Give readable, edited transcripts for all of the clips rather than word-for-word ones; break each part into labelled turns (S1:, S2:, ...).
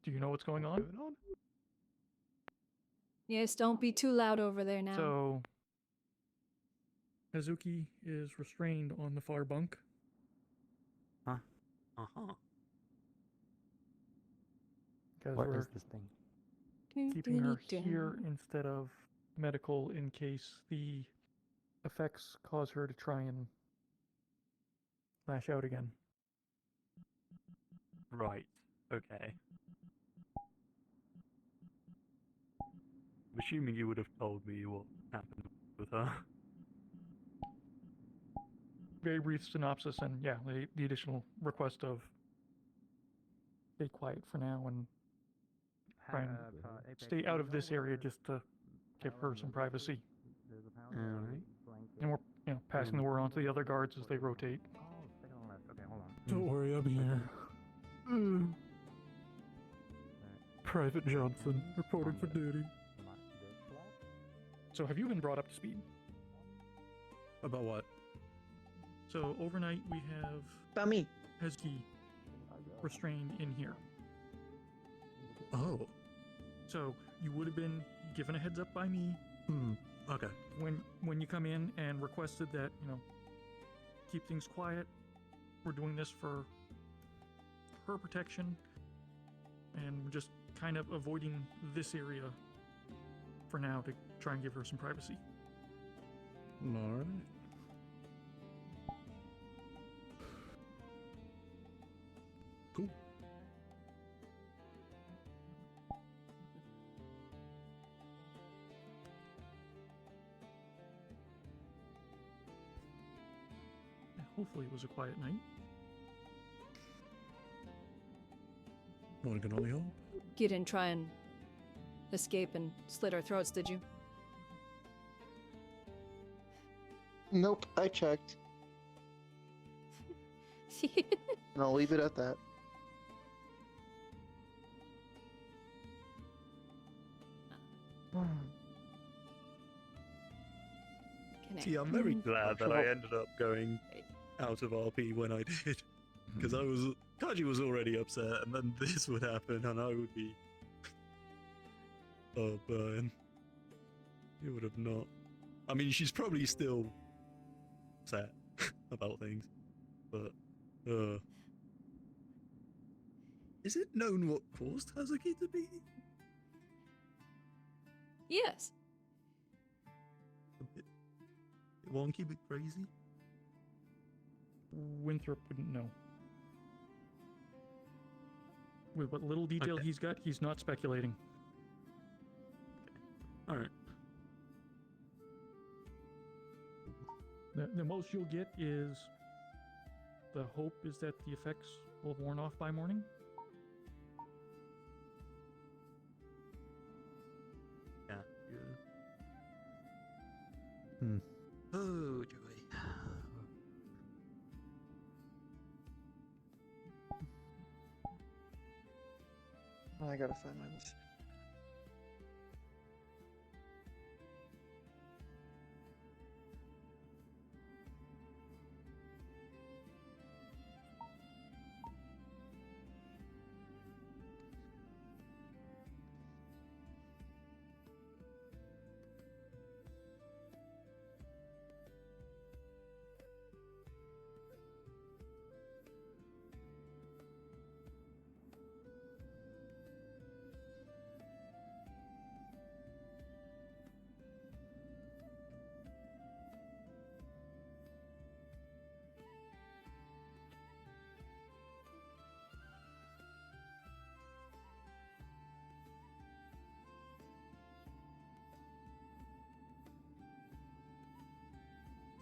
S1: Do you know what's going on?
S2: Yes, don't be too loud over there now.
S1: So, Hazuki is restrained on the far bunk.
S3: Huh? Uh-huh.
S1: Because
S4: What
S1: we're
S4: is this thing?
S1: keeping her here instead of medical in case the effects cause her to try and lash out again.
S3: Right. Okay. I'm assuming you would have told me what happened with her.
S1: Very brief synopsis, and yeah, the additional request of stay quiet for now and try and stay out of this area just to give her some privacy.
S3: Alright.
S1: And we're passing the word on to the other guards as they rotate.
S5: Don't worry, I'm here. Private Johnson, reporting for duty.
S1: So have you been brought up to speed?
S5: About what?
S1: So overnight we have
S6: Bummy.
S1: Hezki restrained in here.
S5: Oh.
S1: So you would have been given a heads up by me.
S5: Okay.
S1: When you come in and requested that, keep things quiet. We're doing this for her protection, and we're just kind of avoiding this area for now to try and give her some privacy.
S5: Alright. Cool.
S1: Hopefully it was a quiet night.
S5: One can only hope.
S2: You didn't try and escape and slit our throats, did you?
S6: Nope, I checked. And I'll leave it at that.
S3: See, I'm very glad that I ended up going out of RP when I did. Because Kaji was already upset, and then this would happen, and I would be... Oh, Brian. You would have not... I mean, she's probably still upset about things, but... Is it known what caused Hazuki to be?
S2: Yes.
S3: A bit wonky, bit crazy?
S1: Winthrop wouldn't know. With what little detail he's got, he's not speculating.
S3: Alright.
S1: The most you'll get is the hope is that the effects will have worn off by morning.
S3: Yeah. Oh, joy.
S6: I gotta find my list.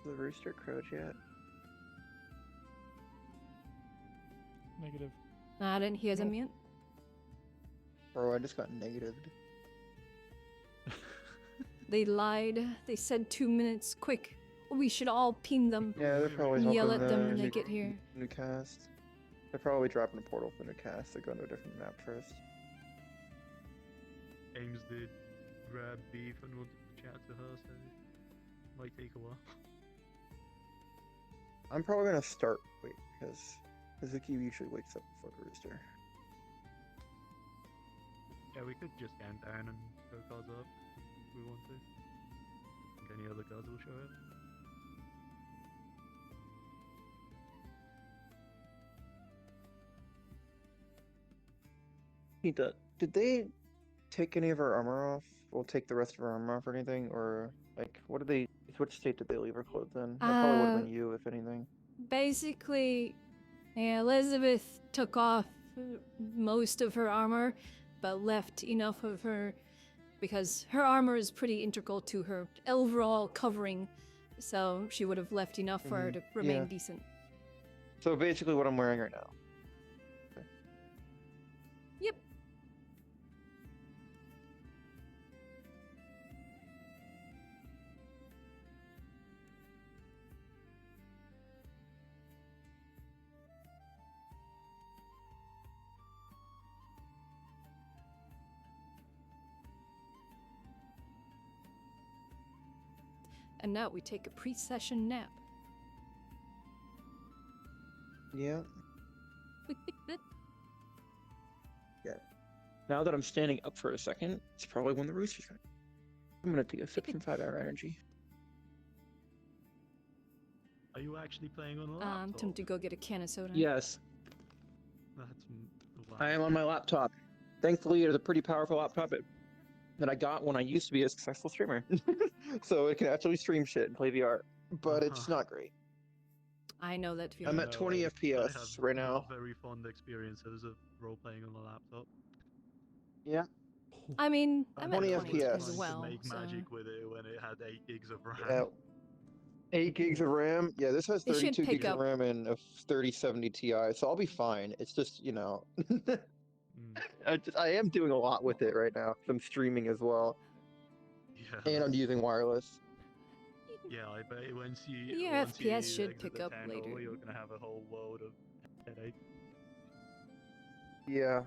S6: The rooster crowed yet?
S1: Negative.
S2: I didn't hear them yet.
S6: Bro, I just got negatived.
S2: They lied. They said 2 minutes. Quick. We should all ping them.
S6: Yeah, they're probably
S2: Yell
S6: helping
S2: at them
S6: the
S2: when they
S6: new-
S2: get here.
S6: New cast. They're probably dropping a portal for new cast. They go to a different map first.
S3: Ames did grab beef and wanted to chat to her, so it might take a while.
S6: I'm probably gonna start. Wait, because Hazuki usually wakes up before the rooster.
S3: Yeah, we could just scan down and go cards up if we want to. Think any other cards will show up.
S6: Did they take any of our armor off? We'll take the rest of our armor off or anything? Or, like, what did they. Which state did they leave her clothes in? That probably would have been you, if anything.
S2: Basically, yeah, Elizabeth took off most of her armor, but left enough of her because her armor is pretty integral to her overall covering, so she would have left enough for her to remain
S6: Yeah.
S2: decent.
S6: So basically what I'm wearing right now.
S2: Yep. And now we take a pre-session nap.
S6: Yeah. Now that I'm standing up for a second, it's probably when the rooster's going. I'm gonna take a sip from 5-hour energy.
S3: Are you actually playing on a laptop?
S2: I'm tempted to go get a can of soda.
S6: Yes,
S3: That's
S6: I am on my laptop. Thankfully, it is a pretty powerful laptop that I got when I used to be a successful streamer. So it can actually stream shit and play VR, but it's not great.
S2: I know that feeling.
S6: I'm at 20 FPS
S3: have
S6: right now.
S3: not very fond experiences of role playing on a laptop.
S6: Yeah.
S2: I mean, I'm at
S6: 20
S2: 20
S6: FPS.
S2: as well.
S3: To make
S2: so-
S3: magic with it when it had 8 gigs of RAM.
S6: Yeah. 8 gigs of RAM. Yeah, this has
S2: It should
S6: 32
S2: pick
S6: gigs
S2: up.
S6: of RAM and a 3070 Ti, so I'll be fine. It's just, I am doing a lot with it right now. 'Cause I'm streaming as well,
S3: Yeah.
S6: and I'm using wireless.
S3: Yeah, I bet once you
S2: Your
S3: once you
S2: FPS should
S3: exit
S2: pick
S3: the
S2: up
S3: town hall,
S2: later.
S3: you're gonna have a whole world of headache.
S6: Yeah.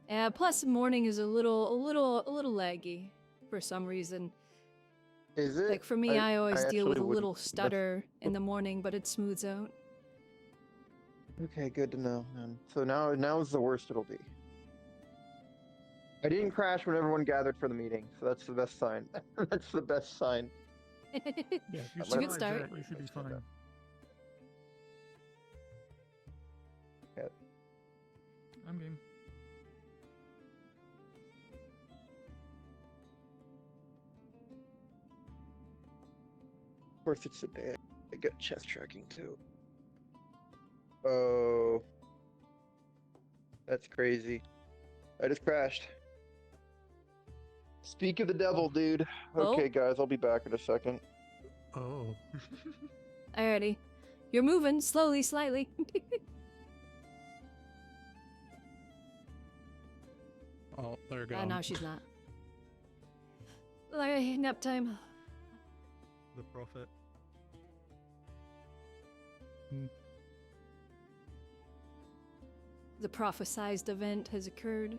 S2: Yeah, plus morning is a little laggy for some reason.
S6: Is it?
S2: Like for me, I always deal with a
S6: actually
S2: little
S6: wouldn't-
S2: stutter in the morning, but it smooths out.
S6: Okay, good to know, man. So now is the worst it'll be. I didn't crash when everyone gathered for the meeting, so that's the best sign. That's the best sign.
S1: Yeah, if you
S2: It's a good
S1: survive
S2: start.
S1: that, you should be fine.
S6: Yeah.
S1: I'm game.
S6: Of course, it's a day. I got chest tracking too. Oh, that's crazy. I just crashed. Speak of the devil, dude.
S2: Oh.
S6: Okay, guys, I'll be back in a second.
S5: Oh.
S2: Alrighty. You're moving slowly, slightly.
S5: Oh, there you go.
S2: No, she's not. Alright, nap time.
S3: The prophet.
S2: The prophesized event has occurred.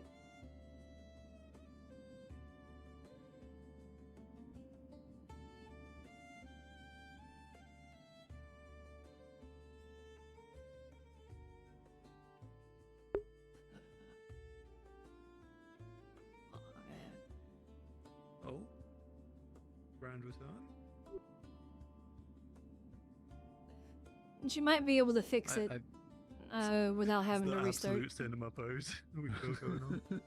S3: Oh. Grand return.
S2: She might be able to fix it without having
S3: the
S2: to restart.
S3: absolute cinema pose we've got going on.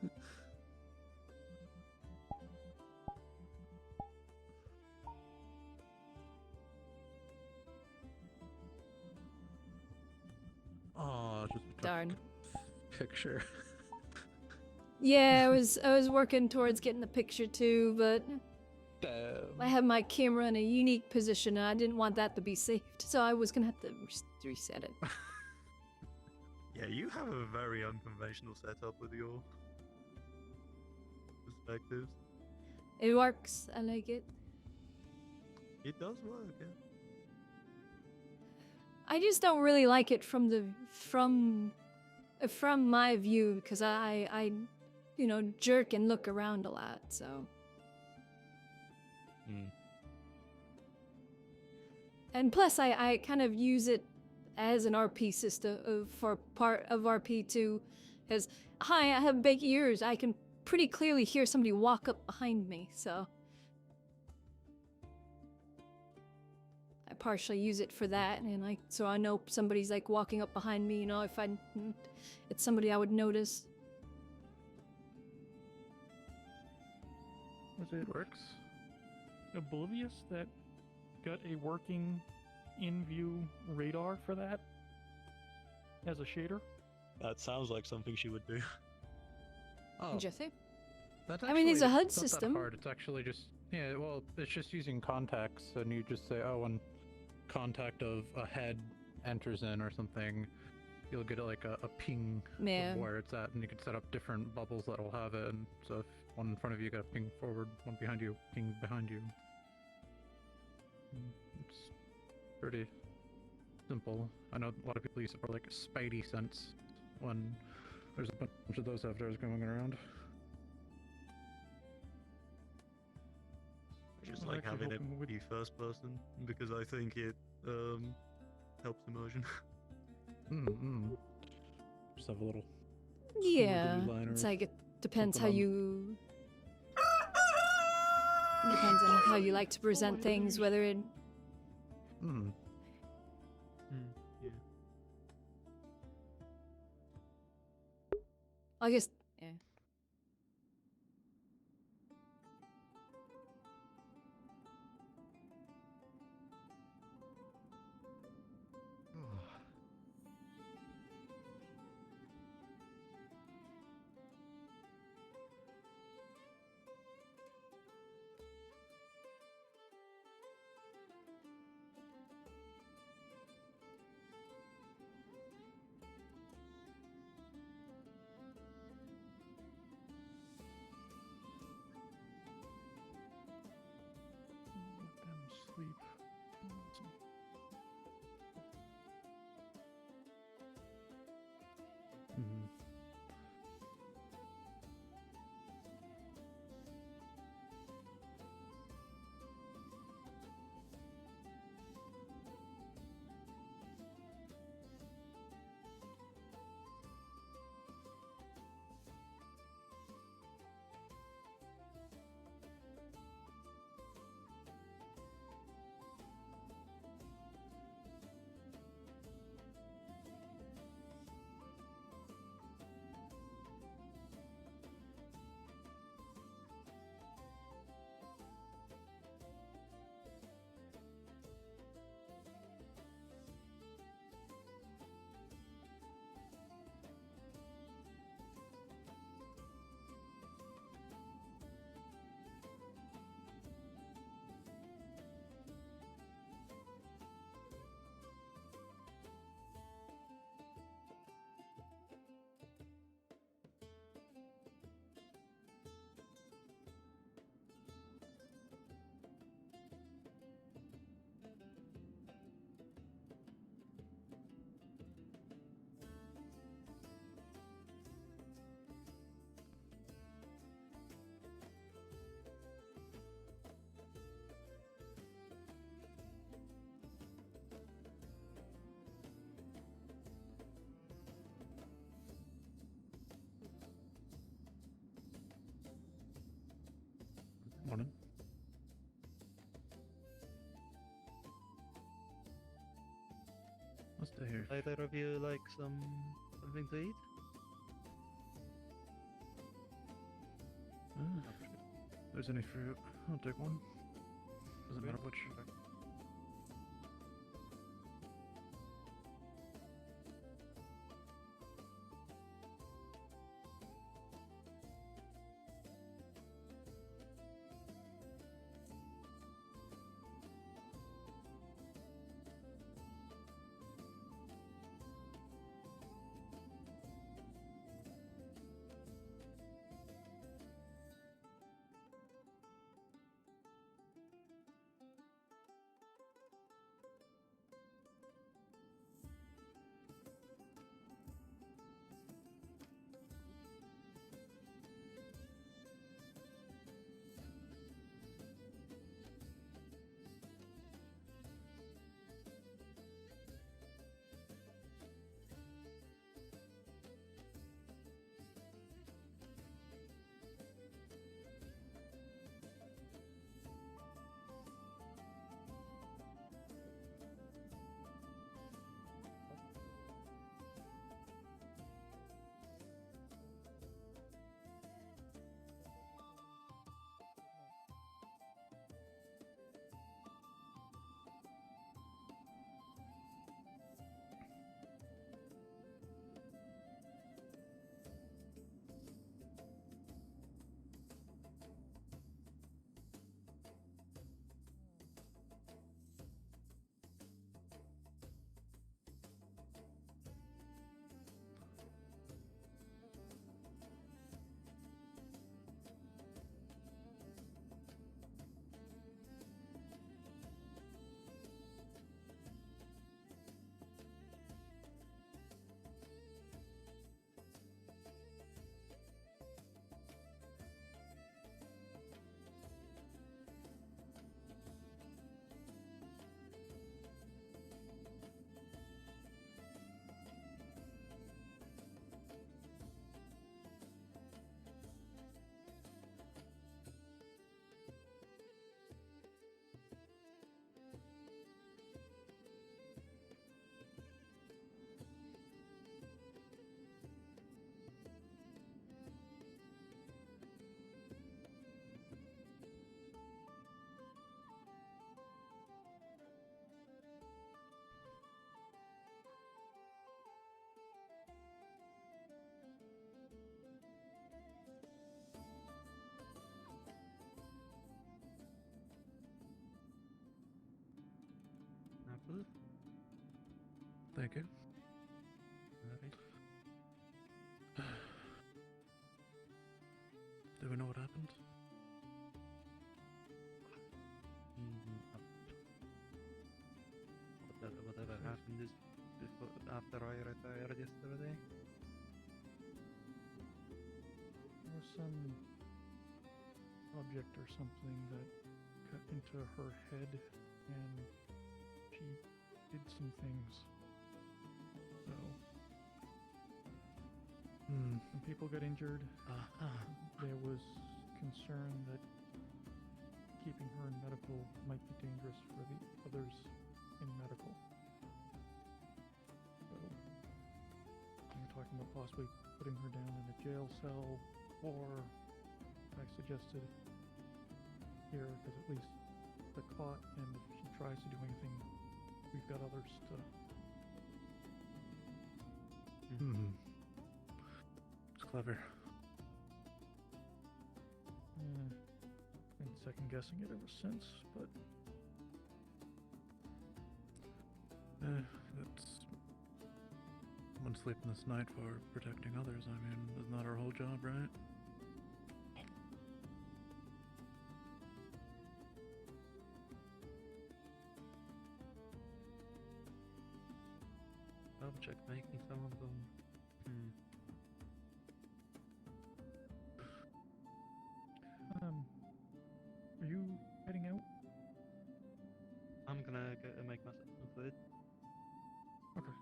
S5: Oh, just took
S2: Darn.
S5: picture.
S2: Yeah, I was working towards getting the picture too, but I have my camera in a unique position and I didn't want that to be saved, so I was gonna have to reset it.
S3: Yeah, you have a very unconventional setup with your perspectives.
S2: It works. I like it.
S3: It does work, yeah.
S2: I just don't really like it from my view because I jerk and look around a lot. So. And plus, I kind of use it as an RP system for part of RP2, because hi, I have big ears. I can pretty clearly hear somebody walk up behind me, so. I partially use it for that, and so I know somebody's like walking up behind me, you know, if it's somebody I would notice.
S1: Was it
S5: Works.
S1: Oblivious that got a working in-view radar for that as a shader?
S3: That sounds like something she would do.
S5: Oh,
S2: Jesse?
S5: that's
S2: I mean, it's a
S5: actually
S2: HUD
S5: not that
S2: system.
S5: hard. It's actually just well, it's just using contacts, and you just say, oh, when contact of a head enters in or something, you'll get like a ping
S2: Yeah.
S5: of where it's at, and you can set up different bubbles that'll have it. And so if one in front of you got a ping forward, one behind you, ping behind you. It's pretty simple. I know a lot of people use it for like spidey sense when there's a bunch of those avatars going around.
S3: I just
S1: I'm
S3: like
S1: actually
S3: having it
S1: hoping with-
S3: be first person because I think it helps immersion.
S5: Just have a little.
S2: Yeah.
S5: squiggly line
S2: It's
S5: or
S2: like it depends how
S5: something
S2: you. Depends on how you like to present things, whether it.
S3: Yeah.
S2: I guess. Yeah.
S1: Let them sleep.
S5: Morning. Let's stay here.
S3: Either of you like something to eat?
S5: If there's any fruit, I'll take one. Doesn't matter which. Thank you.
S3: Alright.
S5: Do we know what happened?
S3: Whatever happened is after I retired yesterday.
S1: There was some object or something that got into her head, and she did some things. So, when people got injured, there was concern that keeping her in medical might be dangerous for the others in medical. So, we're talking about possibly putting her down in a jail cell, or I suggested here, because at least the caught, and if she tries to do anything, we've got others to.
S5: It's clever.
S1: Been second guessing it ever since, but
S5: It's someone sleeping this night for protecting others. I mean, isn't that our whole job, right?
S3: Object making some of them.
S1: Are you heading out?
S3: I'm gonna go and make myself some food.
S1: Okay.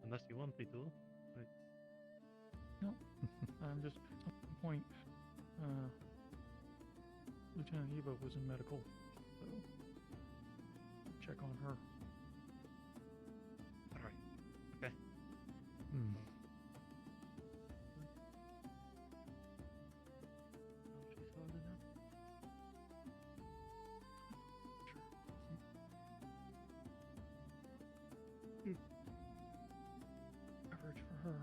S3: Unless you want me to.
S1: I'm just at the point. Lieutenant Eva was in medical, so check on her.
S3: Alright. Okay.
S5: Hmm.
S3: Oh, she's holding up.
S1: Coverage for her.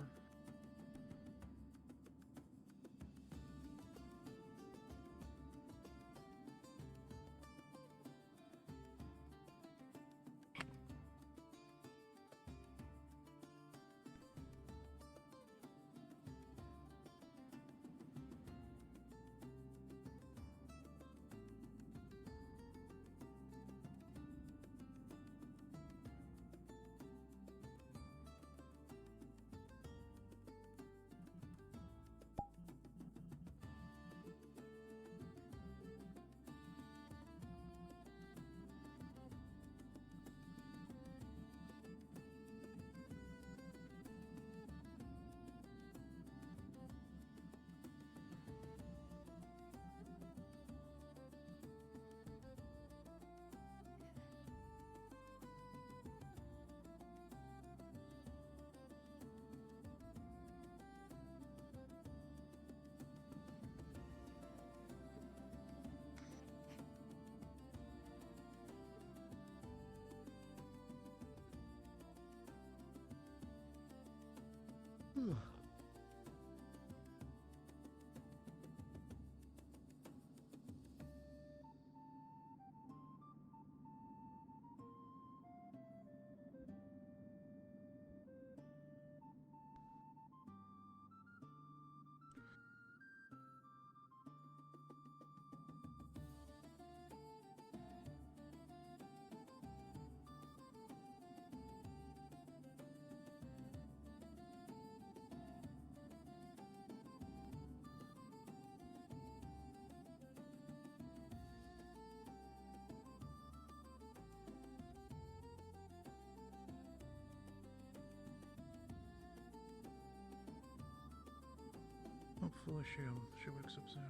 S5: Hopefully she wakes up soon.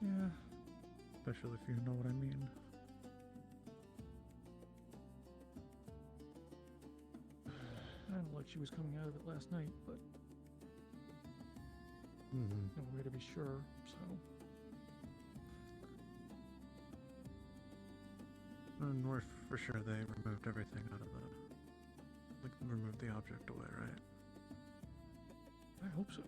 S1: Yeah.
S5: Especially if you know what I mean.
S1: I don't like she was coming out of it last night, but nowhere to be sure, so.
S5: And we're for sure they removed everything out of the... Like, removed the object away, right?
S1: I hope so.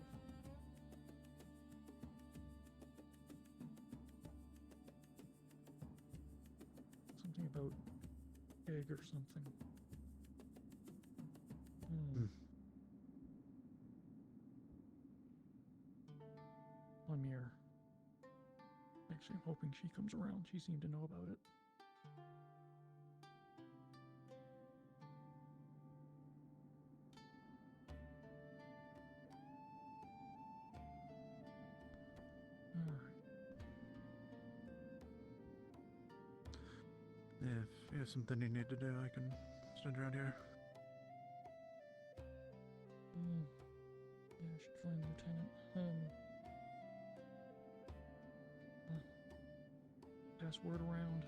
S1: about egg or something. Lemire. Actually, I'm hoping she comes around. She seemed to know about it.
S5: Yeah, if you have something you need to do, I can stand around here.
S1: Yeah, I should find the lieutenant. Pass word around.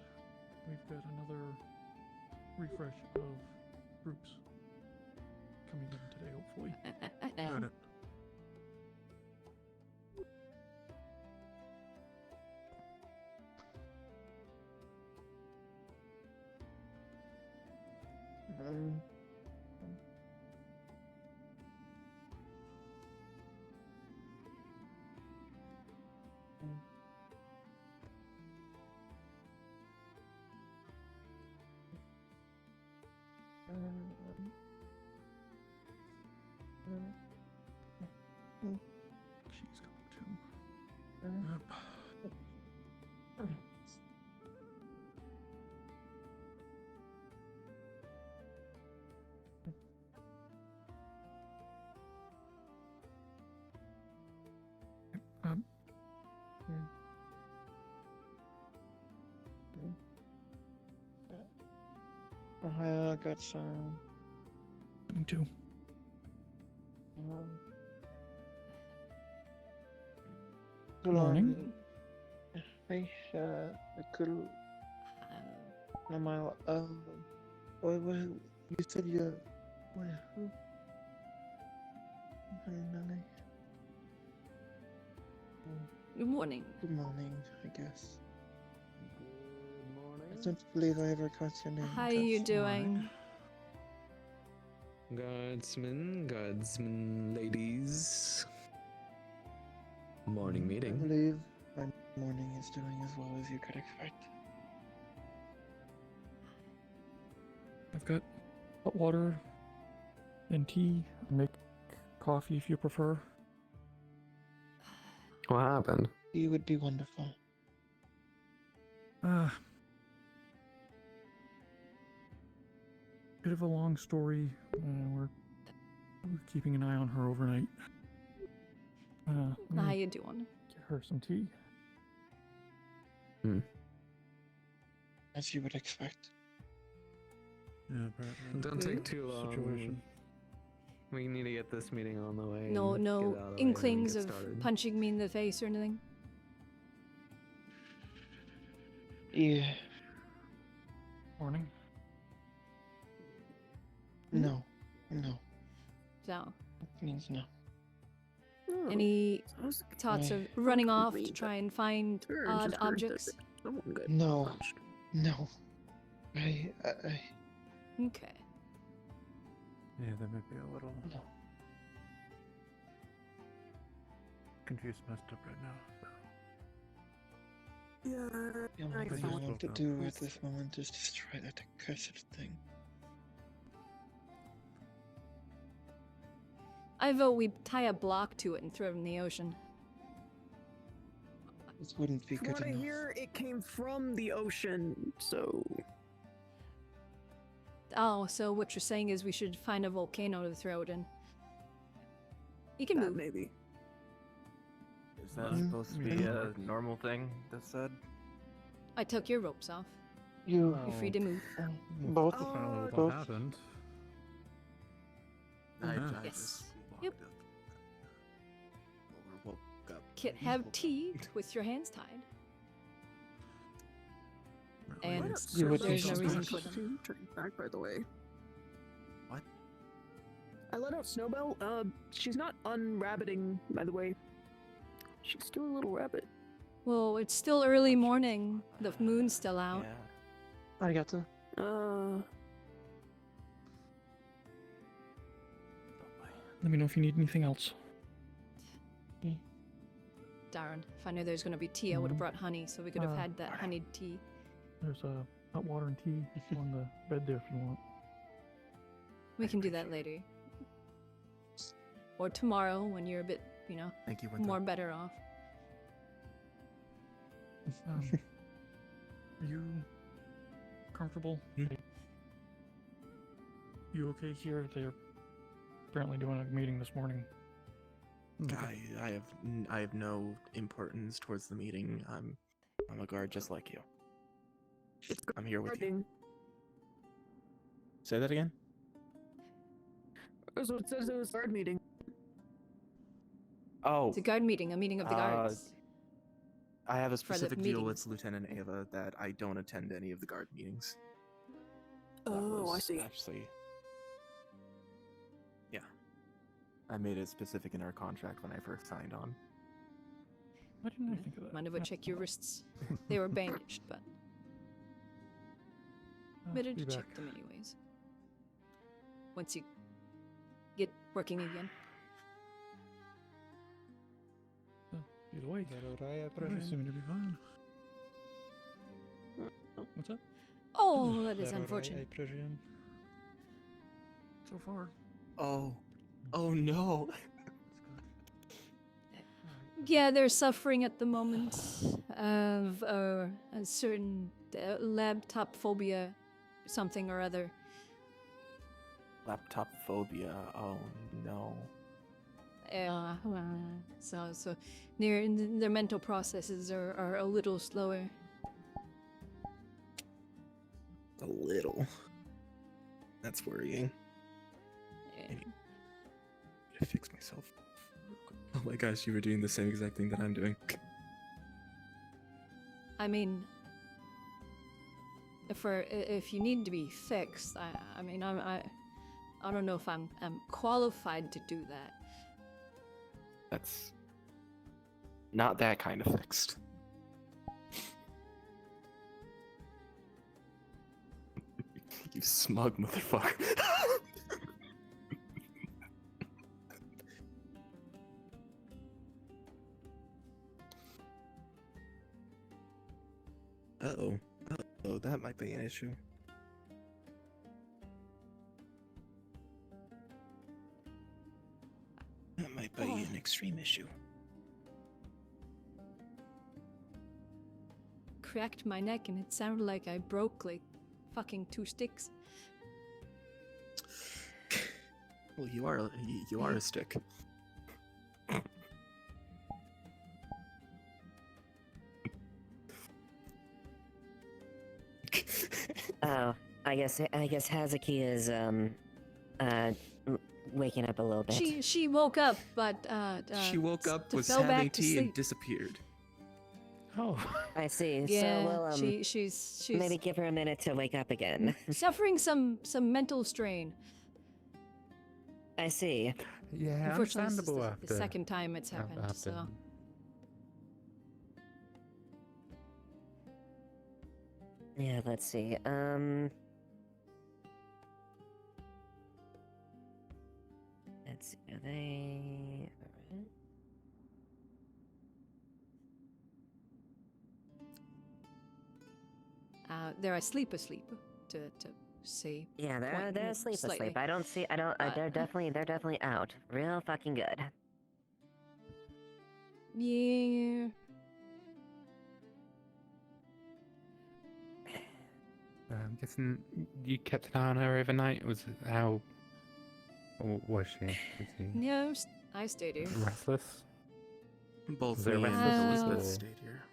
S1: We've got another refresh of groups coming in today, hopefully.
S5: Got it.
S1: She's going too.
S6: I got some.
S1: Me too. Morning.
S6: I could. What you said you. What? Who?
S2: Good morning.
S6: Good morning, I guess. I don't believe I ever caught your name.
S2: How are you doing?
S7: Guardsmen, ladies. Morning
S6: I
S7: meeting.
S6: believe my morning is doing as well as you could expect.
S1: I've got hot water and tea. Make coffee if you prefer.
S7: What happened?
S6: You would be wonderful.
S1: Bit of a long story. We're keeping an eye on her overnight.
S2: How you doing?
S1: Get her some tea.
S6: As you would expect.
S5: Yeah, apparently.
S7: Don't take too long.
S5: Situation.
S7: We need to get this meeting on the way.
S2: No,
S7: and
S2: no
S7: get it out of the way and
S2: inklings
S7: get
S2: of
S7: started.
S2: punching me in the face or anything.
S6: Yeah.
S1: Morning.
S6: No. No.
S2: So,
S6: It means no.
S2: any thoughts of running off to try and find odd objects?
S6: No. No. I
S2: Okay.
S5: Yeah, that might be a little
S6: no.
S5: confused, messed up right now. So.
S6: The only thing I want to do at this moment is destroy that accursed thing.
S2: I vote we tie a block to it and throw it in the ocean.
S6: This wouldn't be
S4: From
S6: good
S4: what I
S6: enough.
S4: hear, it came from the ocean, so...
S2: Oh, so what you're saying is we should find a volcano to throw it in. You can
S4: That
S2: move.
S4: maybe.
S8: Is that
S6: Mhm.
S8: supposed to be a normal thing that's said?
S2: I took your ropes off.
S6: You
S2: You're free to move.
S6: both
S5: I don't know what
S6: both
S5: happened.
S8: I
S2: Yes.
S8: just walked
S2: Yep.
S8: up. Or woke up.
S2: Kit, have tea with your hands tied. And
S6: You would
S2: there's
S6: be
S2: no reason
S6: surprised.
S2: for them.
S4: Turn back, by the way.
S8: What?
S4: I let out Snowbell. She's not unrabbiting, by the way. She's still a little rabbit.
S2: Well, it's still early morning. The moon's still out.
S8: Yeah.
S6: Arigato.
S1: Let me know if you need anything else.
S2: Darn. If I knew there was going to be tea, I would have
S1: Mhm.
S2: brought honey, so we could have
S1: Ah.
S2: had that honeyed tea.
S1: There's a hot water and tea on the bed there if you want.
S2: We can do that later. Or tomorrow when you're a bit,
S8: Thank you.
S2: more better off.
S1: Are you comfortable? You okay here? They're apparently doing a meeting this morning.
S8: I have no importance towards the meeting. I'm a guard just like you. I'm here with you.
S4: Guarding.
S8: Say that again?
S4: That's what it says it was guard meeting.
S8: Oh,
S2: It's a guard meeting, a meeting of the guards.
S8: I have a
S2: the
S8: specific deal with
S2: meetings.
S8: Lieutenant Ava that I don't attend any of the guard meetings. That
S4: Oh, I
S8: was
S4: see.
S8: Actually, yeah. I made it specific in our contract when I first signed on.
S1: Why didn't I think of that?
S2: Mind if I check your wrists? They were bandaged, but better
S1: Be
S2: to check
S1: back.
S2: them anyways. Once you get working again.
S1: Either way,
S5: Alright.
S1: soon to be fine. What's up?
S2: Oh, that is unfortunate.
S1: So far,
S8: Oh no.
S2: Yeah, they're suffering at the moment of a certain laptop phobia, something or other.
S8: Laptop phobia. Oh no.
S2: So their mental processes are a little slower.
S8: A little. That's worrying.
S2: Yeah.
S8: Maybe to fix myself. Oh my gosh, you were doing the same exact thing that I'm doing.
S2: I mean, if you need to be fixed, I don't know if I'm qualified to do that.
S8: That's not that kind of fixed. You smug motherfucker. Uh-oh. Uh-oh, that might be an issue. That might be an extreme issue.
S2: Cracked my neck and it sounded like I broke like fucking 2 sticks.
S8: Well, you are a stick.
S9: Oh, I guess Hazuki is waking up a little bit.
S2: She woke up, but
S8: She woke up, was
S2: fell
S8: having
S2: back to
S8: tea, and
S2: sleep.
S8: disappeared.
S1: oh,
S9: I see.
S2: Yeah,
S9: So we'll
S2: she's
S9: maybe give her a minute to wake up again.
S2: suffering some mental strain.
S9: I see.
S5: Yeah,
S2: Unfortunately, this is
S5: understandable
S2: the
S5: after.
S2: second time it's happened. So
S9: Yeah, let's see. Let's see. Are they? Alright.
S2: they're asleep to say.
S9: Yeah,
S2: Point
S9: they're
S2: me
S9: asleep.
S2: slightly.
S9: I don't see. They're definitely out. Real fucking good.
S2: Yeah.
S10: I'm guessing you kept an eye on her overnight. Was how? Or was she? Was she
S2: No, I stayed here.
S10: restless?
S8: Both
S10: They're
S8: me and
S10: restless
S8: Elizabeth
S10: or-
S8: stayed here.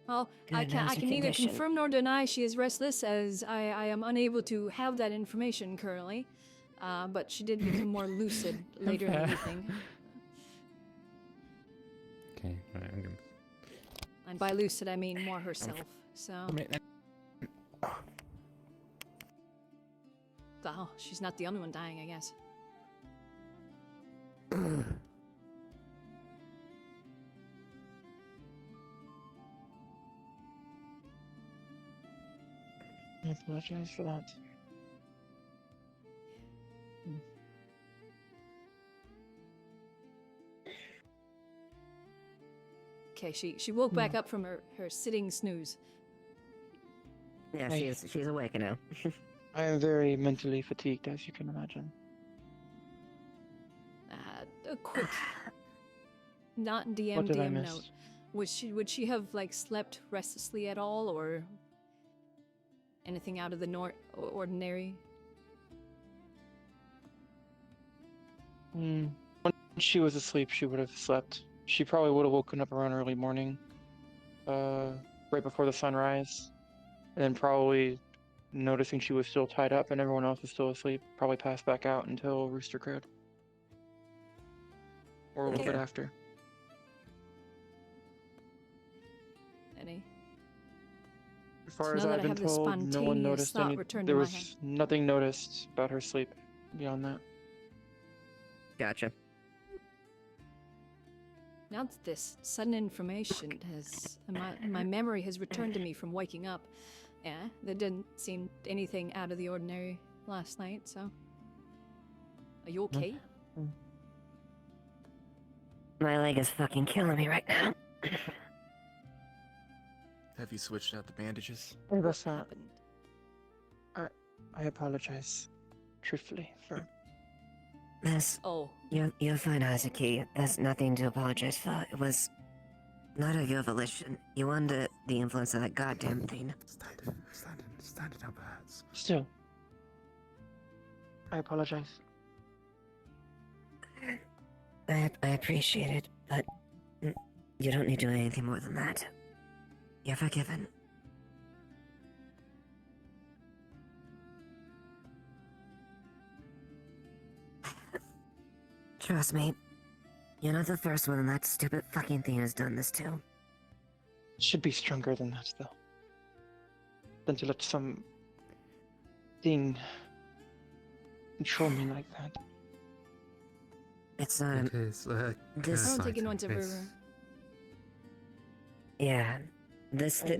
S2: Well,
S9: Good,
S2: I
S9: how's
S2: can
S9: your
S2: neither
S9: condition?
S2: confirm nor deny she is restless, as I am unable to have that information currently. But she did become more lucid later in the
S10: Fair.
S2: evening.
S10: Okay, right. I'm gonna.
S2: And by lucid, I mean more herself. So, well, she's not the only one dying, I guess.
S6: I apologize for that.
S2: Okay, she woke back up from her sitting snooze.
S9: Yeah,
S11: I-
S9: she's awake now.
S11: I am very mentally fatigued, as you can imagine.
S2: A quick, not
S11: What did I
S2: DM
S11: miss?
S2: note. Would she have like slept restlessly at all, or anything out of the ordinary?
S11: When she was asleep, she would have slept. She probably would have woken up around early morning, right before the sunrise, and then probably noticing she was still tied up and everyone else was still asleep, probably passed back out until rooster crowed. Or a little bit
S2: Okay.
S11: after.
S2: Any?
S11: As far
S2: So
S11: as
S2: now that
S11: I've
S2: I
S11: been
S2: have this
S11: told, no one
S2: spontaneous
S11: noticed
S2: thought
S11: any.
S2: returned to
S11: There
S2: my
S11: was
S2: head.
S11: nothing noticed about her sleep beyond that.
S9: Gotcha.
S2: Now that this sudden information has my memory has returned to me from waking up. Yeah, there didn't seem anything out of the ordinary last night. So, are you okay?
S9: My leg is fucking killing me right now.
S8: Have you switched out the bandages?
S11: Hey, that's not.
S2: happened?
S11: I apologize, truthfully, for.
S9: That's
S2: Oh,
S9: you're fine, Hazuki. There's nothing to apologize for. It was not of your volition. You were under the influence of that goddamn thing.
S10: Stand it up, perhaps.
S11: Still. I apologize.
S9: I appreciate it, but you don't need to do anything more than that. You're forgiven. Trust me, you're not the first one that stupid fucking thing has done this to.
S11: Should be stronger than that, though. Than to let some thing control me like that.
S9: It's
S10: It is a
S9: this-
S2: I don't
S10: curse
S2: think anyone's
S10: item.
S2: ever.
S10: It's-
S9: yeah. This thing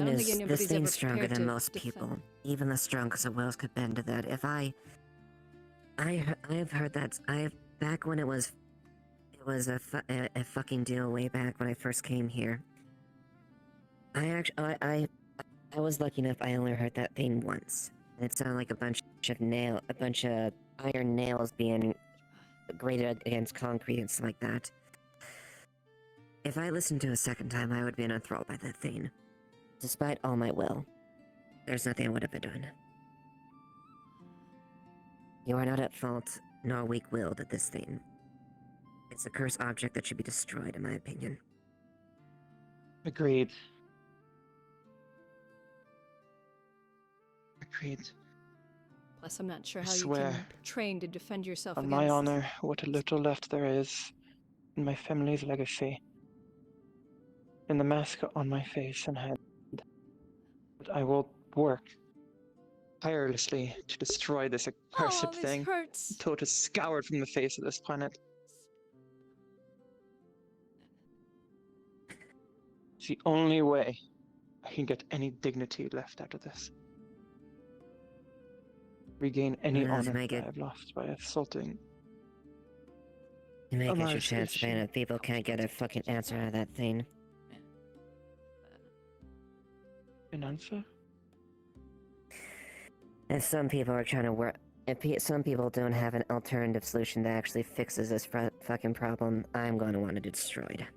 S2: don't think
S9: is
S2: anybody's
S9: this thing's
S2: ever
S9: stronger
S2: prepared
S9: than
S2: to
S9: most
S2: defend.
S9: people. Even the strongest of wills could bend to that. If I've heard that. Back when it was a fucking deal way back when I first came here. I was lucky enough. I only heard that thing once. And it sounded like a bunch of iron nails being grated against concrete and stuff like that. If I listened to it a second time, I would be enthralled by that thing. Despite all my will, there's nothing I would have done. You are not at fault, nor weak-willed at this thing. It's a cursed object that should be destroyed, in my opinion.
S11: Agreed. Agreed.
S2: Plus, I'm not sure
S11: I
S2: how you
S11: swear,
S2: can train to defend yourself
S11: On
S2: against.
S11: my honor, what little left there is in my family's legacy, in the mask on my face and head, I will work tirelessly to destroy this accursed
S2: Oh, this
S11: thing
S2: hurts.
S11: until it is scoured from the face of this planet. It's the only way I can get any dignity left out of this. Regain any
S9: Yeah, to
S11: honor
S9: make
S11: that
S9: it-
S11: I've lost by assaulting.
S9: You make it your
S11: Amar's
S9: chance,
S11: issue.
S9: man, if people can't get a fucking answer out of that thing.
S11: An answer?
S9: If some people are trying to work... some people don't have an alternative solution that actually fixes this fucking problem, I'm going to want it destroyed.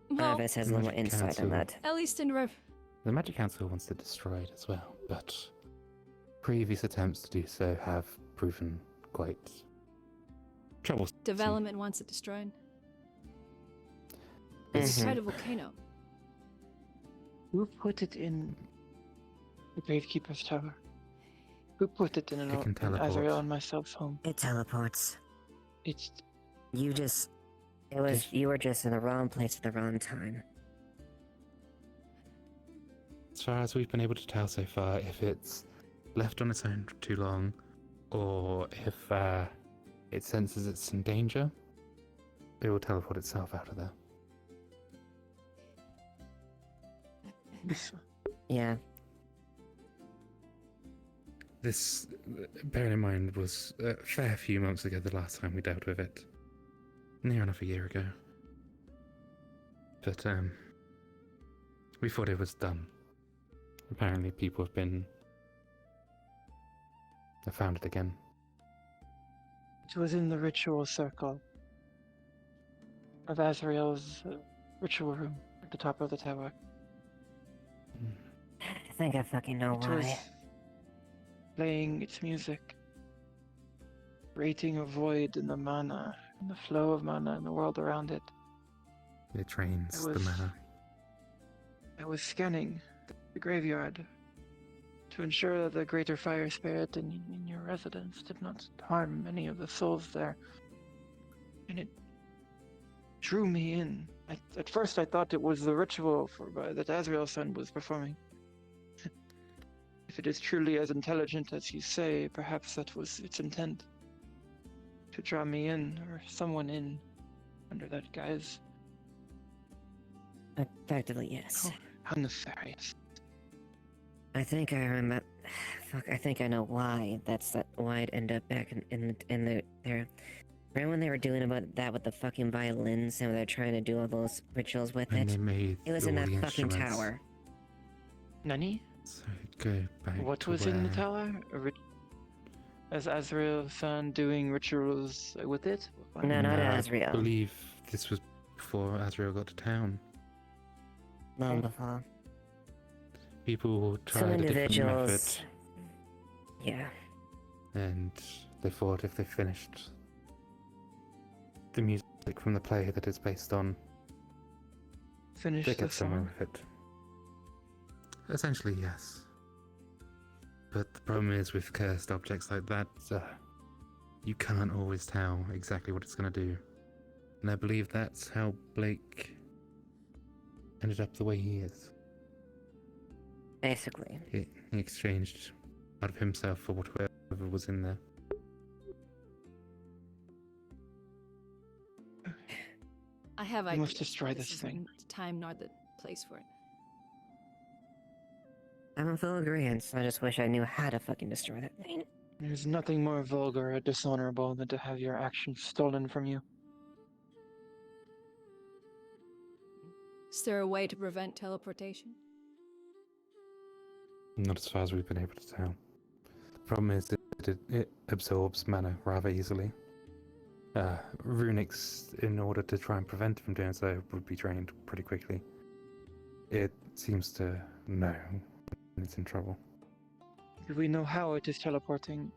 S2: Well,
S9: Arvis has a little more
S10: Magic
S9: insight on
S10: Council.
S9: that.
S2: at least in
S10: The Magic Council wants to destroy it as well, but previous attempts to do so have proven quite troublesome.
S2: development wants it destroyed.
S10: It's-
S2: Try the volcano.
S11: Who put it in the Gravekeeper's Tower? Who put it in
S10: It can
S11: in
S10: teleport.
S11: Azrael and myself's home?
S9: It teleports.
S11: It's
S9: You just... You were just in the wrong place at the wrong time.
S10: As far as we've been able to tell so far, if it's left on its own for too long, or if it senses it's in danger, it will teleport itself out of there.
S9: Yeah.
S10: This, bearing in mind, was a fair few months ago the last time we dealt with it. Near enough a year ago. But we thought it was done. Apparently, people have found it again.
S11: It was in the ritual circle of Azrael's ritual room at the top of the tower.
S9: I think I fucking know
S11: It was
S9: why.
S11: playing its music, creating a void in the mana, in the flow of mana in the world around it.
S10: It drains
S11: It
S10: the
S11: was-
S10: mana.
S11: I was scanning the graveyard to ensure that the greater fire spirit in your residence did not harm any of the souls there. And it drew me in. At first I thought it was the ritual that Azrael's son was performing. If it is truly as intelligent as you say, perhaps that was its intent. To draw me in, or someone in, under that guise.
S9: Effectively, yes.
S11: Oh, how nefarious.
S9: I think I remember. Fuck, I think I know why. Why it ended up back in the there. Remember when they were doing about that with the fucking violins and they're trying to do all those rituals with
S10: And
S9: it?
S10: they made
S9: It was
S10: all
S9: in that
S10: the
S9: fucking
S10: instruments.
S9: tower.
S11: Nani?
S10: So go back
S11: What
S10: to
S11: was in the
S10: where-
S11: tower? As Azrael's son doing rituals with it?
S9: No, not
S10: I
S9: Azrael.
S10: believe this was before Azrael got to town.
S9: Long before.
S10: People
S9: Some
S10: tried a different
S9: individuals.
S10: method,
S9: Yeah.
S10: and they thought if they finished the music from the play that it's based on,
S11: Finish
S10: they
S11: the
S10: get somewhere
S11: song.
S10: with it. Essentially, yes. But the problem is with cursed objects like that, you can't always tell exactly what it's going to do. And I believe that's how Blake ended up the way he is.
S9: Basically.
S10: He exchanged out of himself for whatever was in there.
S2: I have
S11: We
S2: ideas.
S11: must destroy
S2: but
S11: this
S2: is
S11: thing.
S2: the time nor the place for it.
S9: I'm in full agreement. I just wish I knew how to fucking destroy that thing.
S11: There's nothing more vulgar or dishonorable than to have your actions stolen from you.
S2: Is there a way to prevent teleportation?
S10: Not as far as we've been able to tell. The problem is that it absorbs mana rather easily. Runics, in order to try and prevent it from doing so, would be drained pretty quickly. It seems to know when it's in trouble.
S11: Do we know how it is teleporting?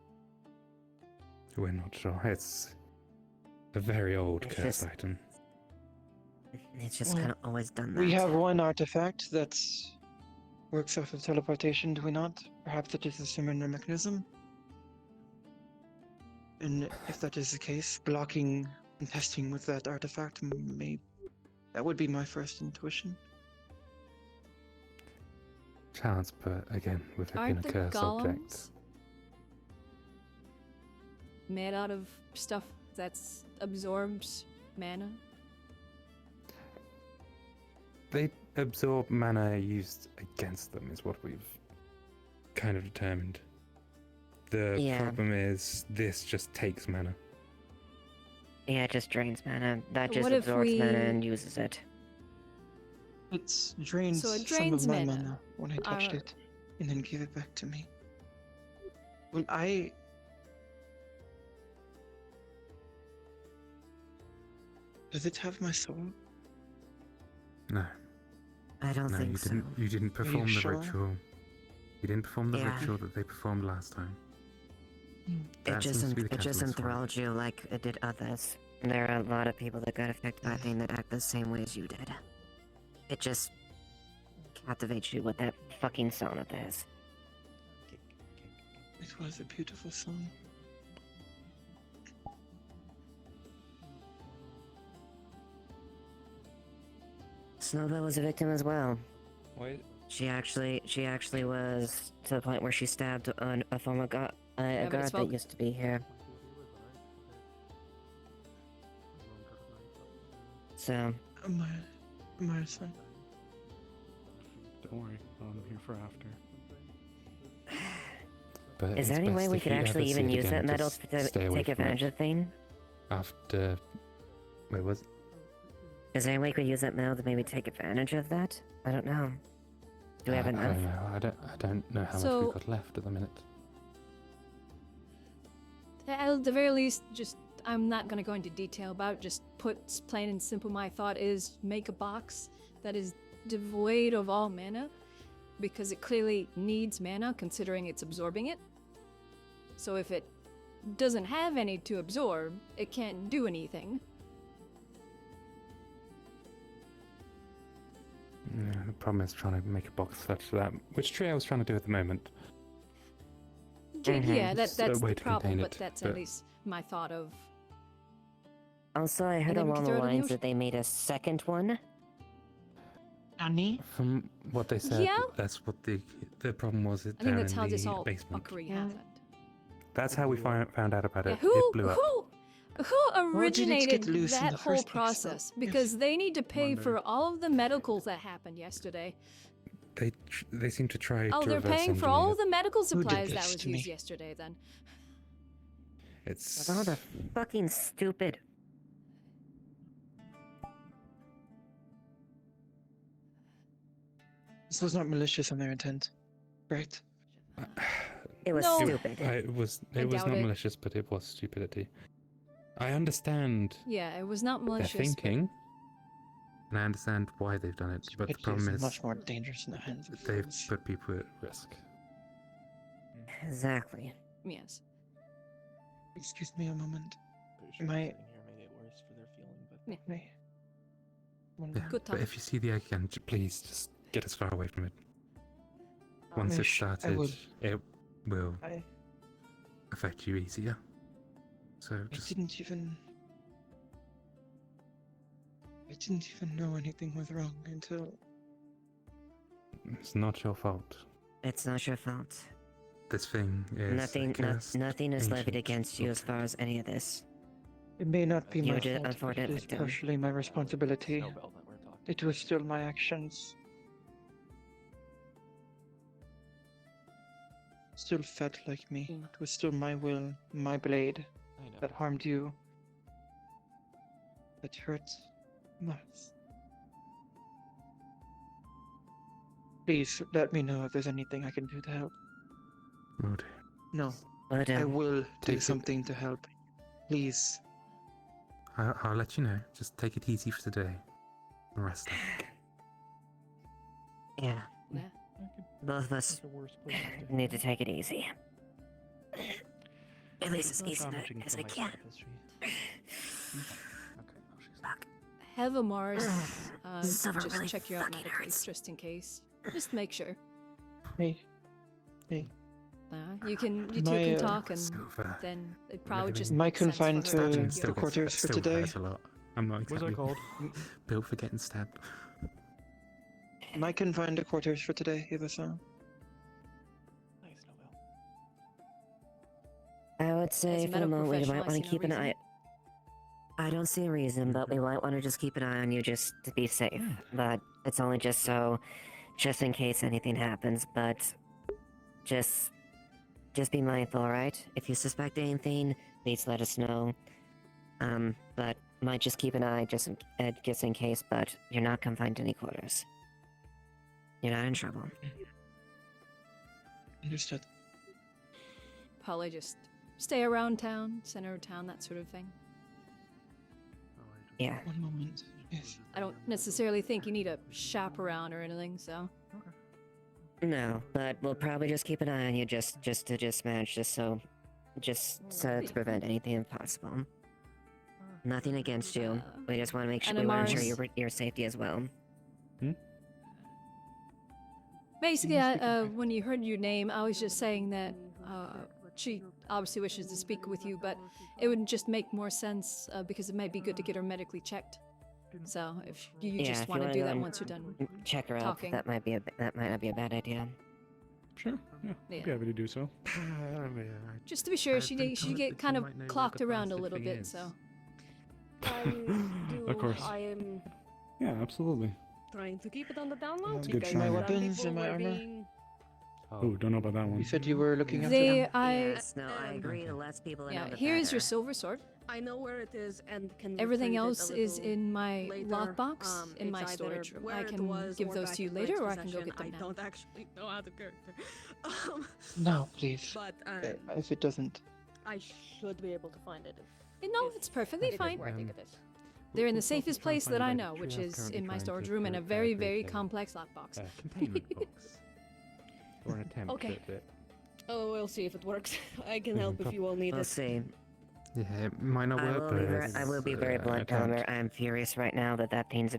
S10: We're not sure. It's a very old
S9: It's
S10: curse
S9: just-
S10: item.
S9: It's just
S11: Well,
S9: kind of always done that.
S11: We have one artifact that works off of teleportation, do we not? Perhaps it is a similar mechanism? And if that is the case, blocking and testing with that artifact that would be my first intuition.
S10: Chance, but again, with it being
S2: Aren't
S10: a
S2: the
S10: curse object.
S2: golems made out of stuff that's absorbs mana?
S10: They absorb mana used against them, is what we've kind of determined. The
S9: Yeah.
S10: problem is, this just takes mana.
S9: Yeah, it just drains mana. That just
S2: What if
S9: absorbs mana
S2: we-
S9: and uses it.
S11: It drains,
S2: So it
S11: some
S2: drains
S11: of my
S2: mana.
S11: mana when I touched
S2: Our-
S11: it, and then gave it back to me. Well, Does it have my soul?
S10: No,
S9: I don't
S10: no,
S9: think
S10: you
S9: so.
S10: didn't. You didn't
S11: you
S10: perform the
S11: sure?
S10: ritual. You didn't perform the
S9: Yeah.
S10: ritual that they performed last time.
S9: It
S10: That
S9: just
S10: seems to be the
S9: it just
S10: catalyst for it.
S9: enthralled you like it did others. There are a lot of people that got affected by things that act the same way as you did. It just captivates you with that fucking song of theirs.
S11: It was a beautiful song.
S9: Snowbell was a victim as well.
S5: Wait,
S9: She actually was to the point where she stabbed a former
S2: but
S9: a
S2: it's
S9: guard that
S2: focused.
S9: used to be here. So
S11: My son.
S5: don't worry, I'm here for after.
S10: But
S9: is
S10: it's
S9: there any way
S10: best
S9: we
S10: if
S9: could
S10: you
S9: actually
S10: ever see
S9: even
S10: it
S9: use
S10: again,
S9: that metal
S10: just
S9: to
S10: stay away
S9: take
S10: from it.
S9: advantage of thing?
S10: After, wait, was
S9: Is there any way we could use that mail to maybe take advantage of that? I don't know. Do we have
S10: I
S9: enough?
S10: don't know. I don't know how much
S2: So-
S10: we've got left at the minute.
S2: At the very least, just I'm not gonna go into detail about it. Just put plain and simple. My thought is make a box that is devoid of all mana, because it clearly needs mana considering it's absorbing it. So if it doesn't have any to absorb, it can't do anything.
S10: Yeah, the problem is trying to make a box fetch for that, which Trio was trying to do at the moment.
S2: Yeah, that's
S10: a
S2: the
S10: way to
S2: problem,
S10: contain
S2: but
S10: it,
S2: that's
S10: but-
S2: at least my thought of.
S9: Also, I heard
S2: then we
S9: along
S2: can
S9: the
S2: throw it in the
S9: lines
S2: ocean.
S9: that they made a second one.
S11: Annie?
S10: From what they said,
S2: Yeah.
S10: that's what the problem was.
S2: I think that's how this
S10: the
S2: whole
S10: basement.
S2: fuckery happened.
S10: That's how we found out about
S2: Yeah,
S10: it.
S2: who
S10: It blew up.
S2: who
S11: Why did it get
S2: originated
S11: loose in
S2: that
S11: the
S2: whole
S11: first place, though?
S2: process? Because they need to pay for all of the medicals that happened yesterday.
S10: They seem to try
S2: Oh,
S10: to
S2: they're
S10: reverse
S2: paying for
S10: engineer
S2: all
S10: it.
S2: of the medical
S11: Who did
S2: supplies that
S11: this
S2: was
S11: to me?
S2: used yesterday. Then
S10: It's
S9: Oh, they're fucking stupid.
S11: This was not malicious in their intent, right?
S9: It was
S2: No.
S9: stupid.
S10: It was
S2: I
S10: not
S2: doubt it.
S10: malicious, but it was stupidity. I understand
S2: yeah, it was not
S10: their
S2: malicious. but-
S10: thinking, and I understand why they've done it. But the
S11: Stupidity
S10: problem is
S11: much more dangerous in the hands of
S10: they've
S11: fools.
S10: put people at risk.
S9: Exactly.
S2: Yes.
S11: Excuse me a moment.
S8: Pretty sure
S11: My-
S8: sitting here made it worse for their feeling, but
S2: Yeah.
S11: Me. One
S10: Yeah,
S2: Good
S10: but
S2: talk.
S10: if you see the egg again, please just get as far away from it. Once it's
S11: Mish, I
S10: started,
S11: will.
S10: it will
S11: I
S10: affect you easier. So
S11: I
S10: just
S11: didn't even know anything was wrong until
S10: it's not your fault.
S9: It's not your fault.
S10: This thing is
S9: Nothing is levied
S10: ancient
S9: against you as
S10: book.
S9: far as any of this.
S11: it may not be
S9: You're
S11: my
S9: the
S11: fault, but
S9: unfortunate
S11: it is
S9: victim.
S11: partially my responsibility.
S8: Snowbell that we're talking
S11: It was still my actions. Still felt like me.
S2: Mm.
S11: It was still my will, my blade
S8: I know.
S11: that harmed you. That hurt us. Please let me know if there's anything I can do to help.
S10: Will do.
S11: No,
S9: But
S11: I will do
S10: take it-
S11: something to help. Please.
S10: I'll let you know. Just take it easy for today. And rest up.
S9: yeah,
S2: Yeah.
S9: both of us need to take it easy. At least as easy as I can.
S2: Have a Mars.
S9: Silver
S2: Just
S9: really
S2: check you out
S9: fucking
S2: medically,
S9: hurts.
S2: just in case. Just make sure.
S11: Hey,
S2: You two
S11: My,
S2: can talk, and
S10: Silver.
S2: then it probably
S10: Living
S2: just
S11: Am I
S2: makes sense for
S11: confined
S2: her
S11: to
S2: check
S11: the
S2: you
S10: Still
S2: out.
S10: gets-
S11: quarters for
S10: still
S11: today?
S10: hurts a lot. I'm not
S3: What's
S10: exactly
S3: that called?
S10: built for getting stabbed.
S11: am I confined to quarters for today, Iva-san?
S8: Nice, Snowbell.
S9: I would
S2: As
S9: say
S2: a
S9: for the
S2: medical
S9: moment we
S2: professional,
S9: might
S2: I
S9: want to
S2: see no
S9: keep an
S2: reason.
S9: eye. I don't see a reason, but we might want to just keep an eye on you just to be safe. But it's only just in case anything happens. But just be mindful, alright? If you suspect anything, please let us know. But might just keep an eye just in case. But you're not confined to any quarters. You're not in trouble.
S11: Understood.
S2: Probably just stay around town, center of town, that sort of thing.
S9: Yeah.
S11: One moment. Yes.
S2: I don't necessarily think you need a chaperone or anything, so.
S9: No, but we'll probably just keep an eye on you just to manage to prevent anything possible. Nothing against you. We just want to make sure
S2: and
S9: we want to ensure
S2: Amars.
S9: your safety as well.
S2: Basically, when you heard your name, I was just saying that she obviously wishes to speak with you, but it would just make more sense because it might be good to get her medically checked. So if you
S9: Yeah,
S2: just
S9: if you
S2: want to
S9: wanna
S2: do
S9: go
S2: that
S9: and
S2: once you're done.
S9: Check her out.
S2: Talking.
S9: That might not be a bad idea.
S3: Sure. Yeah.
S2: Yeah.
S3: I'd be happy to do so.
S2: Just to be sure,
S10: I've been
S2: she
S10: told
S2: get
S10: that
S2: kind
S10: you
S2: of
S10: might know where
S2: clocked
S10: the
S2: around a
S10: bastard
S2: little
S10: thing
S2: bit,
S10: is.
S2: so.
S3: Of course.
S12: I am
S3: Yeah, absolutely.
S12: trying to keep it on the down low
S3: That's a good
S12: because
S3: try.
S11: My
S12: some
S11: weapons
S12: people
S11: and my
S12: were
S11: armor?
S12: being
S10: Oh,
S3: don't know about that one.
S11: You said you were looking into
S2: They,
S11: them?
S9: Yes, no, I agree. The less people that know,
S2: yeah,
S9: the
S2: here's your
S9: better.
S2: silver sword.
S12: I know where it is and can.
S2: Everything
S12: retrieve it a
S2: else is
S12: little
S2: in my
S12: later.
S2: lockbox in
S12: It's
S2: my
S12: either
S2: storage room.
S12: where
S2: I
S12: it
S2: can
S12: was
S2: give
S12: or
S2: those
S12: back
S2: to you
S12: in
S2: later,
S12: Blake's
S2: or I can go
S12: possession.
S2: get them
S12: I
S2: now.
S12: don't actually know how to character.
S11: No, please.
S12: But
S11: If it doesn't.
S12: I should be able to find it.
S2: No, it's perfectly fine.
S12: Where I think it is.
S2: They're in the safest place that I know, which is in my storage room in a very, very complex lockbox.
S10: Containment box. Or an attempt
S12: Okay.
S10: at it.
S12: Oh, we'll see if it works. I can help if you all need
S9: We'll
S12: it.
S9: see.
S10: Yeah, it might not work, but
S9: I will be very blunt,
S10: attempt.
S9: Elmer. I'm furious right now that thing's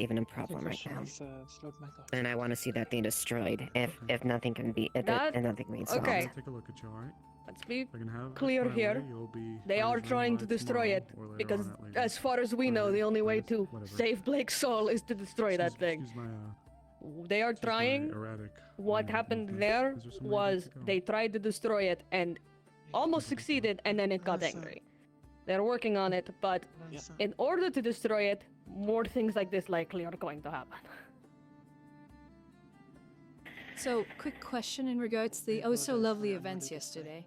S9: even a problem right now, and I want to see that thing destroyed. If nothing can be, if nothing can be solved.
S12: Okay.
S3: Take a look at you, alright?
S12: Let's be
S3: If I can have
S12: clear
S3: my
S12: here.
S3: way, you'll be
S12: They are
S3: ready
S12: trying
S3: by
S12: to destroy it
S3: tomorrow or later
S12: because,
S3: on at latest.
S12: as far as we know, the only way to
S3: whatever.
S12: save Blake's soul is to destroy that thing.
S3: Excuse my,
S12: They are
S3: excuse my
S12: trying.
S3: erratic
S12: What happened
S3: movement.
S12: there
S3: Is there somewhere I'd like
S12: was
S3: to go?
S12: they tried to destroy it and almost succeeded, and then it got angry. They're working on it, but in order to destroy it, more things like this likely are going to happen.
S2: So, quick question in regards to the oh so lovely events yesterday.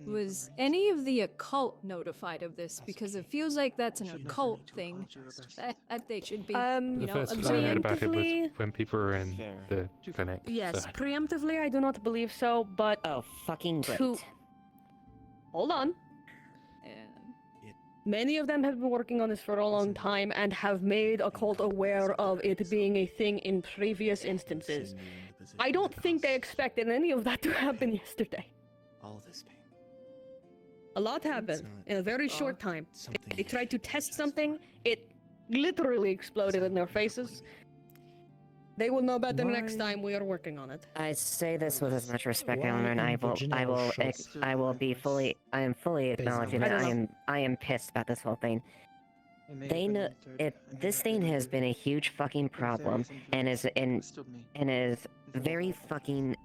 S2: Was any of the occult notified of this? Because it feels like that's an occult thing that they should be,
S10: The first time I heard about it was when people were in the clinic.
S12: Yes,
S10: so-
S12: preemptively, I do not believe so, but
S9: Oh, fucking great.
S12: Hold on. Many of them have been working on this for a long time and have made occult aware of it being a thing in previous instances. I don't think they expected any of that to happen yesterday.
S8: All this pain.
S12: A lot happened in a very short time.
S8: Something
S12: They tried to test something, it literally exploded in their faces. They will know better next time. We are working on it.
S9: I say this with as much respect,
S8: Why
S9: Elmer, and I am fully acknowledging that I am pissed about this whole thing. They know this thing has been a huge fucking problem and is very fucking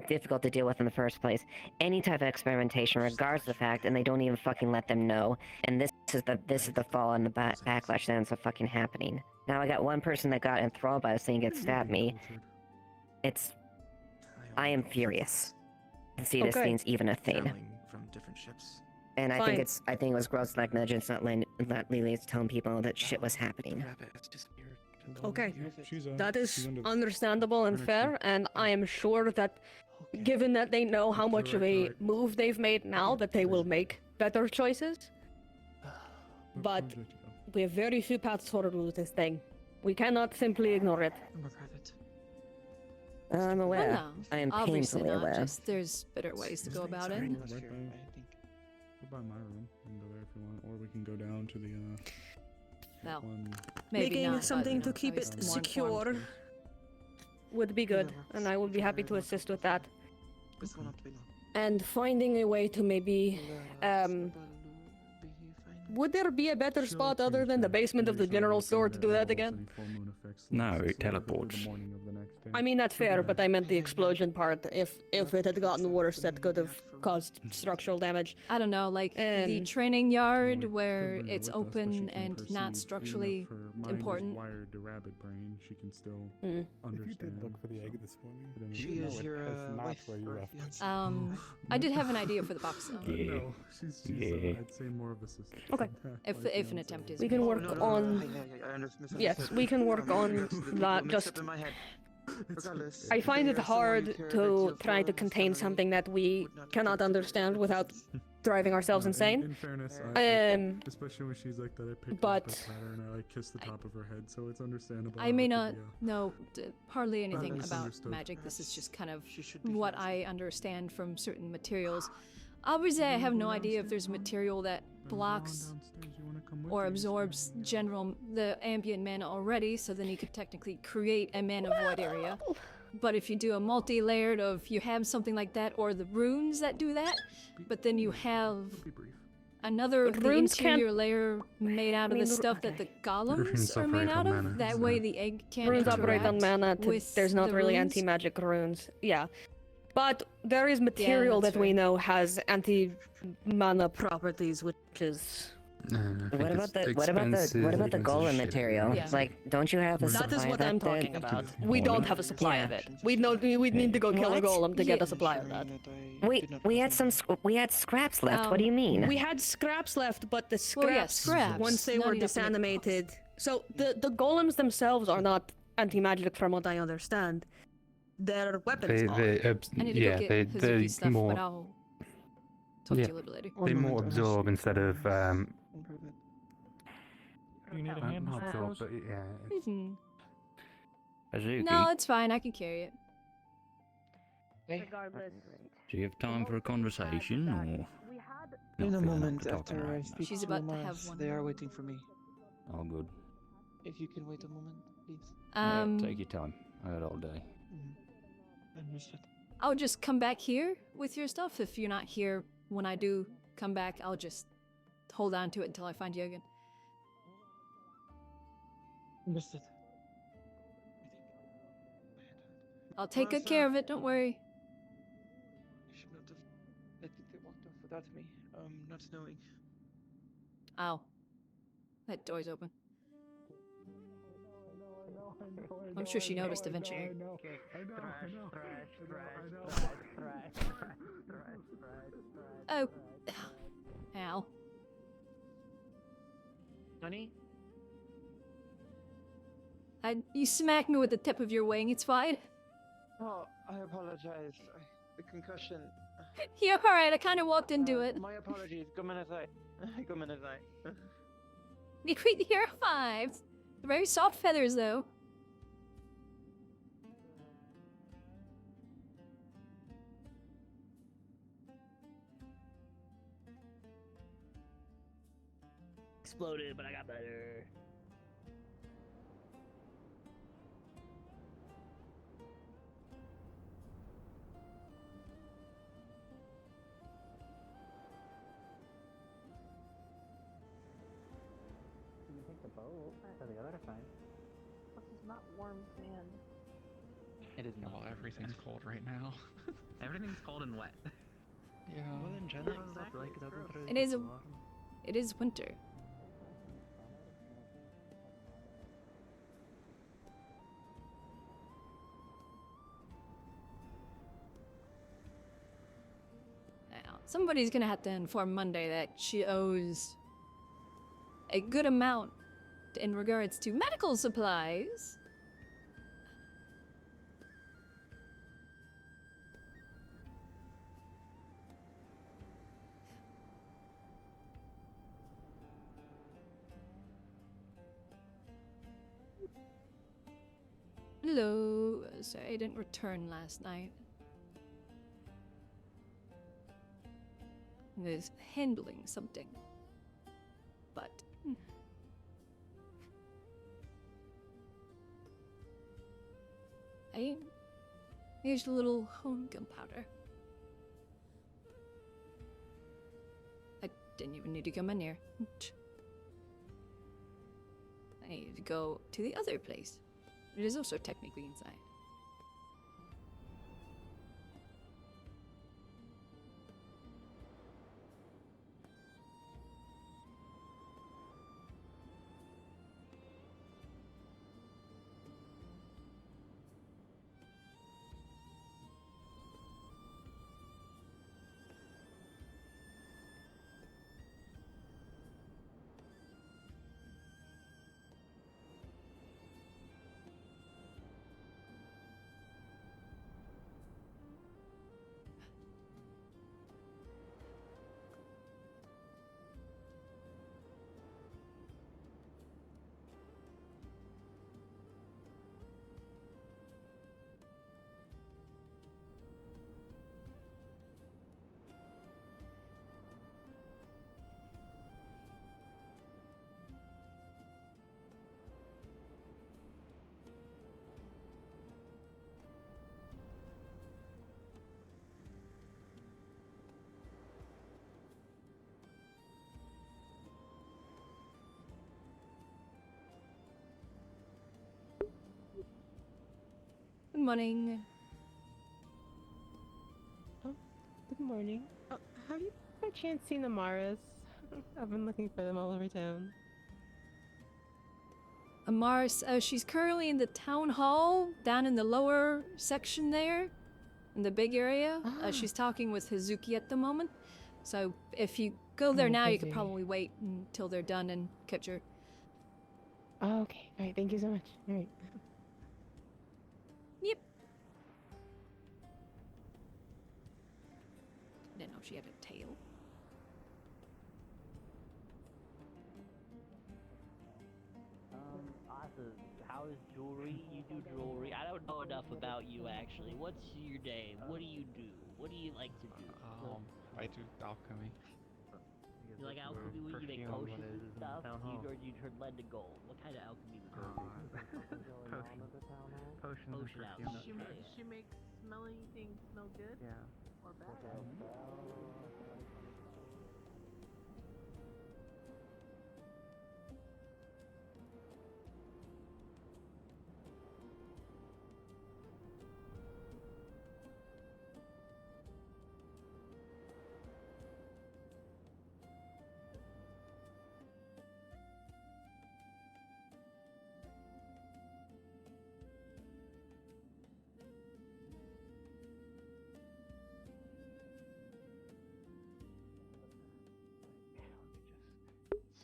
S9: difficult to deal with in the first place. Any type of experimentation, regardless of the fact, and they don't even fucking let them know. And this is the fall and the backlash that ends up fucking happening. Now I got one person that got enthralled by this thing get stabbed me. I am furious to see this thing's even a thing.
S8: From different ships.
S9: And I think it was gross negligence not Lily's telling people that shit was happening.
S12: Okay,
S3: She's,
S12: that is
S3: she's under-
S12: understandable and fair, and I am sure that given that they know how much of a move they've made now, that they will make better choices. But we have very few paths forward with this thing. We cannot simply ignore it.
S9: I'm aware.
S2: Well, no,
S9: I am
S2: obviously
S9: painfully
S2: not.
S9: aware.
S2: Just there's better ways to go about it.
S3: Right by my room. We can go there if you want, or we can go down to the
S2: Well,
S3: one.
S2: maybe
S12: Making
S2: not, but,
S12: something
S2: you know,
S12: to keep
S2: at
S12: it
S2: least more
S12: secure
S2: informed.
S12: would be good, and I would be happy to assist with that. And finding a way to maybe, would there be a better spot other than the basement of the general store to do that again?
S13: No, it teleports.
S12: I mean, that's fair, but I meant the explosion part. If it had gotten worse, that could have caused structural damage.
S2: I don't know, like the training yard where it's open and not structurally important.
S3: Wired to rabbit brain, she can still
S12: Mm.
S3: understand.
S10: If you did look for the egg this morning,
S7: She is your
S10: not
S7: wife
S10: where you
S7: or
S10: left it.
S7: fiancée.
S2: I did have an idea for the box though.
S3: No, she's I'd say more of a sister.
S12: Okay.
S2: If an attempt is
S12: We can
S2: made.
S12: work on. Yes, we can work on that. Just. I find it hard to try to contain something that we cannot understand without driving ourselves insane.
S3: In fairness, especially when she's like that, I picked
S12: but
S3: up the pattern and I like kissed the top of her head, so it's understandable.
S2: I
S3: how
S2: may
S3: it could
S2: not
S3: be
S2: know hardly anything about
S3: misunderstood.
S2: magic. This is just kind of what I understand from certain materials. Obviously, I have no idea if there's material that blocks or absorbs the ambient mana already, so then you could technically create a mana void area. But if you do a multi-layered of you have something like that, or the runes that do that, but then you have another the
S12: Runes
S2: interior
S12: can't-
S2: layer made out of the stuff that the golems
S10: Runes
S2: are made
S10: operate
S2: out
S10: on
S2: of.
S10: mana,
S2: That
S10: isn't
S2: way
S10: it?
S2: the egg can't
S12: Runes operate on
S2: interact
S12: mana.
S2: with
S12: There's not
S2: the
S12: really
S2: runes.
S12: anti-magic runes. Yeah. But there is material
S2: that's
S12: that we
S2: right.
S12: know has anti-mana properties, which is
S10: I
S9: What
S10: think
S9: about
S10: it's
S9: the what about the
S10: expensive,
S9: what about the
S10: expensive
S9: golem
S10: shit.
S9: material?
S2: Yeah.
S9: Like, don't you have a
S12: That
S9: supply
S12: is what
S9: of
S12: I'm
S9: that there?
S12: talking about. We don't have a supply of it. We need to go kill a
S9: What?
S12: golem to get
S2: Yeah.
S12: a supply of that.
S9: We had we had scraps left. What do you mean?
S12: We had scraps left, but the
S2: Well, yeah,
S12: scraps,
S2: scraps.
S12: once they
S2: Not
S12: were
S2: enough to make
S12: disanimated. So the golems themselves are not anti-magic, from what I understand. Their weapons are.
S2: I need to
S10: yeah,
S2: go get Hazuki
S10: they
S2: stuff,
S10: more
S2: but I'll talk
S10: yeah,
S2: to you a little later.
S10: they more absorb instead of
S1: You need a hand?
S10: not absorb, but yeah.
S13: Hazuki,
S2: No, it's fine. I can carry it.
S12: Regardless.
S13: do you have time for a conversation, or
S14: In
S13: not
S14: a
S13: feeling up
S14: moment
S13: to talking
S14: after I
S13: right
S14: speak
S2: She's
S14: to
S2: about to have
S14: Mars,
S2: one.
S14: they are waiting for me.
S13: now? All good.
S14: If you can wait a moment, please.
S13: Yeah, take your time. I got all day.
S14: Understood.
S2: I'll just come back here with your stuff. If you're not here when I do come back, I'll just hold on to it until I find you again.
S14: Understood.
S2: I'll take good care of it. Don't worry.
S14: You should not have. I think they walked off without me. Not knowing.
S2: Ow. That door's open. I'm sure she noticed eventually. Oh. Ow.
S11: Honey?
S2: You smacked me with the tip of your wing. It's fine.
S11: Oh, I apologize. The concussion.
S2: You're alright. I kind of walked into it.
S11: My apologies. Gumanazai. Gumanazai.
S2: You're 5. They're very soft feathers, though.
S15: Exploded, but I got better.
S16: You take the boat to the other side.
S12: This is not warm sand.
S16: It is not.
S17: Well, everything's cold right now.
S16: Everything's cold and wet.
S17: Yeah.
S16: Well, in general,
S2: It is winter. Now, somebody's gonna have to inform Monday that she owes a good amount in regards to medical supplies. Hello. Sorry, I didn't return last night. I was handling something. But... Here's a little home gunpowder. I didn't even need to come in here. I need to go to the other place. It is also technically inside. Good morning.
S18: Oh, good morning. Have you by chance seen the Maras? I've been looking for them all over town.
S2: Amaris, she's currently in the town hall, down in the lower section there, in the big area. She's talking with Hazuki at the moment. So if you go there now, you could probably wait until they're done and catch her.
S18: Oh, okay. All right. Thank you so much. All right.
S2: Yep. Didn't know she had a tail.
S15: Awesome. How is jewelry? You do jewelry. I don't know enough about you actually. What's your name? What do you do? What do you like to do?
S17: I do alchemy.
S15: You like alchemy? When you make potions and stuff? Or you turn lead to gold? What kind of alchemy would you do?
S16: Potions and perfume.
S19: She makes smelly things smell good?
S16: Yeah.
S19: Or bad?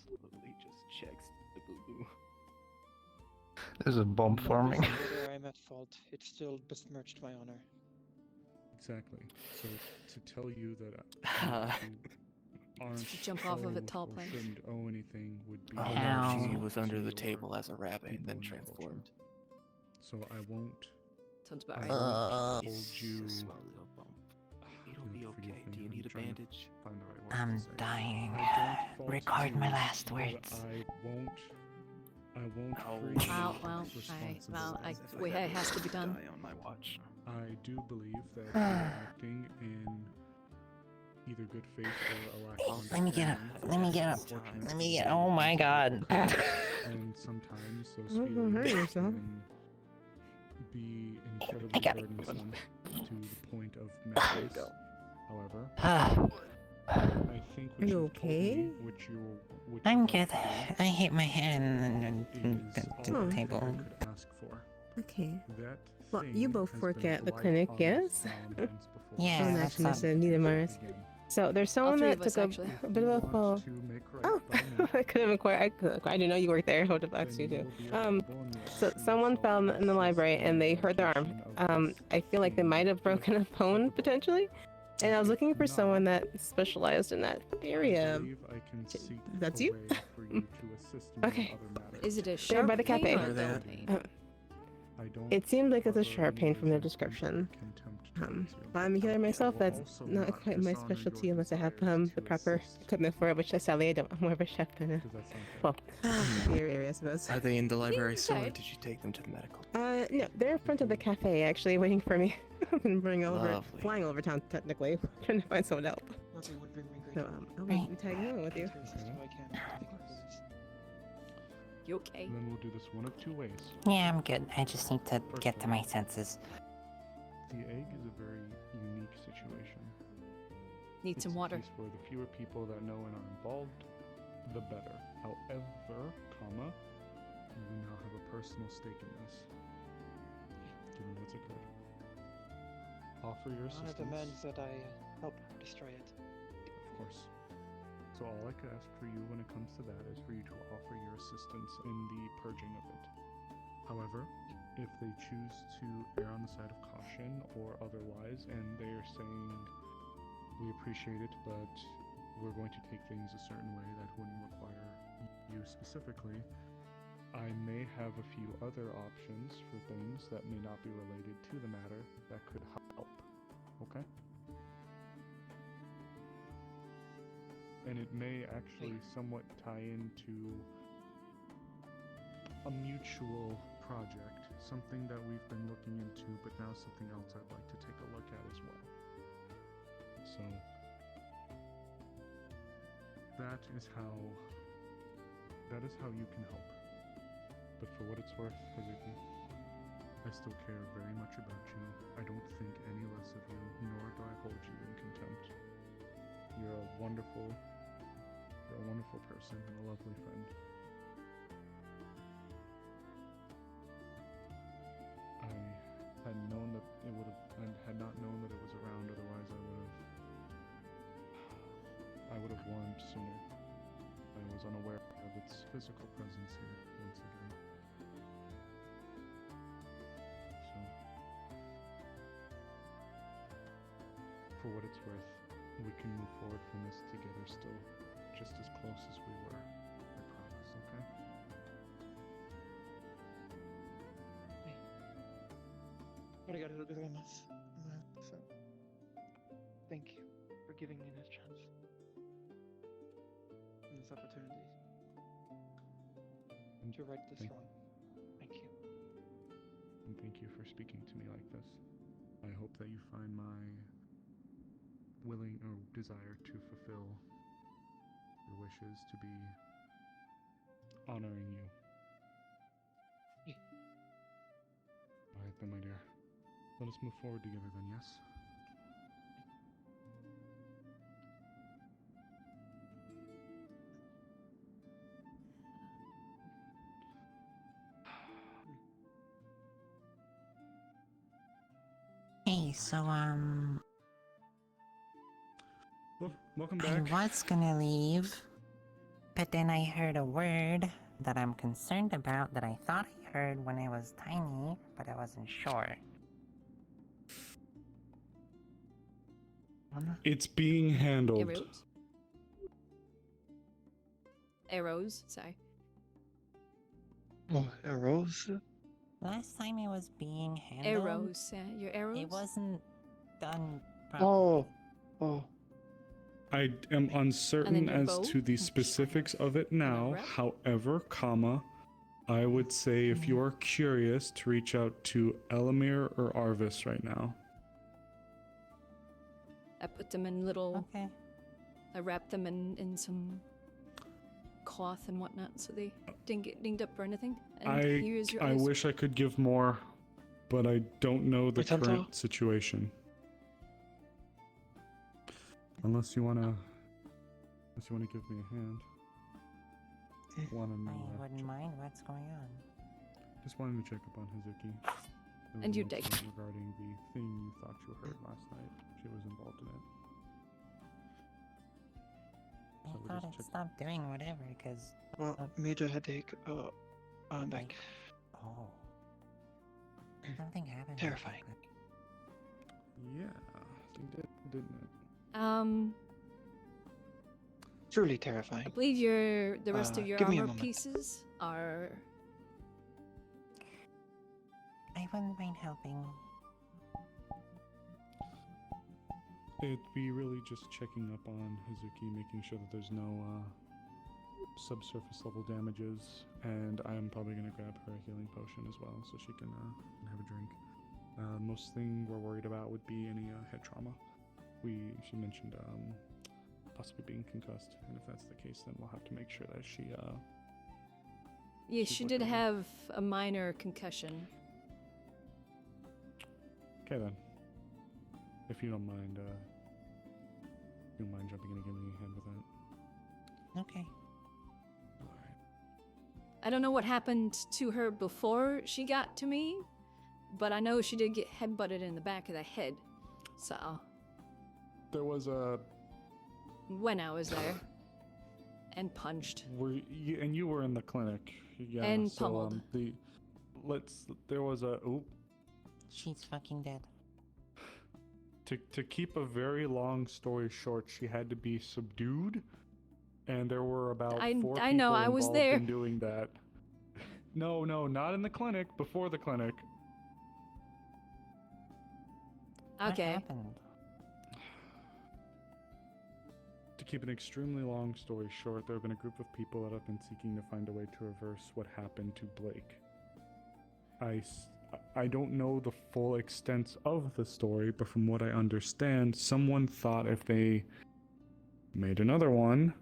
S8: Slowly just checks the boo-boo.
S10: There's a bomb forming.
S14: Whether I'm at fault, it still besmirched my honor.
S20: Exactly. So to tell you that you aren't
S2: If you jump off of a tall
S20: or
S2: plank.
S20: shouldn't owe anything would be.
S8: Oh no, she was under the table as a rabbit and then transformed.
S20: So I won't.
S2: Sounds about
S8: right.
S20: Hold you.
S8: It'll be okay. Do you need a bandage?
S21: I'm dying. Record my last words.
S20: I won't.
S2: It has to be done.
S8: On my watch.
S20: I do believe that you're acting in either good faith or a lack of
S21: Let me get up. Let me get up.
S20: unfortunate
S21: Let me get. Oh my god.
S20: And sometimes those feelings can be incredibly burdensome to the point of madness. However, I think what you
S18: okay?
S21: I'm good. I hit my head in the table.
S20: could ask for.
S18: Okay.
S20: That
S18: Well,
S20: thing
S18: you both
S20: has
S18: work
S20: been
S18: at the
S20: blight
S18: clinic,
S20: on
S18: yes?
S20: Salamanders before.
S21: Yeah,
S18: Oh,
S21: that's
S18: that's neither Mars. So there's someone
S2: three
S18: that
S2: of us,
S18: took
S2: actually.
S18: a bit of a fall. Oh, I couldn't inquire. I didn't know you worked there. I would have asked you too. So someone fell in the library and they hurt their arm. I feel like they might have broken a bone potentially. And I was looking for someone that specialized in that area. That's you? Okay.
S2: Is it a
S18: They're
S2: sharp
S18: by the
S2: pain
S18: cafe.
S2: or a dull pain?
S18: It seemed like it's a sharp pain from the description. But I'm a healer myself. That's not quite my specialty unless I have the proper equipment for it, which sadly I don't. I'm more of a chef than a well, your area, I suppose.
S8: Are they in the library still, or did you take them to the medical?
S18: No, they're in front of the cafe actually, waiting for me. I've been
S8: Lovely.
S18: flying over town technically, trying to find someone to help. So I'll be tagging along with you.
S2: You okay?
S20: And then we'll do this one of two ways.
S21: Yeah, I'm good. I just need to get to my senses.
S20: The egg is a very unique situation.
S2: Need some water.
S20: It's for the fewer people that know and are involved, the better. However, you now have a personal stake in this, given what's occurred. Offer your
S14: Honor
S20: assistance.
S14: demands that I help destroy it.
S20: Of course. So all I could ask for you when it comes to that is for you to offer your assistance in the purging of it. However, if they choose to err on the side of caution or otherwise, and they are saying, we appreciate it, but we're going to take things a certain way that wouldn't require you specifically, I may have a few other options for things that may not be related to the matter that could help. Okay? And it may actually somewhat tie into a mutual project, something that we've been looking into, but now something else I'd like to take a look at as well. So that is how you can help. But for what it's worth, Hazuki, I still care very much about you. I don't think any less of you, nor do I hold you in contempt. You're a wonderful wonderful person and a lovely friend. I had known that it would have, and had not known that it was around. Otherwise, I would have warned sooner. I was unaware of its physical presence here once again. So, for what it's worth, we can move forward from this together still, just as close as we were. I promise, okay?
S14: Arigatou gozaimasu. So, thank you for giving me this chance and this opportunity to right this wrong. Thank you.
S20: And thank you for speaking to me like this. I hope that you find my willing or desire to fulfill your wishes to be honoring you.
S14: Yeah.
S20: Alright then, my dear. Let us move forward together then, yes?
S21: Hey, so,
S20: welcome
S21: I
S20: back.
S21: was gonna leave, but then I heard a word that I'm concerned about that I thought I heard when I was tiny, but I wasn't sure.
S20: It's being handled.
S2: Arrows. Arrows, sorry.
S14: Oh, arrows?
S21: Last time it was being handled.
S2: Arrows, your arrows?
S21: It wasn't done properly.
S14: Oh.
S20: I am uncertain
S2: your
S20: as
S2: bow?
S20: to the specifics of it now.
S2: rep?
S20: However, I would say if you are curious to reach out to Elamir or Arvis right now.
S2: I put them in little.
S21: Okay.
S2: I wrapped them in some cloth and whatnot, so they didn't get dinged up or anything. And here's your
S20: I
S2: eyes.
S20: wish I could give more, but I don't know the
S14: Wait, Santo?
S20: current situation. Unless you wanna give me a hand.
S21: I wouldn't mind. What's going on?
S20: Just wanted to check up on Hazuki. There was
S2: And you
S20: an
S2: dig.
S20: incident regarding the thing you thought you heard last night. She was involved in it.
S21: I
S20: So we
S21: thought
S20: just
S21: it
S20: checked-
S21: stopped doing whatever, because...
S14: Well, major headache. I'm back.
S21: Oh. Something happened.
S14: Terrifying.
S20: Yeah, it did, didn't it?
S14: Truly
S2: I
S14: terrifying.
S2: believe the rest of your
S14: give me a
S2: armor
S14: moment.
S2: pieces are.
S21: I wouldn't mind helping.
S20: It'd be really just checking up on Hazuki, making sure that there's no subsurface level damages, and I'm probably gonna grab her a healing potion as well, so she can have a drink. Most thing we're worried about would be any head trauma. She mentioned possibly being concussed, and if that's the case, then we'll have to make sure that she
S2: Yeah,
S20: she's
S2: she did
S20: recovered.
S2: have a minor concussion.
S20: Okay then. If you don't mind, jumping in and giving me a hand with that.
S21: Okay.
S20: Alright.
S2: I don't know what happened to her before she got to me, but I know she did get headbutted in the back of the head. So,
S20: There was a
S2: when I was there. And punched.
S20: and you were in the clinic. Yeah,
S2: And
S20: so,
S2: pummeled.
S20: There was a
S21: She's fucking dead.
S20: To keep a very long story short, she had to be subdued, and there were about
S2: I
S20: 4
S2: know,
S20: people
S2: I was
S20: involved
S2: there.
S20: in doing that. No, not in the clinic. Before the clinic.
S2: Okay.
S21: What happened?
S20: To keep an extremely long story short, there have been a group of people that have been seeking to find a way to reverse what happened to Blake. I don't know the full extent of the story, but from what I understand, someone thought if they made another one,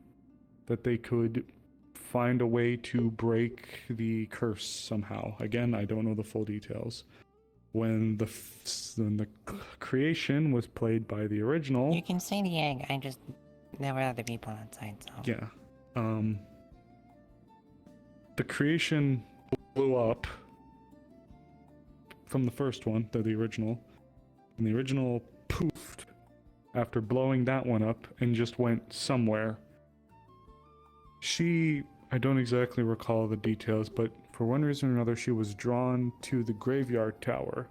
S20: that they could find a way to break the curse somehow. Again, I don't know the full details. When the creation was played by the original...
S21: You can say the egg, there were other people outside, so...
S20: Yeah. The creation blew up from the first one, the original. And the original poofed after blowing that one up and just went somewhere. I don't exactly recall the details, but for one reason or another, she was drawn to the graveyard tower.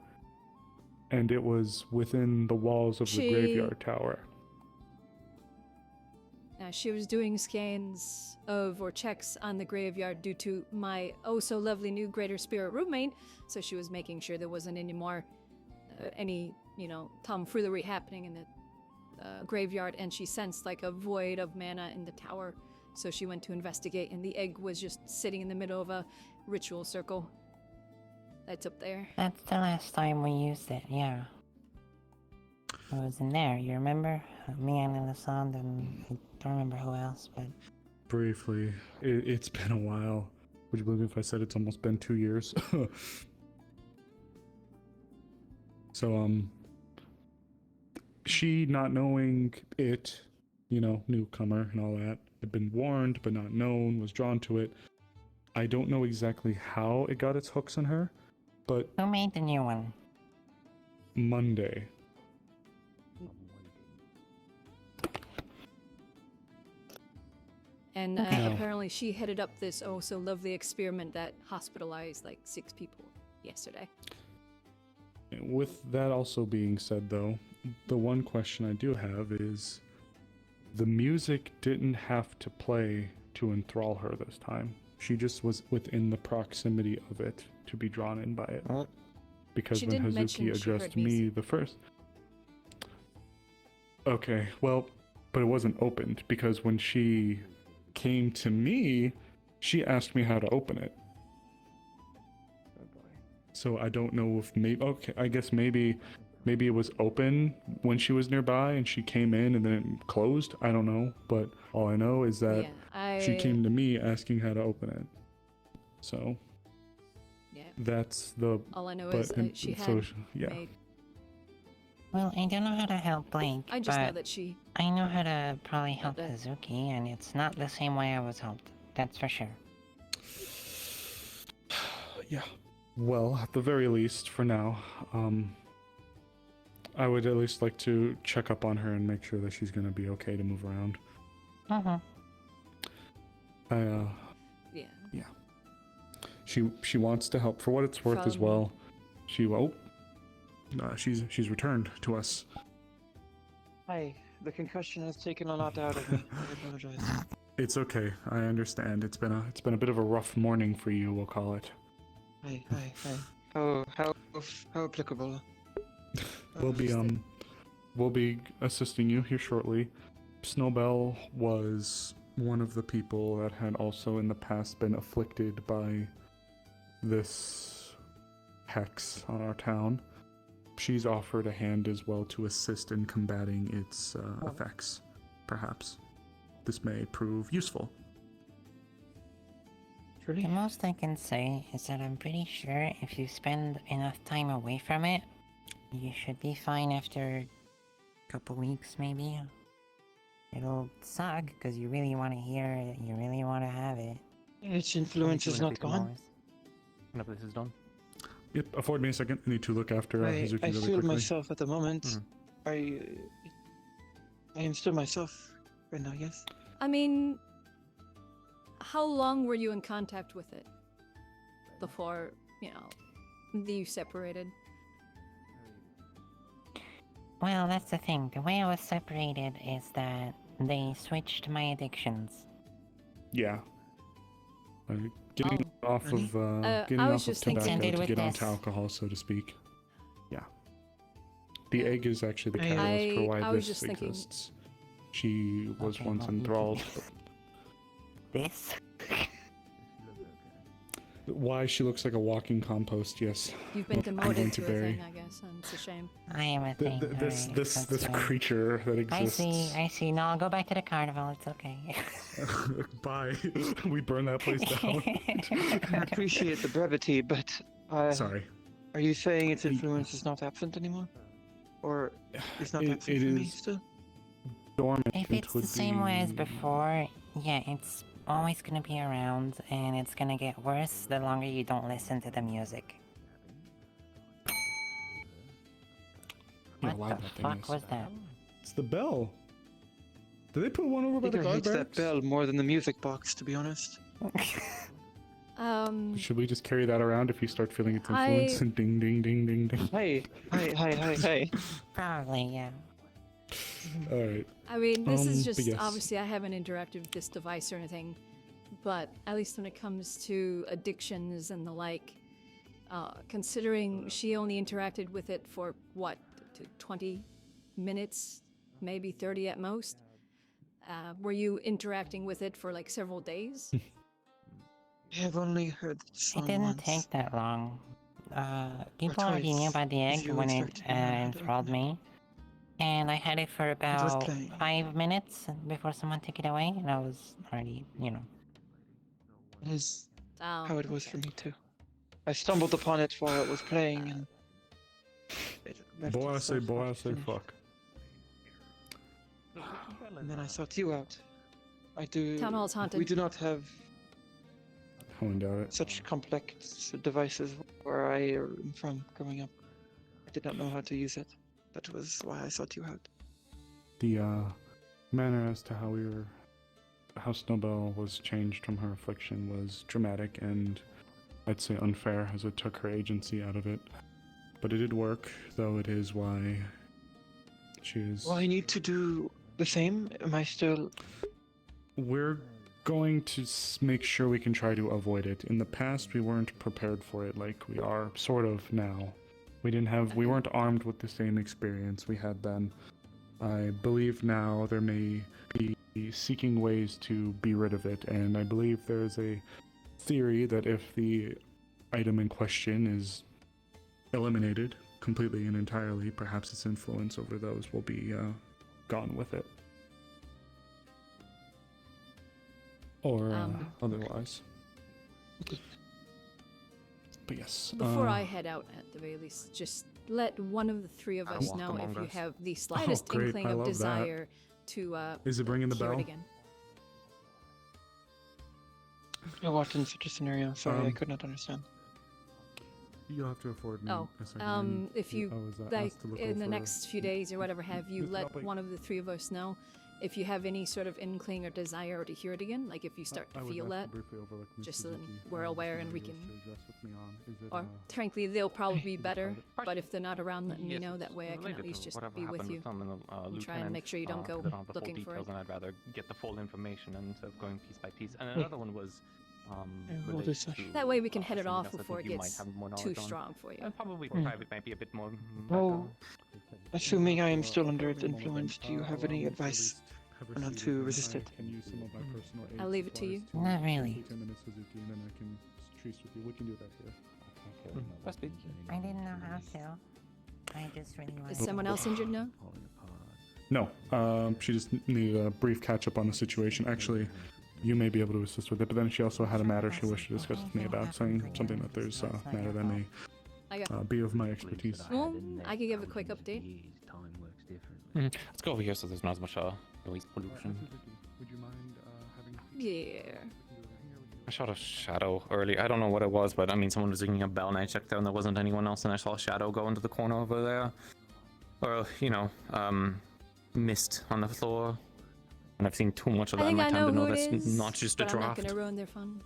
S20: And it was within the walls of the graveyard tower.
S2: She was doing scans or checks on the graveyard due to my oh-so-lovely new Greater Spirit roommate, so she was making sure there wasn't any more, tomfoolery happening in the graveyard, and she sensed like a void of mana in the tower. So she went to investigate, and the egg was just sitting in the middle of a ritual circle. That's up there.
S21: That's the last time we used it, yeah. It was in there, you remember? Me and Alessand, and I don't remember who else, but...
S20: Briefly, it's been a while. Would you believe me if I said it's almost been 2 years? So, she, not knowing it, newcomer and all that, had been warned but not known, was drawn to it. I don't know exactly how it got its hooks on her, but...
S21: Who made the new one?
S20: Monday.
S2: And
S21: Okay.
S2: apparently she headed up this oh-so-lovely experiment that hospitalized like 6 people yesterday.
S20: With that also being said, though, the one question I do have is, the music didn't have to play to enthrall her this time. She just was within the proximity of it to be drawn in by it. Because
S2: She
S20: when
S2: didn't mention
S20: Hazuki
S2: she heard
S20: addressed me
S2: music.
S20: the first... Okay, well, but it wasn't opened, because when she came to me, she asked me how to open it. So I don't know if I guess maybe it was open when she was nearby and she came in and then it closed. I don't know, but all I know is that she came to me asking how to open it. So that's the.
S2: All I know is that she had made.
S21: Well, I don't know how to help Blake,
S2: I just know
S21: but
S2: that she.
S21: I know how to probably help Hazuki, and it's not the same way I was helped. That's for sure.
S20: Yeah. Well, at the very least, for now, I would at least like to check up on her and make sure that she's gonna be okay to move around.
S2: Yeah.
S20: Yeah. She wants to help for what it's worth as well. She's returned to us.
S11: Hi, the concussion has taken a lot out of me. I apologize.
S20: It's okay. I understand. It's been a bit of a rough morning for you. We'll call it.
S11: Hi. How applicable?
S20: We'll be assisting you here shortly. Snowbell was one of the people that had also in the past been afflicted by this hex on our town. She's offered a hand as well to assist in combating its effects. Perhaps this may prove useful.
S21: The most I can say is that I'm pretty sure if you spend enough time away from it, you should be fine after a couple weeks, maybe. It'll suck because you really want to hear it, you really want to have it.
S11: Its influence is not gone.
S5: Whenever this is done.
S20: Yep, afford me a second. I need to look after Hazuki
S11: I
S20: really
S11: feel
S20: quickly.
S11: myself at the moment. I am still myself right now, yes?
S2: I mean, how long were you in contact with it before, you separated?
S21: Well, that's the thing. The way I was separated is that they switched my addictions.
S20: Yeah. Getting off of getting
S2: I
S20: off
S2: was
S20: of
S2: just
S20: tobacco
S2: thinking-
S20: to get
S21: this.
S20: onto alcohol, so to speak. Yeah. The egg is actually the
S2: I-
S20: catalyst for
S2: I
S20: why
S2: was
S20: this
S2: just thinking-
S20: exists. She was
S21: Okay,
S20: once
S21: well, you
S20: enthralled.
S21: This?
S20: Why she looks like a walking compost? Yes.
S2: You've been
S20: I'm
S2: demoted
S20: going
S2: to a
S20: bury.
S2: thing, I guess, and it's a shame.
S21: I am a thing. alright,
S20: This
S21: that's fine.
S20: creature that exists.
S21: I see. No, I'll go back to the carnival. It's okay.
S20: Bye. We burn that place down.
S11: I appreciate the brevity, but
S20: Sorry.
S11: Are you saying its influence is not absent anymore? Or it's not absent
S20: it
S11: for me
S20: is
S11: still?
S20: dormant.
S21: If
S20: it
S21: it's the
S20: would
S21: same way as
S20: be-
S21: before, yeah, it's always gonna be around, and it's gonna get worse the longer you don't listen to the music.
S20: You know
S21: What
S20: loud
S21: the
S20: that thing
S21: fuck
S20: is.
S21: was that?
S20: It's the bell. Did they put one over by the
S11: I
S20: guard
S11: hate that
S20: barracks?
S11: bell more than the music box, to be honest.
S20: Should we just carry that around if you start feeling its influence?
S2: I-
S20: Ding, ding, ding, ding, ding.
S11: Hey.
S21: Probably, yeah.
S20: All right.
S2: I mean, this is
S20: but
S2: just
S20: yes.
S2: obviously I haven't interacted with this device or anything, but at least when it comes to addictions and the like, considering she only interacted with it for what, 20 minutes, maybe 30 at most, were you interacting with it for like several days?
S11: I've only heard the
S21: It
S11: song
S21: didn't
S11: once.
S21: take that long. People already
S11: twice,
S21: knew about the
S11: as
S21: egg
S11: you
S21: when it
S11: expected, and I had to
S21: enthralled
S11: open it.
S21: me. And I had it for
S11: was
S21: about
S11: playing.
S21: 5 minutes before someone took it away, and I was already,
S11: It is
S2: Oh,
S11: how it was for me too. I stumbled upon it while it was playing, and it left
S20: Boy, I
S11: itself
S20: say,
S11: unfinished.
S20: fuck.
S11: And then I sought you out. I do.
S2: Town hall's haunted.
S11: We do not have
S20: I wouldn't doubt it.
S11: such complex devices where I am from growing up. I did not know how to use it. That was why I sought you out.
S20: The manner as to how Snowbell was changed from her affliction was dramatic and I'd say unfair, as it took her agency out of it. But it did work, though it is why she is.
S11: Well, I need to do the same. Am I still?
S20: We're going to make sure we can try to avoid it. In the past, we weren't prepared for it like we are sort of now. We weren't armed with the same experience we had then. I believe now there may be seeking ways to be rid of it, and I believe there's a theory that if the item in question is eliminated completely and entirely, perhaps its influence over those will be gone with it. Or otherwise. But yes.
S2: Before I head out, at the very least, just let one of the three of
S20: I
S2: us
S20: walk
S2: know
S20: among
S2: if you
S20: us.
S2: have the slightest
S20: great.
S2: inkling
S20: I
S2: of
S20: love that.
S2: desire to
S20: Is it ringing the
S2: hear
S20: bell?
S2: it again.
S11: I walked in such a scenario. Sorry, I
S20: Um,
S11: could not understand.
S20: You'll have to afford me
S2: Oh,
S20: a second.
S2: if you
S20: I was,
S2: like
S20: asked to look
S2: in the
S20: over-
S2: next few days or whatever, have you
S20: Mr.
S2: let
S20: Topic.
S2: one of the three of us know if you have any sort of inkling or desire to hear it again, like if you start to
S20: I was
S2: feel
S20: asked
S2: that,
S20: to briefly overlook Ms.
S2: just so then
S20: Suzuki,
S2: we're aware and we
S20: scenarios
S2: can.
S20: to address with me on. Is it,
S2: Or frankly, they'll probably be better, but if they're not around, let me
S17: Yes,
S2: know.
S17: it's
S2: That way, I can
S17: related
S2: at least
S17: to
S2: just
S17: whatever
S2: be with
S17: happened
S2: you.
S17: them and the,
S2: and try and
S17: lieutenant,
S2: make sure you don't go
S17: the full
S2: looking for
S17: details,
S2: it.
S17: and I'd rather get the full information instead of going piece by piece. And another one was
S11: we'll do
S17: related
S11: such.
S17: to,
S2: That way we can head it
S17: something
S2: off
S17: else I
S2: before it
S17: think you might
S2: gets
S17: have more
S2: too
S17: knowledge on.
S2: strong for you.
S17: And probably
S11: Hmm.
S17: private might be a bit more.
S11: Oh, assuming I am still under its influence, do you have any advice on how to resist it?
S20: Can use some of my personal aid
S2: I'll leave it to you.
S20: supplies
S21: Not really.
S20: Lieutenant Ms. Suzuki, and then I can trace with you. We can do that here.
S21: I didn't know how to. I just really wanted
S2: Is someone else injured now?
S20: No, she just needed a brief catch up on the situation. Actually, you may be able to assist with it, but then she also had a matter she wished to discuss with me about, saying something that there's a matter that may be of my expertise.
S2: Well, I can give a quick update.
S5: Let's go over here so there's not as much noise pollution.
S20: Would you mind having?
S2: Yeah.
S5: I shot a shadow early. I don't know what it was, but I mean, someone was ringing a bell and I checked out and there wasn't anyone else, and I saw a shadow go into the corner over there. Or, mist on the floor. And I've seen too much of
S2: I
S5: that in
S2: think
S5: my
S2: I
S5: time
S2: know
S5: to know
S2: who it
S5: that's
S2: is,
S5: not just a
S2: but I'm not
S5: draft.
S2: gonna ruin their fun.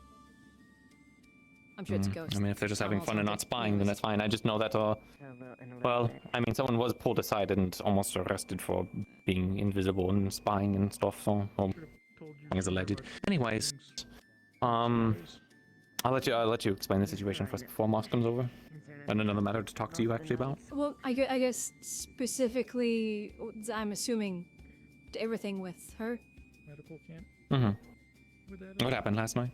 S2: I'm sure it's a ghost.
S5: I mean, if they're just having
S2: Town
S5: fun and not
S2: hall's
S5: spying, then that's fine. I just know that, well, I mean, someone was pulled aside and almost arrested for being invisible and spying and stuff, so, well, as alleged. Anyways, I'll let you explain the situation first before Moss comes over. And another matter to talk to you actually about.
S2: Well, I guess specifically, I'm assuming everything with her.
S1: Medical camp.
S5: Mm-hmm. What happened last night?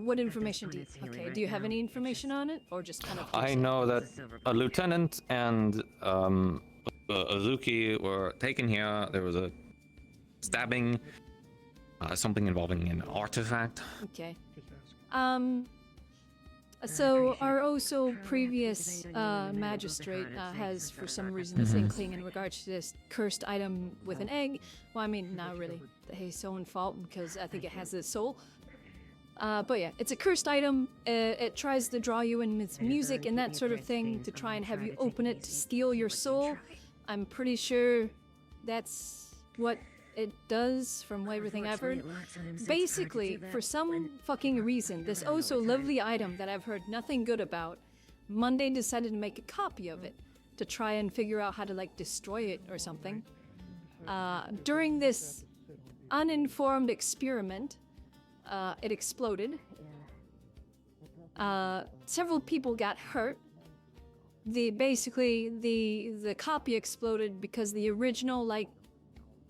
S2: What information do you? Okay, do you have any information on it, or just kind of?
S5: I know that a lieutenant and Azuki were taken here. There was a stabbing, something involving an artifact.
S2: Okay. So our also previous magistrate has, for some reason, this inkling in regards to this cursed item with an egg. Well, I mean, not really his own fault because I think it has a soul. But yeah, it's a cursed item. It tries to draw you in with music and that sort of thing to try and have you open it to steal your soul. I'm pretty sure that's what it does from everything I've heard. Basically, for some fucking reason, this oh so lovely item that I've heard nothing good about, Monday decided to make a copy of it to try and figure out how to like destroy it or something. During this uninformed experiment, it exploded. Several people got hurt. Basically the copy exploded because the original like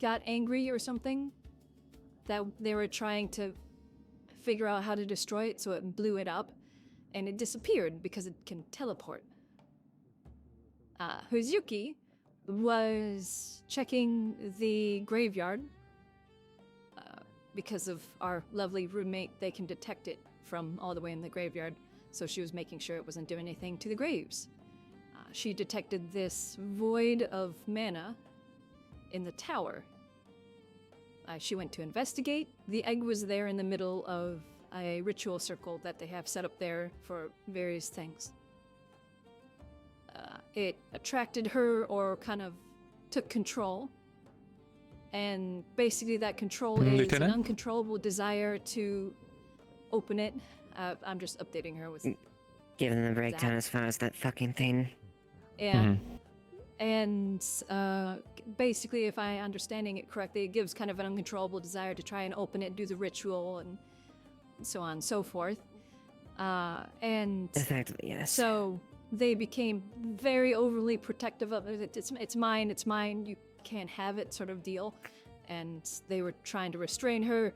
S2: got angry or something, that they were trying to figure out how to destroy it, so it blew it up and it disappeared because it can teleport. Hazuki was checking the graveyard because of our lovely roommate. They can detect it from all the way in the graveyard, so she was making sure it wasn't doing anything to the graves. She detected this void of mana in the tower. She went to investigate. The egg was there in the middle of a ritual circle that they have set up there for various things. It attracted her or kind of took control. And basically that control is
S5: Lieutenant?
S2: an uncontrollable desire to open it. I'm just updating her with...
S9: Give them the breakdown as far as that fucking thing.
S2: Yeah. And basically, if I'm understanding it correctly, it gives kind of an uncontrollable desire to try and open it, do the ritual, and so on and so forth. And
S9: Effectively, yes.
S2: So they became very overly protective of it. It's mine, it's mine, you can't have it sort of deal. And they were trying to restrain her.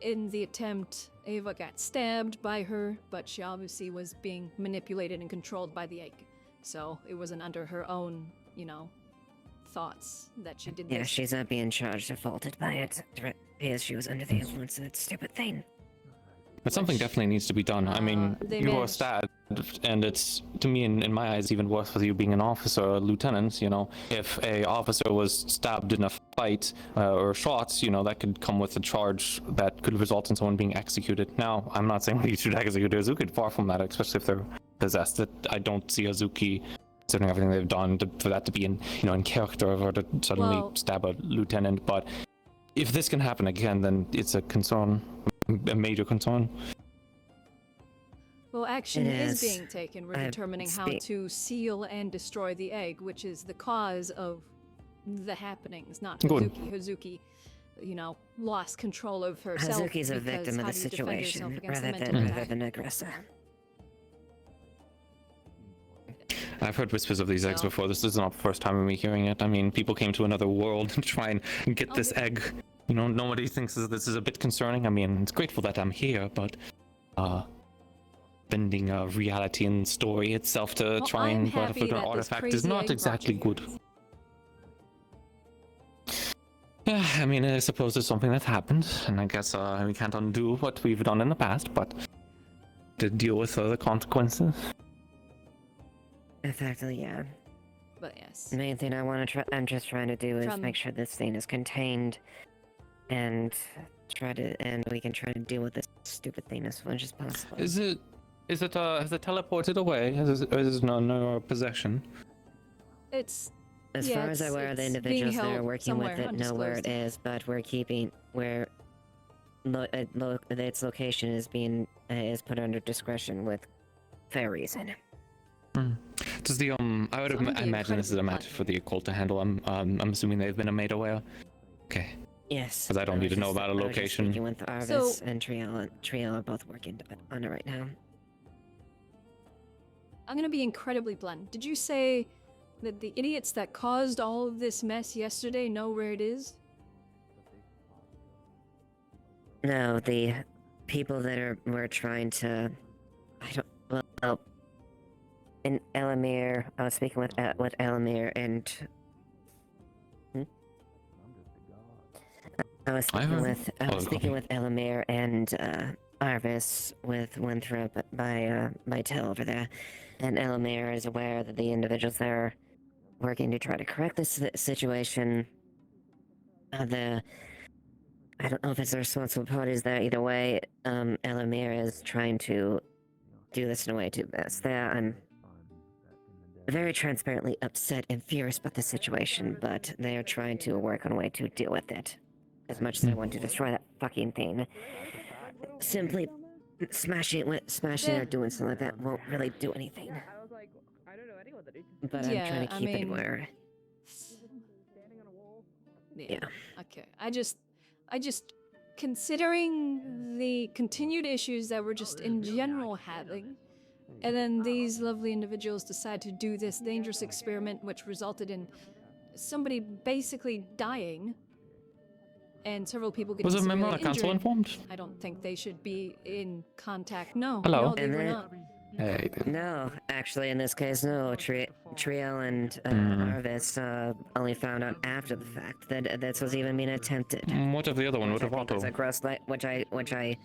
S2: In the attempt, Ava got stabbed by her, but she obviously was being manipulated and controlled by the egg. So it wasn't under her own, thoughts that she did this.
S9: Yeah, she's not being charged or faulted by it, because she was under the influence of that stupid thing.
S5: But something definitely needs to be done. I mean, you were stabbed, and it's, to me, in my eyes, even worse with you being an officer or a lieutenant, If a officer was stabbed in a fight or shot, that could come with a charge that could result in someone being executed. Now, I'm not saying we should execute Hazuki, far from that, especially if they're possessed. I don't see Hazuki, considering everything they've done, for that to be in character or to suddenly stab a lieutenant. But if this can happen again, then it's a concern. A major concern.
S2: Well, action is being taken. We're determining how to seal and destroy the egg, which is the cause of the happenings, not Hazuki. Hazuki, lost control of herself.
S9: Hazuki's a victim of the situation rather than aggressor.
S5: I've heard whispers of these eggs before. This is not the first time me hearing it. I mean, people came to another world to try and get this egg. Nobody thinks this is a bit concerning. I mean, it's grateful that I'm here, but bending reality and story itself to try and get an artifact is not exactly good. Yeah, I mean, I suppose it's something that happened, and I guess we can't undo what we've done in the past, but to deal with the consequences.
S9: Effectively, yeah.
S2: But yes.
S9: The main thing I'm just trying to do is make sure this thing is contained, and we can try to deal with this stupid thing as much as possible.
S5: Has it teleported away? Is it no possession?
S9: As far as I'm aware, the individuals that are working with it know where it is, but we're keeping its location is put under discretion with fair reason.
S5: Does the I would imagine this is a matter for the occult to handle. I'm assuming they've been made aware. Okay.
S9: Yes.
S5: Because I don't need to know about a location.
S9: Speaking with Arvis and Triel are both working on it right now.
S2: I'm gonna be incredibly blunt. Did you say that the idiots that caused all of this mess yesterday know where it is?
S9: No, the people that were trying to... in Elamir, I was speaking with Elamir and... I was speaking with Elamir and Arvis with Winthrop by Till over there, and Elamir is aware that the individuals there are working to try to correct this situation. I don't know if it's the responsible parties there. Either way, Elamir is trying to do this in a way to best. I'm very transparently upset and furious about the situation, but they are trying to work on a way to deal with it. As much as I want to destroy that fucking thing, simply smashing it or doing something like that won't really do anything. But I'm trying to keep it where.
S2: Yeah. Okay. I just considering the continued issues that we're just in general having, and then these lovely individuals decide to do this dangerous experiment, which resulted in somebody basically dying and several people getting
S5: Was a
S2: severely
S5: member of the council
S2: injured.
S5: informed?
S2: I don't think they should be in contact. No,
S5: Hello.
S2: no, they were not.
S7: Hey.
S9: No, actually, in this case, no. Triel and Arvis only found out after the fact that this was even being attempted.
S5: What if the other one would have auto?
S9: It's a gross, which I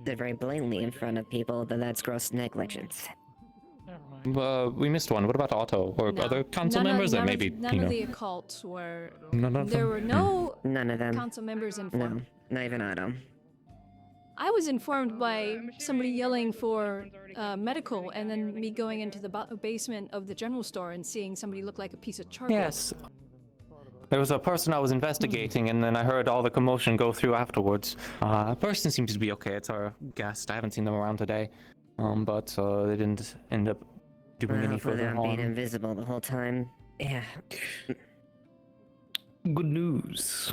S9: did very blatantly in front of people. That's gross negligence.
S5: We missed one. What about Otto or
S2: No.
S5: other council
S2: None of-
S5: members that
S2: none of-
S5: maybe
S2: none
S5: you know?
S2: of the occults were.
S5: None of
S2: There
S5: them?
S2: were no
S9: None of them.
S2: council members informed.
S9: No, not even Otto.
S2: I was informed by somebody yelling for medical, and then me going into the basement of the general store and seeing somebody look like a piece of charcoal.
S5: Yes. There was a person I was investigating, and then I heard all the commotion go through afterwards. A person seems to be okay. It's our guest. I haven't seen them around today, but they didn't end up doing any
S9: Hopefully
S5: further
S9: they're being
S5: harm.
S9: invisible the whole time. Yeah.
S7: Good news.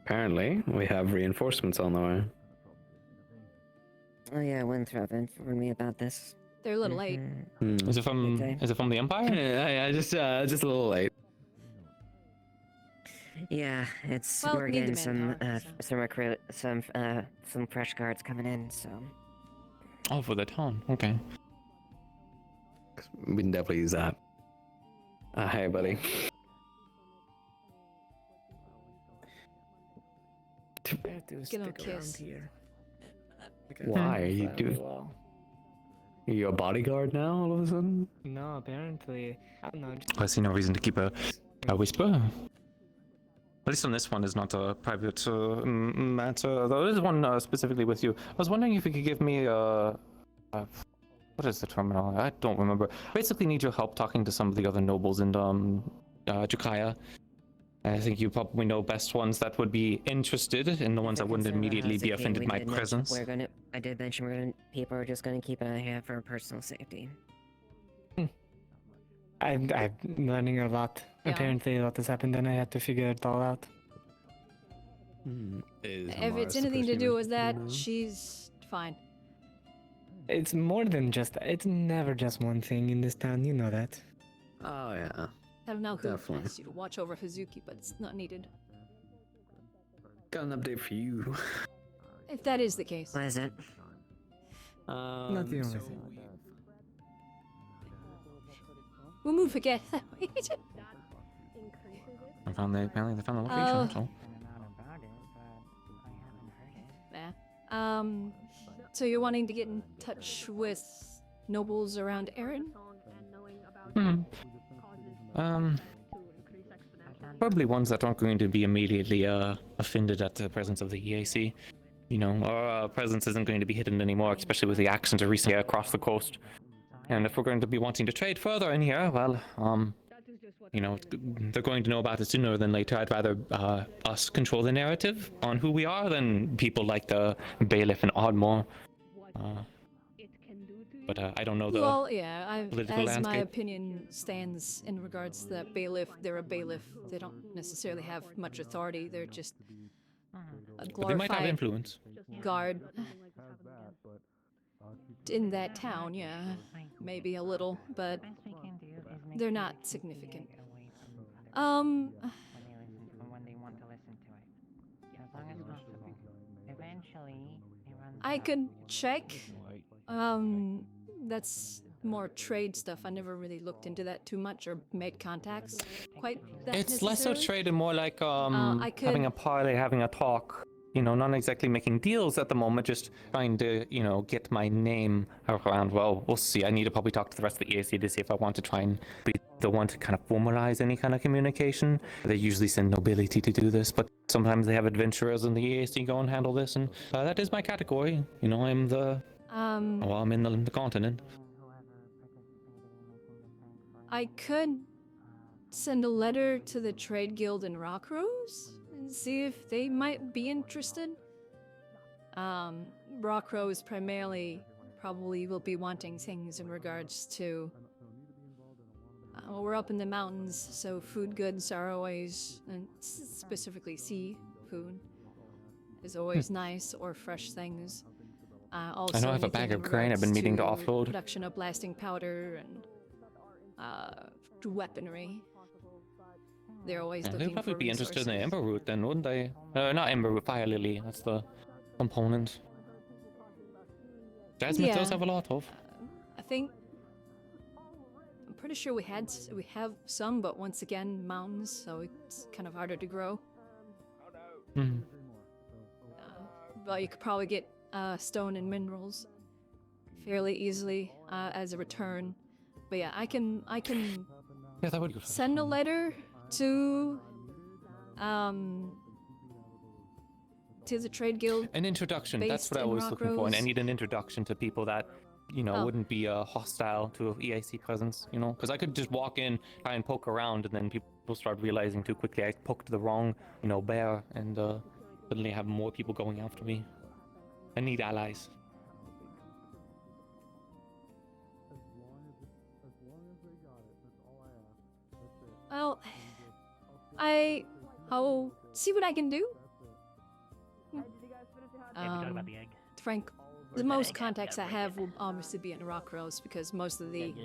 S7: Apparently, we have reinforcements on the way.
S9: Oh yeah, Winthrop informed me about this.
S2: They're a little late.
S5: Is it from? Is it from the Empire?
S7: Yeah, just a little late.
S9: Yeah, it's
S2: Well,
S9: we're
S2: need the
S9: getting
S2: manpower,
S9: some fresh guards coming in. So
S5: Oh, for the town. Okay.
S7: We can definitely use that. Hey, buddy.
S2: Get on kiss.
S7: Why are you doing? Are you a bodyguard now all of a sudden?
S16: No, apparently. I don't know.
S5: I see no reason to keep a whisper. At least on this one is not a private matter. There is one specifically with you. I was wondering if you could give me what is the terminal? I don't remember. Basically, need your help talking to some of the other nobles in Jakaya. I think you probably know best ones that would be interested in the ones that wouldn't immediately be offended by presence.
S9: I did mention people are just gonna keep an eye out for personal safety.
S16: I'm learning a lot.
S2: Yeah.
S16: Apparently, a lot has happened, and I had to figure it all out.
S2: If it's anything to do with that, she's fine.
S16: It's more than just. It's never just one thing in this town. You know that.
S7: Oh yeah.
S2: I don't know who
S7: Definitely.
S2: asked you to watch over Hazuki, but it's not needed.
S7: Got an update for you.
S2: If that is the case.
S9: What is it?
S16: Not the only thing.
S2: We'll move again.
S5: Apparently they found the
S2: Oh.
S5: location. So.
S2: Nah. So you're wanting to get in touch with nobles around Erin?
S5: Probably ones that aren't going to be immediately offended at the presence of the EAC. You know, our presence isn't going to be hidden anymore, especially with the actions of recently across the coast. And if we're going to be wanting to trade further in here, well, you know, they're going to know about it sooner than later. I'd rather us control the narrative on who we are than people like the bailiff and Oddmore. But I don't know the
S2: Well, yeah,
S5: political
S2: as my
S5: landscape.
S2: opinion stands in regards to that bailiff, they're a bailiff. They don't necessarily have much authority. They're just a
S5: But they might have
S2: glorified
S5: influence.
S2: guard in that town, yeah. Maybe a little, but they're not significant. I could check. That's more trade stuff. I never really looked into that too much or made contacts quite that
S5: It's less so
S2: necessarily.
S5: trade and more like
S2: I
S5: having
S2: could-
S5: a parley, having a talk. not exactly making deals at the moment, just trying to, get my name around. Well, we'll see. I need to probably talk to the rest of the EAC to see if I want to try and be the one to kind of formalize any kind of communication. They usually send nobility to do this, but sometimes they have adventurers in the EAC go and handle this, and that is my category. I'm the... well, I'm in the continent.
S2: I could send a letter to the Trade Guild in Rockrose and see if they might be interested. Rockrose primarily probably will be wanting things in regards to... we're up in the mountains, so food goods are always, and specifically seafood, is always nice, or fresh things. Also,
S5: I know I have a bag of grain I've been meaning to offload.
S2: Production of blasting powder and weaponry. They're always looking for
S5: they'd probably be interested in the
S2: resources.
S5: Ember Root then, wouldn't they? Not Ember Root, Fire Lily. That's the component. Jasmine does have a lot of.
S2: I think... I'm pretty sure we have some, but once again, mountains, so it's kind of harder to grow. But you could probably get stone and minerals fairly easily as a return. But yeah, I can
S5: yeah, that would be
S2: send a letter to the Trade Guild.
S5: An introduction. That's what I was looking for, and I need an introduction to people that wouldn't be hostile to EAC presence. Because I could just walk in, try and poke around, and then people start realizing too quickly I poked the wrong bear, and suddenly have more people going after me. I need allies.
S2: Well, I'll see what I can do. Frank, the most contacts I have will obviously be in Rockrose, because most of the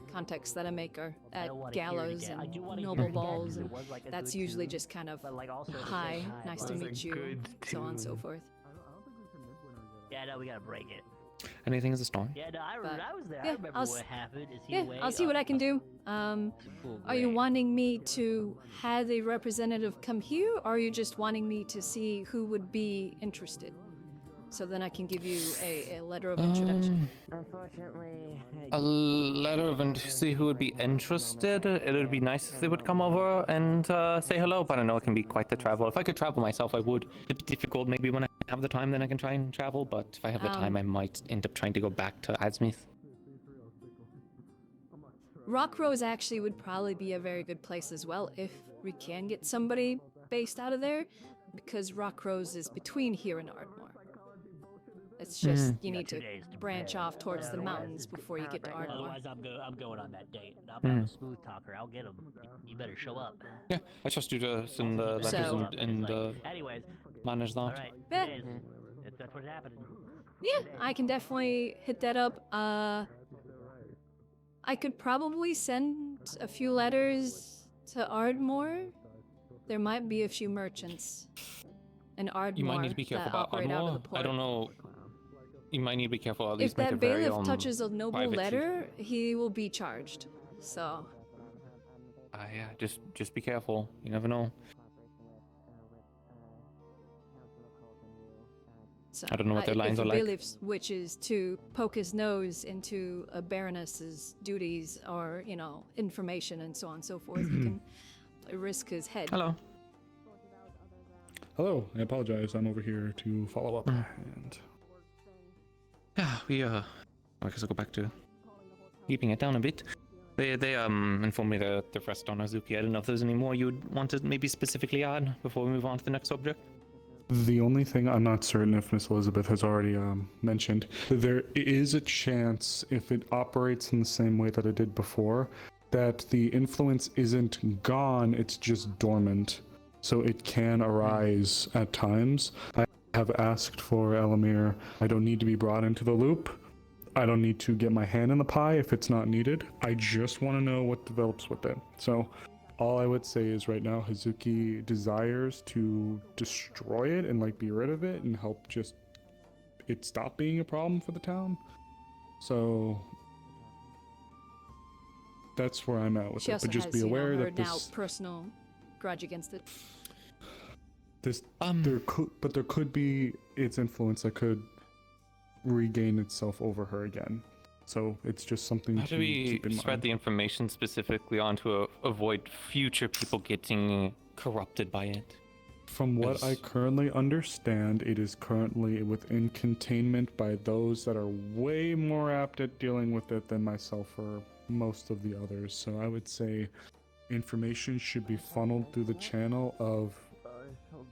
S2: contacts that I make are at gallows and noble balls, and that's usually just kind of hi, nice to meet you, so on and so forth.
S15: Yeah, no, we gotta break it.
S5: Anything is a storm.
S15: Yeah, no, I was there.
S2: Yeah,
S15: I remember what happened. Is he
S2: Yeah,
S15: away?
S2: I'll see what I can do. Are you wanting me to have a representative come here, or are you just wanting me to see who would be interested? So then I can give you a letter of introduction.
S9: Unfortunately,
S5: A letter of see who would be interested. It would be nice if they would come over and say hello, but I know it can be quite the travel. If I could travel myself, I would. It'd be difficult. Maybe when I have the time, then I can try and travel, but if I have the time, I might end up trying to go back to Adsmith.
S2: Rockrose actually would probably be a very good place as well if we can get somebody based out of there, because Rockrose is between here and Ardmore. It's just you need to branch off towards the mountains before you get to Ardmore.
S15: Otherwise, I'm going on that date. I'm a smooth talker. I'll get him. You better show up.
S5: Yeah, I trust you to send the letters and
S15: anyways,
S5: manage that.
S15: all right.
S2: Yeah.
S15: That's what's happening.
S2: Yeah, I can definitely hit that up. I could probably send a few letters to Ardmore. There might be a few merchants in Ardmore.
S5: You might need to be careful about Ardmore. I don't know. You might need to be careful. At least
S2: If that
S5: make it very,
S2: bailiff touches a noble
S5: private.
S2: letter, he will be charged. So.
S5: Yeah, just be careful. You never know.
S2: So,
S5: I don't know what their lines
S2: if
S5: are
S2: a
S5: like.
S2: bailiff wishes to poke his nose into a baroness's duties or, information and so on and so forth, he can risk his head.
S5: Hello.
S20: Hello, I apologize. I'm over here to follow up. And
S5: Yeah, we I guess I'll go back to keeping it down a bit. They informed me that the rest on Azuki. I don't know if there's any more you'd want to maybe specifically add before we move on to the next subject.
S20: the only thing I'm not certain if Miss Elizabeth has already mentioned, there is a chance, if it operates in the same way that it did before, that the influence isn't gone, it's just dormant. So it can arise at times. I have asked for Elamir. I don't need to be brought into the loop. I don't need to get my hand in the pie if it's not needed. I just want to know what develops with it. So all I would say is right now Hazuki desires to destroy it and like be rid of it and help just it stop being a problem for the town. So that's where I'm at with
S2: She
S20: it.
S2: also
S20: But just
S2: has,
S20: be aware
S2: her
S20: that
S2: now
S20: this
S2: personal grudge against it.
S20: there could be its influence that could regain itself over her again. So it's just something
S5: How
S20: to
S5: do we
S20: keep in
S5: spread
S20: mind.
S5: the information specifically on to avoid future people getting corrupted by it?
S20: From what I currently understand, it is currently within containment by those that are way more apt at dealing with it than myself or most of the others. So I would say information should be funneled through the channel of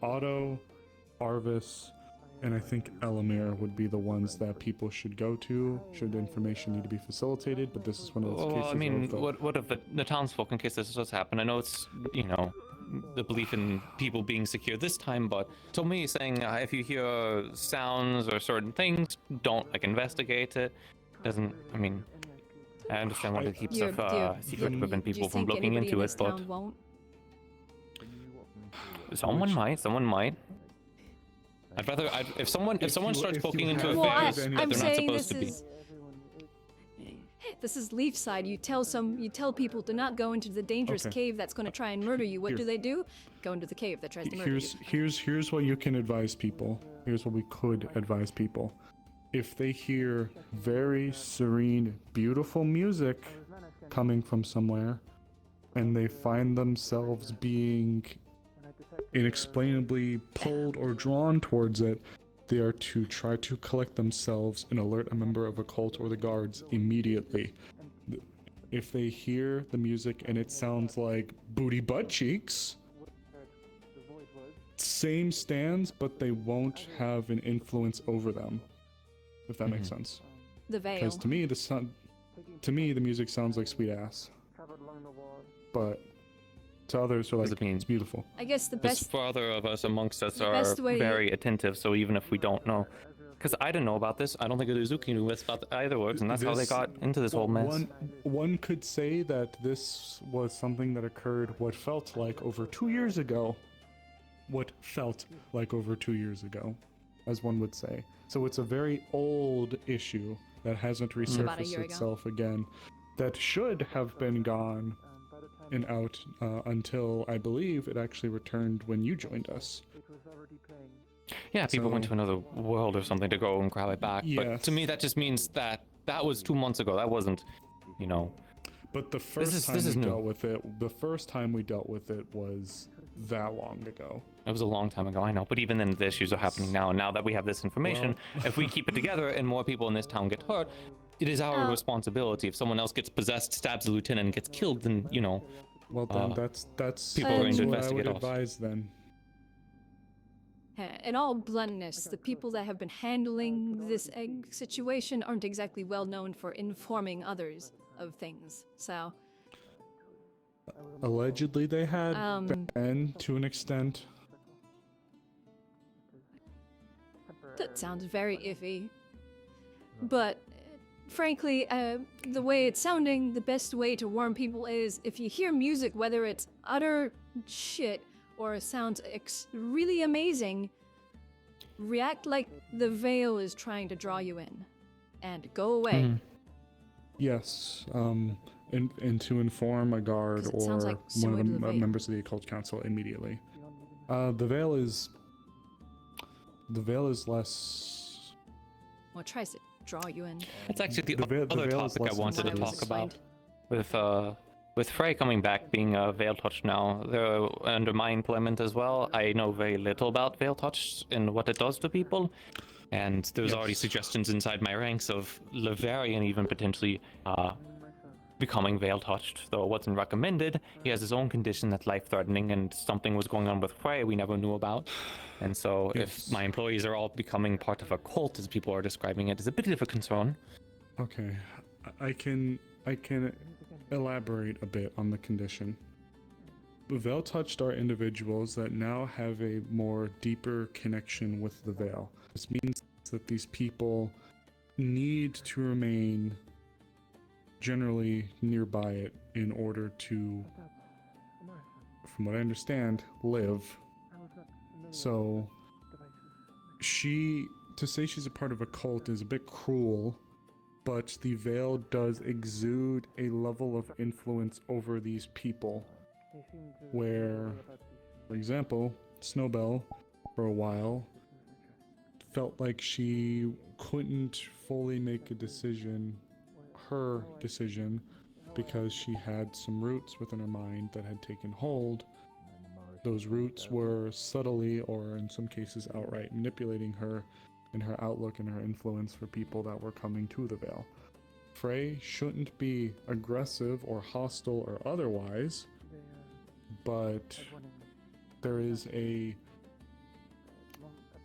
S20: Otto, Arvis, and I think Elamir would be the ones that people should go to should information need to be facilitated, but this is one of those cases.
S5: Well, I mean,
S20: of
S5: what if the townsfolk, in case this does happen? I know it's, the belief in people being secure this time, but to me saying if you hear sounds or certain things, don't investigate it. Doesn't, I mean, I understand wanting to keep stuff secret to prevent people from looking into it, but someone might. I'd rather, if someone starts poking into affairs that they're not supposed to be.
S2: This is Leaf side. You tell people to not go into the dangerous cave that's going to try and murder you. What do they do? Go into the cave that tries to murder you.
S20: Here's what you can advise people. Here's what we could advise people. If they hear very serene, beautiful music coming from somewhere, and they find themselves being inexplainably pulled or drawn towards it, they are to try to collect themselves and alert a member of a cult or the guards immediately. If they hear the music and it sounds like booty butt cheeks, same stands, but they won't have an influence over them, if that makes sense.
S2: The veil.
S20: Because to me the music sounds like sweet ass, but to others are like, it's beautiful.
S2: I guess the
S5: This
S2: best.
S5: father of us amongst us are
S2: best way-
S5: very attentive, so even if we don't know, because I didn't know about this, I don't think Uzuki knew about either words, and that's how they got into this whole mess.
S20: One could say that this was something that occurred what felt like over 2 years ago. As one would say. So it's a very old issue that hasn't
S2: About a
S20: resurfaced
S2: year ago.
S20: itself again. That should have been gone and out until I believe it actually returned when you joined us.
S5: Yeah, people went to another world or something to go and grab it back. But to me, that just means that was 2 months ago. That wasn't,
S20: But the first time we dealt with it was that long ago.
S5: It was a long time ago, I know. But even then, the issues are happening now. And now that we have this information, if we keep it together and more people in this town get hurt, it is our responsibility. If someone else gets possessed, stabs the lieutenant, and gets killed, then
S20: Well, then that's
S5: people are going to
S20: what I
S5: investigate
S20: would
S5: us.
S20: advise then.
S2: In all bluntness, the people that have been handling this egg situation aren't exactly well known for informing others of things. So,
S20: Allegedly, they had been to an extent.
S2: that sounds very iffy. But frankly, the way it's sounding, the best way to warn people is if you hear music, whether it's utter shit or sounds really amazing, react like the veil is trying to draw you in, and go away.
S20: Yes, and to inform a guard
S2: 'Cause it
S20: or
S2: sounds like
S20: one
S2: similar
S20: of
S2: to
S20: the
S2: the veil.
S20: members of the occult council immediately. The veil is less.
S2: Well, it tries to draw you in.
S5: It's actually the
S20: veil
S5: other
S20: is
S5: topic I
S20: less
S5: wanted to
S20: intense.
S5: talk about. With Frey coming back, being a Veil Touch now, they're under my employment as well. I know very little about Veil Touch and what it does to people. And there's already suggestions inside my ranks of Lavarian even potentially becoming Veil Touched, though it wasn't recommended. He has his own condition that's life-threatening, and something was going on with Frey we never knew about. And so if my employees are all becoming part of a cult, as people are describing it, is a bit of a concern.
S20: Okay, I can elaborate a bit on the condition. Veil touched are individuals that now have a more deeper connection with the veil. This means that these people need to remain generally nearby it in order to, from what I understand, live. So to say she's a part of a cult is a bit cruel, but the veil does exude a level of influence over these people where, for example, Snowbell for a while. Felt like she couldn't fully make a decision, her decision, because she had some roots within her mind that had taken hold. Those roots were subtly, or in some cases outright, manipulating her and her outlook and her influence for people that were coming to the Vale. Frey shouldn't be aggressive or hostile or otherwise, but there is a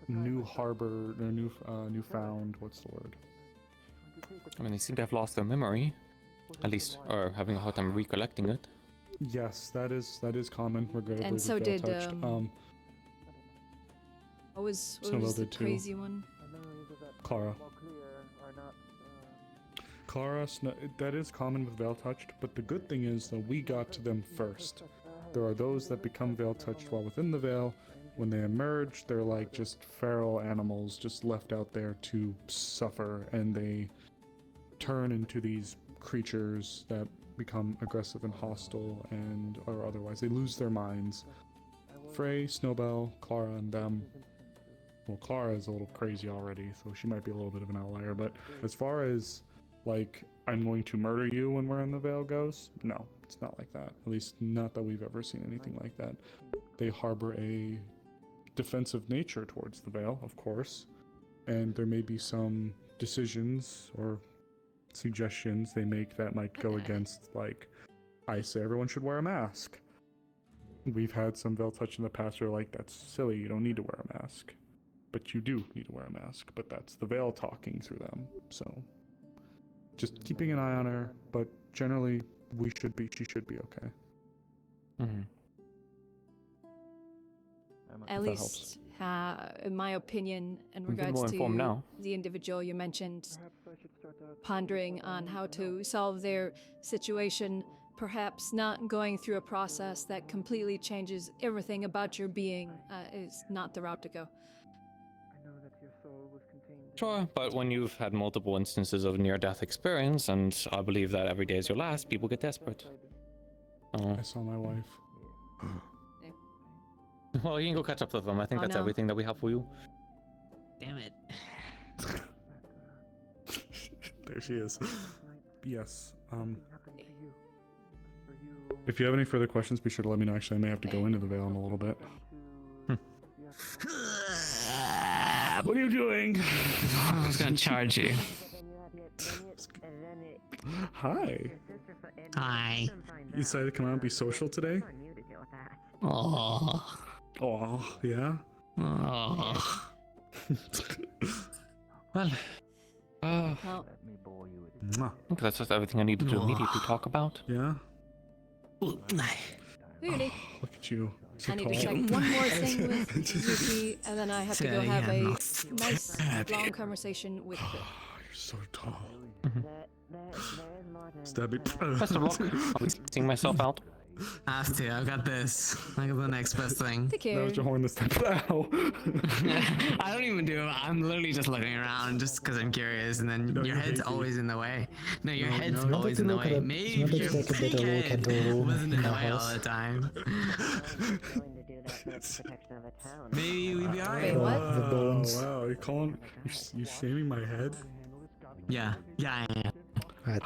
S20: new harbor, or newfound, what's the word?
S5: I mean, they seem to have lost their memory, at least, or having a hard time recollecting it.
S20: Yes, that is common, regrettably.
S2: And so
S20: with
S2: did
S20: Veil-touched.
S2: what was
S20: Snowbell
S2: the
S20: did too.
S2: crazy one?
S20: Clara. That is common with Veil Touched, but the good thing is that we got to them first. There are those that become Veil Touched while within the Veil. When they emerge, they're like just feral animals just left out there to suffer, and they turn into these creatures that become aggressive and hostile, and or otherwise they lose their minds. Frey, Snowbell, Clara, and them. Well, Clara is a little crazy already, so she might be a little bit of an outlier, but as far as like, I'm going to murder you when we're in the Vale goes, no, it's not like that. At least not that we've ever seen anything like that. They harbor a defensive nature towards the Vale, of course, and there may be some decisions or suggestions they make that might go against, like, I say everyone should wear a mask. We've had some Veil Touch in the past who are like, that's silly, you don't need to wear a mask. But you do need to wear a mask, but that's the Veil talking through them, so just keeping an eye on her, but generally she should be okay.
S5: Mm-hmm.
S2: At least, in my opinion, in regards
S5: more informed
S2: to
S5: now.
S2: the individual you mentioned, pondering on how to solve their situation, perhaps not going through a process that completely changes everything about your being is not the route to go.
S5: Sure, but when you've had multiple instances of near-death experience, and I believe that every day is your last, people get desperate.
S20: I saw my wife.
S5: Well, you can go catch up with them. I think that's everything that we have for you.
S15: Damn it.
S20: There she is. Yes. If you have any further questions, be sure to let me know. Actually, I may have to go into the Vale in a little bit. What are you doing?
S16: I was gonna charge you.
S20: Hi.
S16: Hi.
S20: You decided to come out and be social today?
S16: Oh.
S20: Oh, yeah?
S16: Oh.
S5: Well,
S20: Mwah.
S5: that's just everything I need to do immediately talk about.
S20: Yeah?
S2: Really?
S20: Look at you. So
S2: I need to
S20: tall.
S2: check one more thing with Yuki, and then I have to go have a nice long conversation with
S20: You're so tall.
S5: Mm-hmm.
S20: Stabby.
S5: Best of luck. I'll be seeing myself out.
S16: I have to. I've got this. I got the next best thing.
S2: Take care.
S20: That was your horn this time. Ow.
S16: I don't even do it. I'm literally just looking around just because I'm curious, and then your head's always in the way. No, your head's always in the way. Maybe your big head wasn't in the way all the time. Maybe we'd be alright.
S2: Wait, what?
S20: The bones. Wow, you're calling. You're shaming my head?
S16: Yeah.
S4: Right.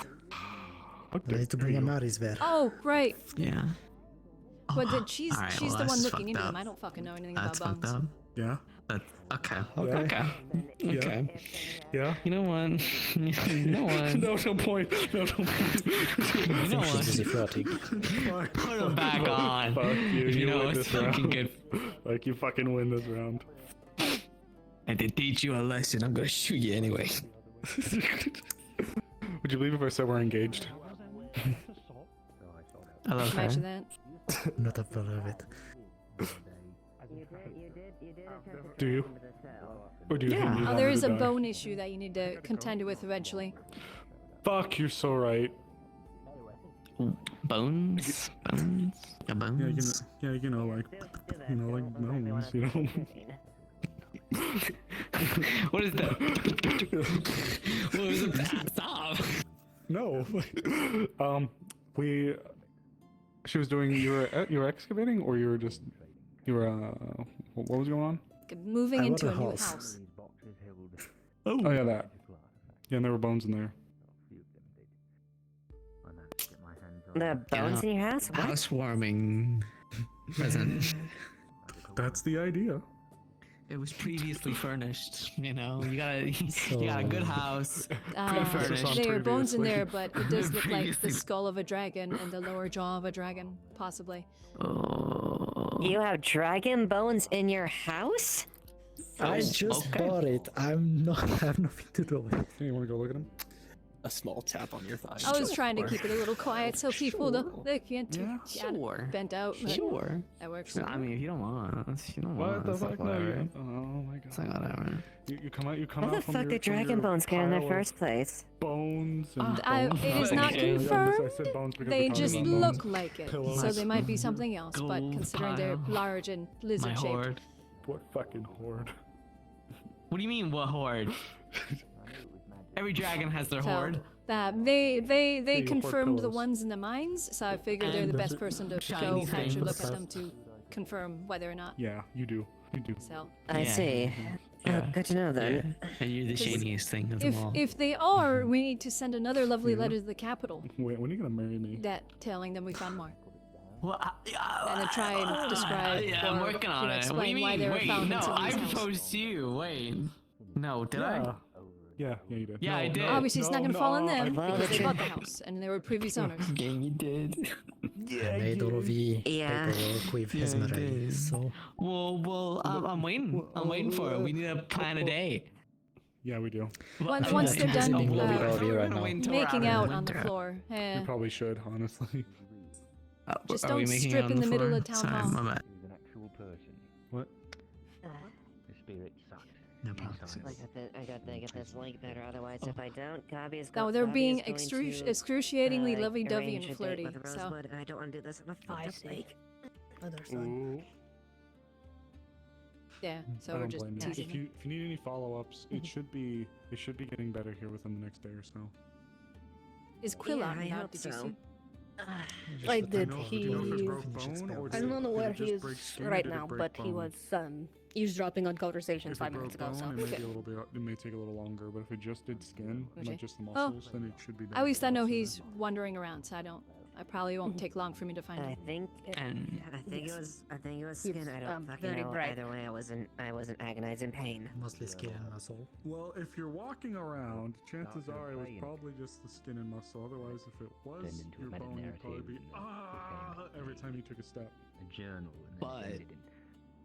S4: I need to bring a Maris there.
S2: Oh, right.
S16: Yeah.
S2: But then she's
S16: Alright,
S2: she's
S16: well,
S2: the one
S16: that's
S2: looking into
S16: fucked
S2: them.
S16: up.
S2: I don't fucking know anything
S16: That's
S2: about
S16: fucked
S2: bones.
S16: up.
S20: Yeah?
S16: Okay.
S20: Okay.
S16: Okay.
S20: Yeah?
S16: You know what? You know what?
S20: No point. No point.
S16: You know what?
S4: Busy flirting.
S16: Put him back on.
S20: Fuck you.
S16: You know
S20: win
S16: it's
S20: this round.
S16: fucking good.
S20: Like, you fucking win this round.
S16: I did teach you a lesson. I'm gonna shoot you anyway.
S20: Would you believe if I said we're engaged?
S16: I love her.
S2: Imagine that.
S4: Not a part of it.
S20: Do you? Or do you think you
S2: Oh,
S20: want
S2: there
S20: me
S2: is
S20: to
S2: a
S20: die?
S2: bone issue that you need to contend with eventually.
S20: Fuck, you're so right.
S16: Bones? Bones? Yeah, bones?
S20: Yeah, like bones, you know?
S16: What is that? What was that? Stop!
S20: No. She was doing, you were excavating, or you were what was going on?
S2: moving
S4: I
S2: into a
S4: want a
S2: new
S4: house.
S2: house.
S20: Oh yeah, that. Yeah, and there were bones in there.
S9: The bones in your house? What?
S16: Housewarming present.
S20: That's the idea.
S16: It was previously furnished. You know, you got a good house. Pre-furnished.
S2: There are bones in there, but it does look like the
S16: Previously-
S2: skull of a dragon and the lower jaw of a dragon, possibly.
S9: You have dragon bones in your house?
S4: I just bought it. I'm not. I have nothing to do with it.
S20: Hey, you want to go look at him?
S8: A small tap on your thigh.
S2: I was trying to keep it a little quiet so people they can't
S16: Yeah,
S2: get
S16: sure.
S2: bent out. but
S16: Sure.
S2: That works.
S16: I mean, if you don't want, you don't
S20: What
S16: want.
S20: the
S16: it's like
S20: fuck? No,
S16: whatever.
S20: oh my god.
S16: It's like whatever.
S20: You come out. You come
S9: How
S20: out
S9: the
S20: from
S9: fuck
S20: your,
S9: did
S20: from
S9: dragon
S20: your
S9: bones get in the
S20: pile of
S9: first place?
S20: Bones and
S2: It is not
S20: Okay.
S2: confirmed.
S20: I said bones because
S2: They
S20: we're
S2: just
S20: talking about
S2: look
S20: bones.
S2: like it,
S20: Pillows.
S2: so they might be something else. But
S16: Gold
S2: considering they're
S16: pile.
S2: large and lizard shaped,
S16: horde.
S20: What fucking horde?
S16: What do you mean, what horde? Every dragon has their horde.
S2: that they
S20: horde
S2: confirmed the
S20: pillows.
S2: ones in the mines, so I figured they're the
S16: And
S2: best person to
S16: shiny
S2: go actually look
S16: things.
S2: at them to confirm whether or not.
S20: Yeah, you do. You do.
S2: So
S9: I see.
S16: Yeah.
S9: Good to know then.
S16: And you're the
S2: 'Cause
S16: shiniest thing of them all.
S2: if they are, we need to send another lovely letter to the capital,
S20: Wait, when are you gonna marry me?
S2: that telling them we found more,
S16: Well,
S2: and then try and describe
S16: yeah, I'm
S2: or
S16: working on it. What do
S2: explain
S16: you
S2: why
S16: mean?
S2: they were
S16: Wait,
S2: found
S16: no,
S2: in
S16: I
S2: someone's house.
S16: proposed to you. Wait. No, did I?
S20: Yeah, you did.
S16: Yeah, I did.
S2: Obviously, it's not going to fall on them
S9: Well,
S2: because they
S9: the
S2: bought the house and they were previous owners.
S16: Yeah, you did.
S4: I made all of the
S9: Yeah.
S4: paperwork with
S16: Yeah,
S4: his
S16: you
S4: already.
S16: did.
S4: So
S16: Well, I'm waiting. I'm waiting for it. We need to plan a day.
S20: Yeah, we do.
S2: Once they're done
S4: Sitting lobby lobby right now.
S2: making out on the floor,
S20: We probably should, honestly.
S2: just
S16: Are we
S2: don't
S16: making
S2: strip
S16: out on
S2: in the middle
S16: floor?
S2: of town
S16: Sorry,
S2: hall.
S16: my bad.
S13: He's an actual person.
S20: What?
S13: The spirit sucked.
S16: No problem.
S9: I got this link better. Otherwise, if I don't, Gabi is
S2: No,
S9: going.
S2: they're
S9: Gabi
S2: being
S9: is going to,
S2: excruciatingly lovey-dovey
S9: arrange
S2: and
S9: a date
S2: flirty.
S9: with
S2: So
S9: Rosewood, and I don't want to do this on a fucked up lake.
S2: yeah, so
S20: I
S2: we're
S20: don't
S2: just
S20: blame you.
S2: teasing.
S20: If you need any follow-ups, it should be getting better here within the next day or so.
S2: Is Quill
S9: Yeah,
S2: out
S9: I
S2: and
S9: hope
S2: about? Did you
S9: so.
S2: see?
S12: I did.
S20: Do
S12: He.
S20: you know if it broke bone or
S12: I
S20: did
S12: don't know
S20: it
S12: where
S20: just
S12: he is
S20: break skin or
S12: right
S20: did it
S12: now,
S20: break
S12: but he
S20: bone?
S12: was eavesdropping on conversations
S20: If
S12: 5
S20: it
S12: minutes
S20: broke
S12: ago. So
S20: bone, it may
S12: okay.
S20: be a little bit. It may take a little longer, but if it just did skin,
S2: Okay.
S20: not just the
S2: Oh,
S20: muscles, then it should be.
S2: At least I know
S20: better.
S2: he's wandering around, so I probably won't take long for me to find
S9: I
S2: him.
S9: think.
S16: And
S9: I think it was skin. I don't fucking
S12: very
S9: know.
S12: bright.
S9: Either way, I wasn't agonizing pain.
S4: mostly skin and muscle.
S20: Well, if you're walking around, chances are it was probably just the skin and muscle. Otherwise, if it was
S13: Turned into a
S20: your bone, you'd probably be
S13: meta-narrative
S20: every time you took a step.
S13: A journal. And
S16: But-
S13: then send it in.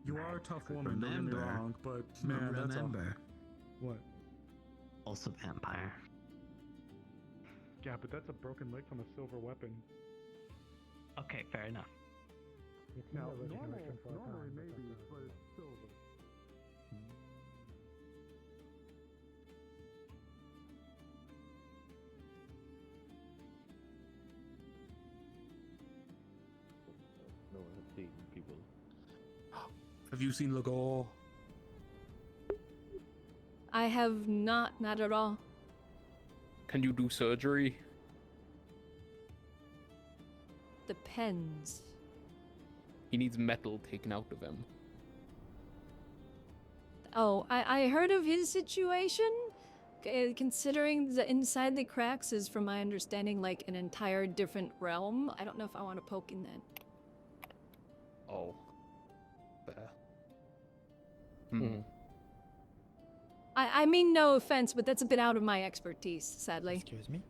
S20: You are a tough woman, don't get me
S16: Remember-
S20: wrong, but man, that's a
S16: remember,
S20: what?
S16: also vampire.
S20: Yeah, but that's a broken leg from a silver weapon.
S16: Okay, fair enough.
S20: Now, normally maybe, but it's silver.
S13: No one has seen people.
S3: Have you seen Lagor?
S2: I have not at all.
S6: Can you do surgery?
S2: Depends.
S6: He needs metal taken out of him.
S2: Oh, I heard of his situation. Considering the inside the cracks is, from my understanding, like an entire different realm. I don't know if I want to poke in that.
S6: Oh. Fair.
S2: I mean no offense, but that's a bit out of my expertise, sadly.
S4: Excuse me?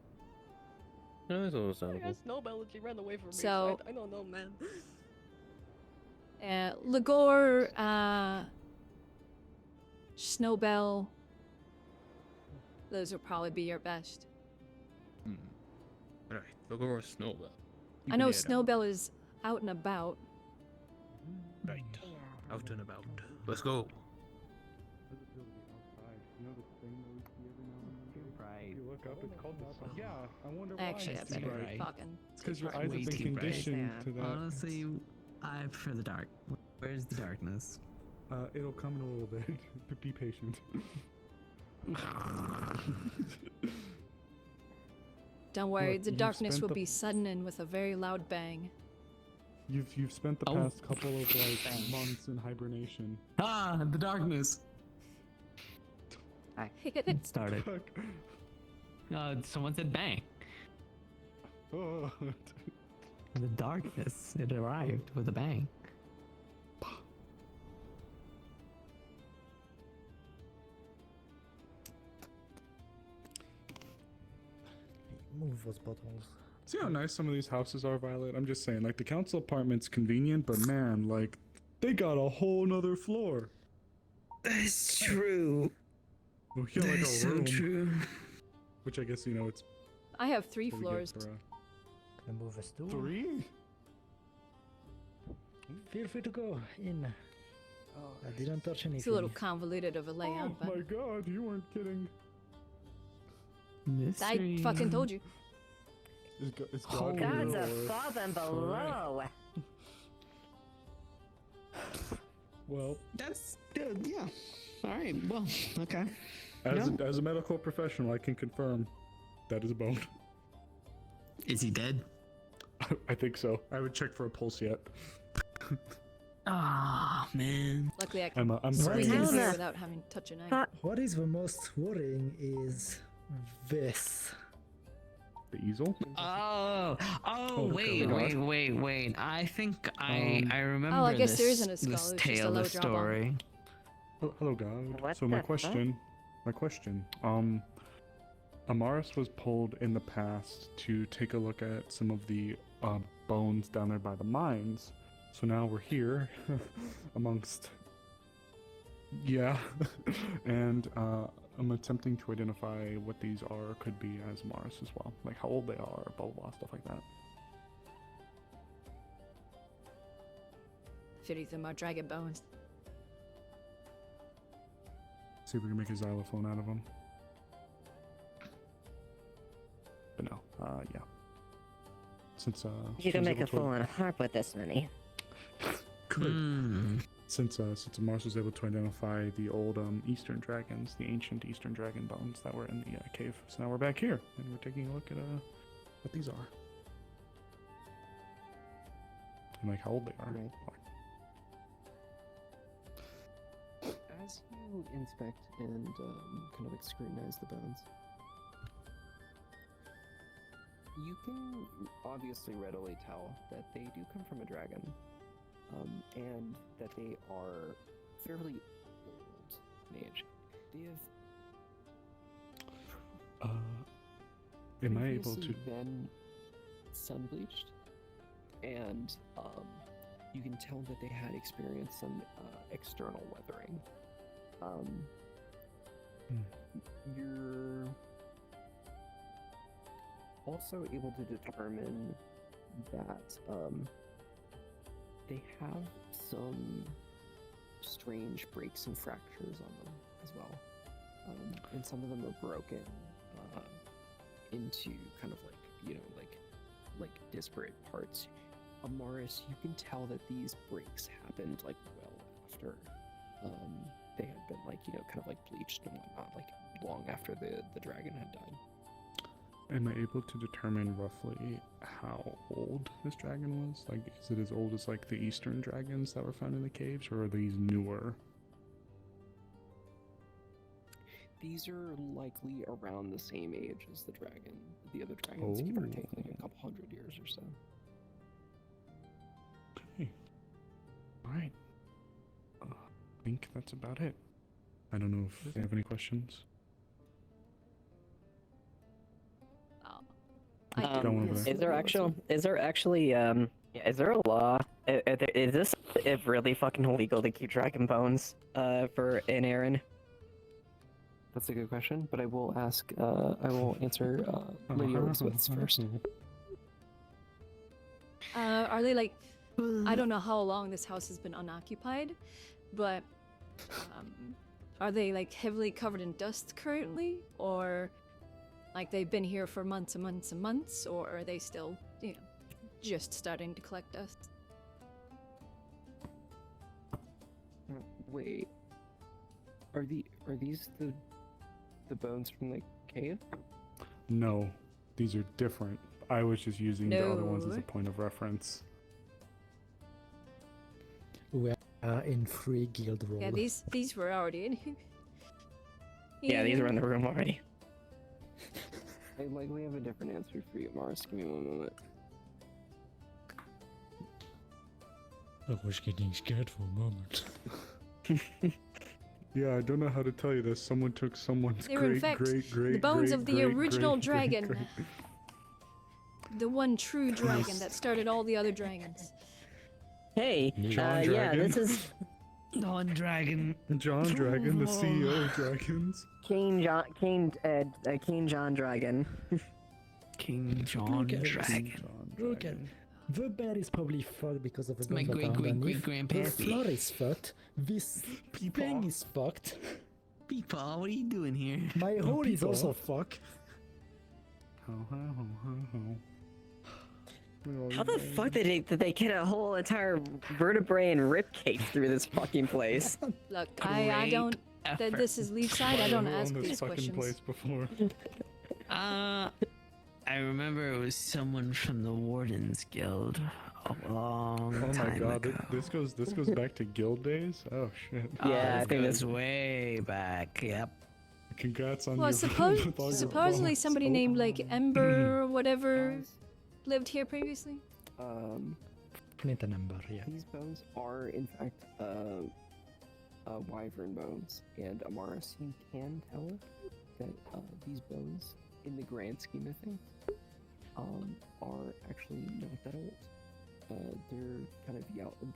S6: No, that's
S12: I
S6: understandable.
S12: got snowball and she ran away from me.
S2: So-
S12: I don't know, man.
S2: Lagor, Snowbell. Those will probably be your best.
S6: Right, Lagor Snowbell.
S2: I know Snowbell is out and about.
S3: Right. Out and about. Let's go.
S20: If you look up, it's called the sun. Yeah, I wonder why.
S2: Actually, I
S20: it's too
S2: better
S20: bright.
S2: fucking.
S20: It's because your
S2: take
S20: eyes
S2: mine.
S20: have been conditioned to that.
S16: Honestly, I prefer the dark. Where's the darkness?
S20: It'll come in a little bit. Be patient.
S2: Don't worry,
S20: Look,
S2: the
S20: you've
S2: darkness
S20: spent
S2: will
S20: the-
S2: be sudden and with a very loud bang.
S20: You've spent the past couple of like months in hibernation.
S16: Ah, the darkness.
S21: It started. Someone said bang.
S20: Oh.
S21: The darkness. It arrived with a bang.
S4: Move those buttholes.
S20: See how nice some of these houses are, Violet? I'm just saying, like, the council apartment's convenient, but man, like, they got a whole nother floor.
S4: That's true.
S20: We got like a
S4: That's so
S20: room.
S4: true.
S20: Which I guess, you know, it's...
S2: I have 3
S20: what we get
S2: floors.
S20: for,
S4: Can I move a stool?
S20: 3?
S4: Feel free to go in. I didn't touch anything.
S2: It's a little convoluted of a layout,
S20: Oh my god, you weren't kidding.
S2: but I fucking told you.
S20: Is
S9: Gods
S20: God
S9: above and below.
S20: Well,
S16: that's good. Yeah. All right. Well. Okay.
S20: As a medical professional, I can confirm that is a bone.
S16: Is he dead?
S20: I think so. I would check for a pulse yet.
S16: Ah, man.
S2: Luckily, I can
S20: I'm
S2: squeeze
S20: praying.
S2: in here without having to touch a knife.
S4: What is the most worrying is this.
S20: The easel?
S16: Oh,
S20: Okay,
S16: wait. I think I remember
S2: I guess
S16: this,
S2: there isn't a skull,
S16: this
S2: it's just a
S16: tale,
S2: low
S16: this
S2: drop on.
S16: story.
S20: Hello, God.
S9: What
S20: So
S9: the
S20: my
S9: fuck?
S20: question. Amaris was pulled in the past to take a look at some of the bones down there by the mines. So now we're here amongst... Yeah. And I'm attempting to identify what these are, could be as Amaris as well. Like how old they are, blah, blah, stuff like that.
S2: 50 of them are dragon bones.
S20: See if we can make a xylophone out of them. But no, yeah. Since
S9: You
S20: she
S9: can
S20: was
S9: make
S20: able
S9: a
S20: to-
S9: full-on harp with this many.
S20: Good. Since Mars was able to identify the old Eastern dragons, the ancient Eastern dragon bones that were in the cave, so now we're back here and we're taking a look at what these are and like how old they are.
S19: Right. As you inspect and kind of like scrutinize the bones, you can obviously readily tell that they do come from a dragon. And that they are fairly old in age. They have
S20: Am I able to?
S19: previously been sun bleached, and you can tell that they had experienced some external weathering. You're also able to determine that they have some strange breaks and fractures on them as well. And some of them are broken into kind of like, you know, like disparate parts. Amaris, you can tell that these breaks happened like well after they had been like, you know, kind of like bleached and whatnot, like long after the dragon had died.
S20: Am I able to determine roughly how old this dragon was? Like, is it as old as like the Eastern dragons that were found in the caves, or are these newer?
S19: These are likely around the same age as the other dragons, give or take like a couple hundred years or so.
S20: Okay. Alright. I think that's about it. I don't know if they have any questions.
S9: Is there actually is there a law? Is this really fucking illegal to keep dragon bones for an Aaron?
S19: That's a good question, but I will ask. I will answer Lady Elizabeth's first.
S2: Are they like? I don't know how long this house has been unoccupied, but are they like heavily covered in dust currently, or like they've been here for months and months and months, or are they still, you know, just starting to collect dust?
S19: Wait, are these the bones from the cave?
S20: No, these are different. I was just using the other ones as
S2: No.
S20: a point of reference.
S4: We are in free guild roll.
S2: Yeah, these were already in here.
S18: Yeah, these were in the room already. I likely have a different answer for you, Mars. Give me one moment.
S4: I was getting scared for a moment.
S20: Yeah, I don't know how to tell you this. Someone took someone's
S2: They were in fact the bones of the original dragon. The one true dragon that started all the other dragons.
S18: Hey, yeah, this is
S7: Non-dragon.
S20: John Dragon, the CEO of dragons.
S9: King John Dragon.
S7: King John Dragon.
S4: Okay. The bear is probably fucked because of the
S7: my great-great-great-grandpappy.
S4: The floor is fucked. This thing is fucked.
S7: Peepaw, what are you doing here?
S4: My hole is also fucked.
S18: How the fuck did they get a whole entire vertebrae and ribcage through this fucking place?
S2: Look, I don't. This is lead side. I don't ask these questions.
S20: Place before.
S7: I remember it was someone from the Wardens Guild a long time ago.
S20: This goes back to guild days. Oh shit.
S7: Yeah, I think it's way back. Yep.
S20: Congrats on
S2: Well,
S20: your
S2: supposedly somebody named like Ember or whatever lived here previously.
S4: Flint and Ember, yeah.
S18: These bones are in fact wyvern bones, and Amaris, you can tell that these bones, in the grand scheme of things, are actually not that old. They're kind of yellowed, and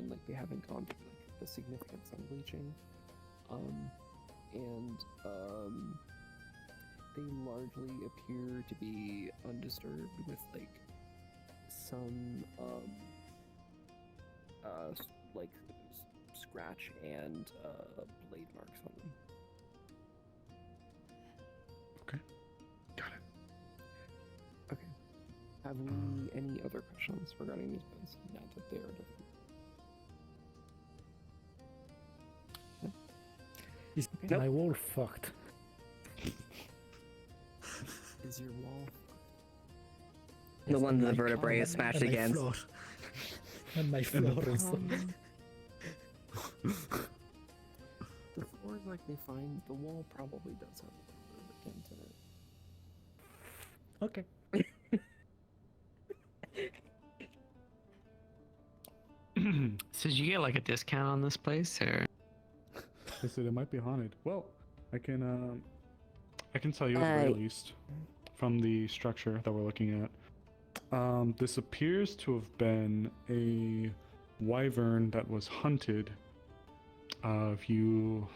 S18: like they haven't gone through like the significant sun bleaching. They largely appear to be undisturbed, with like some scratch and blade marks on them.
S20: Okay, got it.
S18: Okay. Have we any other questions regarding these bones now that they are different?
S4: Is my wall fucked?
S18: Is your wall?
S9: The one the vertebrae is smashed against.
S4: And my floor is.
S18: The floor is likely fine. The wall probably does have a little bit of a dent in it.
S4: Okay.
S7: So did you get like a discount on this place, or?
S20: They said it might be haunted. Well, I can tell you at the very least from the structure that we're looking at. This appears to have been a wyvern that was hunted. If you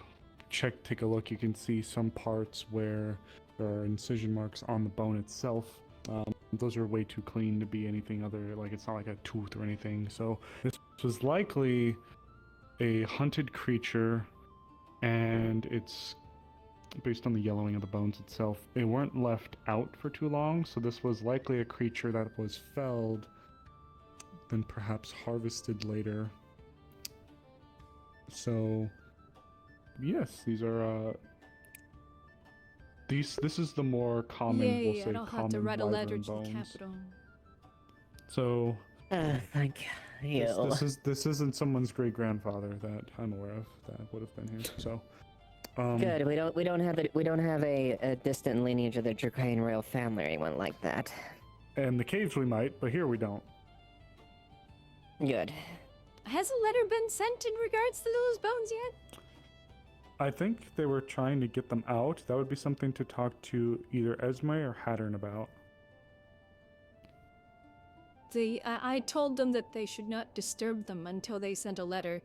S20: take a look, you can see some parts where there are incision marks on the bone itself. Those are way too clean to be anything other, like it's not like a tooth or anything. So this was likely a hunted creature, and it's based on the yellowing of the bones itself. They weren't left out for too long, so this was likely a creature that was felled, then perhaps harvested later. So yes, these are this is the more common, we'll say,
S2: I don't have
S20: common
S2: to write a letter
S20: wyvern
S2: to the
S20: bones.
S2: capital.
S20: So
S9: thank you.
S20: This isn't someone's great grandfather that I'm aware of that would have been here. So
S9: good. We don't have a distant lineage of the Draconian royal family or anyone like that.
S20: And the caves we might, but here we don't.
S9: Good.
S2: Has a letter been sent in regards to those bones yet?
S20: I think they were trying to get them out. That would be something to talk to either Esme or Hattern about.
S2: I told them that they should not disturb them until they sent a letter.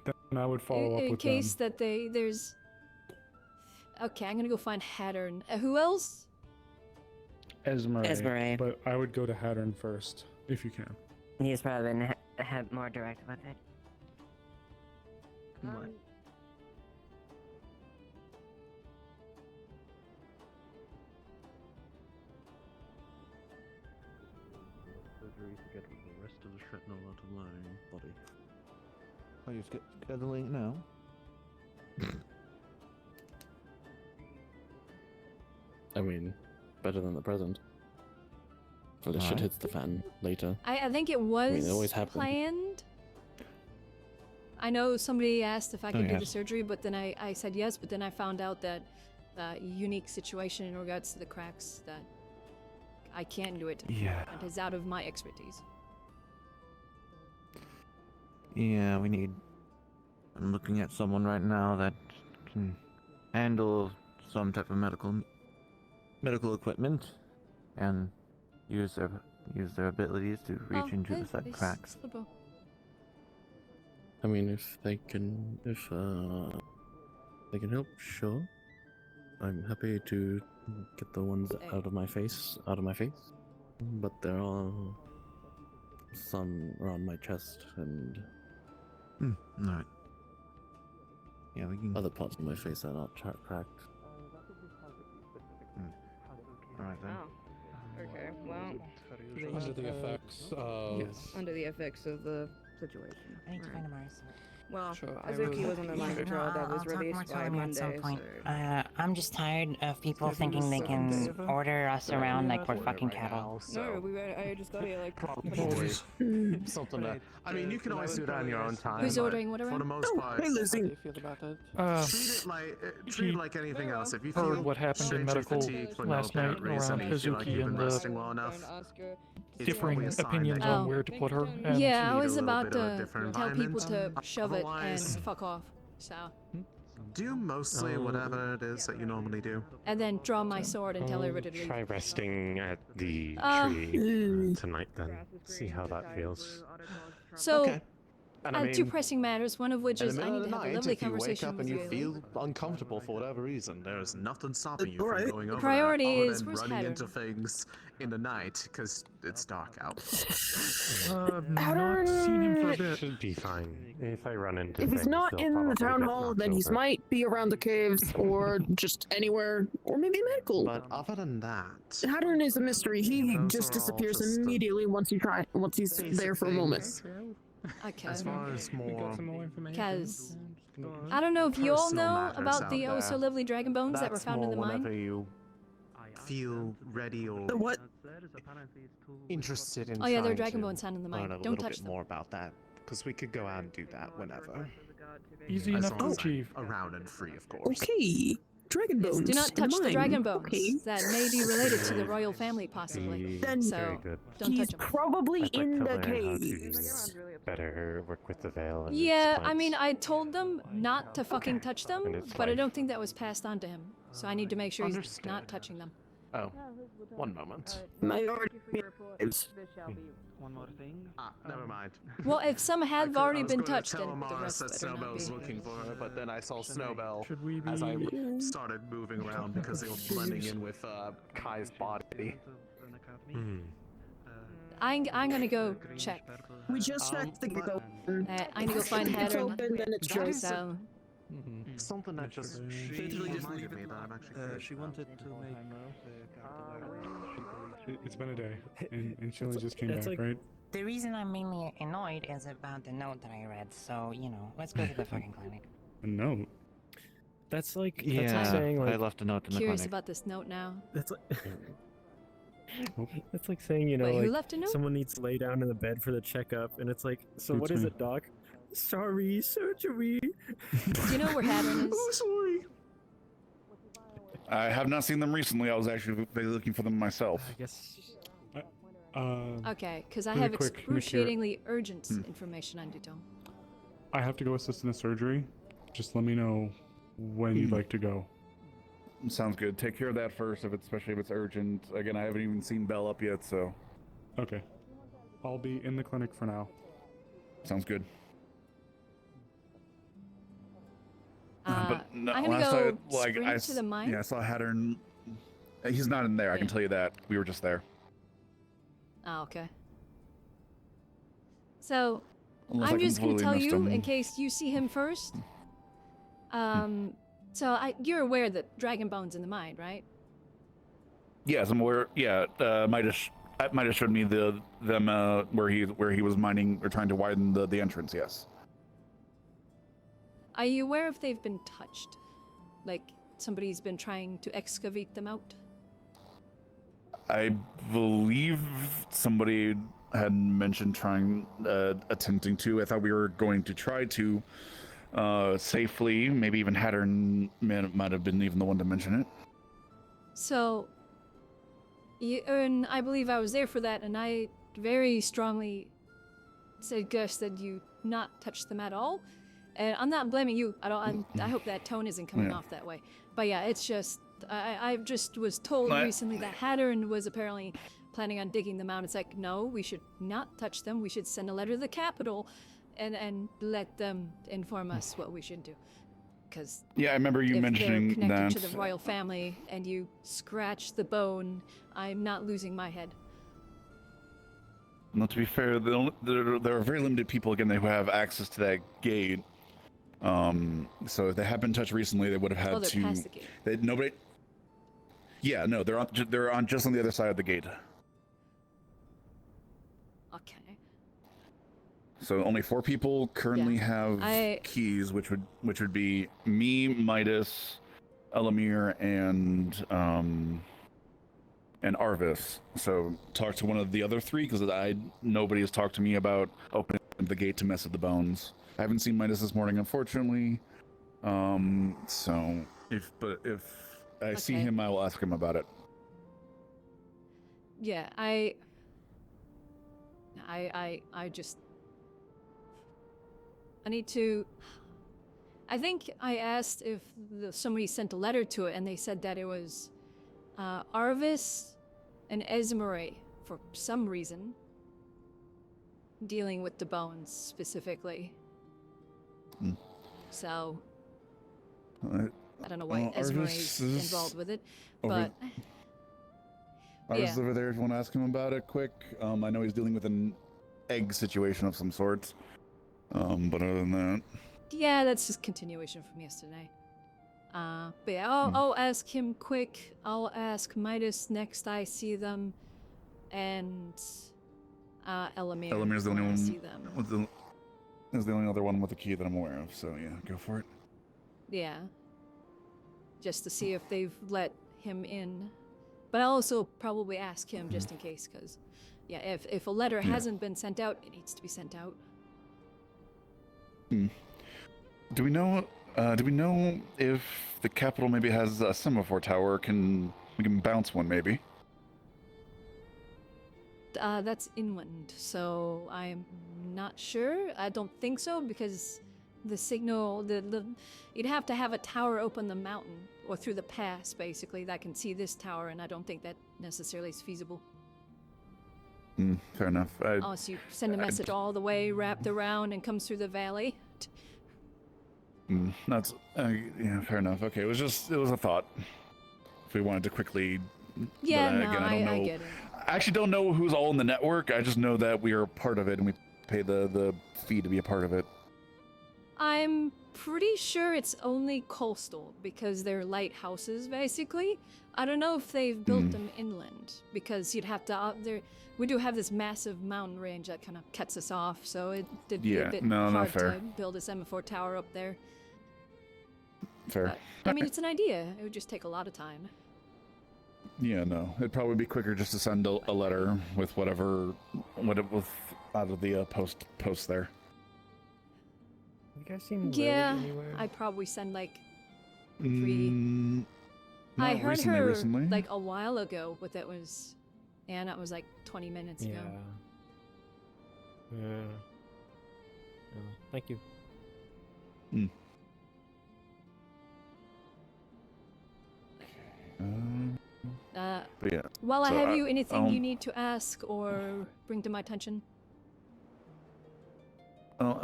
S20: Then I would follow up with them.
S2: In case that there's... Okay, I'm gonna go find Hattern. Who else?
S20: Esme. But I would go to Hattern first, if you can.
S9: He's probably been more direct with it.
S7: What?
S13: Surgery to get the rest of the shrapnel out of my body. Oh, you get the link now?
S6: I mean, better than the present.
S8: For the shit hits the fan later.
S2: I think it was
S8: it always happens.
S2: planned. I know somebody asked if I could do the
S8: yes.
S2: surgery, but then I said yes, but then I found out that unique situation in regards to the cracks that I can't do it.
S5: Yeah.
S2: It is out of my expertise.
S5: Yeah, we need. I'm looking at someone right now that can handle some type of medical equipment and use their abilities to reach into the said cracks.
S8: I mean, if they can help, sure. I'm happy to get the ones out of my face. But there are some around my chest and
S5: Alright. Yeah, we can.
S8: other parts of my face are not cracked.
S5: Alright then.
S12: Okay, well.
S6: Under the effects of.
S12: Yes. Under the effects of the situation.
S21: I need to find a Mars.
S12: Well,
S6: Sure,
S12: Azuki was on the mind control that was
S21: I'll talk
S12: released
S21: more to
S12: by
S21: him at some
S12: Monday.
S21: point.
S12: So.
S21: I'm just tired of people thinking they can order us around like we're fucking cattle.
S12: No, I just got here like.
S8: Something that. I mean, you can always do that on your own time.
S2: Who's
S8: but
S2: ordering what
S8: For
S2: around?
S8: the most part,
S1: hey, Lizzie.
S6: How do you feel about that?
S8: treat it like anything else. If you
S1: Heard
S8: feel
S1: what happened in medical
S8: fatigued for
S1: last
S8: no
S1: night
S8: apparent reason,
S1: around
S8: you feel like
S1: Hazuki
S8: you've
S1: and
S8: been
S1: the
S8: resting well enough, it's
S1: differing
S8: probably a sign
S1: opinions
S8: that
S1: on
S8: you
S1: where to put her. And
S2: Yeah, I
S8: need a
S2: was
S8: little
S2: about
S8: bit of a
S2: to
S8: different
S2: tell people to
S8: environment.
S2: shove it and
S8: Otherwise-
S2: fuck off. So,
S8: do mostly whatever it is that you normally do.
S2: and then draw my sword and tell everybody to leave.
S10: Try resting at the
S2: Uh,
S10: tree tonight then. See how that feels.
S2: So,
S8: Okay. And I
S2: two
S8: mean,
S2: pressing matters, one of which
S8: in
S2: is
S8: the
S2: I
S8: middle
S2: need
S8: of
S2: to
S8: the
S2: have a
S8: night,
S2: lovely
S8: if you wake
S2: conversation
S8: up
S2: with
S8: and you
S2: Galen.
S8: feel uncomfortable for whatever reason, there's nothing stopping you
S4: Alright.
S8: from going
S2: The
S8: over
S2: priority
S8: there, other
S2: is,
S8: than
S2: where's
S8: running
S2: Hatter?
S8: into things in the night because it's dark out.
S1: I've not seen him for a bit.
S10: Should be fine. If I run into
S18: If he's
S10: things,
S18: not
S10: they'll
S18: in the
S10: probably
S18: town
S10: get
S18: hall,
S10: knocked
S18: then he
S10: over.
S18: might be around the caves or just anywhere, or maybe medical.
S8: But other than that,
S18: Hattern is a mystery. He
S8: Those
S18: just
S8: are all
S18: disappears
S8: just the
S18: immediately once he's there for a moment.
S8: things.
S2: Okay.
S8: As far as more
S2: Because I don't know if you all
S8: personal
S2: know
S8: matters
S2: about
S8: out
S2: the oh so
S8: there,
S2: lovely dragon bones that were
S8: that's
S2: found in
S8: more
S2: the mine.
S8: whenever you feel ready or
S18: The what?
S8: interested in
S2: Oh yeah, there are
S8: trying
S2: dragon
S8: to
S2: bones found in the mine.
S8: learn a
S2: Don't
S8: little
S2: touch
S8: bit
S2: them.
S8: more about that, because we could go out and do that whenever.
S1: Easy
S8: As
S1: enough to
S8: long as I'm
S1: achieve.
S8: around and free, of course.
S18: Okay. Dragon bones.
S2: Do not
S18: in
S2: touch the
S18: mine.
S2: dragon bones.
S18: Okay.
S2: That may be related to the royal family, possibly.
S18: Then
S2: So don't
S18: he's
S2: touch them.
S18: probably
S10: I'd like
S18: in
S10: to
S18: the
S10: learn how
S18: caves.
S10: to better work with the veil. And
S2: Yeah,
S10: its
S2: I mean,
S10: points.
S2: I told them not to fucking touch them,
S10: And its
S2: but I
S10: life.
S2: don't think that was passed on to him. So I need to make sure he's
S8: Understood.
S2: not touching them.
S8: Oh, one moment.
S18: My already is.
S15: One more thing.
S8: Never mind.
S2: Well, if some have already been touched, then
S8: then
S2: the rest
S8: that
S2: better not
S8: Snowbell was
S2: be.
S8: looking for her, but then I saw Snowbell
S1: Should we
S8: as I
S1: be?
S8: started moving around because they were blending in with Kai's body.
S2: I'm gonna go check.
S18: We just checked the gate open.
S2: I need to go find
S18: If it's
S2: Hatter.
S18: open, then it's
S2: So,
S18: closed.
S8: Something that just
S3: Literally just
S8: reminded me that I'm actually
S3: she wanted to make.
S20: It's been a day, and she only just came
S4: That's
S20: back,
S4: like-
S20: right?
S21: The reason I'm mainly annoyed is about the note that I read, so, you know, let's go to the fucking clinic.
S20: A note.
S4: That's like
S5: Yeah,
S4: saying
S5: I
S4: like
S5: left a note in the
S2: Curious
S5: clinic.
S2: about this note now.
S4: that's like that's like saying, you know,
S2: Wait, who
S4: like
S2: left a note?
S4: someone needs to lay down in the bed for the checkup, and it's like, so
S20: It's
S4: what is
S20: me.
S4: it, doc? Sorry, surgery.
S2: Do you know where Hatter is?
S4: sorry.
S22: I have not seen them recently. I was actually looking for them myself.
S4: I guess.
S2: Okay, because I
S20: really
S2: have
S20: quick, Nick here.
S2: excruciatingly urgent information I need to know.
S20: I have to go assist in the surgery. Just let me know when you'd like to go.
S22: Sounds good. Take care of that first, especially if it's urgent. Again, I haven't even seen Belle up yet, so.
S20: Okay. I'll be in the clinic for now.
S22: Sounds good.
S2: I'm gonna go sprint to the mine.
S22: Yeah, I saw Hattern. He's not in there. I can tell you that. We were just there.
S2: Oh, okay. So,
S22: Unless
S2: I'm
S22: I
S2: just gonna
S22: completely
S2: tell
S22: missed
S2: you
S22: him.
S2: in case you see him first. So you're aware that dragon bones in the mine, right?
S22: Yes, I'm aware. Yeah, might have showed me them where he was mining or trying to widen the entrance. Yes.
S2: Are you aware if they've been touched? Like somebody's been trying to excavate them out?
S22: I believe somebody had mentioned attempting to. I thought we were going to try to safely. Maybe even Hatter might have been even the one to mention it.
S2: So, and I believe I was there for that, and I very strongly said, Gus, that you not touch them at all. And I'm not blaming you. I hope that tone isn't coming off that way. But yeah, it's just I just was told recently that Hatter was apparently planning on digging them out. It's like, no, we should not touch them. We should send a letter to the Capitol and let them inform us what we should do. Because
S22: I remember you mentioning
S2: they're connected
S22: that
S2: to the royal family and you scratch the bone, I'm not losing my head.
S22: Now, to be fair, there are very limited people again who have access to that gate. So if they have been touched recently, they would have had to.
S2: Past the gate.
S22: Nobody. Yeah, no, they're on just on the other side of the gate.
S2: Okay.
S22: So only 4 people currently have keys, which would be me, Midas, Elamir, and Arvis. So talk to one of the other 3 because nobody has talked to me about opening the gate to mess with the bones. I haven't seen Midas this morning, unfortunately. So if I see him, I will ask him about it.
S2: Yeah, I need to. I think I asked if somebody sent a letter to it, and they said that it was Arvis and Esmeralda for some reason, dealing with the bones specifically. So I don't know why Esmeralda is involved with it, but
S22: Arvis is over there if you want to ask him about it quick. I know he's dealing with an egg situation of some sort. But other than that,
S2: yeah, that's just continuation from yesterday. But yeah, I'll ask him quick. I'll ask Midas next I see them, and Elamir.
S22: Elamir's the only one.
S2: See them.
S22: Is the only other one with the key that I'm aware of. So yeah, go for it.
S2: Yeah. Just to see if they've let him in, but I'll also probably ask him just in case, because yeah, if a letter hasn't been sent out, it needs to be sent out.
S22: Do we know if the Capitol maybe has a semaphore tower? We can bounce one maybe?
S2: That's inland, so I'm not sure. I don't think so because the signal, you'd have to have a tower open the mountain or through the pass basically that can see this tower, and I don't think that necessarily is feasible.
S22: Fair enough.
S2: Unless you send a message all the way wrapped around and comes through the valley.
S22: That's fair enough. Okay, it was a thought. If we wanted to quickly.
S2: Yeah,
S22: but,
S2: no,
S22: again, I don't know.
S2: I get it.
S22: I actually don't know who's all in the network. I just know that we are part of it and we pay the fee to be a part of it.
S2: I'm pretty sure it's only coastal because they're lighthouses, basically. I don't know if they've built them inland because you'd have to. We do have this massive mountain range that kind of cuts us off, so it did be a bit hard to build a semaphore tower up there.
S22: Fair.
S2: But, I mean, it's an idea. It would just take a lot of time.
S22: Yeah, no. It'd probably be quicker just to send a letter with whatever out of the post there.
S19: You guys seen
S2: Yeah,
S19: Lily anywhere?
S2: I'd probably send like 3. I heard her like a while ago, but that was like 20 minutes ago.
S19: Yeah. Thank you.
S22: But yeah.
S2: While I have you, anything you need to ask or bring to my attention?
S22: Well,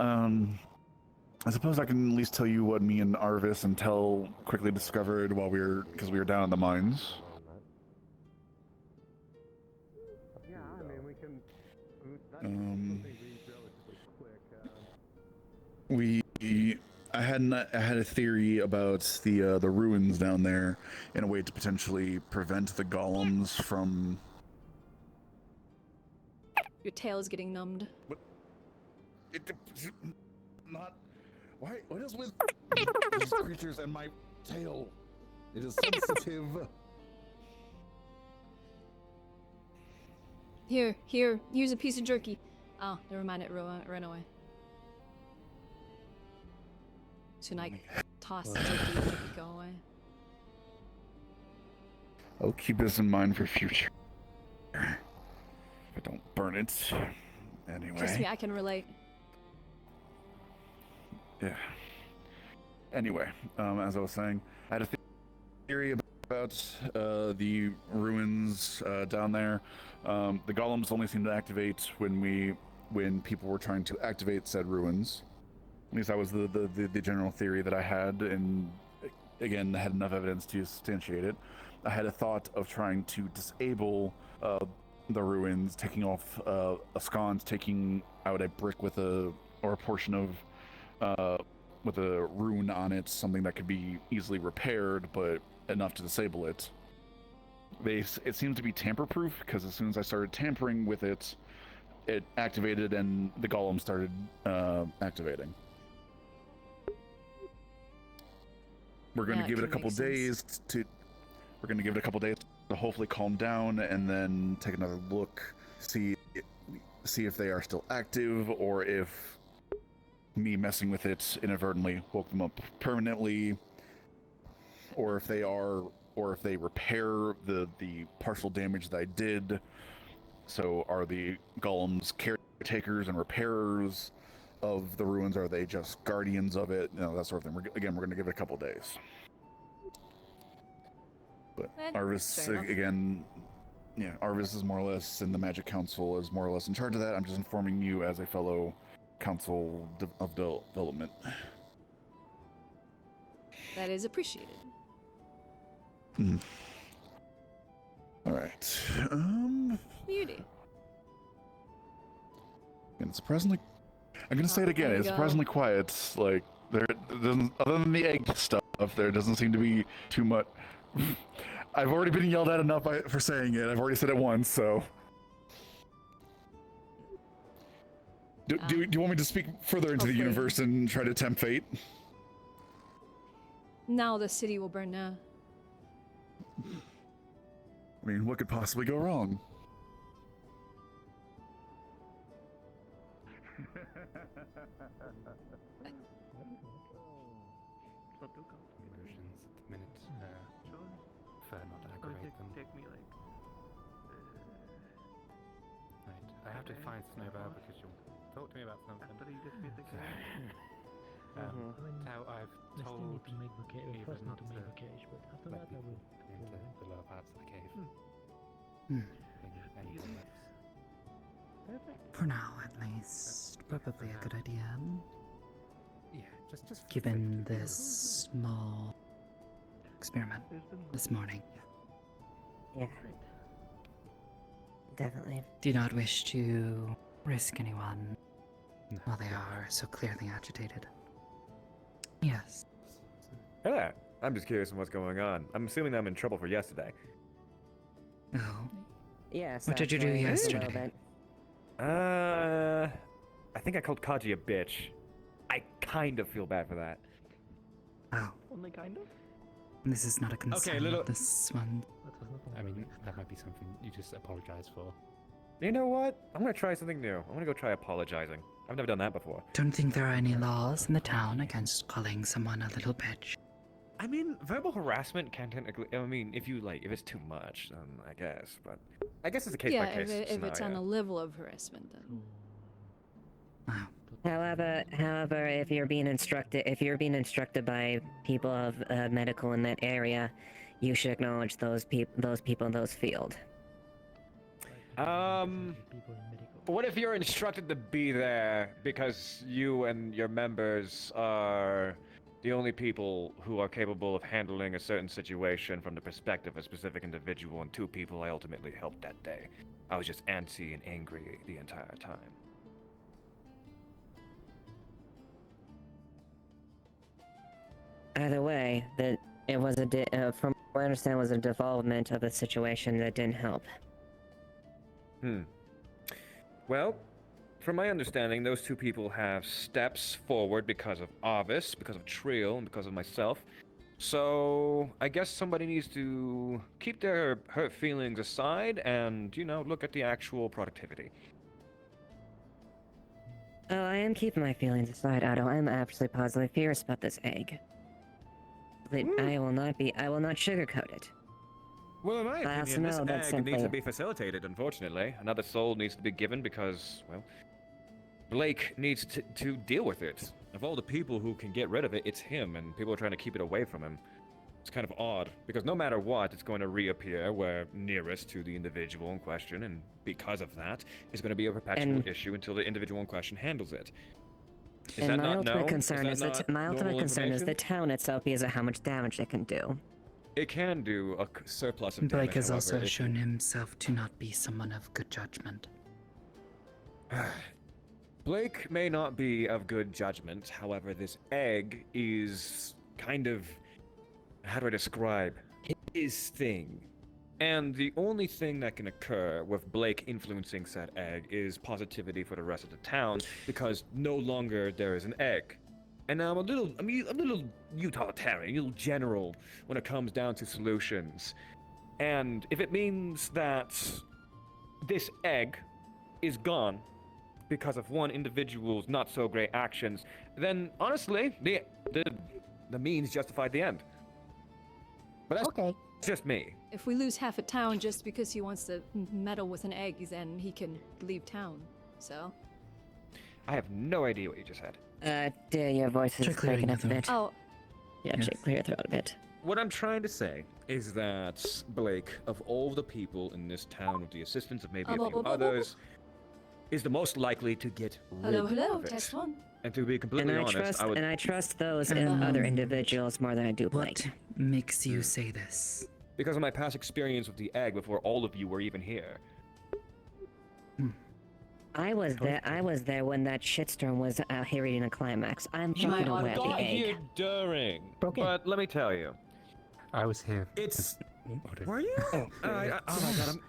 S22: I suppose I can at least tell you what me and Arvis and Tell quickly discovered because we were down in the mines.
S13: Yeah, I mean, we can.
S22: I had a theory about the ruins down there in a way to potentially prevent the golems from.
S2: Your tail is getting numbed.
S22: What? Not. Why? What is with these creatures and my tail? It is sensitive.
S2: Here, use a piece of jerky. Oh, never mind, it ran away. Should I toss the jerky and make it go away?
S22: I'll keep this in mind for future. If I don't burn it. Anyway.
S2: Trust me, I can relate.
S22: Yeah. Anyway, as I was saying, I had a theory about the ruins down there. The golems only seem to activate when people were trying to activate said ruins. At least that was the general theory that I had, and again, I had enough evidence to substantiate it. I had a thought of trying to disable the ruins, taking off a sconce, taking out a brick with a portion of with a rune on it, something that could be easily repaired, but enough to disable it. It seemed to be tamper-proof because as soon as I started tampering with it, it activated and the golem started activating. We're going to give it a couple days to hopefully calm down and then take another look, see if they are still active or if me messing with it inadvertently woke them up permanently, or if they repair the partial damage that I did. So are the golems caretakers and repairers of the ruins? Are they just guardians of it? You know, that sort of thing. We're going to give it a couple days. But Arvis, again, yeah, Arvis is more or less, and the Magic Council is more or less in charge of that. I'm just informing you as a fellow Council of Development.
S2: That is appreciated.
S22: All right.
S2: Beauty.
S22: And surprisingly, I'm gonna say it again. It's surprisingly quiet. Like there doesn't, other than the egg stuff, there doesn't seem to be too much. I've already been yelled at enough for saying it. I've already said it once, so. Do you want me to speak further into the universe and try to tempt fate?
S2: Now the city will burn down.
S22: I mean, what could possibly go wrong?
S5: Prefer not to aggravate them. Right, I have to find Snowbow because you'll talk to me about something. Now I've told Eva not to let me into the lower parts of the cave. Anything else?
S14: For now, at least, probably a good idea.
S5: Yeah, just
S14: given this small experiment this morning.
S9: Yeah. Definitely.
S14: Do not wish to risk anyone while they are so clearly agitated. Yes.
S17: Hey there. I'm just curious on what's going on. I'm assuming I'm in trouble for yesterday.
S14: Oh.
S9: Yes.
S14: What did you do yesterday?
S17: I think I called Kaji a bitch. I kind of feel bad for that.
S14: Oh.
S15: Only kind of?
S14: This is not a concern.
S5: Okay, little.
S14: This one.
S5: I mean, that might be something you just apologize for.
S17: You know what? I'm gonna try something new. I'm gonna go try apologizing. I've never done that before.
S14: Don't think there are any laws in the town against calling someone a little bitch.
S17: I mean, verbal harassment can technically. I mean, if it's too much, then I guess. But I guess it's a case by case
S2: if
S17: scenario.
S2: it's on a level of harassment, then.
S9: However, if you're being instructed by people of medical in that area, you should acknowledge those people in those field.
S17: What if you're instructed to be there because you and your members are the only people who are capable of handling a certain situation from the perspective of a specific individual, and two people I ultimately helped that day? I was just antsy and angry the entire time.
S9: Either way, it was from what I understand, was a development of a situation that didn't help.
S17: Well, from my understanding, those two people have steps forward because of Arvis, because of Trill, and because of myself. So I guess somebody needs to keep their hurt feelings aside and, you know, look at the actual productivity.
S9: Oh, I am keeping my feelings aside, Otto. I'm absolutely positively furious about this egg. But I will not sugarcoat it.
S17: Well, in my
S9: I also
S17: opinion, this
S9: know that
S17: egg needs to
S9: simply-
S17: be facilitated, unfortunately. Another soul needs to be given because, well, Blake needs to deal with it. Of all the people who can get rid of it, it's him, and people are trying to keep it away from him. It's kind of odd, because no matter what, it's going to reappear where nearest to the individual in question, and because of that, it's going to be a perpetual issue until the individual in question handles it. Is
S9: And
S17: that
S9: my
S17: not
S9: ultimate
S17: known?
S9: concern
S17: is that not
S9: my ultimate
S17: normal
S9: concern is the
S17: information?
S9: town itself because of how much damage it can do.
S17: It can do a surplus of damage,
S14: Blake has also
S17: however, it-
S14: shown himself to not be someone of good judgment.
S17: Blake may not be of good judgment, however, this egg is kind of, how do I describe, his thing. And the only thing that can occur with Blake influencing said egg is positivity for the rest of the town, because no longer there is an egg. And now I'm a little utilitarian, a little general when it comes down to solutions. And if it means that this egg is gone because of one individual's not so great actions, then honestly, the means justified the end. But that's just me.
S2: If we lose half a town just because he wants to meddle with an egg, then he can leave town. So.
S17: I have no idea what you just said.
S9: Dear, your voice is
S14: Try clearing
S9: breaking up a
S14: your
S9: bit.
S2: Oh.
S9: Yeah,
S14: Yes.
S9: clear your throat a bit.
S17: What I'm trying to say is that Blake, of all the people in this town, with the assistance of maybe a few others, is the most likely to get rid
S2: Hello,
S17: of it.
S2: test one.
S17: And to be completely honest,
S9: I trust those other individuals more than I do Blake.
S14: What makes you say this?
S17: Because of my past experience with the egg before all of you were even here.
S9: I was there when that shitstorm was out here reading a climax. I'm
S17: I
S9: fucking aware of the
S17: got
S9: egg.
S17: here during, but let me tell you.
S10: I was here.
S17: It's... Were you? Oh my god,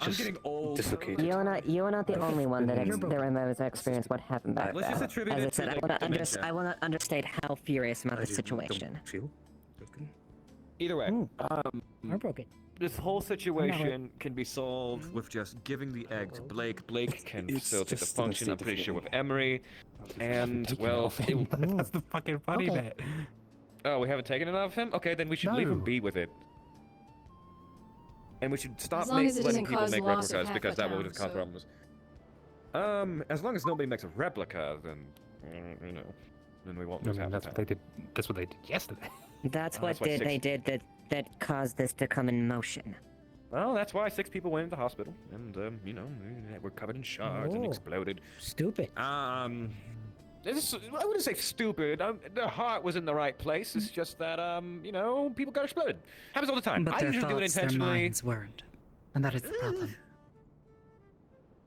S17: I'm getting old.
S10: Dislocated.
S9: You're not the only one that has experienced what happened back
S17: Let's
S9: then.
S17: just attribute
S9: As I
S17: it
S9: said,
S17: to, like, dementia.
S9: I will not understate how furious I'm about the situation.
S17: Either way,
S4: I'm broken.
S17: this whole situation can be solved with just giving the egg to Blake. Blake can facilitate the
S10: just an
S17: function, I'm
S10: estate
S17: pretty
S10: of
S17: sure, with
S10: getting-
S17: Emery. And, well,
S10: That's the fucking funny bit.
S17: Oh, we haven't taken it off him? Okay, then we should leave him
S10: No.
S17: be with it. And we should stop
S2: As long as it
S17: letting
S2: doesn't
S17: people
S2: cause
S17: make
S2: loss of
S17: replicas,
S2: half
S17: because
S2: the
S17: that will
S2: town,
S17: just cause
S2: so-
S17: problems. As long as nobody makes a replica, then, you know, then we won't
S10: I
S17: lose
S10: mean,
S17: half
S10: that's
S17: the
S10: what
S17: town.
S10: they did. That's what they did yesterday.
S9: That's
S17: Oh,
S9: what
S17: that's why
S9: they
S17: six-
S9: did that caused this to come in motion.
S17: Well, that's why 6 people went into hospital, and, you know, were covered in shards and
S4: Oh.
S17: exploded.
S4: Stupid.
S17: I wouldn't say stupid. Their heart was in the right place. It's just that, you know, people got exploded. Happens all the time.
S14: But
S17: I
S14: their
S17: usually do it
S14: thoughts, their
S17: intentionally.
S14: minds weren't. And that is the problem.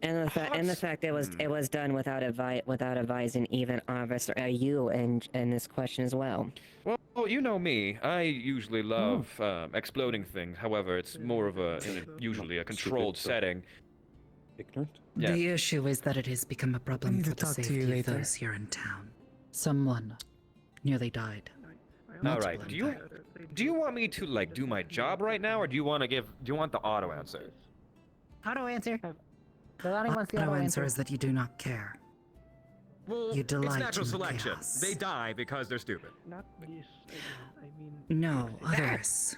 S9: And the fact it was done without advising even Arvis or you in this question as well.
S17: Well, you know me. I usually love exploding things. However, it's more of usually a controlled setting.
S10: Ignorant?
S17: Yes.
S14: The issue is that it has become a problem
S19: need
S14: for
S19: to
S14: the
S19: talk to you
S14: safety of
S19: later.
S14: those here in town. Someone nearly died.
S17: All right. Do you want me to like do my job right now, or do you want the auto answer?
S19: Auto answer. The only one's the
S14: Our
S19: auto
S14: answer is that you do not care.
S17: Well,
S14: You
S17: it's
S14: delight
S17: natural
S14: in
S17: selection.
S14: chaos.
S17: They die because they're stupid.
S19: Not this. I mean.
S14: No, others.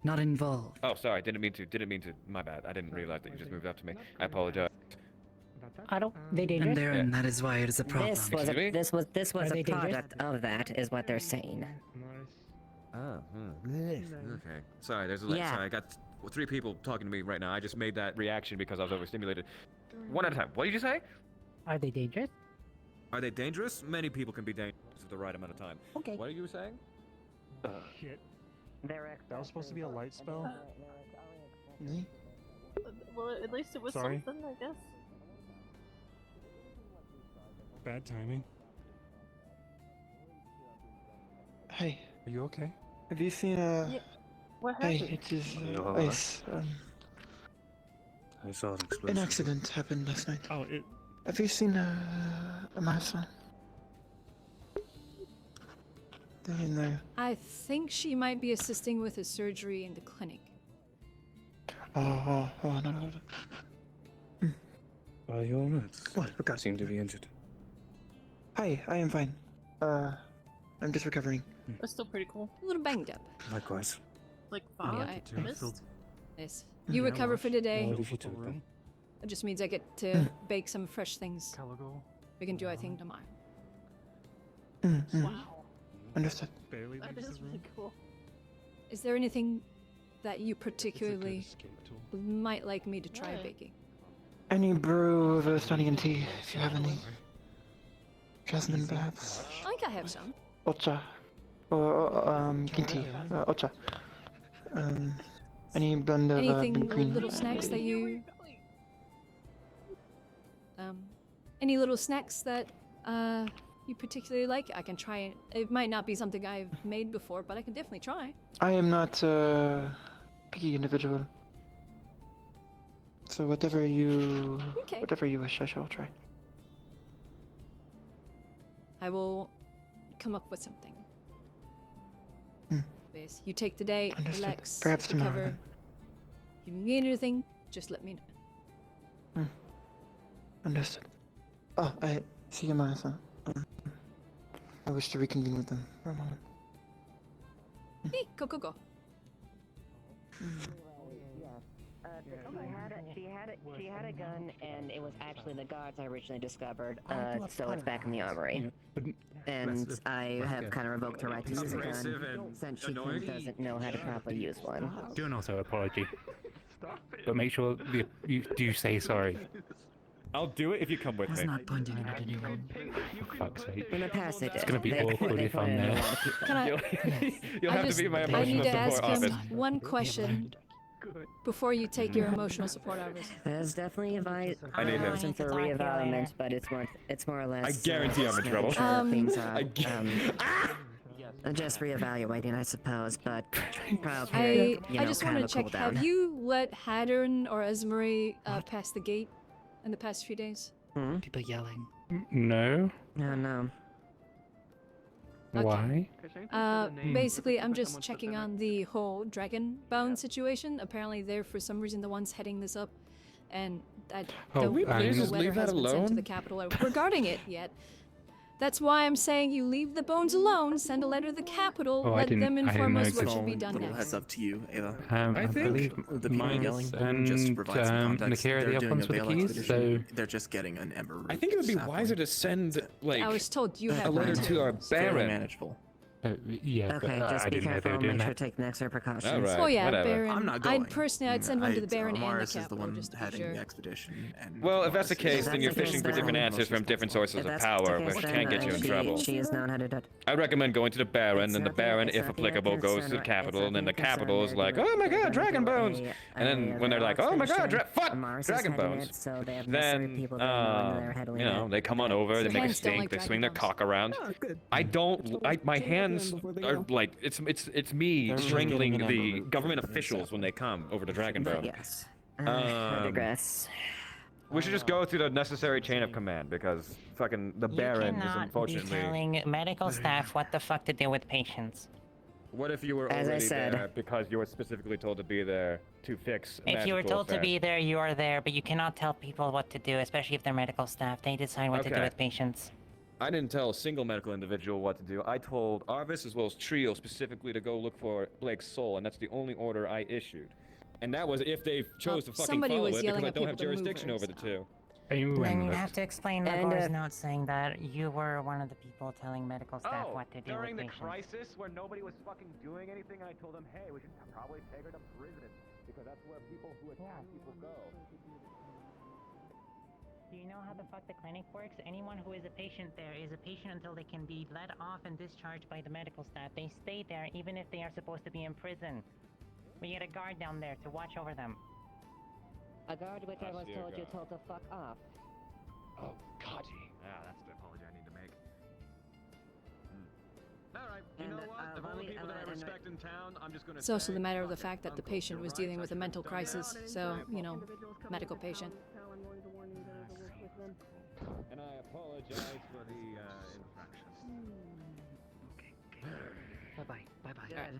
S14: Not involved.
S17: Oh, sorry. Didn't mean to. My bad. I didn't realize that you just moved up to me. I apologize.
S19: Auto. They dangerous.
S14: And therein, that is why it is a problem.
S9: This was
S17: Excuse me?
S9: a
S19: they dangerous?
S9: product of that, is what they're saying.
S17: Oh, okay. Sorry, there's a lag.
S9: Yeah.
S17: Sorry, I got 3 people talking to me right now. I just made that reaction because I was overstimulated. One at a time. What did you say?
S19: Are they dangerous?
S17: Are they dangerous? Many people can be dangerous at the right amount of time.
S19: Okay.
S17: What are you saying?
S20: Shit.
S9: They're
S20: That was supposed to be a light spell?
S11: Well, at least it was
S20: Sorry.
S11: something, I guess.
S20: Bad timing.
S16: Hey,
S20: Are you okay?
S16: have you seen
S11: Yeah. What
S16: Hey,
S11: happened?
S16: it is
S10: No.
S16: Ice.
S10: I saw an
S16: An
S10: explosion.
S16: accident happened last night.
S20: Oh, it.
S16: Have you seen a mouse one? No.
S2: I think she might be assisting with a surgery in the clinic.
S16: No.
S13: Are you alright?
S16: What? Okay.
S13: Seem to be injured.
S16: Hi, I am fine. I'm just recovering.
S11: That's still pretty cool.
S2: A little banged up.
S13: Likewise.
S11: Like
S2: Yeah,
S11: fog,
S2: I
S11: mist.
S2: Yes. You recover for today.
S13: What did you do with them?
S2: It just means I get to bake some fresh things. We can do our thing tomorrow.
S11: Wow.
S16: Understood.
S11: That is really cool.
S2: Is there anything that you particularly might like me to try baking?
S16: Any brew of stunning tea, if you have any. Jasmine, perhaps.
S2: I think I have some.
S16: Ocha. Or, green tea. Ocha. Any blend of
S2: Anything,
S16: green.
S2: little snacks that you... any little snacks that, you particularly like? I can try it. It might not be something I've made before, but I can definitely try.
S16: I am not a picky individual. So whatever you wish, I shall try.
S2: I will come up with something. Yes, you take the day,
S16: Understood.
S2: relax,
S16: Perhaps tomorrow,
S2: recover.
S16: then.
S2: If you need anything, just let me know.
S16: Understood. Oh, I see you, Martha. I wish to reconvene with them for a moment.
S2: Hey, go.
S9: She had a gun, and it was actually the guards I originally discovered. So it's back in the armory. And I have kind of revoked her right to use a gun since she doesn't know how to properly use one.
S5: Do an auto apology. But make sure you do say sorry.
S17: I'll do it if you come with me.
S14: not pointing at anyone.
S5: For fuck's sake.
S9: In the past, they did.
S5: It's gonna be awkward if I'm there.
S2: Can I?
S17: You'll have to be my
S2: I
S17: emotional
S2: need to ask
S17: support
S2: him
S17: office.
S2: one question before you take your emotional support office.
S9: There's definitely
S17: I need him.
S9: reason for reevaluation, but it's more or less.
S17: I guarantee I'm in trouble.
S9: Things are, just reevaluating, I suppose, but trial period,
S2: I just want to check.
S9: Cool
S2: Have you let Haddern or Esmery pass the gate in the past few days?
S14: People yelling.
S5: No.
S9: No.
S5: Why?
S2: Basically, I'm just checking on the whole dragon bone situation. Apparently, they're for some reason the ones heading this up, and I don't know
S5: please
S2: if a letter
S5: leave
S2: has
S5: that
S2: been sent to
S5: alone?
S2: the capital regarding it yet. That's why I'm saying you leave the bones alone, send a letter to the capital, let them inform us what should be done
S3: Little
S2: next.
S3: heads up to you, Ava.
S5: I believe
S3: the people yelling,
S5: and
S3: just to provide some context,
S5: Nakira
S3: they're
S5: the
S3: doing a
S5: Uplands with the
S3: Veil
S5: keys,
S3: expedition.
S5: so...
S3: They're just getting an ember root.
S17: I think it would be
S3: sapling.
S17: wiser to send, like,
S2: I was told you have
S17: a letter
S2: one.
S17: to our
S3: It's fairly
S17: Baron.
S3: manageable.
S5: Yeah,
S9: Okay,
S5: but
S9: just
S5: I
S9: be
S5: didn't know they
S9: careful
S5: were
S9: and
S5: doing
S9: make sure
S5: that.
S9: to take necessary precautions.
S17: All right,
S2: Oh yeah,
S17: whatever.
S2: Baron.
S3: I'm not going.
S2: I'd send one to the Baron and the
S3: Amaris is the
S2: capital,
S3: one
S2: just to be
S3: heading
S2: sure.
S3: the expedition. And
S17: Well, if that's the
S3: Amaris is-
S17: case, then you're fishing for different answers from different sources
S9: If
S17: of
S9: that's
S17: power,
S9: the case,
S17: which
S9: then,
S17: can get you in trouble.
S9: She has known how to do it.
S17: I recommend going to the Baron,
S9: It's
S17: and the
S9: not the-
S17: Baron,
S9: it's
S17: if
S9: not the
S17: applicable, goes to
S9: concern,
S17: the
S9: it's
S17: capital,
S9: not
S17: and then
S9: the
S17: the capital is
S9: concern.
S17: like,
S9: They're
S17: oh my
S9: gonna
S17: god,
S9: do
S17: dragon bones!
S9: a-
S17: And then
S9: a
S17: when they're like,
S9: Veil
S17: oh my god,
S9: expedition.
S17: fuck,
S9: Mars is
S17: dragon
S9: heading
S17: bones!
S9: it, so they have necessary
S17: Then,
S9: people there knowing they're heading
S17: you know,
S9: it.
S17: they come on over, they make a
S2: Hands don't like
S17: stink, they
S2: dragon
S17: swing their
S2: bones.
S17: cock around. My hands are like, it's me strangling the government officials when they come over to Dragon Bone.
S9: Yes. I digress.
S17: We should just go through the necessary chain of command because fucking the Baron is
S21: cannot be
S17: unfortunately.
S21: telling medical staff what the fuck to do with patients.
S17: What if you were
S9: As I
S17: already
S9: said.
S17: there because you were specifically told to be there to fix?
S21: If you were
S17: magical
S21: told to
S17: effects?
S21: be there, you are there, but you cannot tell people what to do, especially if they're medical staff. They decide what to do
S17: Okay.
S21: with patients.
S17: I didn't tell a single medical individual what to do. I told Arvis as well as Trio specifically to go look for Blake's soul, and that's the only order I issued. And that was if they chose to fucking
S2: somebody
S17: follow
S2: was
S17: it because
S2: yelling
S17: I
S2: at
S17: don't have
S2: people to move
S17: jurisdiction
S2: her,
S17: over the two.
S21: Then you have to explain
S9: And,
S21: Magor's note saying that you were one of the people telling medical staff what to do
S17: during
S21: with
S17: the
S21: patients.
S17: crisis where nobody was fucking doing anything, I told them, hey, we should probably take her to prison because that's where people who attack people go.
S21: Do you know how the fuck the clinic works? Anyone who is a patient there is a patient until they can be let off and discharged by the medical staff. They stay there even if they are supposed to be in prison. We get a guard down there to watch over them.
S9: A guard which I was told you're told to fuck off.
S17: Oh, God. Yeah, that's the apology I need to make. Alright, you know what? Of all the people that I respect in town, I'm just gonna
S2: It's also the matter of the fact that the patient was dealing with a mental crisis, so, you know, medical patient.
S17: And I apologize for the infraction.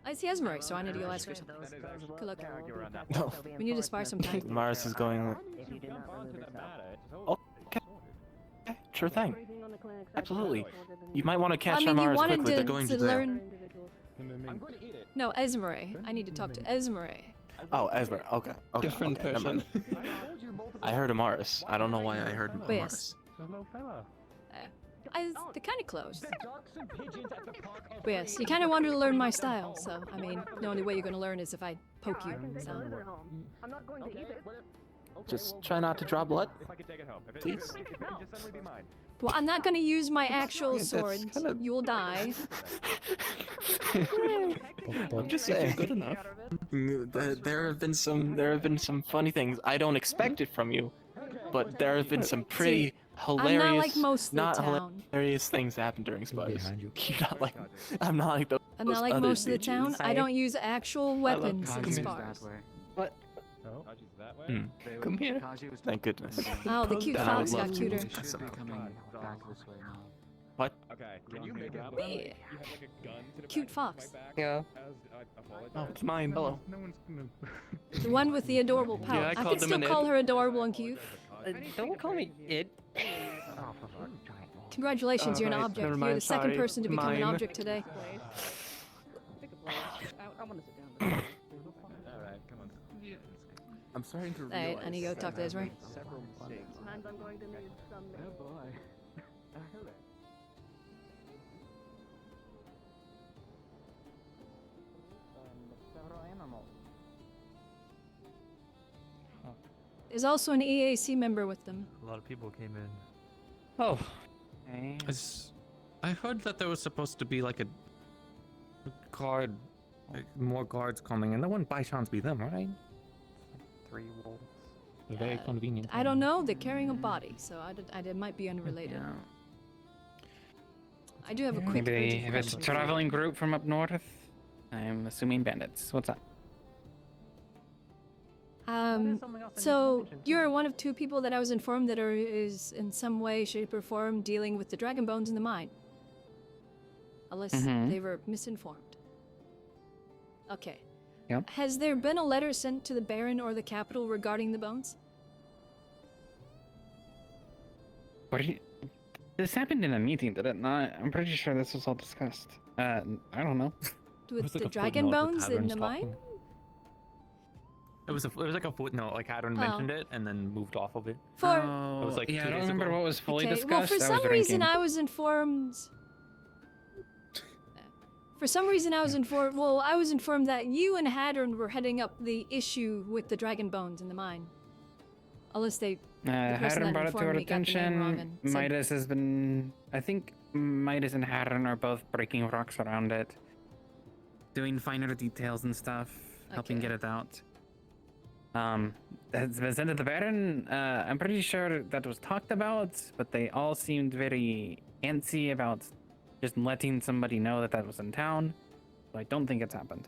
S2: I see Esmeralda, so I need to go ask her something. Good luck.
S5: No.
S2: We need to spar sometime.
S5: Mars is going. Okay. Sure thing. Absolutely. You might want to catch
S2: I mean, you
S5: Mars
S2: wanted
S5: quickly. They're going
S2: to
S5: to there.
S2: learn. No, Esmeralda. I need to talk to Esmeralda.
S5: Oh, Esmer. Okay. Okay.
S6: Different
S5: okay, never
S6: person.
S5: mind. I heard a Mars. I don't know why I heard a
S2: But
S5: Mars.
S2: yes. They're kind of close. But yes, you kind of wanted to learn my style, so I mean, the only way you're going to learn is if I poke you. So.
S11: I'm not going to eat it.
S5: Just try not to draw blood, please.
S2: Well, I'm not going to use my actual
S5: That's
S2: sword.
S5: kinda-
S2: You'll die.
S5: I'm just saying. Good enough. There have been some funny things. I don't expect it from you, but there have been some pretty hilarious,
S2: I'm not like most of the
S5: not
S2: town.
S5: hilarious things happen during spies. You're not like, I'm not like those.
S2: I'm not like
S5: other
S2: most of the
S5: bitches.
S2: town. I don't use actual weapons in
S5: Kaji's
S2: spars.
S5: What? Come here. Thank goodness.
S2: Oh, the cute
S5: Then I would
S2: fox got
S5: love
S2: cuter.
S5: to- What?
S15: Okay, can you make up?
S2: Yeah. Cute fox.
S5: Yeah. Oh, it's mine. Hello.
S2: The one with the adorable power.
S5: Yeah, I
S2: I
S5: called
S2: can
S5: them
S2: still
S5: an
S2: call
S5: id.
S2: her adorable and cute.
S5: Don't call me it.
S2: Congratulations, you're an object.
S5: never
S2: You're
S5: mind,
S2: the second
S5: sorry.
S2: person to become an
S5: Mine.
S2: object today.
S11: I want to sit down.
S15: Alright, come on.
S5: I'm starting to
S2: Alright, I need to go talk to Ezra.
S15: Several mistakes.
S11: And I'm going to need some.
S15: Oh boy. I heard it. Several animals.
S2: There's also an EAC member with them.
S3: A lot of people came in.
S5: Oh. I heard that there was supposed to be like a guard, like more guards coming, and that wouldn't by chance be them, right? 3 wolves. Very convenient.
S2: I don't know. They're carrying a body, so it might be unrelated. I do have a quick.
S14: Maybe
S2: urgent
S14: if it's a
S2: question.
S14: traveling group from up north, I'm assuming bandits. What's up?
S2: So you're one of 2 people that I was informed that is in some way, shape, or form dealing with the dragon bones in the mine. Unless
S14: Mhm.
S2: they were misinformed. Okay.
S14: Yep.
S2: Has there been a letter sent to the Baron or the capital regarding the bones?
S14: What are you... This happened in a meeting, did it not? I'm pretty sure this was all discussed. I don't know.
S2: With the dragon bones in the mine?
S5: It was like a footnote. Like Hadron
S2: Oh.
S5: mentioned it and then moved off of it.
S2: For
S5: It was like
S14: yeah,
S5: 2
S14: I don't
S5: days
S14: remember
S5: ago.
S14: what was fully
S2: okay.
S14: discussed.
S2: Well, for
S14: I was
S2: some reason,
S14: drinking.
S2: I was informed. For some reason, I was informed. Well, I was informed that you and Hadron were heading up the issue with the dragon bones in the mine. Unless they. the person
S14: Hadron
S2: that
S14: brought it to
S2: informed
S14: our
S2: me got the name wrong
S14: attention.
S2: and said-
S14: Midas has been... I think Midas and Hadron are both breaking rocks around it. Doing finer details and stuff. Helping
S2: Okay.
S14: get it out. Has been sent to the Baron. I'm pretty sure that was talked about, but they all seemed very antsy about just letting somebody know that that was in town. So I don't think it's happened.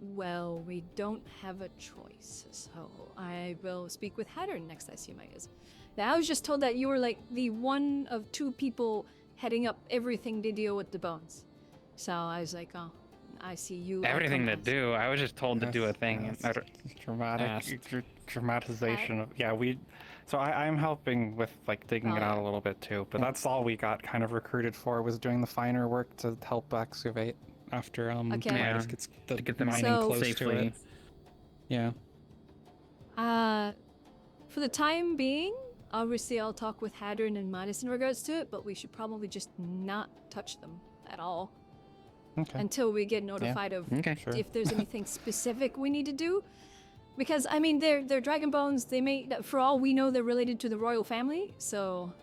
S2: Well, we don't have a choice, so I will speak with Hadron next I see Midas. Now, I was just told that you were like the one of 2 people heading up everything to deal with the bones. So I was like, oh, I see you. I'll
S14: Everything
S2: come
S14: to
S2: ask.
S14: do. I was just told to do a thing.
S6: Yes. Dramatization of So I'm helping with like digging it out a little bit too, but that's all we got kind of recruited for was doing the finer work to help excavate after
S2: Okay.
S6: Midas gets the
S14: to get the
S6: mining
S2: So-
S6: close to
S14: safely.
S6: it. Yeah.
S2: For the time being, obviously I'll talk with Hadron and Midas in regards to it, but we should probably just not touch them at all.
S6: Okay.
S2: Until we get notified of
S14: Okay.
S6: Sure.
S2: if there's anything specific we need to do. Because, I mean, they're dragon bones. They may, for all we know, they're related to the royal family, so...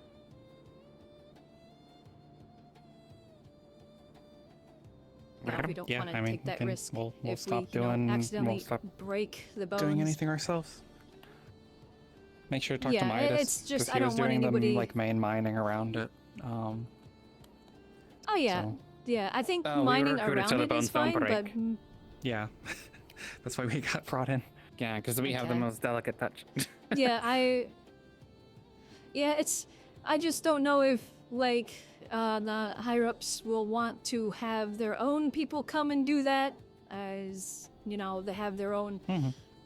S2: Yeah, we don't
S6: Yeah,
S2: want to
S6: I mean,
S2: take that
S6: we can-
S2: risk
S6: we'll
S2: if
S6: stop
S2: we,
S6: doing- we'll
S2: accidentally
S6: stop
S2: break the bones.
S6: Doing anything ourselves. Make sure to talk
S2: Yeah,
S6: to Midas.
S2: it's just
S6: 'cause
S2: I
S6: he was
S2: don't want
S6: doing
S2: anybody-
S6: the like main mining around it.
S2: Oh yeah,
S6: So-
S2: yeah. I think
S14: Oh, we were
S2: mining
S14: recruited
S2: around
S14: so the
S2: it is
S14: bones don't
S2: fine, but
S14: break.
S6: Yeah, that's why we got brought in.
S14: Yeah, because we have the
S2: Okay.
S14: most delicate touch.
S2: yeah, it's. I just don't know if like the higher ups will want to have their own people come and do that, as you know, they have their own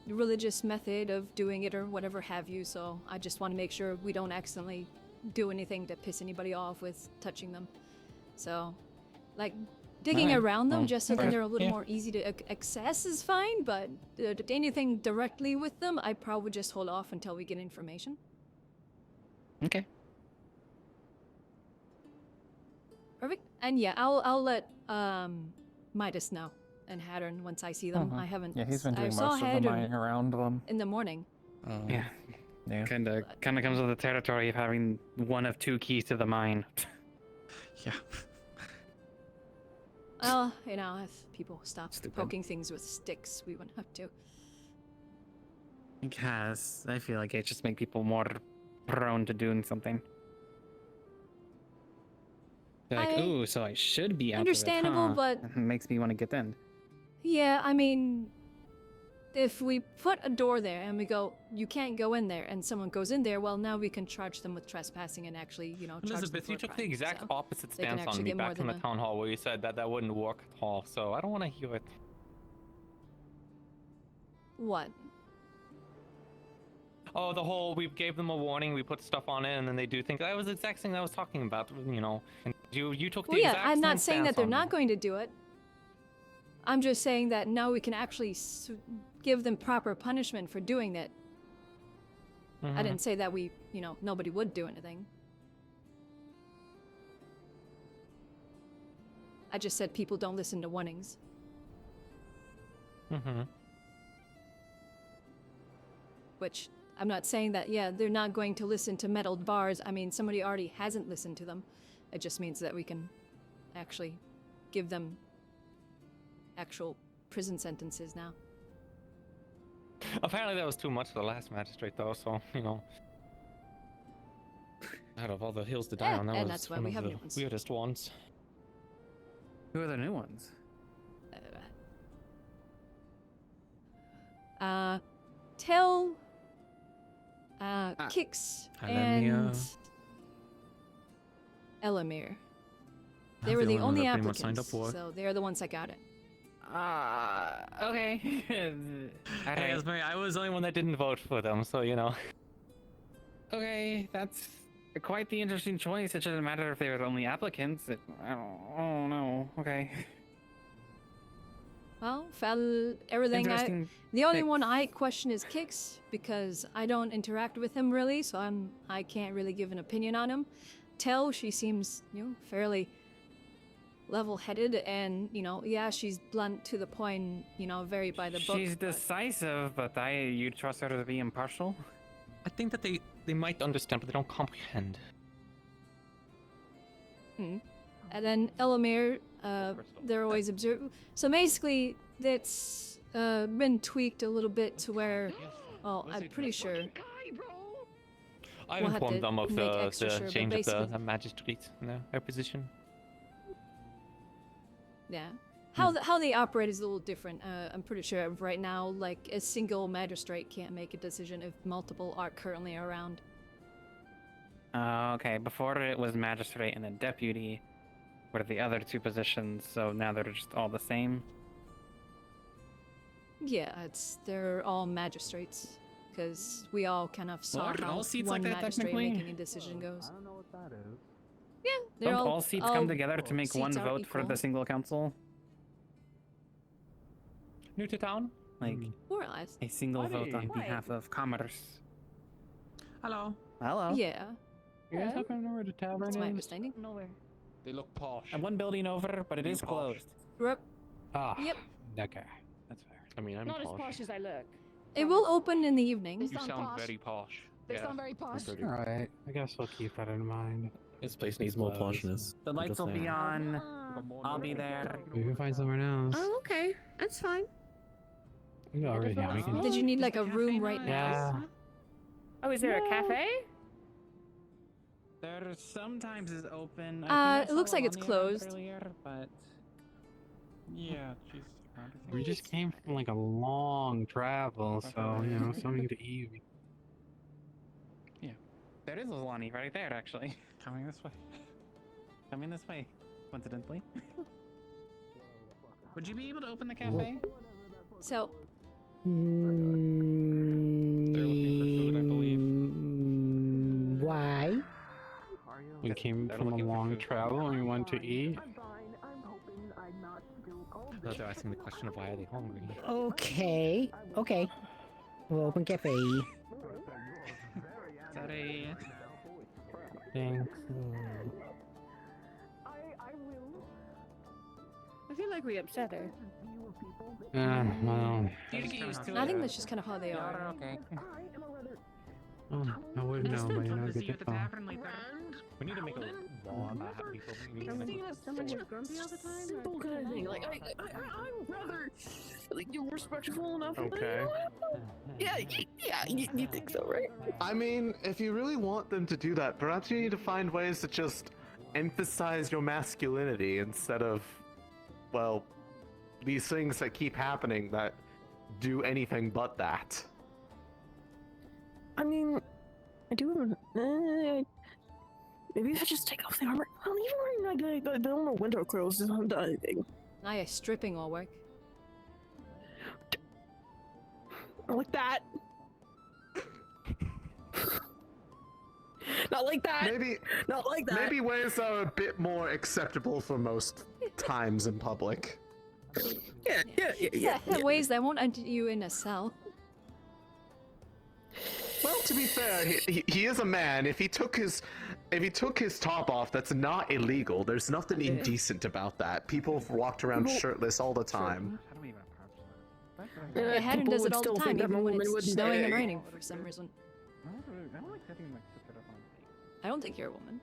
S2: religious method of doing it or whatever have you. So I just want to make sure we don't accidentally do anything to piss anybody off with touching them. So, like, digging around them just so that they're a little more easy to access is fine, but anything directly with them, I probably would just hold off until we get information.
S14: Okay.
S2: Perfect. And yeah, I'll let Midas know and Hattern once I see them. I haven't.
S6: Yeah, he's been
S2: I
S6: doing
S2: saw
S6: most of the
S2: Hattern
S6: mining around them.
S2: in the morning.
S14: Yeah. Kind of comes with the territory of having one of two keys to the mine.
S6: Yeah.
S2: Well, you know, if people stop poking things with sticks, we wouldn't have to.
S14: Because I feel like it just makes people more prone to doing something. They're like, ooh, so I should be out
S2: Understandable,
S14: of it, huh?
S2: but
S14: It makes me want to get in.
S2: yeah, I mean, if we put a door there and we go, you can't go in there, and someone goes in there, well, now we can charge them with trespassing and actually, you know, charge them
S5: Elizabeth,
S2: for
S5: you
S2: a
S5: took
S2: crime,
S5: the exact
S2: so
S5: opposite
S2: they can
S5: stance on
S2: actually
S5: me
S2: get more
S5: back in
S2: than
S5: the town hall where you said that that wouldn't work at all, so I don't want to hear it.
S2: What?
S5: Oh, the whole, we gave them a warning, we put stuff on it, and then they do things. That was the exact thing I was talking about, you know. And you took the
S2: Well, yeah,
S5: exact
S2: I'm not
S5: same
S2: saying that
S5: stance
S2: they're
S5: on
S2: not
S5: me.
S2: going to do it. I'm just saying that now we can actually give them proper punishment for doing that. I didn't say that we, you know, nobody would do anything. I just said people don't listen to warnings. Which, I'm not saying that, yeah, they're not going to listen to metaled bars. I mean, somebody already hasn't listened to them. It just means that we can actually give them actual prison sentences now.
S5: Apparently that was too much for the last magistrate, though, so, you know. Out of all the hills to die on, that
S2: and
S5: was
S2: that's why
S5: one
S2: we
S5: of
S2: have
S5: the
S2: new ones.
S5: weirdest ones.
S14: Who are the new ones?
S2: Tell, Kix, and Elamir. They were the only applicants, so they're the ones that got it.
S14: Okay.
S5: Hey, Esme, I was the only one that didn't vote for them, so, you know.
S14: Okay, that's quite the interesting choice. It doesn't matter if they were the only applicants. I don't know. Okay.
S2: Well, everything
S14: Interesting
S2: the only
S14: mix.
S2: one I question is Kix, because I don't interact with him really, so I can't really give an opinion on him. Tell, she seems, you know, fairly level-headed, and, you know, yeah, she's blunt to the point, you know, very by the book.
S14: She's decisive, but you trust her to be impartial?
S5: I think that they might understand, but they don't comprehend.
S2: And then Elamir, they're always observed. So basically, it's been tweaked a little bit to where, well, I'm pretty sure.
S5: I've
S2: we'll have
S5: informed
S2: to
S5: them of
S2: make
S5: the
S2: extra sure, but
S5: change of
S2: basically-
S5: the magistrate in their position.
S2: Yeah. How they operate is a little different. I'm pretty sure right now, like, a single magistrate can't make a decision if multiple are currently around.
S14: Okay, before it was magistrate and then deputy were the other two positions, so now they're just all the same?
S2: Yeah, they're all magistrates, because we all kind of saw
S14: aren't
S2: how
S14: all seats
S2: one
S14: like that,
S2: magistrate
S14: technically?
S2: making a decision goes.
S13: I don't know what that is.
S2: Yeah, they're
S14: Don't all seats come together to make one
S2: seats are
S14: vote for
S2: equal.
S14: the single council?
S5: New to town?
S14: Like,
S2: More or less.
S14: a single vote on
S2: Buddy.
S14: behalf of commerce.
S5: Hello.
S14: Hello.
S2: Yeah.
S14: You guys not gonna know where the tavern
S2: That's my
S14: is?
S2: understanding.
S15: Nowhere.
S6: They look posh.
S14: I'm one building over, but it is closed.
S6: Ah.
S2: Yep.
S6: Okay. That's fair.
S5: I mean, I'm
S11: Not as posh as I look.
S2: It will open in the evening.
S11: You sound very
S6: posh.
S11: They sound very posh.
S6: Alright. I guess we'll keep that in mind.
S8: This place needs more poshness.
S14: The lights will be on. I'll be there.
S19: We can find somewhere else.
S11: Oh, okay. That's fine.
S19: We already have. We can.
S2: Did you need like a room right now?
S19: Yeah.
S11: Oh, is there a cafe?
S14: There sometimes is open. I think I
S2: It looks
S14: saw
S2: like it's
S14: Lonnie around
S2: closed.
S14: Earlier, but yeah, she's around.
S19: We just came from like a long travel, so you know, something to eat.
S14: Yeah, there is a Lonnie right there, actually. Coming this way. Coming this way, coincidentally. Would you be able to open the cafe?
S2: So,
S14: They're looking for food, I believe.
S4: Why?
S5: We came from a long travel and we want to eat.
S10: No, they're asking the question of why are they hungry.
S4: Okay. Okay. We'll open cafe.
S14: Sorry.
S5: Thanks.
S18: I feel like we upset her.
S5: Well.
S14: You get used to
S2: I
S14: it.
S2: think that's just kind of how they are.
S14: Okay.
S5: Oh, I wouldn't know, but you know,
S14: See
S5: good
S14: you at
S5: to
S14: the
S5: know.
S14: tavern later.
S10: We need to make a law about how people need to make
S18: Grumpy all the time. Simple kind of thing. Like I'm rather like you're respectful enough.
S3: Okay.
S18: Yeah, you think so, right?
S3: I mean, if you really want them to do that, perhaps you need to find ways to just emphasize your masculinity instead of, well, these things that keep happening that do anything but that.
S18: I mean, I do have. Maybe I just take off the armor. Well, even wearing like I don't know winter clothes doesn't do anything.
S2: Now you're stripping all work.
S18: Not like that. Not like that.
S3: Maybe
S18: not like that.
S3: Maybe ways that are a bit more acceptable for most times in public.
S2: Yeah, ways that won't enter you in a cell.
S3: Well, to be fair, he is a man. If he took his top off, that's not illegal. There's nothing indecent about that. People walked around shirtless all the time.
S2: Yeah, Haddon does it all the time, even when it's
S18: wouldn't
S2: snowing and
S18: dare.
S2: raining for some reason.
S14: I don't like setting my foot up on
S2: I don't think you're a woman.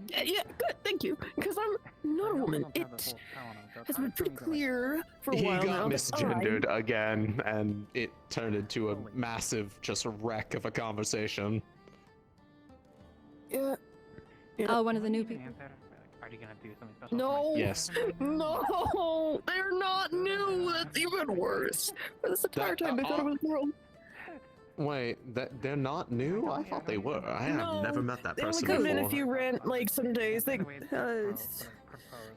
S18: Yeah, good, thank you. Because I'm not a woman. It has been pretty clear for a
S3: He
S18: while
S3: got
S18: now. that
S3: misgendered again, and it turned into a massive, just wreck of a conversation.
S18: Yeah.
S2: Oh, one of the new people.
S14: Are you gonna do something special?
S18: No.
S3: Yes.
S18: No, they're not new. That's even worse. For this entire time, they thought it was a girl.
S3: Wait, they're not new? I thought they were. I have never met that
S18: They only
S3: person
S18: come
S3: before.
S18: in if you rent, like, some days. They,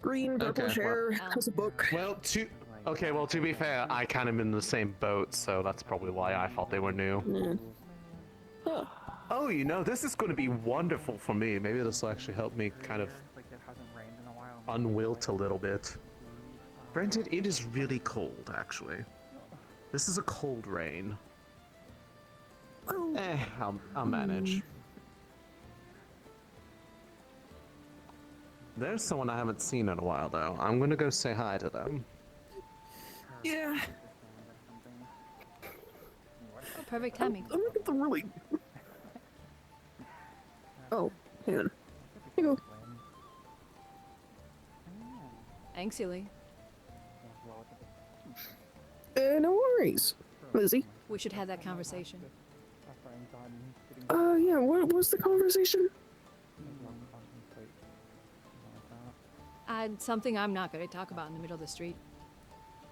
S18: green, purple
S3: Okay,
S18: hair, has a book.
S3: Well, to be fair, I kind of in the same boat, so that's probably why I thought they were new. Oh, you know, this is going to be wonderful for me. Maybe this will actually help me kind of unwilt a little bit. Granted, it is really cold, actually. This is a cold rain. I'll manage. There's someone I haven't seen in a while, though. I'm gonna go say hi to them.
S18: Yeah.
S2: Oh, perfect timing.
S18: I'm gonna get the really. Oh, hang on. Here you go.
S2: Anxiously.
S18: No worries, Lizzie.
S2: We should have that conversation.
S18: Yeah, what was the conversation?
S2: Something I'm not going to talk about in the middle of the street.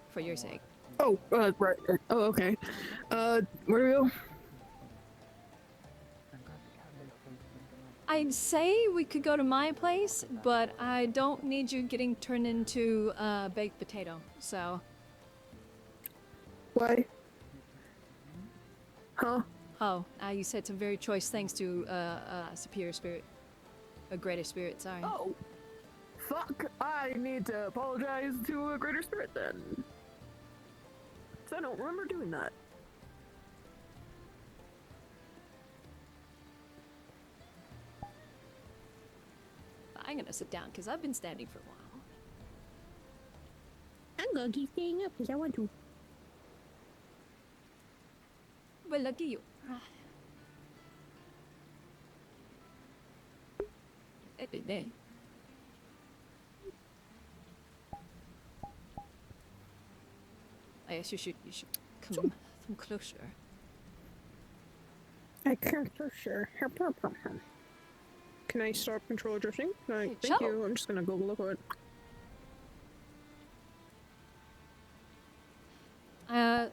S2: For your sake.
S18: Oh, right. Oh, okay. Where do we go?
S2: I'd say we could go to my place, but I don't need you getting turned into a baked potato, so...
S18: Why? Huh?
S2: Oh, you said some very choice things to a superior spirit. A greater spirit, sorry.
S18: Oh! Fuck! I need to apologize to a greater spirit then. 'Cause I don't remember doing that.
S2: I'm gonna sit down, because I've been standing for a while.
S18: I'm gonna keep staying up because I want to.
S2: Well, lucky you. I guess you should come closer.
S18: I can't for sure. Can I stop controller drifting? Thank
S2: Sure.
S18: you. I'm just gonna go look at it.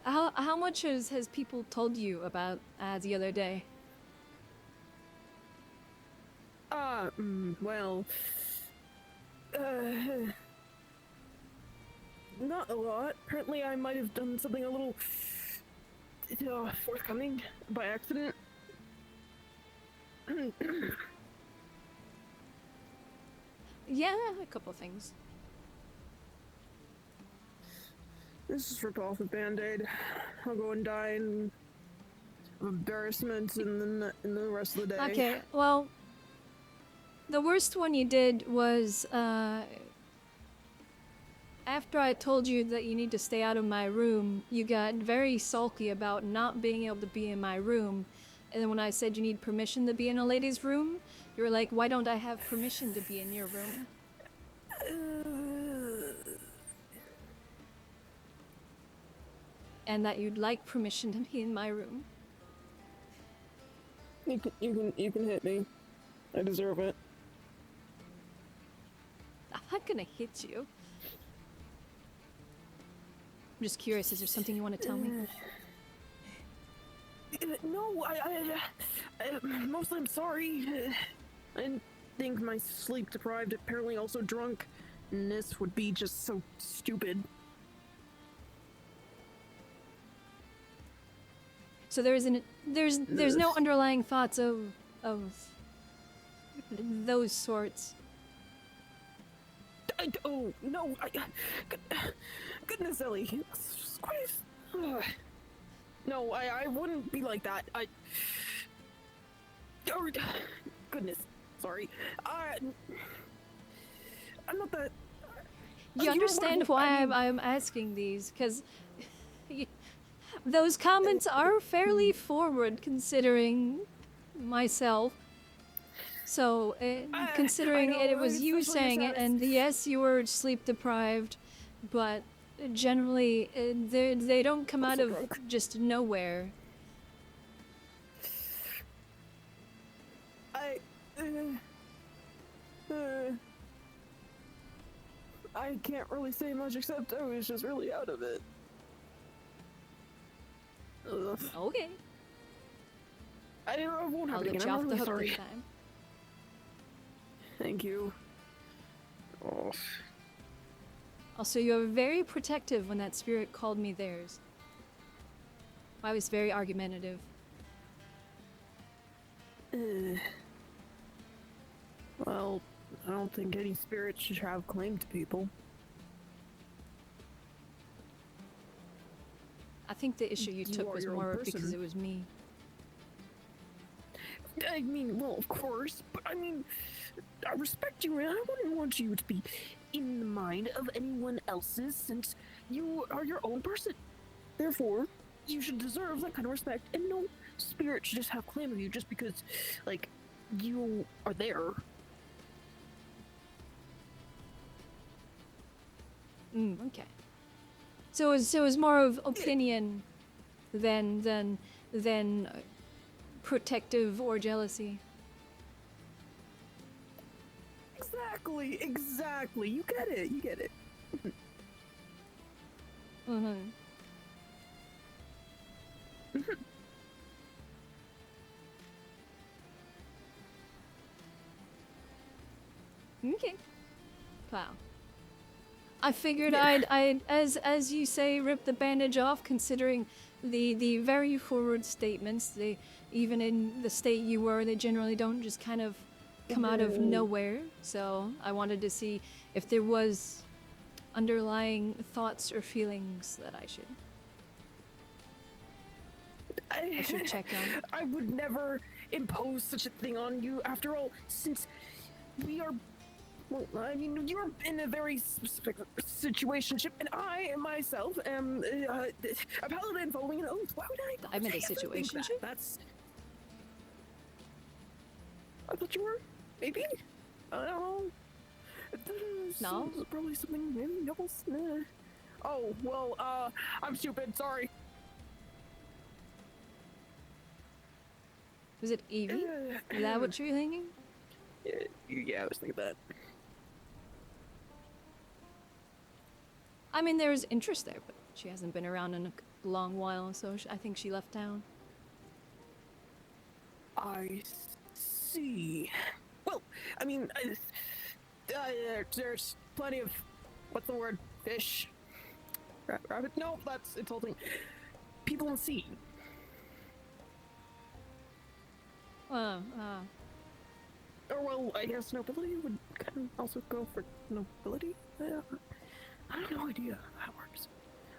S2: How much has people told you about the other day?
S18: Well, not a lot. Apparently, I might have done something a little forthcoming by accident.
S2: Yeah, a couple things.
S18: This is rip off a band-aid. I'll go and die of embarrassment in the rest of the day.
S2: Okay, well, the worst one you did was, after I told you that you need to stay out of my room, you got very sulky about not being able to be in my room. And then when I said you need permission to be in a lady's room, you were like, why don't I have permission to be in your room? And that you'd like permission to be in my room.
S18: You can hit me. I deserve it.
S2: I'm not gonna hit you. I'm just curious, is there something you want to tell me?
S18: No, mostly I'm sorry. I didn't think my sleep-deprived, apparently also drunkenness would be just so stupid.
S2: So there's no underlying thoughts of those sorts.
S18: Oh no! Goodness, Ellie. Christ. No, I wouldn't be like that. Goodness, sorry. I'm not that.
S2: You understand why I'm asking these? Because those comments are fairly forward, considering myself. So, considering it was you saying it, and yes, you were sleep deprived, but generally, they don't come out of just nowhere.
S18: I can't really say much except I was just really out of it. Ugh.
S2: Okay.
S18: I won't
S2: I'll
S18: happen
S2: let
S18: again.
S2: you
S18: I'm
S2: off the
S18: really
S2: hook
S18: sorry.
S2: this time.
S18: Thank you. Oh.
S2: Also, you were very protective when that spirit called me theirs. I was very argumentative.
S18: Well, I don't think any spirit should have claim to people.
S2: I think the issue you took
S18: are
S2: was
S18: your own
S2: more
S18: person.
S2: because it was me.
S18: I mean, well, of course, but I mean, I respect you and I wouldn't want you to be in the mind of anyone else's since you are your own person. Therefore, you should deserve that kind of respect, and no spirit should just have claim of you just because, like, you are there.
S2: Okay. So it was more of opinion than protective or jealousy.
S18: Exactly. You get it.
S2: Okay. Wow. I figured I'd as you say, rip the bandage off, considering the very forward statements. They, even in the state you were, they generally don't just kind of come out of nowhere. So I wanted to see if there was underlying thoughts or feelings that I should check on.
S18: I would never impose such a thing on you. After all, since we are, well, I mean, you're in a very specific situationship, and I myself am a paladin following an oath. Why would I?
S2: I'm in a
S18: say something like that?
S2: situationship?
S18: That's. I thought you were. Maybe. I don't know.
S2: No.
S18: Probably something else. Nah. Oh well. I'm stupid. Sorry.
S2: Was it Evie? Is that what you were thinking?
S18: Yeah, I was thinking that.
S2: I mean, there's interest there, but she hasn't been around in a long while, so I think she left town.
S18: I see. Well, I mean, there's plenty of, what's the word? Fish? Rabbit? No, that's insulting. People in the sea.
S2: Well,
S18: Or, well, I guess nobility would kind of also go for nobility? I have no idea how that works.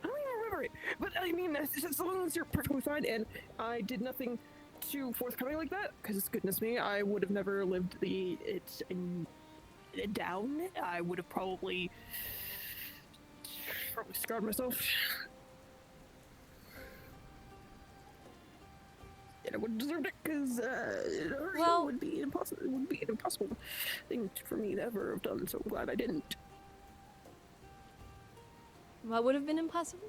S18: I don't even remember it. But, I mean, as long as you're perfectly fine, and I did nothing too forthcoming like that, because goodness me, I would have never lived it down. I would have probably scarred myself. And I would have deserved it, because it would be impossible. It would be an impossible thing for me to ever have done, so I'm glad I didn't.
S2: what would have been impossible?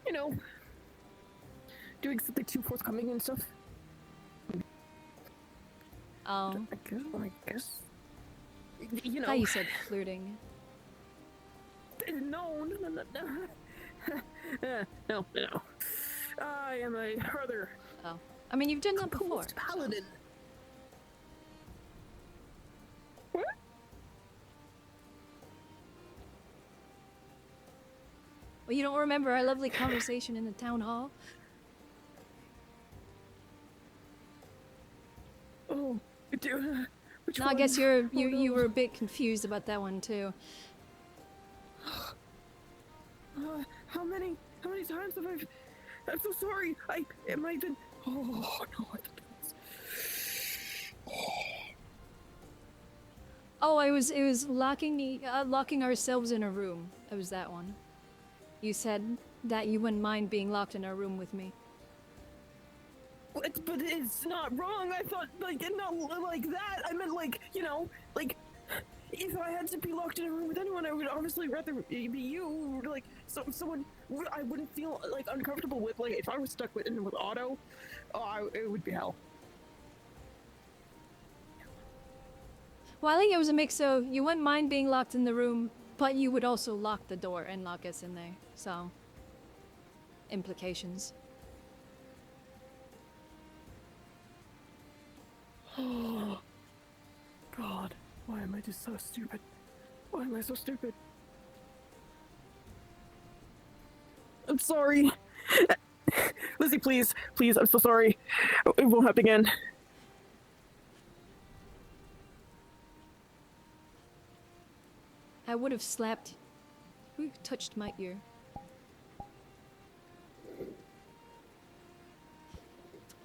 S18: You know, doing something too forthcoming and stuff.
S2: Oh.
S18: I guess. You know.
S2: How you said flirting.
S18: No. No. I am a rather.
S2: Oh. I mean, you've done that before.
S18: Paladin. What?
S2: Well, you don't remember our lovely conversation in the town hall?
S18: Oh, which
S2: No,
S18: one?
S2: I guess you were a bit confused about that one too.
S18: How many times have I'm so sorry. It might have been. Oh no, I thought it was.
S2: Oh, it was locking ourselves in a room. It was that one. You said that you wouldn't mind being locked in a room with me.
S18: But it's not wrong. I thought not like that. I meant if I had to be locked in a room with anyone, I would obviously rather be you. Someone I wouldn't feel uncomfortable with. If I was stuck with Otto, it would be hell.
S2: Well, I think it was a mix of you wouldn't mind being locked in the room, but you would also lock the door and lock us in there. So, implications.
S18: Oh, God. Why am I just so stupid? Why am I so stupid? I'm sorry. Lizzie, please, I'm so sorry. It won't happen again.
S2: I would have slapped. Who touched my ear?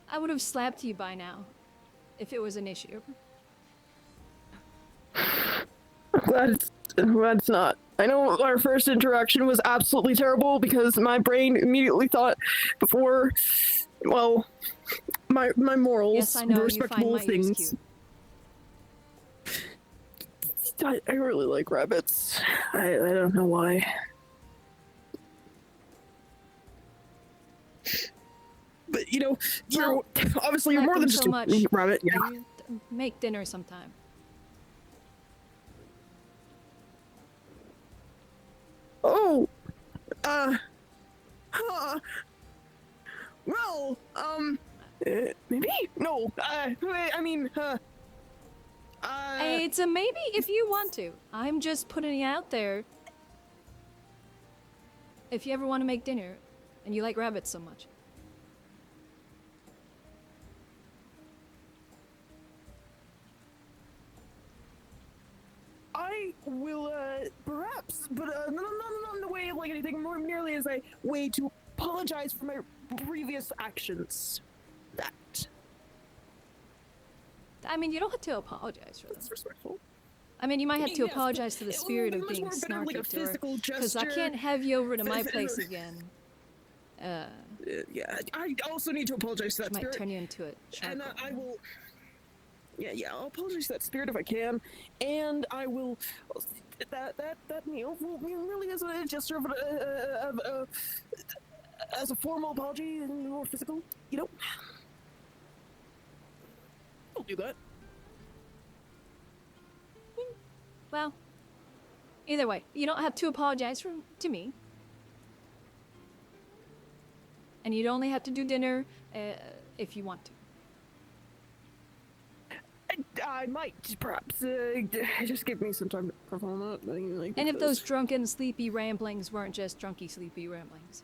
S2: I would have slapped you by now, if it was an issue.
S18: I'm glad it's not. I know our first interaction was absolutely terrible because my brain immediately thought before, well, my morals,
S2: Yes, I know,
S18: respectable
S2: you find my ears
S18: things. I really like rabbits. I don't know why. But you're obviously you're more than just
S2: so
S18: a
S2: much.
S18: rabbit. Yeah.
S2: Make dinner sometime.
S18: Oh, well, maybe? No, I mean,
S2: It's a maybe if you want to. I'm just putting it out there. If you ever want to make dinner, and you like rabbits so much.
S18: I will, perhaps, but, not in the way of, anything, more merely as a way to apologize for my previous actions. That.
S2: I mean, you don't have to apologize for them.
S18: That's respectful.
S2: I mean, you might have to
S18: Yes,
S2: apologize to the
S18: it would
S2: spirit
S18: be
S2: of
S18: much
S2: being
S18: more better, like a
S2: snarky to her.
S18: physical
S2: Because I
S18: gesture.
S2: can't have you over to my place again.
S18: Yeah, I also need to apologize to that
S2: Might
S18: spirit.
S2: turn you into it.
S18: And I will. Yeah, I'll apologize to that spirit if I can, and I will. That meal will be really as a gesture of as a formal apology and more physical. I'll do that.
S2: Well, either way, you don't have to apologize to me. And you'd only have to do dinner if you want to.
S18: I might perhaps just give me some time to perform that. Like,
S2: And if those drunken, sleepy ramblings weren't just drunky, sleepy ramblings.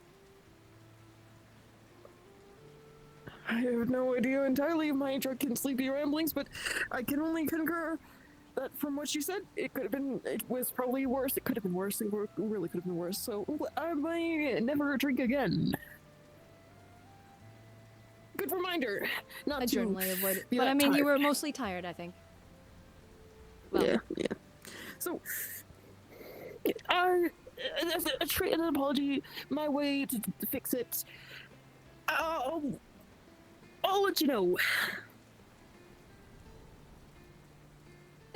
S18: I have no idea entirely of my drunken, sleepy ramblings, but I can only concur that from what you said, it was probably worse. It could have been worse. It really could have been worse. So I might never drink again. Good reminder. Not
S2: I
S18: to
S2: generally avoid it.
S18: be
S2: But
S18: that
S2: I mean, you
S18: tired.
S2: were mostly tired, I think. Well,
S18: Yeah. So, a treat and an apology, my way to fix it. I'll let you know.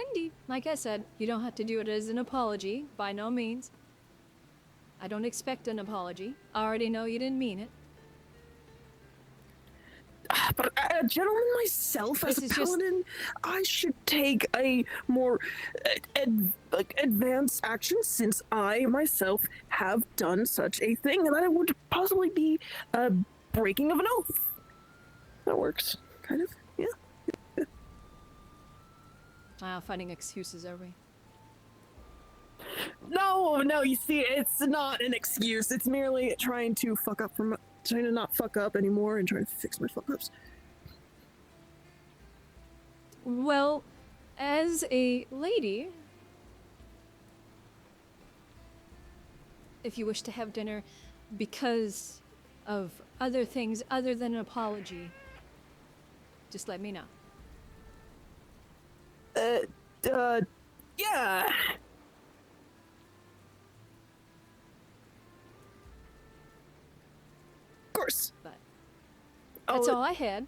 S2: Indeed. Like I said, you don't have to do it as an apology, by no means. I don't expect an apology. I already know you didn't mean it.
S18: But a gentleman myself, as a paladin, I should take a more advanced action since I myself have done such a thing, and that would possibly be a breaking of an oath. That works, kind of, yeah.
S2: Finding excuses, are we?
S18: No, you see, it's not an excuse. It's merely trying to not fuck up anymore and trying to fix my fuck ups.
S2: Well, as a lady, if you wish to have dinner because of other things other than an apology, just let me know.
S18: Yeah. Of course.
S2: But that's all I had.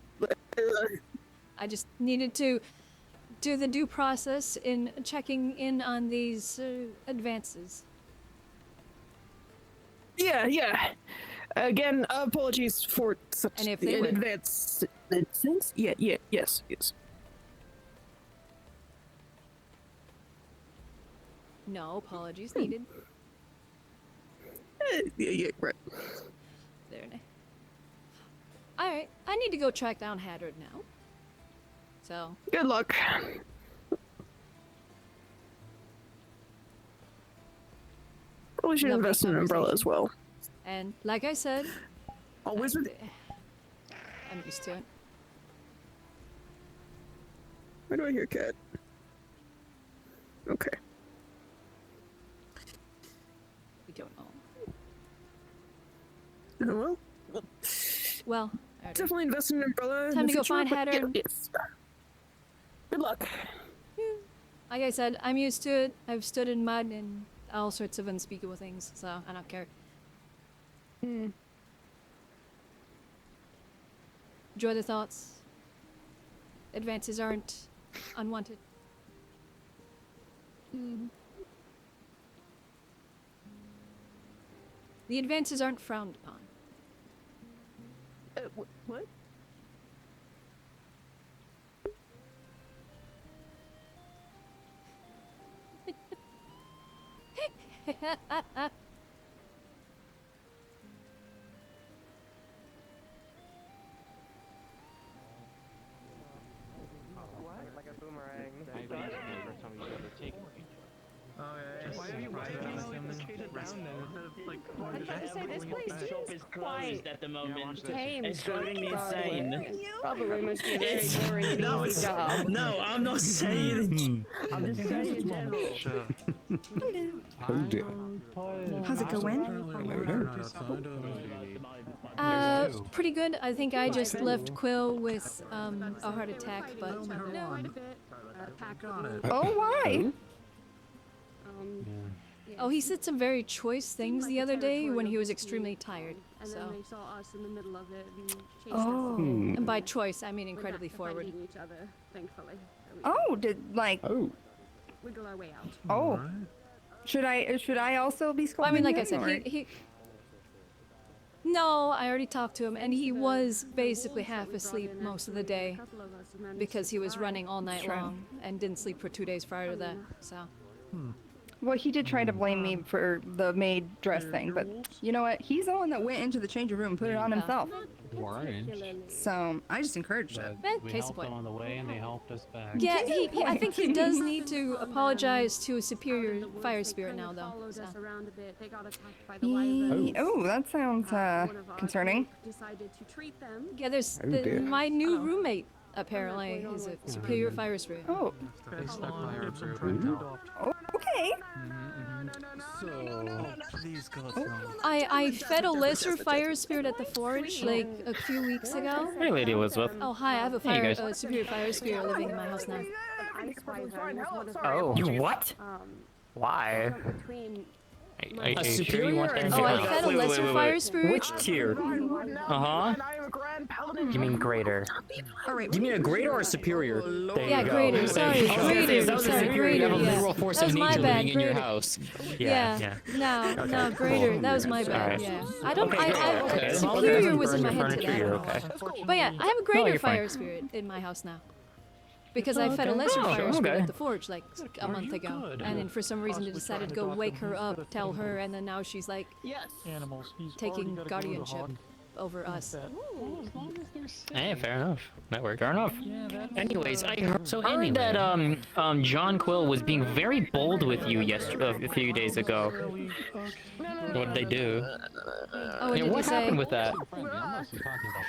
S2: I just needed to do the due process in checking in on these advances.
S18: Yeah. Again, apologies for such
S2: And if they
S18: an
S2: would.
S18: advance sense. Yes.
S2: No apologies needed.
S18: Yeah, right.
S2: There. Alright, I need to go track down Haddard now. So.
S18: Good luck. Probably should
S2: Lovely
S18: invest in an umbrella as well.
S2: And like I said,
S18: always with.
S2: I'm used to it.
S18: Where do I hear cat? Okay.
S2: We don't know.
S18: Well,
S2: alright.
S18: definitely invest in an umbrella.
S2: Time
S18: in
S2: to
S18: the
S2: go
S18: future,
S2: find
S18: but
S2: Haddard.
S18: Yes. Good luck.
S2: Like I said, I'm used to it. I've stood in mud and all sorts of unspeakable things, so I don't care. Enjoy the thoughts. Advances aren't unwanted. The advances aren't frowned upon.
S18: What?
S7: Like a boomerang.
S1: Why are you taking all the shaded down then?
S15: I was about to say, this place
S7: shop
S15: seems
S7: is
S15: quiet.
S7: closed at the moment.
S15: Tame.
S7: It's driving me insane.
S18: Probably must be a very boring and
S7: No,
S18: easy job.
S7: no, I'm not saying it. I'm just saying in general.
S12: How's it going?
S2: Pretty good. I think I just left Quill with a heart attack, but
S12: Oh, why?
S2: oh, he said some very choice things the other day when he was extremely tired.
S11: And
S2: So,
S11: then they saw us in the middle of it and chased
S12: Oh.
S11: us.
S2: and by choice, I mean
S11: We're
S2: incredibly
S11: back to
S2: forward.
S11: fighting each other, thankfully.
S12: Oh, did like?
S11: Wiggle our way out.
S12: Oh. Should I also be
S2: Well, I
S12: scolding
S2: mean, like I
S12: him,
S2: said,
S12: or-
S2: he. No, I already talked to him, and he was basically half asleep most of the day because he was running all night
S12: Sure.
S2: long and didn't sleep for 2 days prior to that. So.
S12: Well, he did try to blame me for the maid dress thing, but you know what? He's the one that went into the changing room and put it on himself. So I just encouraged it.
S2: We helped them
S5: on the way, and they helped us back.
S2: Yeah, I think he does need to apologize to a superior fire spirit now, though. So.
S12: Oh, that sounds concerning.
S2: Yeah, there's
S12: Oh, dear.
S2: my new roommate apparently is a superior fire spirit.
S12: Oh. Okay.
S13: Please, God,
S2: I fed a lesser fire spirit at the forge like a few weeks ago.
S5: Hey, Lady Elizabeth.
S2: Oh hi, I have a
S5: Hey, you guys.
S2: superior fire spirit living in my house now.
S5: Oh. You what? Why?
S20: A superior?
S2: Oh, I fed a lesser fire spirit.
S20: Which tier? Uh-huh. You mean greater? You mean a greater or a superior? There
S2: Yeah,
S20: you go.
S2: greater. Sorry, greater.
S20: That was a
S2: Sorry,
S20: superior. You
S2: greater.
S20: have a
S2: Yeah.
S20: literal force
S2: That
S20: of
S2: was my
S20: nature
S2: bad.
S20: living in your
S2: Greater.
S20: house.
S2: Yeah. No, greater. That was my bad.
S20: Alright.
S2: Yeah. I don't.
S20: Okay,
S2: I
S20: okay.
S2: superior was in my head
S20: Furniture,
S2: today.
S20: you're okay.
S2: But yeah, I have a greater
S20: you're fine.
S2: fire spirit in my house now. Because I
S20: Oh,
S2: fed a
S20: okay.
S2: lesser
S20: Oh,
S2: fire spirit
S20: okay.
S2: at the forge like a month ago, and then for some reason they decided to go wake her up, tell her, and then now she's like
S1: Animals. He's
S2: taking
S1: already gotta go to the
S2: guardianship
S1: hog.
S2: over us.
S20: Hey, fair enough. That worked. Fair enough. Anyways, I heard,
S5: So
S20: heard
S5: anyway.
S20: that John Quill was being very bold with you a few days ago. What did they do?
S2: Oh, what
S20: Yeah,
S2: did
S20: what
S2: he
S20: happened
S2: say?
S20: with that?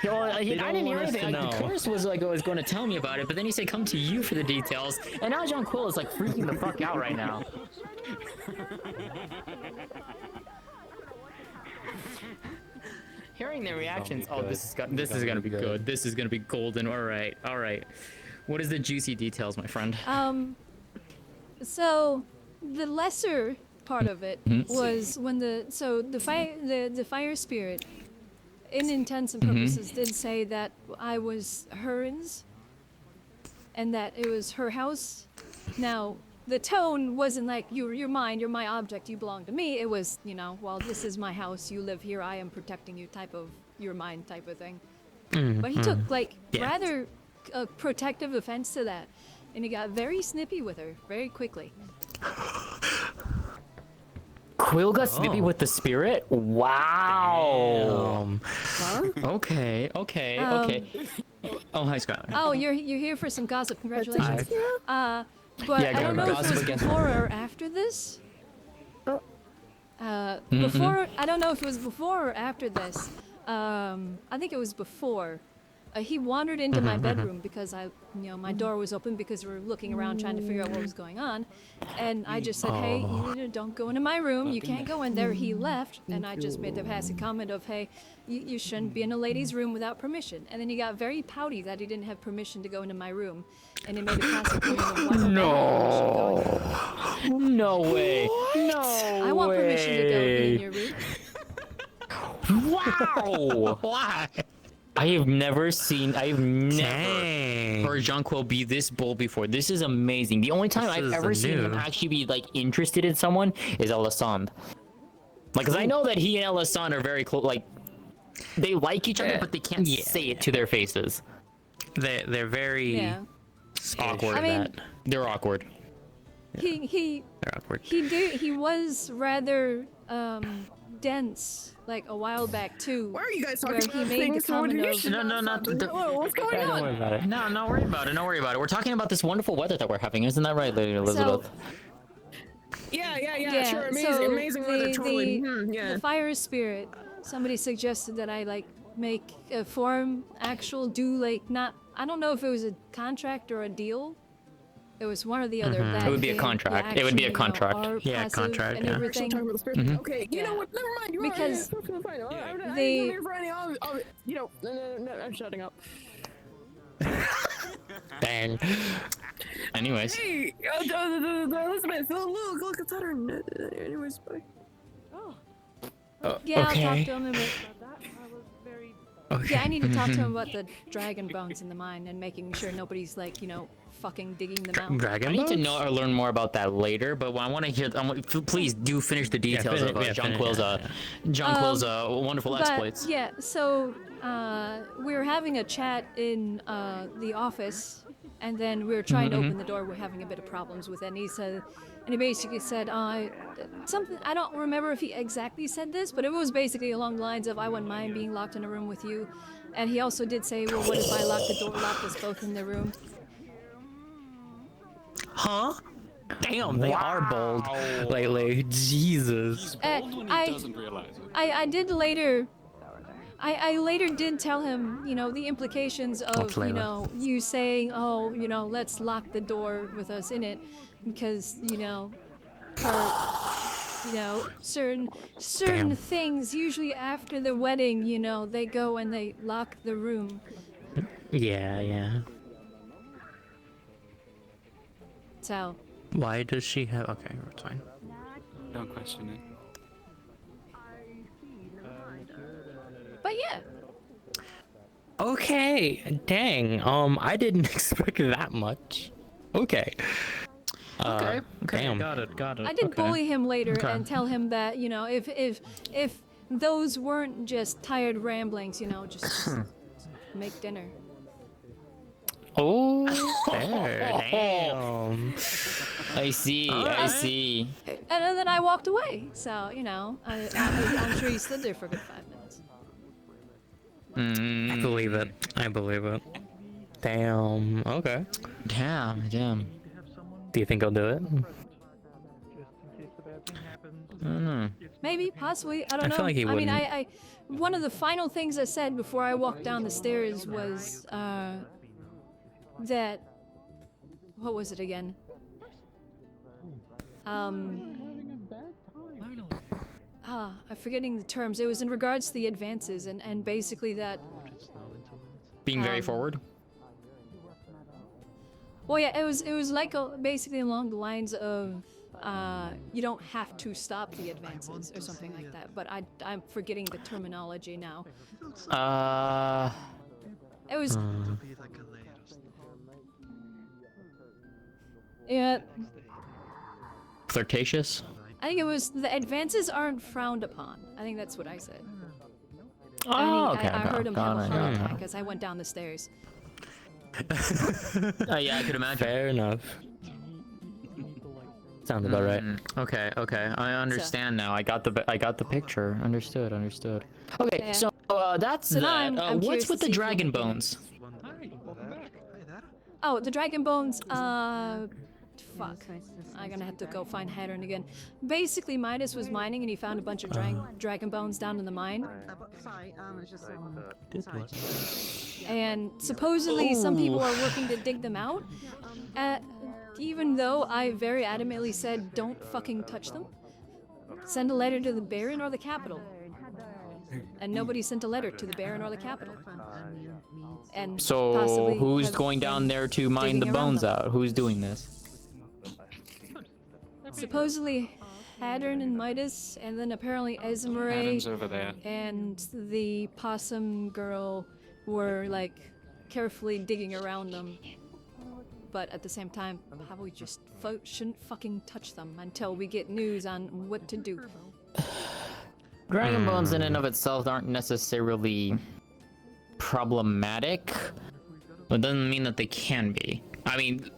S20: Well, I didn't hear anything. Chris was going to tell me about it, but then he said come to you for the details. And now John Quill is like freaking the fuck out right now. Hearing their reactions, oh, this is gonna be good. This is gonna be golden. All right. What is the juicy details, my friend?
S2: So the lesser part of it
S20: Mhm.
S2: was when the fire spirit, in intents and
S20: Mhm.
S2: purposes, did say that I was hers, and that it was her house. Now the tone wasn't like you're mine, you're my object, you belong to me. It was, well, this is my house, you live here, I am protecting you type of you're mine type of thing. But he took rather protective offense to that, and he got very snippy with her very quickly.
S20: Quill got snippy with the spirit? Wow. Okay. Oh, hi, Skylar.
S2: Oh, you're here for some gossip. Congratulations. But
S20: Yeah,
S2: I don't know if it
S20: gossip
S2: was
S20: against
S2: before or after this. Before, I don't know if it was before or after this. I think it was before. He wandered into my bedroom because my door was open because we were looking around trying to figure out what was going on, and I just said, "Hey, don't go into my room. You can't go in there." He left, and I just made the passive comment of, "Hey, you shouldn't be in a lady's room without permission." And then he got very pouty that he didn't have permission to go into my room, and he made a passive comment of, "Why don't I have permission to go in there?"
S20: No way. No
S2: I want permission to go in your room.
S20: Wow. Why? I have never heard John Quill be this bold before. This is amazing. The only time I've ever seen him actually be interested in someone is Elisande. Because I know that he and Elisande are very close. They like each other, but they can't say it to their faces.
S5: They're very
S20: awkward.
S2: I mean,
S20: they're awkward.
S2: He
S20: They're awkward.
S2: He was rather dense a while back too.
S18: Why are you guys
S2: where
S18: talking
S2: he
S18: about
S2: made the
S18: things?
S2: comment of
S18: What's going on?
S20: Don't worry about it. No, don't worry about it. Don't worry about it. We're talking about this wonderful weather that we're having. Isn't that right, Lady Elizabeth?
S18: Yeah, sure. Amazing weather, totally.
S2: The fire spirit. Somebody suggested that I make a form do not. I don't know if it was a contract or a deal. It was one or the other. That
S20: It would be a contract. It would be a contract.
S2: Yeah, contract. And everything.
S18: Okay, you know what? Never mind. You're
S2: Because
S18: I'm shutting up.
S20: Dang. Anyways.
S18: Hey, Elizabeth, look, it's her. Anyways, bye.
S2: Yeah, I'll talk
S20: okay.
S2: to him about that. Yeah, I need to talk to him about the dragon bones in the mine and making sure nobody's fucking digging them out.
S20: I need to know or learn more about that later, but I want to hear. Please do finish the details of John Quill's wonderful exploits.
S2: Yeah, so we were having a chat in the office And then we were trying to open the door. We're having a bit of problems with it. And he basically said, something, I don't remember if he exactly said this, but it was basically along the lines of, I wouldn't mind being locked in a room with you. And he also did say, well, what if I lock the door, lock us both in the room?
S20: Huh? Damn, they are bold lately. Jesus.
S2: I did later. I later did tell him, you know, the implications of, you know, you saying, oh, you know, let's lock the door with us in it, because, you know, for, you know, certain things, usually after the wedding, you know, they go and they lock the room.
S20: Yeah.
S2: So.
S5: Why does she have? Okay, it's fine.
S16: Don't question it.
S2: But yeah.
S20: Okay, dang. I didn't expect that much. Okay.
S1: Okay.
S20: Damn.
S1: Got it.
S2: I did bully him later and tell him that, you know, if those weren't just tired ramblings, you know, just make dinner.
S20: Oh, fair. Damn. I see. I see.
S2: And then I walked away. So, you know, I'm sure he stood there for a good 5 minutes.
S20: I believe it. Damn. Okay. Damn. Do you think I'll do it? I don't know.
S2: Maybe, possibly. I don't know.
S20: feel like he wouldn't.
S2: I one of the final things I said before I walked down the stairs was that, what was it again? I'm forgetting the terms. It was in regards to the advances and basically that.
S20: Being very forward.
S2: Well, yeah, it was like basically along the lines of you don't have to stop the advances or something like that. But I'm forgetting the terminology now. It was. Yeah.
S20: Flirtatious?
S2: I think it was the advances aren't frowned upon. I think that's what I said.
S20: Oh, okay.
S2: I heard him have a heart
S20: Got
S2: attack as I went down the stairs.
S20: Yeah, I could imagine. Fair enough. Sounds about right.
S5: Okay. I understand now. I got the picture. Understood.
S20: Okay,
S2: Yeah.
S20: so that's
S2: So now
S20: that.
S2: I'm curious
S20: What's
S2: to
S20: with the
S2: see if
S20: dragon
S2: you can-
S20: bones?
S2: Oh, the dragon bones, fuck. I'm gonna have to go find Hattern again. Basically, Midas was mining and he found a bunch of dragon bones down in the mine. And supposedly some people are working to dig them out. Even though I very adamantly said, don't fucking touch them. Send a letter to the Baron or the Capital. And nobody sent a letter to the Baron or the Capital. And
S20: So
S2: possibly
S20: who's
S2: have
S20: going down there to mine the
S2: digging around
S20: bones
S2: them.
S20: out? Who's doing this?
S2: Supposedly Hattern and Midas, and then apparently
S16: Hattern's over there.
S2: and the possum girl were like carefully digging around them. But at the same time, probably just shouldn't fucking touch them until we get news on what to do.
S20: Dragon bones in and of itself aren't necessarily problematic, but doesn't mean that they can be. I mean,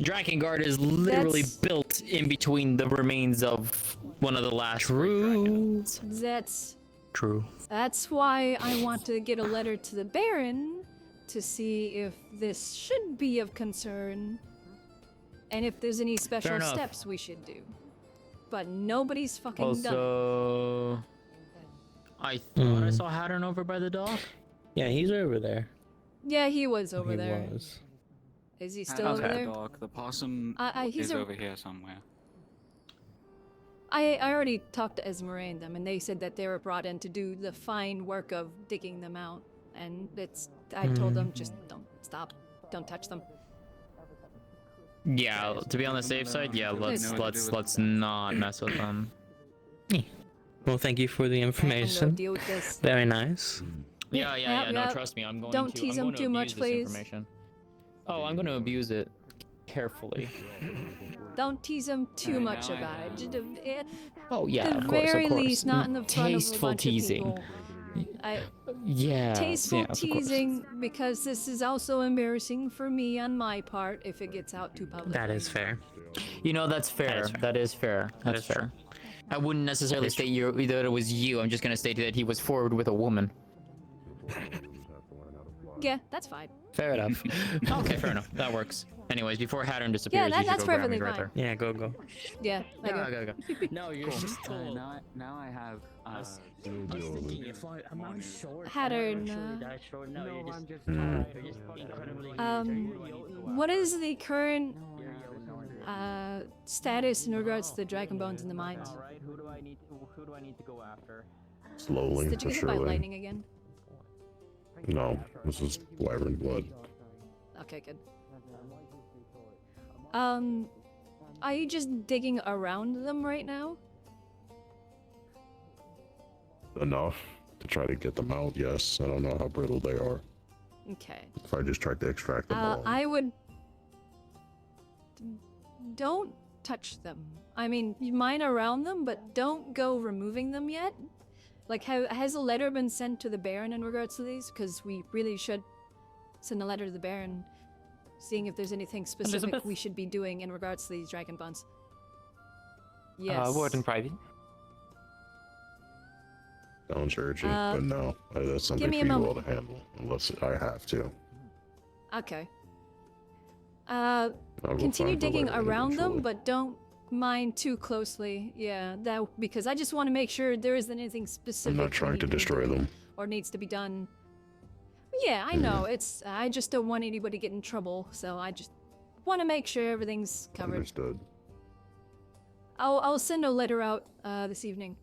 S20: Drakengard is literally built in between the remains of one of the last dragons.
S2: That's why I want to get a letter to the Baron to see if this should be of concern and if there's any special
S20: enough.
S2: steps we should do. But nobody's fucking done
S20: Also, I thought I saw Hattern over by the dock.
S4: Yeah, he's over there.
S2: it. Yeah, he was over
S4: He
S2: there.
S4: was.
S2: Is he still over there?
S16: Dog. The possum
S2: he's
S16: is over here somewhere.
S2: I already talked to Esmeralda and them, and they said that they were brought in to do the fine work of digging them out. And I told them, just don't don't touch them.
S5: Yeah, to be on the safe side, yeah, let's not mess with them.
S4: Well, thank you for the information.
S2: Deal with this.
S4: Very nice.
S5: Yeah. No, trust me, I'm going
S2: Don't
S5: to.
S2: tease
S5: I'm
S2: them
S5: going to
S2: too
S5: abuse
S2: much,
S5: this
S2: please.
S5: information. Oh, I'm going to abuse it carefully.
S2: Don't tease them too much about it.
S20: Oh yeah,
S2: At the
S20: of course,
S2: very
S20: of course.
S2: least, not in the front
S20: Tasteful
S2: of a bunch
S20: teasing.
S2: of people. Tasteful
S20: of course.
S2: teasing, because this is also embarrassing for me on my part if it gets out too public.
S20: That is fair. You know, that's fair. That is fair. That's fair. I wouldn't necessarily state that it was you. I'm just gonna state that he was forward with a woman.
S2: Yeah, that's fine.
S20: Fair enough. Okay, fair enough. That works. Anyways, before Hattern disappears,
S2: Yeah,
S20: you should
S2: that's
S20: go grab
S2: perfectly
S20: me right
S2: fine.
S20: there. Yeah, go.
S2: Yeah, I
S20: Go.
S19: No, you're
S20: Cool.
S19: just cool. Now I have. I was thinking if am I short?
S2: Hattern,
S15: No, you're just incredibly.
S2: what is the current status in regards to the dragon bones in the mines?
S15: Alright, who do I need to go after?
S21: Slowly,
S2: Did you
S21: for
S2: get hit by
S21: surely.
S2: lightning again?
S21: No, this is Wyvern blood.
S2: Okay, good. Are you just digging around them right now?
S21: Enough to try to get them out, yes. I don't know how brittle they are.
S2: Okay.
S21: If I just tried to extract them all.
S2: I would... Don't touch them. I mean, you mine around them, but don't go removing them yet. Like, has a letter been sent to the Baron in regards to these? Because we really should send a letter to the Baron, seeing if there's anything specific
S5: Elizabeth?
S2: we should be doing in regards to these dragon bones. Yes.
S5: Word in private.
S21: Sounds urgent, but no. That's something
S2: me
S21: for
S2: a
S21: you all
S2: moment.
S21: to handle, unless I have to.
S2: Okay.
S21: I'll go
S2: Continue
S21: find the
S2: digging
S21: letter
S2: around them,
S21: eventually.
S2: but don't mine too closely. Yeah, because I just want to make sure there isn't anything specific.
S21: I'm not
S2: we
S21: trying
S2: need
S21: to destroy
S2: do
S21: them.
S2: Or needs to be done. Yeah, I know. I just don't want anybody to get in trouble, so I just want to make sure everything's covered.
S21: Understood.
S2: I'll send a letter out this evening.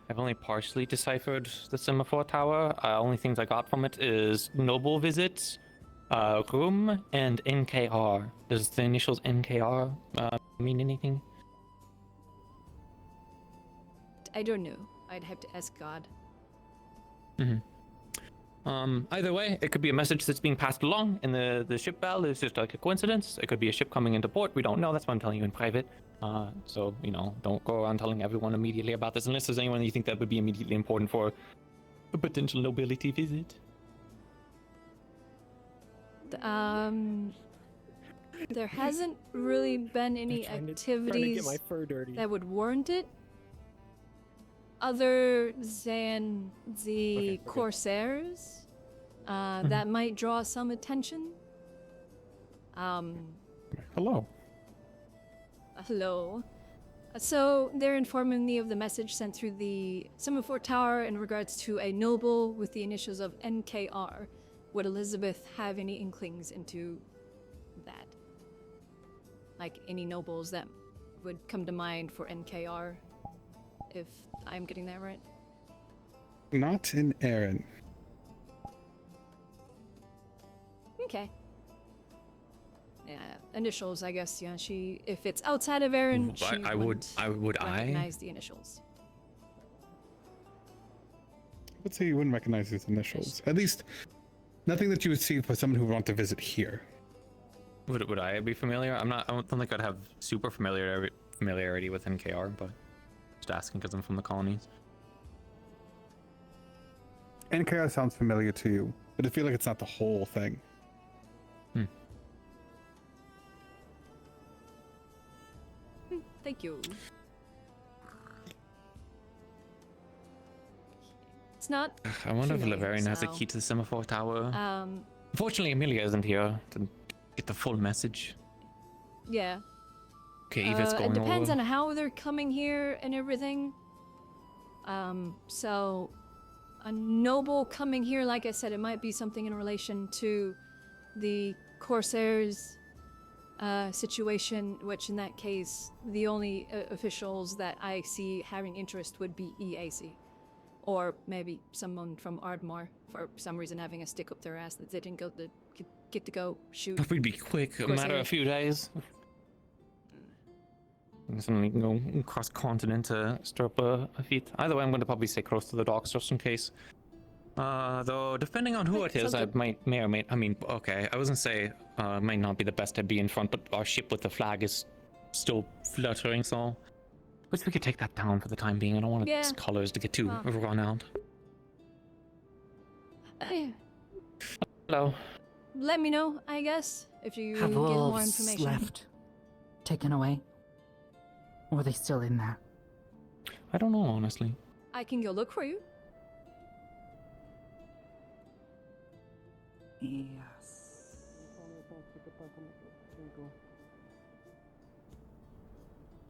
S5: I've only partially deciphered the Semaphore Tower. Only things I got from it is noble visit, room, and NKR. Does the initials NKR mean anything?
S2: I don't know. I'd have to ask God.
S5: Either way, it could be a message that's being passed along, and the ship bell is just like a coincidence. It could be a ship coming into port. We don't know. That's why I'm telling you in private. So, you know, don't go around telling everyone immediately about this unless there's anyone you think that would be immediately important for a potential nobility visit.
S2: There hasn't really been any
S19: trying to
S2: activities
S19: get my fur dirty.
S2: that would warrant it, other than the Corsairs. That might draw some attention.
S6: Hello.
S2: Hello. So they're informing me of the message sent through the Semaphore Tower in regards to a noble with the initials of NKR. Would Elizabeth have any inklings into that? Like any nobles that would come to mind for NKR, if I'm getting that right?
S6: Not in Aaron.
S2: Okay. Yeah, initials, I guess. Yeah, if it's outside of Erin, she
S5: would
S2: recognize the initials.
S6: Let's say you wouldn't recognize his initials. At least, nothing that you would see for someone who would want to visit here.
S5: Would I be familiar? I don't think I'd have super familiarity with NKR, but just asking because I'm from the colonies.
S6: NKR sounds familiar to you, but I feel like it's not the whole thing.
S2: Thank you. It's not.
S5: I wonder if
S2: humane,
S5: Laverian has a
S2: so,
S5: key to the Semaphore Tower. Unfortunately, Amelia isn't here to get the full message.
S2: Yeah.
S5: Okay, Eva's going
S2: It depends
S5: over.
S2: on how they're coming here and everything. So a noble coming here, like I said, it might be something in relation to the Corsairs situation, which in that case, the only officials that I see having interest would be EAC. Or maybe someone from Ardmore, for some reason having a stick up their ass that they didn't get to go shoot.
S5: We'd be quick, a
S2: Corsairs.
S5: matter of a few days. And suddenly go across continent to stir up a feat. Either way, I'm going to probably stay close to the docks just in case. Though depending on who it is, I may or may. I mean, okay, I was gonna say might not be the best to be in front, but our ship with the flag is still fluttering, so wish we could take that down for the time being. I don't want its colors to get too run out. Hello.
S2: Let me know, I guess, if you
S9: Have
S2: get more
S9: wolves
S2: information.
S9: left? Taken away? Or are they still in there?
S5: I don't know, honestly.
S2: I can go look for you.
S9: Yes.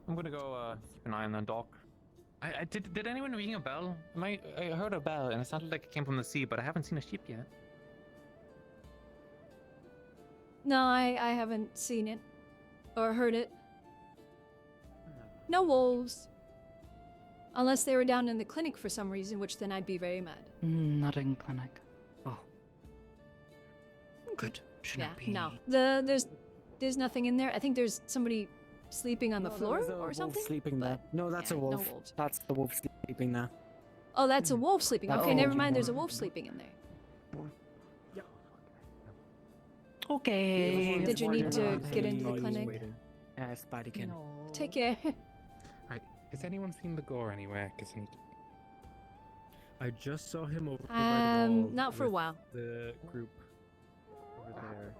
S5: I'm gonna go keep an eye on the dock. I did anyone ring a bell? I heard a bell and it sounded like it came from the sea, but I haven't seen a ship yet.
S2: No, I haven't seen it. Or heard it. No wolves. Unless they were down in the clinic for some reason, which then I'd be very mad.
S9: Not in clinic. Oh. Good. Shouldn't be.
S2: No. There's nothing in there. I think there's somebody sleeping on the floor or something.
S19: Sleeping there. No, that's a wolf.
S2: No wolves.
S19: That's the wolf sleeping there.
S2: Oh, that's a wolf sleeping.
S19: That's
S2: Okay,
S19: a
S2: never
S19: wolf.
S2: mind. There's a wolf sleeping in there.
S9: Okay.
S2: Did you need to get into the clinic?
S19: Yeah, Spideykin.
S2: Take care.
S6: Right. Has anyone seen the gore anywhere? Because
S13: I just saw him over by the wall.
S2: Not for a
S13: with
S2: while.
S13: The group over there.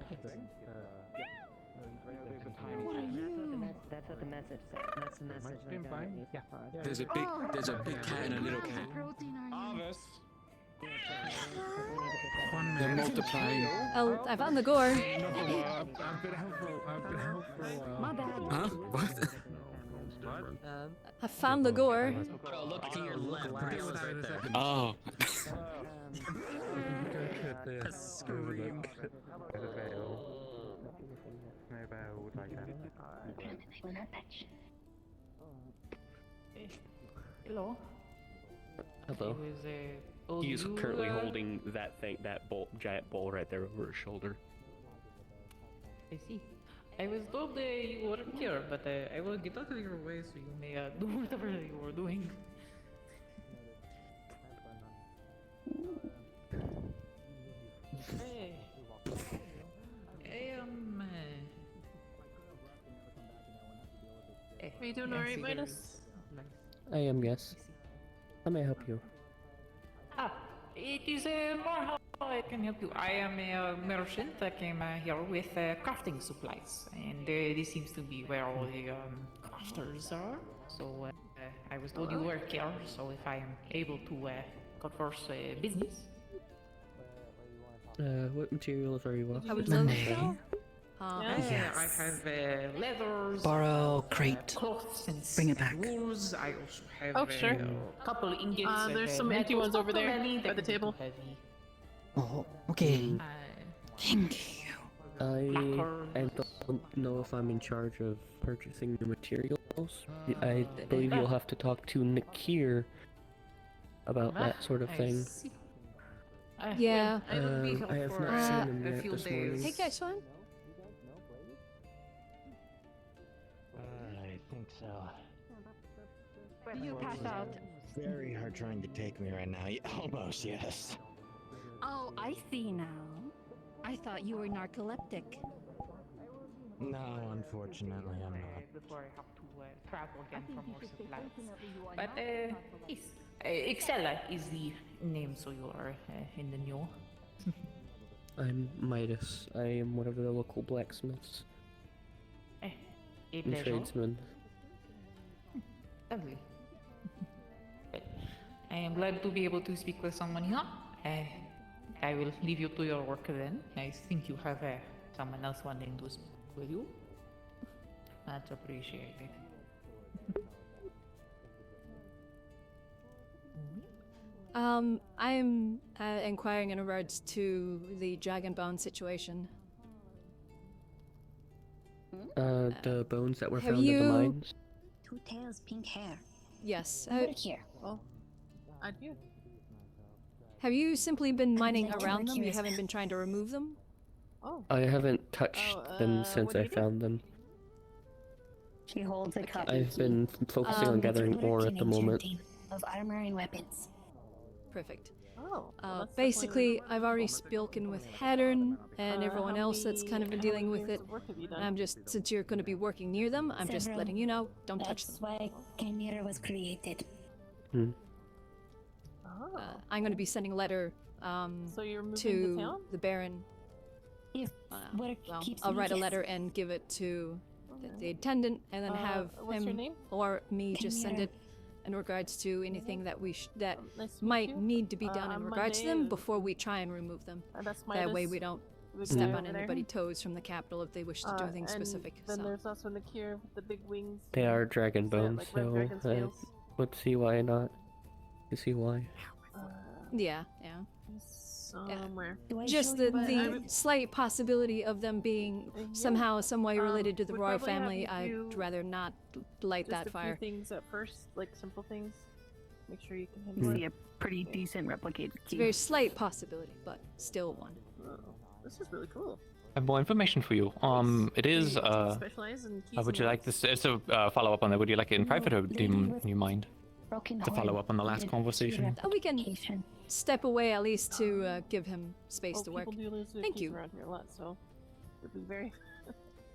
S7: That's what the message said. That's the message.
S6: been fine? Yeah.
S16: There's a big cat and a little cat. They're multiplying.
S2: Oh, I found the gore.
S13: I've been helpful.
S2: My bad.
S16: Huh? What?
S2: I found the gore.
S20: Look to your left.
S16: Oh.
S13: A scream.
S15: Hello.
S5: Hello.
S22: He is currently holding that thing, that giant bowl right there over his shoulder.
S15: I see. I was told you weren't here, but I will get out of your way so you may do whatever you were doing. Hey.
S23: Are you doing alright, Midas?
S19: I am, yes. How may I help you?
S15: It is more how I can help you. I am a merchant that came here with crafting supplies, and this seems to be where all the crafters are. So I was told you work here, so if I am able to converse business.
S19: What materials are you after?
S2: I would love to
S9: Monday.
S2: know.
S15: Yeah, I have leathers,
S9: Borrow crate.
S15: cloths, and
S9: Bring it back.
S15: wools. I also have
S23: Oh, sure.
S15: a couple ingots.
S23: There's
S15: of,
S23: some empty
S15: metals,
S23: ones over
S15: not too
S23: there
S15: many,
S23: by
S15: that
S23: the
S15: would be
S23: table.
S15: heavy.
S9: Oh, okay. Thank you.
S19: I don't know if I'm in charge of purchasing the materials. I believe you'll have to talk to Nakir about that sort of thing.
S2: Yeah.
S15: Well, I would be
S19: I have
S15: for,
S19: not seen him
S15: a
S19: yet
S15: few
S19: this
S15: days.
S19: morning.
S2: Hey, guys, fun.
S10: I think so.
S11: You passed out.
S10: Very hard trying to take me right now. Almost, yes.
S11: Oh, I see now. I thought you were narcoleptic.
S10: No, unfortunately, I'm not.
S15: Before I have to travel again for more supplies. But yes, Excella is the name, so you are in the know.
S19: I'm Midas. I am one of the local blacksmiths
S15: A
S19: and
S15: pleasure.
S19: tradesmen.
S15: Lovely. I am glad to be able to speak with someone here. I will leave you to your work then. I think you have someone else wanting to speak with you. That's appreciated.
S2: I'm inquiring in regards to the dragonbone situation.
S19: The bones that were
S2: Have
S19: found at the
S2: you-
S19: mines.
S11: Two tails, pink hair.
S2: Yes.
S11: Look here.
S23: Well, idea.
S2: Have you simply been mining
S11: like to
S2: around
S11: work
S2: them?
S11: here
S2: You
S11: as
S2: haven't
S11: well.
S2: been trying to remove them?
S23: Oh.
S19: I haven't touched them since
S23: what do
S19: I
S23: you do?
S19: found them.
S11: She holds a cup.
S19: I've been focusing on gathering ore at the moment.
S11: Of armor and weapons.
S2: Perfect.
S23: Oh.
S2: Basically, I've already spoken with Hattern and everyone else that's kind of been dealing with it. I'm just, since you're going to be working near them, I'm just letting you know, don't touch them.
S8: That's why Chimera was created.
S2: I'm going to be sending a letter
S23: So you're moving
S2: to
S23: to town?
S2: the Baron.
S8: If work
S2: Well,
S8: keeps
S2: I'll
S8: me,
S2: write a
S8: yes.
S2: letter and give it to the attendant, and then have
S23: what's your
S2: him
S23: name?
S2: or me just send
S8: Chimera.
S2: it in regards to anything that that
S23: Nice to meet
S2: might
S23: you.
S2: need to be done in
S23: On
S2: regards to
S23: Monday
S2: them
S23: is-
S2: before we try and remove them.
S23: That's
S2: That way
S23: Midas.
S2: we don't
S23: We
S2: step
S23: go
S2: on
S23: over there.
S2: anybody's toes from the capital if they wish to do anything
S23: and
S2: specific.
S23: Then
S2: So.
S23: there's also Nakir with the big wings.
S22: They are dragon
S23: Is that
S22: bones,
S23: like red
S22: so
S23: dragon
S22: I
S23: scales?
S22: would see why not. You see why?
S2: Yeah.
S23: Somewhere.
S2: Just the slight possibility of them being somehow, some way related to the
S23: we'd
S2: royal
S23: probably have
S2: family,
S23: you
S2: I'd
S23: do
S2: rather not light
S23: Just
S2: that
S23: a
S2: fire.
S23: few things at first, like simple things. Make sure you can
S12: You
S23: handle
S12: see
S23: it.
S12: a pretty decent replicated
S2: It's a
S12: key.
S2: very slight possibility, but still one.
S23: Oh, this is really cool.
S5: I have more information for you. It is.
S23: Specialize in keys
S5: Would
S23: and
S5: you like
S23: locks?
S5: this? So follow up on that. Would you like it in private, or do you mind
S8: Broken
S5: to follow up on the last conversation?
S2: We can step away at least to give him space to work.
S23: People do lose their
S2: Thank
S23: keys
S2: you.
S23: around here a lot, so it'd be very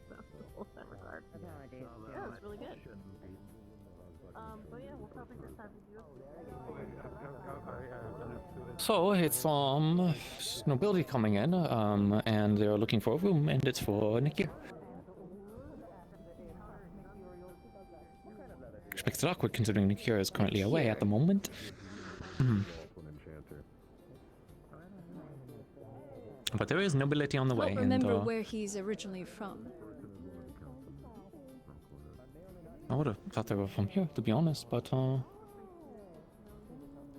S23: valuable in that regard. Yeah, it's really good. But yeah, we'll probably just have you do
S5: So it's nobility coming in, and they're looking for a room, and it's for Nikir. Which makes it awkward considering Nikir is currently away at the moment. But there is nobility on the
S2: I
S5: way.
S2: don't remember
S5: and,
S2: where he's originally from.
S5: I would have thought they were from here, to be honest, but
S2: I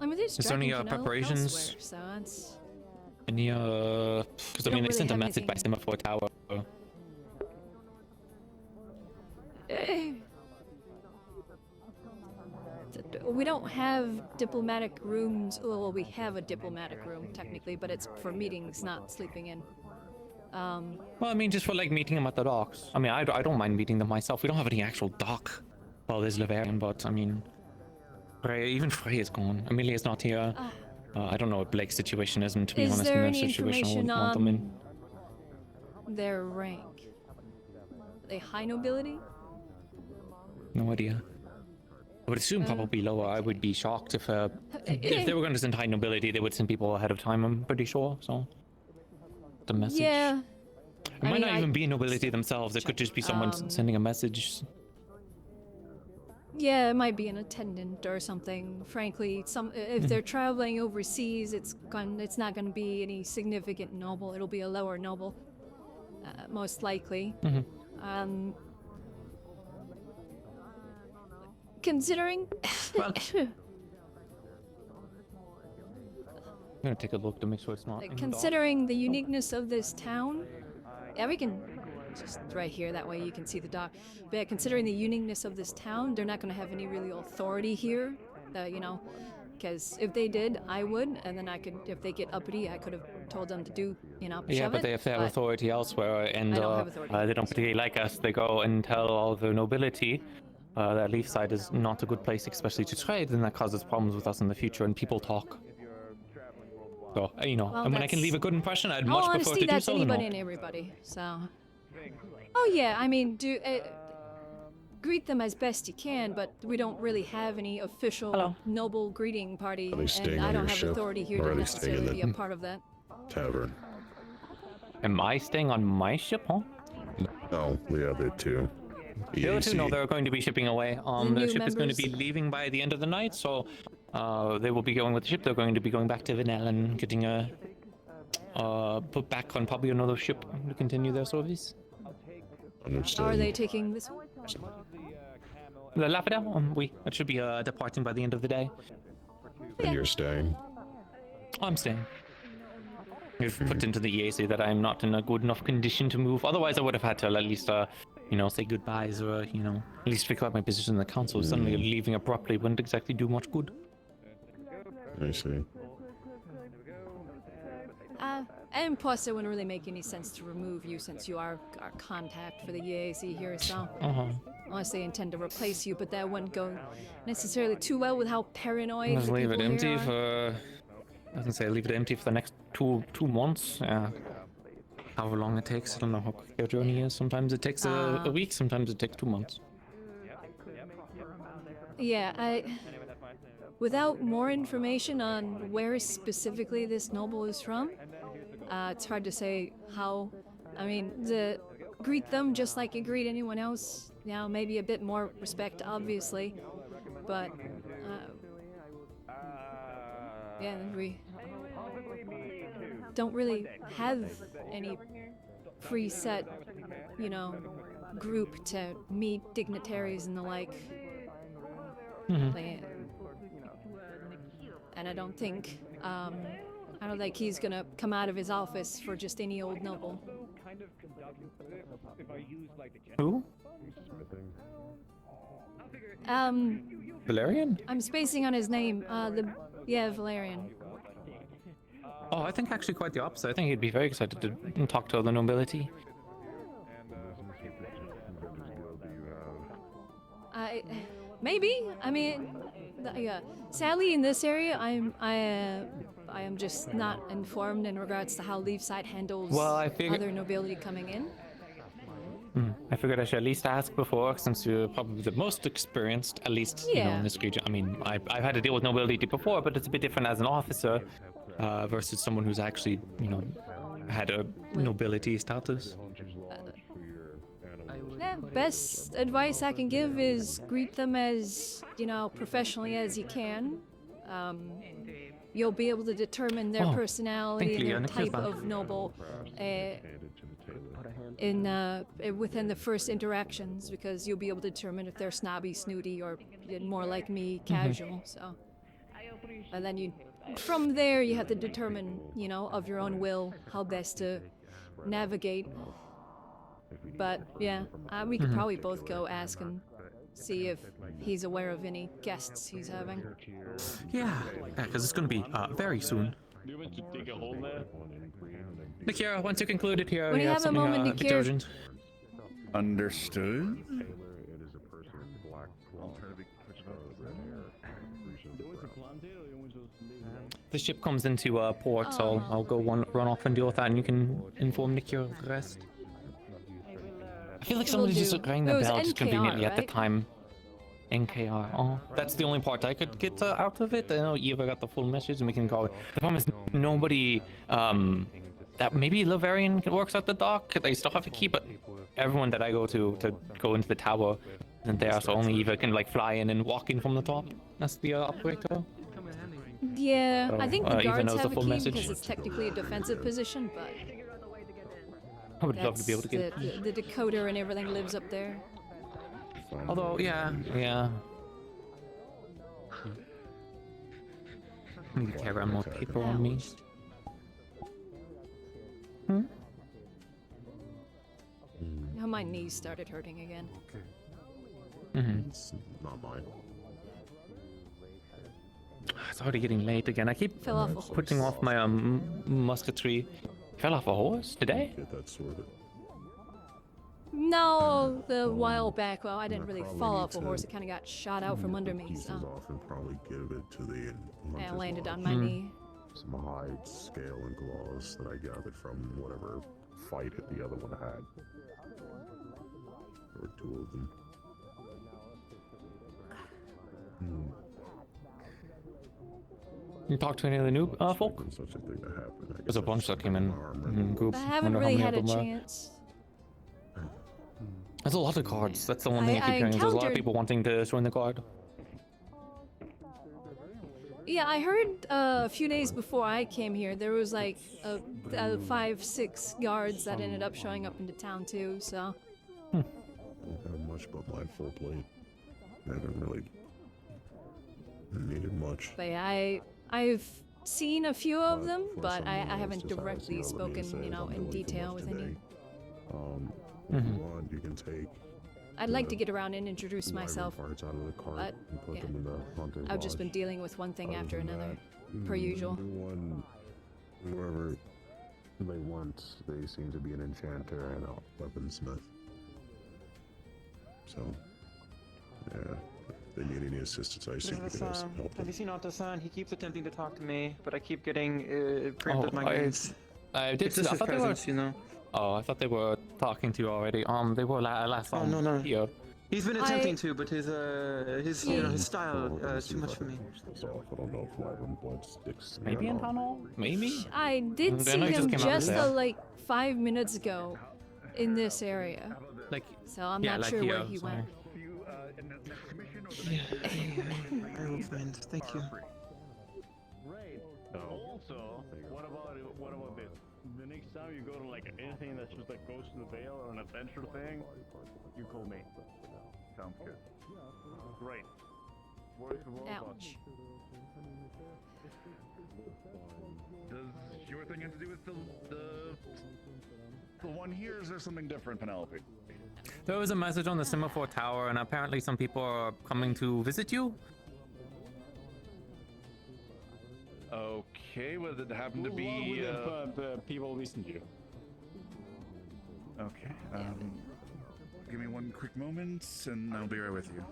S2: mean, there's
S5: Is there any,
S2: dragons, you know,
S5: preparations?
S2: elsewhere, so it's...
S5: any because I
S2: We
S5: mean
S2: don't
S5: they sent a
S2: really have
S5: message by
S2: anything-
S5: Semaphore Tower.
S2: We don't have diplomatic rooms. Well, we have a diplomatic room technically, but it's for meetings, not sleeping in.
S5: Well, I mean, just for like meeting them at the docks. I mean, I don't mind meeting them myself. We don't have any actual dock. Well, there's Lavarian, but I mean, even Frey is gone. Amelia's not here. I don't know what Blake's situation is, and to be
S2: Is
S5: honest,
S2: there
S5: in their
S2: any
S5: situation, I
S2: information
S5: wouldn't want them in.
S2: on their rank? Are they high nobility?
S5: No idea. I would assume probably lower. I would be shocked if they were going to send high nobility, they would send people ahead of time. I'm pretty sure. So the message.
S2: Yeah.
S5: It might not even be nobility themselves. It could just be someone sending a message.
S2: Yeah, it might be an attendant or something. Frankly, if they're traveling overseas, it's not going to be any significant noble. It'll be a lower noble, most likely. Considering.
S5: Well, I'm gonna take a look to make sure it's not. in the dock.
S2: Considering the uniqueness of this town, yeah, we can just right here. That way you can see the dock. But yeah, considering the uniqueness of this town, they're not going to have any really authority here. You know, because if they did, I would, and then I could. If they get uppity, I could have told them to do,
S5: Yeah,
S2: shove
S5: but
S2: it,
S5: if they have authority elsewhere, and
S2: I don't have authority.
S5: they don't particularly like us, they go and tell all the nobility that Leaf Side is not a good place, especially to trade, then that causes problems with us in the future, and people talk. So, you know,
S2: Well,
S5: and when I can
S2: that's-
S5: leave a good impression, I'd
S2: In
S5: much
S2: all
S5: prefer
S2: honesty,
S5: to do
S2: that's
S5: so than
S2: anybody
S5: not.
S2: and everybody. So. Oh yeah, I mean, greet them as best you can, but we don't really have any official noble greeting party,
S21: Are they staying
S2: and I
S21: on
S2: don't
S21: your
S2: have
S21: ship,
S2: authority here
S21: or
S2: to
S21: are they staying in
S2: necessarily be
S21: the
S2: a part of that.
S21: tavern?
S5: Am I staying on my ship, huh?
S21: No, the other two.
S5: The other two, no,
S21: EAC.
S5: they're going to be shipping away. The
S2: new
S5: ship is going to be
S2: members?
S5: leaving by the end of the night, so they will be going with the ship. They're going to be going back to Vanel and getting put back on probably another ship to continue their service.
S21: Understood.
S2: Are they taking this one?
S5: The Lafadel, it should be departing by the end of the day.
S21: And you're staying?
S5: I'm staying. We've put into the EAC that I'm not in a good enough condition to move. Otherwise, I would have had to at least, say goodbyes or, at least figure out my position in the council. Suddenly leaving abruptly wouldn't exactly do much good.
S21: I see.
S2: And plus, it wouldn't really make any sense to remove you since you are our contact for the EAC here, so. Unless they intend to replace you, but that wouldn't go necessarily too well with how paranoid
S5: Just
S2: the
S5: leave
S2: people
S5: it empty
S2: here are.
S5: for Doesn't say leave it empty for the next two months. However long it takes. I don't know how quick your journey is. Sometimes it takes a week. Sometimes it takes 2 months.
S2: Yeah, without more information on where specifically this noble is from, it's hard to say how. I mean, greet them just like you greet anyone else. Now, maybe a bit more respect, obviously, but yeah, we don't really have any preset, group to meet dignitaries and the like. And I don't think he's gonna come out of his office for just any old noble.
S5: Who? Valerian?
S2: I'm spacing on his name. Valerian.
S5: Oh, I think actually quite the opposite. I think he'd be very excited to talk to the nobility.
S2: Maybe. I mean, sadly in this area, I am just not informed in regards to how Leafside handles other nobility coming in.
S5: I figured I should at least ask before, since you're probably the most experienced, at least in this region. I mean, I've had to deal with nobility before, but it's a bit different as an officer versus someone who's actually, had a nobility status.
S2: Best advice I can give is greet them as, professionally as you can. You'll be able to determine their personality and their type of noble within the first interactions, because you'll be able to determine if they're snobby, snooty, or more like me, casual. So, and then from there you have to determine, of your own will, how best to navigate. But yeah, we could probably both go ask and see if he's aware of any guests he's having.
S5: Yeah, because it's going to be very soon.
S22: Do you want to dig a hole there?
S5: Nikira, once you concluded here,
S2: when you have a moment,
S5: a bit urgent.
S21: Understood.
S5: The ship comes into port, so I'll go run off and deal with that, and you can inform Nikira of the rest. I feel like somebody's just ringing the bell just conveniently at the time. NKR. Oh, that's the only part I could get out of it. I know Eva got the full message, and we can go. The problem is nobody. That maybe Laverian works at the dock. They still have a key, but everyone that I go to go into the tower isn't there. So only Eva can fly in and walk in from the top. That's the operator.
S2: Yeah,
S5: So,
S2: I think the
S5: Eva
S2: guards
S5: knows the
S2: have a
S5: full
S2: key
S5: message.
S2: because it's technically a defensive position, but
S5: I would love to be able to get.
S2: the decoder and everything lives up there.
S5: Although, yeah. I need to carry around more paper on me.
S2: Now my knees started hurting again.
S21: It's not mine.
S5: It's already getting late again. I keep
S2: Fell off a horse.
S5: putting off my musketry. Fell off a horse today?
S21: Get that sorted.
S2: No, the while back. Well, I didn't really fall off a horse. It kind of got shot out from under me.
S21: Pieces
S2: So
S21: off and probably give it to the
S2: I landed on my knee.
S21: Some hide, scale, and claws that I gathered from whatever fight the other one had. Or two of them.
S5: You talk to any of the new folk?
S21: Such a thing to happen.
S5: There's a bunch that came in groups.
S2: I haven't
S5: Wonder how
S2: really
S5: many
S2: had a
S5: of them were.
S2: chance.
S5: There's a lot of guards. That's the one thing I keep hearing. There's a lot of
S2: encountered-
S5: people wanting to join the guard.
S2: Yeah, I heard a few days before I came here, there was 5-6 guards that ended up showing up into town too. So.
S21: I don't have much but my full plate. I haven't really needed much.
S2: But yeah, I've seen a few of them, but I haven't directly spoken, in detail with any.
S21: If you want, you can take.
S2: I'd like to get around and introduce myself,
S21: parts out of the cart
S2: but
S21: and put
S2: yeah,
S21: them in the hunting
S2: I've just
S21: lodge.
S2: been dealing with one thing after
S21: Other than
S2: another,
S21: that,
S2: per usual.
S21: Everyone, whoever they want, they seem to be an enchanter and a weaponsmith. So, yeah, they need any assistance, I assume you can help
S3: Have
S21: them.
S3: you seen Otto-san? He keeps attempting to talk to me, but I keep getting preempted migraines.
S5: I did.
S3: It's just
S5: I
S3: his
S5: thought they were.
S3: presence, you know.
S5: Oh, I thought they were talking to you already. They were last
S3: Oh,
S5: time
S3: no.
S5: here.
S3: He's been attempting to, but his you know, his style is too much for me.
S21: I don't know if Wyvern blood sticks.
S5: Maybe in tunnel? Maybe?
S2: I did
S5: I
S2: see
S5: know he just
S2: him
S5: came out
S2: just
S5: there.
S2: like 5 minutes ago in this area.
S5: Like,
S2: so I'm
S5: yeah,
S2: not
S5: like
S2: sure
S5: here,
S2: where he went.
S3: I will find. Thank you.
S10: Right. Also, what about this? The next time you go to like anything that's just like goes to the Vale or an adventure thing, you call me. Sounds good. Great.
S2: Ouch.
S14: Does your thing have to do with the one here? Or is there something different, Penelope?
S5: There was a message on the Semaphore Tower, and apparently some people are coming to visit you.
S14: Okay, well, it happened to be
S10: people listen to you.
S14: Okay. Give me one quick moment, and I'll be right with you.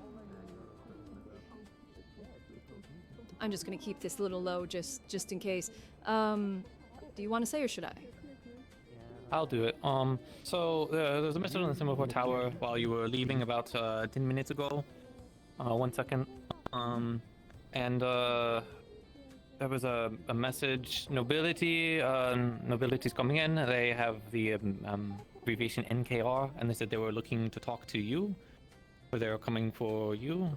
S2: I'm just gonna keep this a little low just in case. Do you want to say or should I?
S5: I'll do it. So there's a message on the Semaphore Tower while you were leaving about 10 minutes ago. 1 second. And there was a message. Nobility's coming in. They have the abbreviation NKR, and they said they were looking to talk to you, or they're coming for you.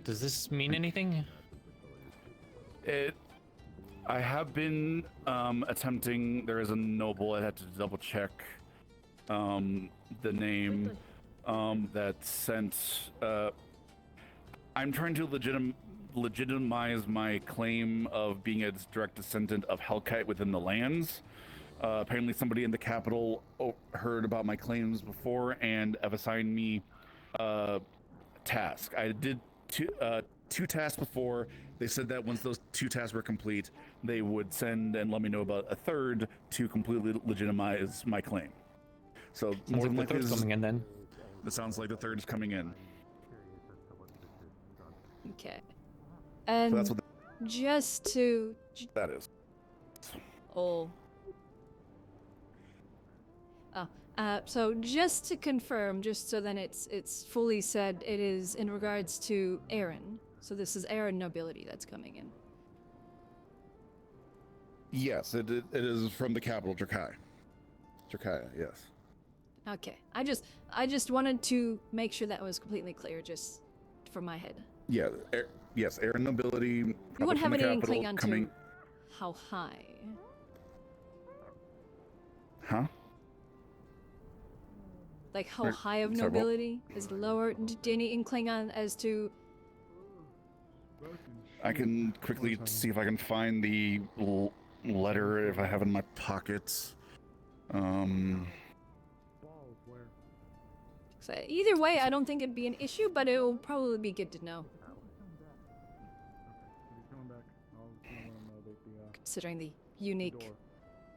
S5: Does this mean anything?
S14: I have been attempting. There is a noble. I had to double check the name that sent. I'm trying to legitimize my claim of being a direct descendant of Hellkite within the lands. Apparently, somebody in the capital heard about my claims before and have assigned me a task. I did two tasks before. They said that once those 2 tasks were complete, they would send and let me know about a third to completely legitimize my claim. So
S5: Sounds
S14: more
S5: like
S14: than
S5: the
S14: likely,
S5: third's coming in then.
S14: it sounds like the third is coming in.
S2: Okay. And
S14: So that's what
S2: just to
S14: that is.
S2: So just to confirm, just so then it's fully said, it is in regards to Aaron. So this is Aaron nobility that's coming in.
S14: Yes, it is from the capital, Jerkai. Jerkai, yes.
S2: Okay. I just wanted to make sure that was completely clear, just for my head.
S14: Yeah, yes, Aaron nobility.
S2: You
S14: probably
S2: won't have
S14: from the
S2: any
S14: capital,
S2: inkling onto
S14: coming.
S2: how high.
S14: Huh?
S2: Like how
S14: Or-
S2: high of
S14: sorry, what?
S2: nobility is lower? Any inkling on as to?
S14: I can quickly see if I can find the letter if I have it in my pockets.
S2: So either way, I don't think it'd be an issue, but it will probably be good to know. Considering the unique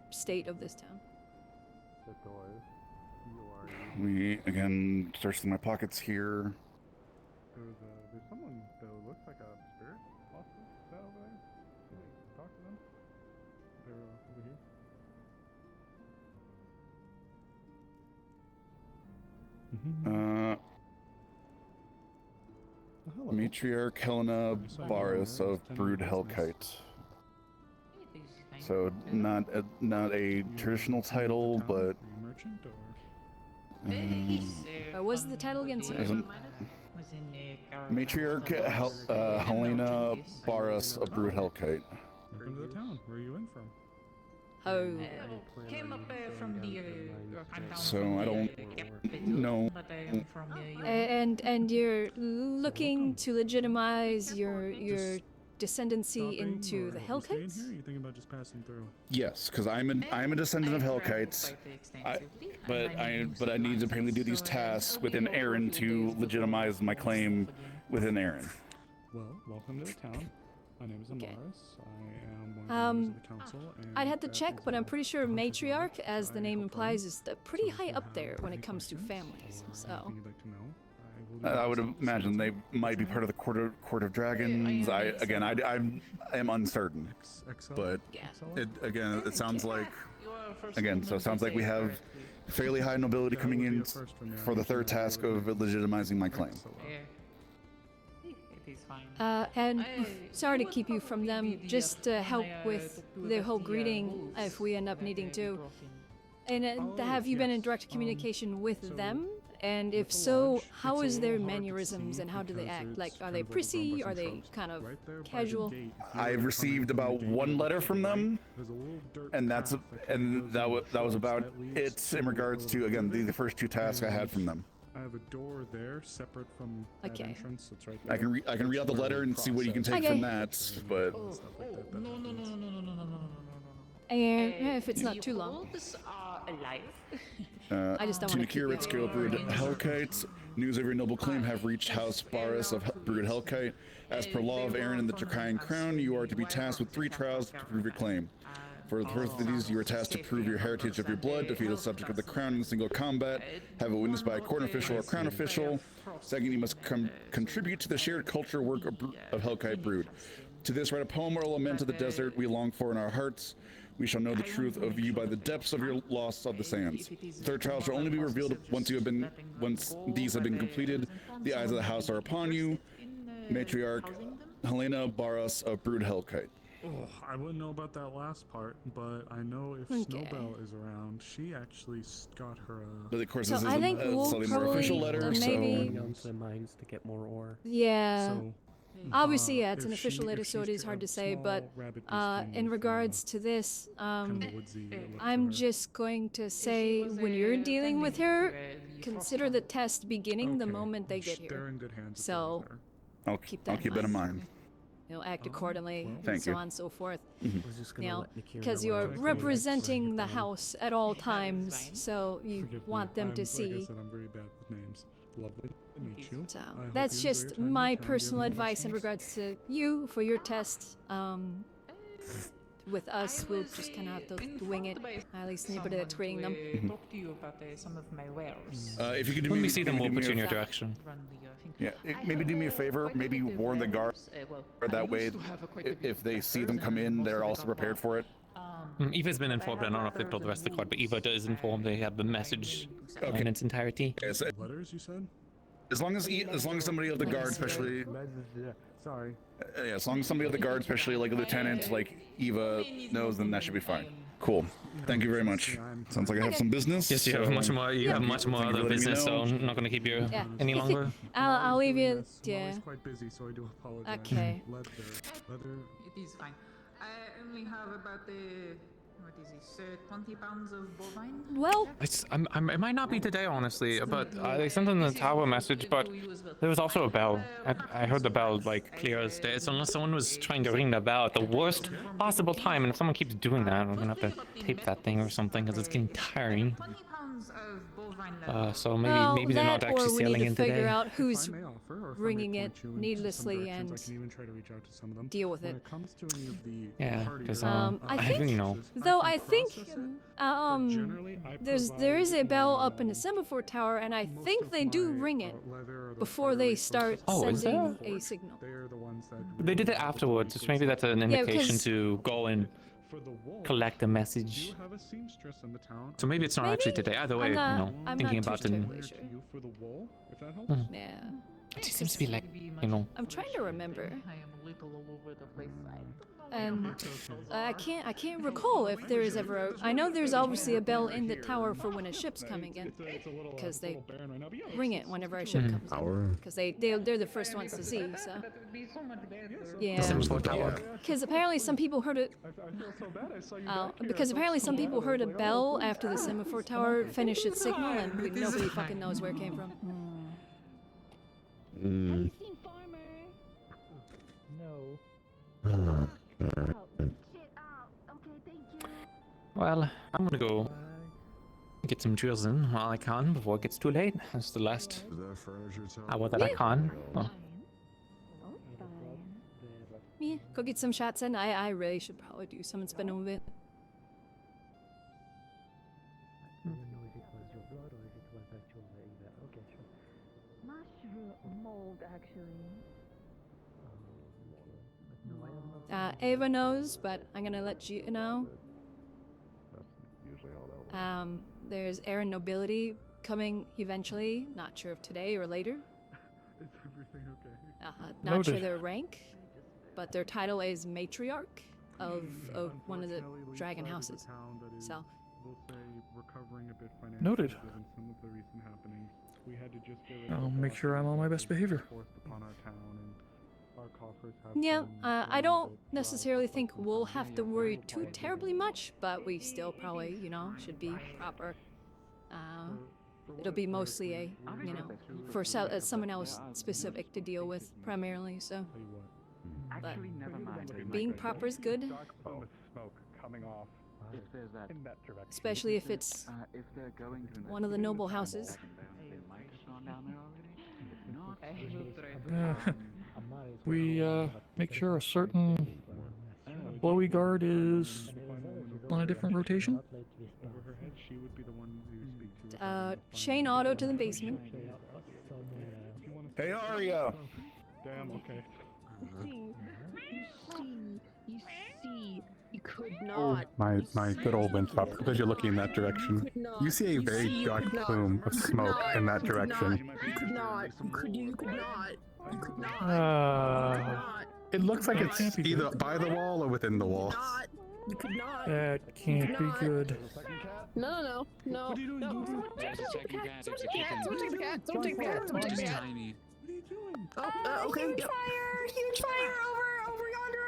S2: state of this town.
S14: We again search through my pockets here.
S13: There's someone that looks like a spirit possibly that over there. Can we talk to them? They're over here.
S14: Matriarch Helena Baris of Brood Hellkite. So not a traditional title, but
S2: What was the title again? Sorry.
S14: there's Matriarch Helena Baris of Brood Hellkite.
S13: Welcome to the town. Where are you in from?
S2: Oh.
S15: Came up from the
S14: So I don't know.
S2: And you're looking to legitimize your descendancy into the Hellkites?
S13: Here? Or you thinking about just passing through?
S14: Yes, because I'm a descendant of Hellkites, but I need to apparently do these tasks within Aaron to legitimize my claim within Aaron.
S13: Well, welcome to the town. My name is Amaris. I am one of the
S2: Um,
S13: members of the council. And
S2: I'd have to check, but I'm pretty sure matriarch, as the name implies, is pretty high up there when it comes to families. So.
S13: Anything you'd like to know?
S14: I would imagine they might be part of the Court of Dragons. I am uncertain, but it sounds like so it sounds like we have fairly high nobility coming in for the third task of legitimizing my claim.
S2: And sorry to keep you from them, just to help with the whole greeting if we end up needing to. And have you been in direct communication with them? And if so, how is their mannerisms and how do they act? Like, are they prissy? Are they kind of casual?
S14: I've received about one letter from them, and that was about it in regards to the first two tasks I had from them.
S13: I have a door there, separate from that entrance. It's right there.
S14: I can read out the letter and see what you can take from that, but.
S2: And if it's not too long. I just don't want to keep
S14: Red Scale Brood Hellkite. News of your noble claim have reached House Baris of Brood Hellkite. As per law of Aaron and the Draconian Crown, you are to be tasked with 3 trials to prove your claim. For the first of these, you are tasked to prove your heritage of your blood, defeat a subject of the crown in single combat, have it witnessed by a court official or crown official. Second, you must contribute to the shared culture work of Hellkite Brood. To this, write a poem or a lament of the desert we long for in our hearts. We shall know the truth of you by the depths of your loss of the sands. The third trial shall only be revealed once these have been completed. The eyes of the house are upon you. Matriarch Helena Baras of Brood Hellkite.
S13: Oh, I wouldn't know about that last part, but I know if Snowbell is around, she actually got her.
S14: But of course,
S2: so
S14: this
S2: I
S14: is
S2: think
S14: a
S2: we'll
S14: slightly
S2: probably
S14: more official letter,
S2: maybe
S19: onto the mines to get more ore.
S2: Yeah.
S13: So,
S2: obviously, yeah, it's an official letter, so it is hard to say. But in regards to this, I'm just going to say when you're dealing with her, consider the test beginning the moment they get here. So
S14: I'll keep that in mind.
S2: Act accordingly, and
S14: Thank
S2: so
S14: you.
S2: on and so forth.
S14: Mhm.
S2: Because you're representing the house at all times, so you want them to see.
S13: Like I said, I'm very bad with names. Lovely to meet you.
S2: So
S13: I hope
S2: that's
S13: you enjoy
S2: just
S13: your time in
S2: my
S13: town.
S2: personal
S13: You have
S2: advice in regards to you for your test. With us, we'll just kind of have to wing it. At least anybody that's grading them.
S15: Talk to you about some of my wares.
S14: If you could do
S5: When
S14: me,
S5: we see them,
S14: maybe
S5: we'll
S14: do
S5: put you in
S14: me
S5: your
S14: a-
S5: direction.
S14: Yeah, maybe do me a favor. Maybe warn the guard. That way, if they see them come in, they're also prepared for it.
S5: Eva's been informed. I don't know if they've told the rest of the squad, but Eva does inform they have the message in its entirety.
S14: Yes,
S13: Letters, you said?
S14: as long as somebody of the guard, especially.
S13: Sorry.
S14: Yeah, as long as somebody of the guard, especially like a lieutenant, like Eva, knows, then that should be fine. Cool. Thank you very much. Sounds like I have some business.
S5: Yes, you have
S14: so
S5: much more. You have much more
S14: thank you
S5: other
S14: for letting me
S5: business, so
S14: know.
S5: I'm not going to keep you
S2: Yeah.
S5: any longer.
S2: I'll leave you.
S13: I'm
S2: Yeah.
S13: always quite busy, so I do apologize.
S2: Okay.
S13: Leather.
S15: It is fine. I only have about what is this, 20 pounds of bovine?
S2: Well,
S5: it might not be today, honestly, but they sent in the tower message, but there was also a bell. I heard the bell, like, clear as day, so unless someone was trying to ring the bell at the worst possible time, and if someone keeps doing that, I'm gonna have to tape that thing or something, because it's getting tiring.
S15: 20 pounds of bovine
S5: So
S2: well,
S5: maybe they're not
S2: that,
S5: actually
S2: or we
S5: sailing
S2: need to
S5: in
S2: figure
S5: today.
S2: out who's
S13: If I may offer, or if I may
S2: ringing it
S13: point you in some
S2: needlessly
S13: directions,
S2: and
S13: I can even try to reach out to some of them.
S2: deal with
S13: When
S2: it.
S13: it comes to any of the
S5: Yeah,
S13: party
S5: 'cause,
S13: or-
S2: I
S5: I
S2: think,
S5: you know.
S2: though I think,
S13: generally, I
S2: there is a bell up in the semaphore tower, and I think they do ring it before they start
S5: Oh, is
S2: sending
S5: there?
S2: a signal.
S13: They're the ones that
S5: They did it afterwards, so maybe that's an
S2: Yeah,
S5: invitation
S2: because-
S5: to go and
S13: for the wool.
S5: collect the
S13: Do
S5: message.
S13: you have a seamstress in the town?
S5: So maybe it's not actually today. Either way,
S2: I'm
S5: thinking
S2: not
S5: about
S2: too
S5: it.
S2: terribly sure.
S13: To you for the wool, if that helps.
S5: Mhm.
S2: Yeah.
S5: It just seems to be like,
S2: I'm trying to remember.
S15: I am a little all over the place.
S2: I can't recall if there is ever a. I know there's obviously a bell in the tower for when a ship's coming in, because they ring it whenever a ship comes in, because they're the first ones to see. So yeah, because apparently some people heard it. Because apparently some people heard a bell after the semaphore tower finished its signal, and nobody fucking knows where it came from.
S5: Well, I'm gonna go get some drills in while I can before it gets too late. That's the last hour that I can. Oh.
S2: Yeah, go get some shots in. I really should probably do some and spend a bit.
S23: mold, actually.
S2: Ava knows, but I'm gonna let you know. There's Aaron Nobility coming eventually. Not sure if today or later.
S13: Is everything okay?
S2: Not sure their rank, but their title is matriarch of one of the dragon houses. So.
S13: We'll say recovering a bit financially.
S1: Noted.
S13: Given some of the recent happenings, we had to just
S1: I'll make sure I'm on my best behavior.
S13: Forced upon our town, and our coffers have
S2: Yeah,
S13: been
S2: I don't necessarily think we'll have to worry too terribly much, but we still probably, should be proper. It'll be mostly a, for someone else specific to deal with primarily, so. But being proper is good.
S13: Dark plume of smoke coming off.
S10: If there's that
S13: in that direction.
S2: Especially if it's
S10: if they're going to
S2: one of the noble houses.
S10: they might have gone down there already. If not,
S1: We make sure a certain blowy guard is on a different rotation.
S13: Over her head, she would be the one you speak to.
S2: Chain auto to the basement.
S14: Hey, Arya!
S13: Damn, okay.
S23: You could not.
S13: My good old Winthrop, because you're looking in that direction. You see a very dark plume of smoke in that direction.
S23: You could not. You could not.
S13: It looks like it's either by the wall or within the wall.
S23: You could not.
S1: That can't be good.
S23: No.
S16: What are you doing?
S23: Someone take the cat. Someone take the cat.
S16: It's tiny.
S23: Okay.
S12: Huge fire over yonder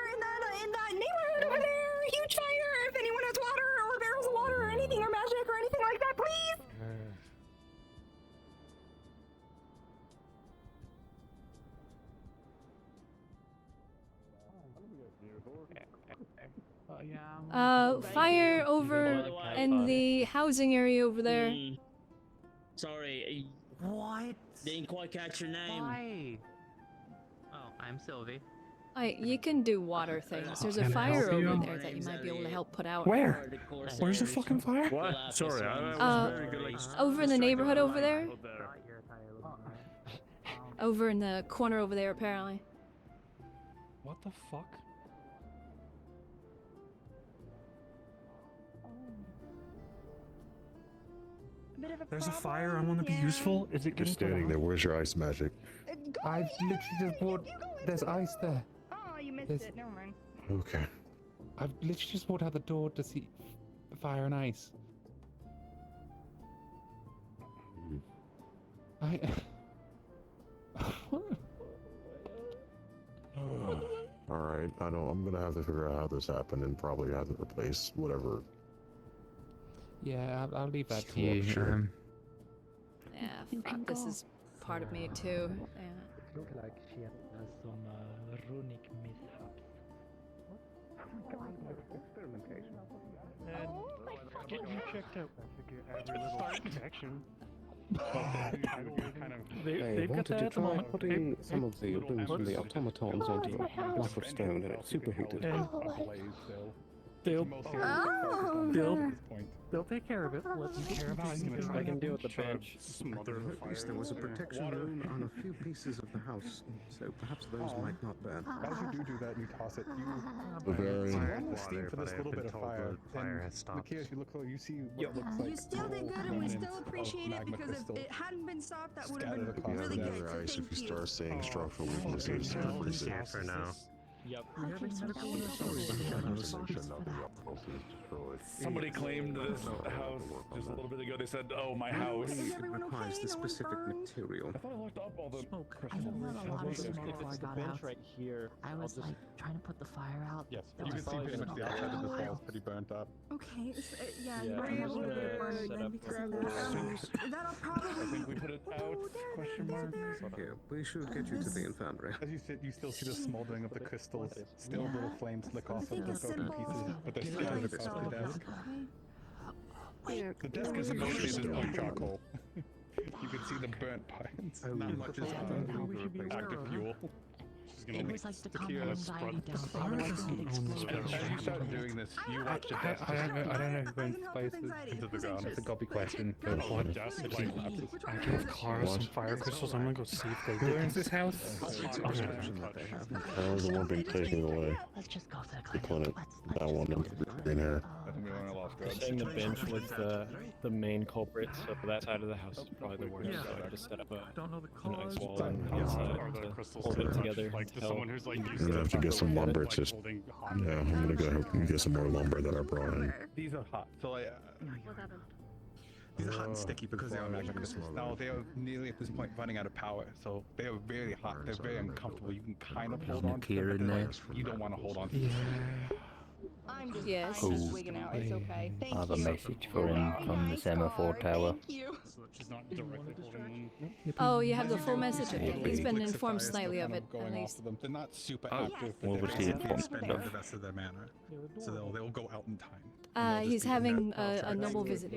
S12: in that neighborhood over there. Huge fire. If anyone has water or barrels of water or anything or magic or anything like that, please.
S2: Fire over in the housing area over there.
S7: Sorry.
S23: What?
S7: Didn't quite catch your name.
S3: Why?
S7: Oh, I'm Sylvie.
S2: You can do water things. There's a fire over there that you might be able to help put out.
S1: Where? Where's the fucking fire?
S10: What? Sorry, I was very good. Like,
S2: Over in the neighborhood over there. Over in the corner over there, apparently.
S1: What the fuck? There's a fire. I want to be useful. Is it
S21: Just standing there. Where's your ice magic?
S19: I've literally just bought. There's ice there.
S12: Oh, you missed it. Never mind.
S21: Okay.
S19: I've literally just walked out the door to see fire and ice.
S21: All right. I know. I'm gonna have to figure out how this happened and probably have to replace whatever.
S19: Yeah, I'll leave that to you.
S21: Sure.
S2: Yeah, fuck, this is part of me too. Yeah.
S4: Look like she has some runic mishaps.
S13: Experimentation. And get you checked out. Every little protection.
S1: They've got that at the moment.
S19: Putting some of the runes from the automatons onto a block of stone and it's superheated.
S1: They'll take care of it. Let's care about it.
S19: I can deal with the bench.
S10: At least there was a protection rune on a few pieces of the house, so perhaps those might not burn.
S13: As you do that, you toss it.
S21: Bavarian.
S13: Steam for this little bit of fire. Makia, if you look close, you see what looks like.
S12: You still did good, and we still appreciate it because if it hadn't been stopped, that would have been really good. So
S21: Ice, if you
S12: thank
S21: start seeing structural weaknesses,
S10: For now.
S16: Yep.
S14: Somebody claimed this house just a little bit ago. They said, "Oh, my house."
S10: It requires the specific material.
S14: I thought I looked up all the
S9: Smoke. I didn't have a lot of smoke before I got out.
S3: Right here.
S9: I was like trying to put the fire out.
S13: Yes,
S9: There
S13: you
S9: was
S13: can see pretty much the outside of this wall is pretty burnt up.
S12: Okay, yeah,
S3: Yeah,
S12: you might have a little bit of burn
S3: set
S12: then
S3: up
S12: because
S3: for
S12: of that. That'll probably.
S14: I think we put it out? Question mark.
S10: Here, we should get you to the infirmary.
S13: As you sit, you still see the smoldering of the crystals. Still little flames lick off of the broken pieces, but they're scattered across the desk. The desk is illuminated with charcoal. You can see the burnt parts. Not much is active fuel.
S7: It was like the common anxiety dump. But like it exploded.
S13: As you started doing this, you watched a desk.
S6: I don't know who went spices into the ground. It's a gobby question. But
S13: What desk like
S6: I gave Clara some fire crystals. I'm gonna go see if they burns this house.
S21: I was the one being taken away.
S7: Let's just go for
S21: The clinic. That one in here.
S22: Saying the bench was the main culprit, so for that side of the house is probably the worst. So I just set up a nice wall on the inside to hold it together.
S13: Like to someone who's like
S21: I'm gonna have to get some lumber. It's just, yeah, I'm gonna go and get some more lumber that I brought in.
S13: These are hot. So like,
S23: What happened?
S13: these are hot and sticky because they are magic crystals. Now they are nearly at this point running out of power, so they are very hot. They're very uncomfortable. You can kind of hold on to them, but like, you don't want to hold on to them.
S12: I'm just,
S2: Yes.
S12: I'm just wigging out. It's okay. Thank
S20: I have a
S12: you.
S20: message for him from the semaphore tower.
S12: Thank you.
S13: She's not directly holding them.
S2: Oh, you have the full message? Okay, he's been informed slightly of it, at least.
S13: They're not super
S20: Oh,
S13: active,
S20: what
S13: but
S20: was
S13: they're
S20: he
S13: basically
S20: informed
S13: spending
S20: of?
S13: the rest of their mana. So they'll go out in time.
S2: He's having a noble visit.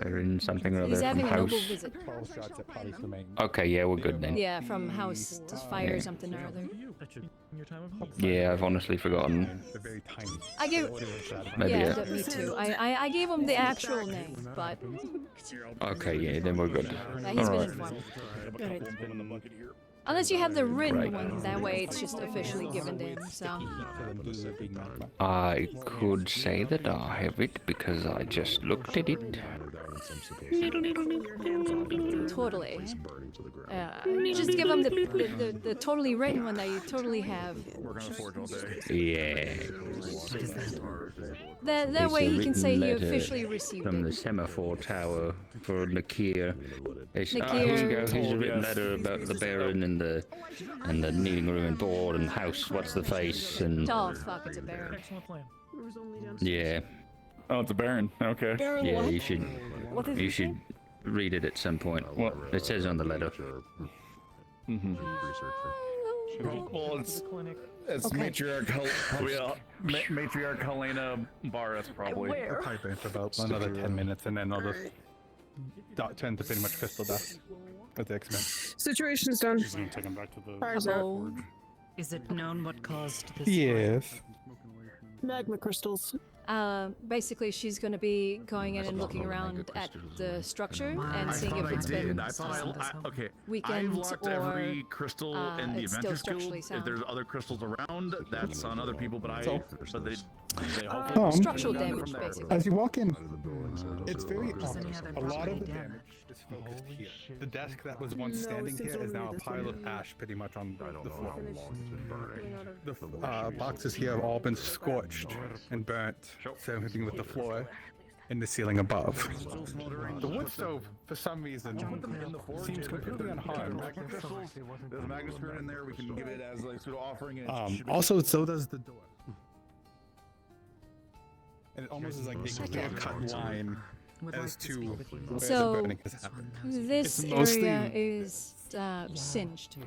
S20: Baron something or
S2: He's
S20: other from
S2: having a noble
S20: house.
S2: visit.
S13: 12 shots at Potty's domain.
S20: Okay, yeah, we're good then.
S2: Yeah, from house to fire
S20: Yeah.
S2: something or other.
S20: Yeah, I've honestly forgotten.
S13: They're very tiny.
S2: I gave.
S20: Maybe
S2: Yeah,
S20: yeah.
S2: me too. I gave him the actual name, but
S20: Okay, yeah, then we're good.
S2: yeah, he's been
S20: Alright.
S2: informed. Unless you have the written one, that way it's just officially given to him. So
S20: I could say that I have it because I just looked at it.
S2: totally. You just give him the totally written one that you totally have.
S14: Working on Forge all day.
S20: Yeah.
S2: That
S20: It's
S2: way
S20: a
S2: he can say he
S20: written letter
S2: officially received
S20: from
S2: it.
S20: the semaphore tower for Nakir. It's, here
S2: Nakir.
S20: you go. Here's a written
S14: Yes.
S20: letter about the Baron and the kneading room and board and house. What's the face and
S2: Oh fuck, it's a Baron.
S20: yeah,
S14: Oh, it's a Baron. Okay.
S20: yeah. You should read it at some point. Well, it says on the letter.
S14: Mm-hmm. Well, it's matriarch. Matriarch Helena Barras probably.
S13: I'll probably burn for about another 10 minutes and then I'll just turn to pretty much crystal dust with the X-Men.
S12: Situation's done.
S13: She's gonna take him back to the
S12: Fire's out.
S2: Oh,
S9: Is it known what caused this?
S13: Yes.
S12: Magma crystals.
S2: basically she's going to be going in and looking around at the structure and seeing if it's been
S14: Okay.
S2: weakened
S14: I've locked
S2: or
S14: every crystal in the
S2: it's still
S14: Adventure Guild.
S2: structurally
S14: If
S2: sound.
S14: there's other crystals around, that's on other people. But so they
S2: structural damage, basically.
S13: As you walk in, it's very obvious. A lot of the damage is focused here. The desk that was once standing here is now a pile of ash pretty much on the floor. The boxes here have all been scorched and burnt, same thing with the floor and the ceiling above. The wood stove, for some reason, seems completely unharmed.
S14: There's a magnet spirit in there. We can give it as like sort of offering. And
S13: Also, so does the door. And it almost is like a clear-cut line as to where
S2: So,
S13: the burning has happened.
S2: This
S13: It's mostly-
S2: area is singed.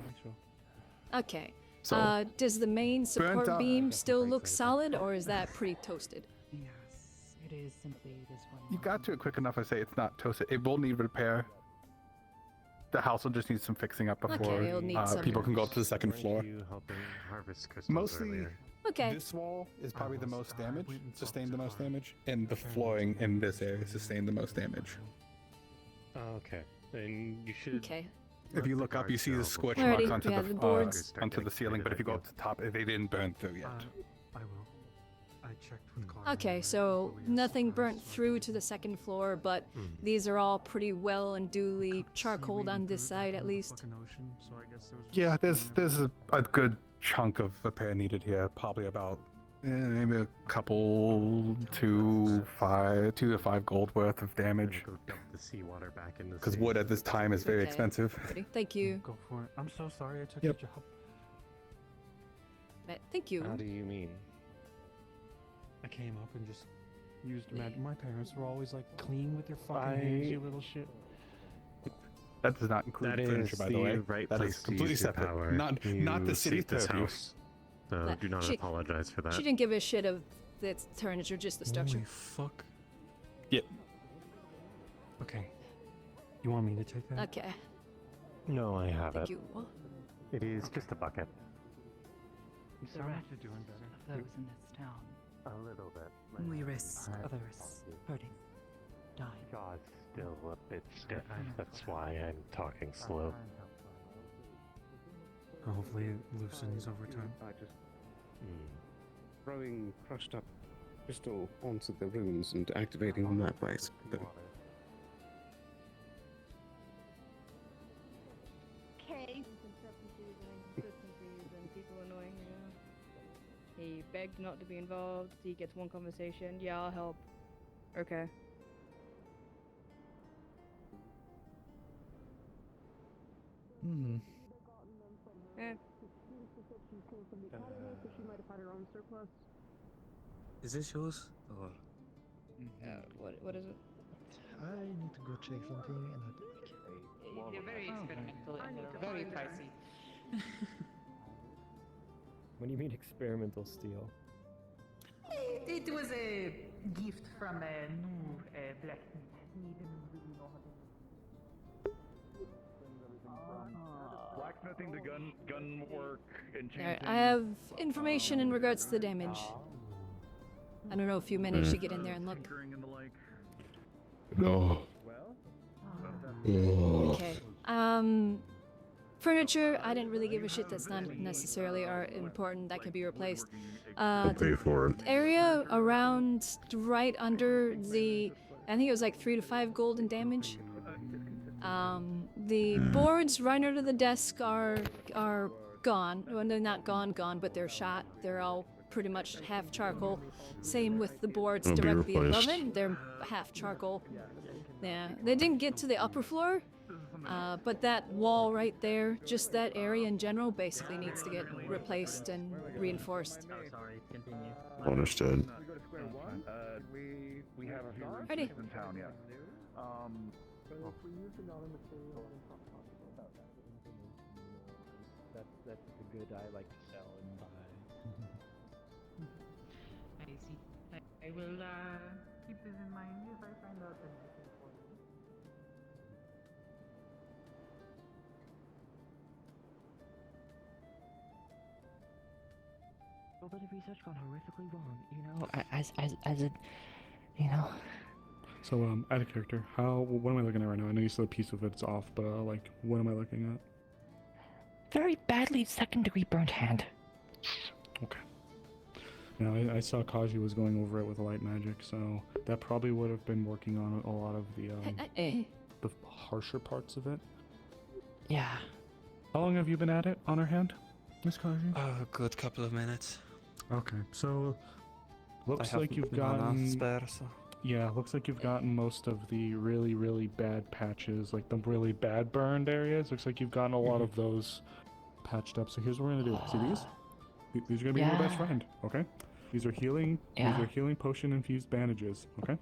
S2: Okay.
S13: So,
S2: Does the main support
S13: up.
S2: beam still look solid, or is that pretty toasted?
S9: Yes, it is simply this one.
S13: You got to it quick enough to say it's not toasted. It will need repair. The house will just need some fixing up before
S2: Okay, it'll need some-
S13: people can go up to the second floor. Mostly,
S2: Okay.
S13: this wall is probably the most damage, sustained the most damage, and the flooring in this area sustained the most damage.
S22: Okay. Then you should.
S2: Okay.
S13: If you look up, you see the scorch
S2: Alrighty,
S13: marks
S2: we have the boards.
S13: onto the ceiling, but if you go up to the top, they didn't burn through yet.
S6: I will. I checked with Clara.
S2: Okay, so nothing burnt through to the second floor, but these are all pretty well and duly charcoaled on this side at least.
S13: Yeah, there's a good chunk of repair needed here, probably about maybe a couple, 2 to 5 gold worth of damage. Because wood at this time is very
S2: Okay.
S13: expensive.
S2: Pretty. Thank you.
S6: Go for it. I'm so sorry I took
S13: Yep.
S6: your job.
S2: Thank you.
S22: How do you mean?
S6: I came up and just used magic. My parents were always like, clean with your fucking hands, you little shit.
S13: That does not include
S17: That
S13: furniture,
S17: is
S13: by the way.
S17: right
S13: That
S17: place
S13: is
S17: to
S13: completely
S17: use your
S13: separate.
S17: power.
S13: Not the
S17: You
S13: city's
S17: seek this
S13: purview.
S17: house. So
S2: That-
S17: do not
S2: she-
S17: apologize for that.
S2: She didn't give a shit of the furniture, just the structure.
S6: Holy fuck.
S13: Yep.
S6: Okay. You want me to take that?
S2: Okay.
S22: No, I have
S2: Thank
S22: it.
S2: you.
S11: It is just a bucket.
S6: You sound like you're doing better.
S9: Those in this town.
S11: A little bit.
S9: We risk others hurting, dying.
S11: Jaw's still a bit stiff. That's why I'm talking slow.
S6: Hopefully it loosens over time.
S17: Throwing crushed up crystal onto the runes and activating on that place. But
S18: Okay. People annoying, He begged not to be involved. He gets one conversation. Yeah, I'll help. Okay.
S4: Hmm.
S17: she might have had her own surplus.
S24: Is this yours? Or...
S18: What is it?
S4: I need to go check something and I'll be back.
S15: They're very experimental and they're very pricey.
S22: What do you mean experimental steel?
S15: It was a gift from a new blacksmith. He didn't really know how to
S10: Blacksmithing to gun work, enchanting.
S2: Alright, I have information in regards to the damage. I don't know if you managed to get in there and look.
S17: No.
S2: Okay. Furniture, I didn't really give a shit. That's not necessarily are important. That can be replaced.
S21: I'll pay for it.
S2: Area around right under the, I think it was like 3 to 5 gold in damage. The boards right under the desk are gone. Well, they're not gone, but they're shot. They're all pretty much half charcoal. Same with the boards
S21: They'll be
S2: directly above
S21: replaced.
S2: it. They're half charcoal. Yeah, they didn't get to the upper floor, but that wall right there, just that area in general, basically needs to get replaced and reinforced.
S21: Understood.
S10: We have a few
S2: Ready.
S10: resources in town, yes.
S22: That's the good I like to sell and buy.
S15: I see. I will keep this in mind if I find out anything for you.
S25: A little bit of research gone horrifically wrong, you know. As a, you know.
S13: So, out of character, what am I looking at right now? I know you said a piece of it's off, but, like, what am I looking at?
S25: Very badly second-degree burnt hand.
S13: Okay. Now, I saw Kaji was going over it with light magic, so that probably would have been working on a lot of the harsher parts of it.
S25: Yeah.
S13: How long have you been at it on her hand, Miss Kaji?
S24: A good couple of minutes.
S13: Okay, so looks
S24: I have
S13: like you've
S24: mana
S13: gotten
S24: spare, so.
S13: Yeah, looks like you've gotten most of the really, really bad patches, like the really bad burned areas. Looks like you've gotten a lot of those patched up. So here's what we're gonna do. See these? These are gonna be your best friend, okay? These are healing. These are healing potion infused bandages, okay?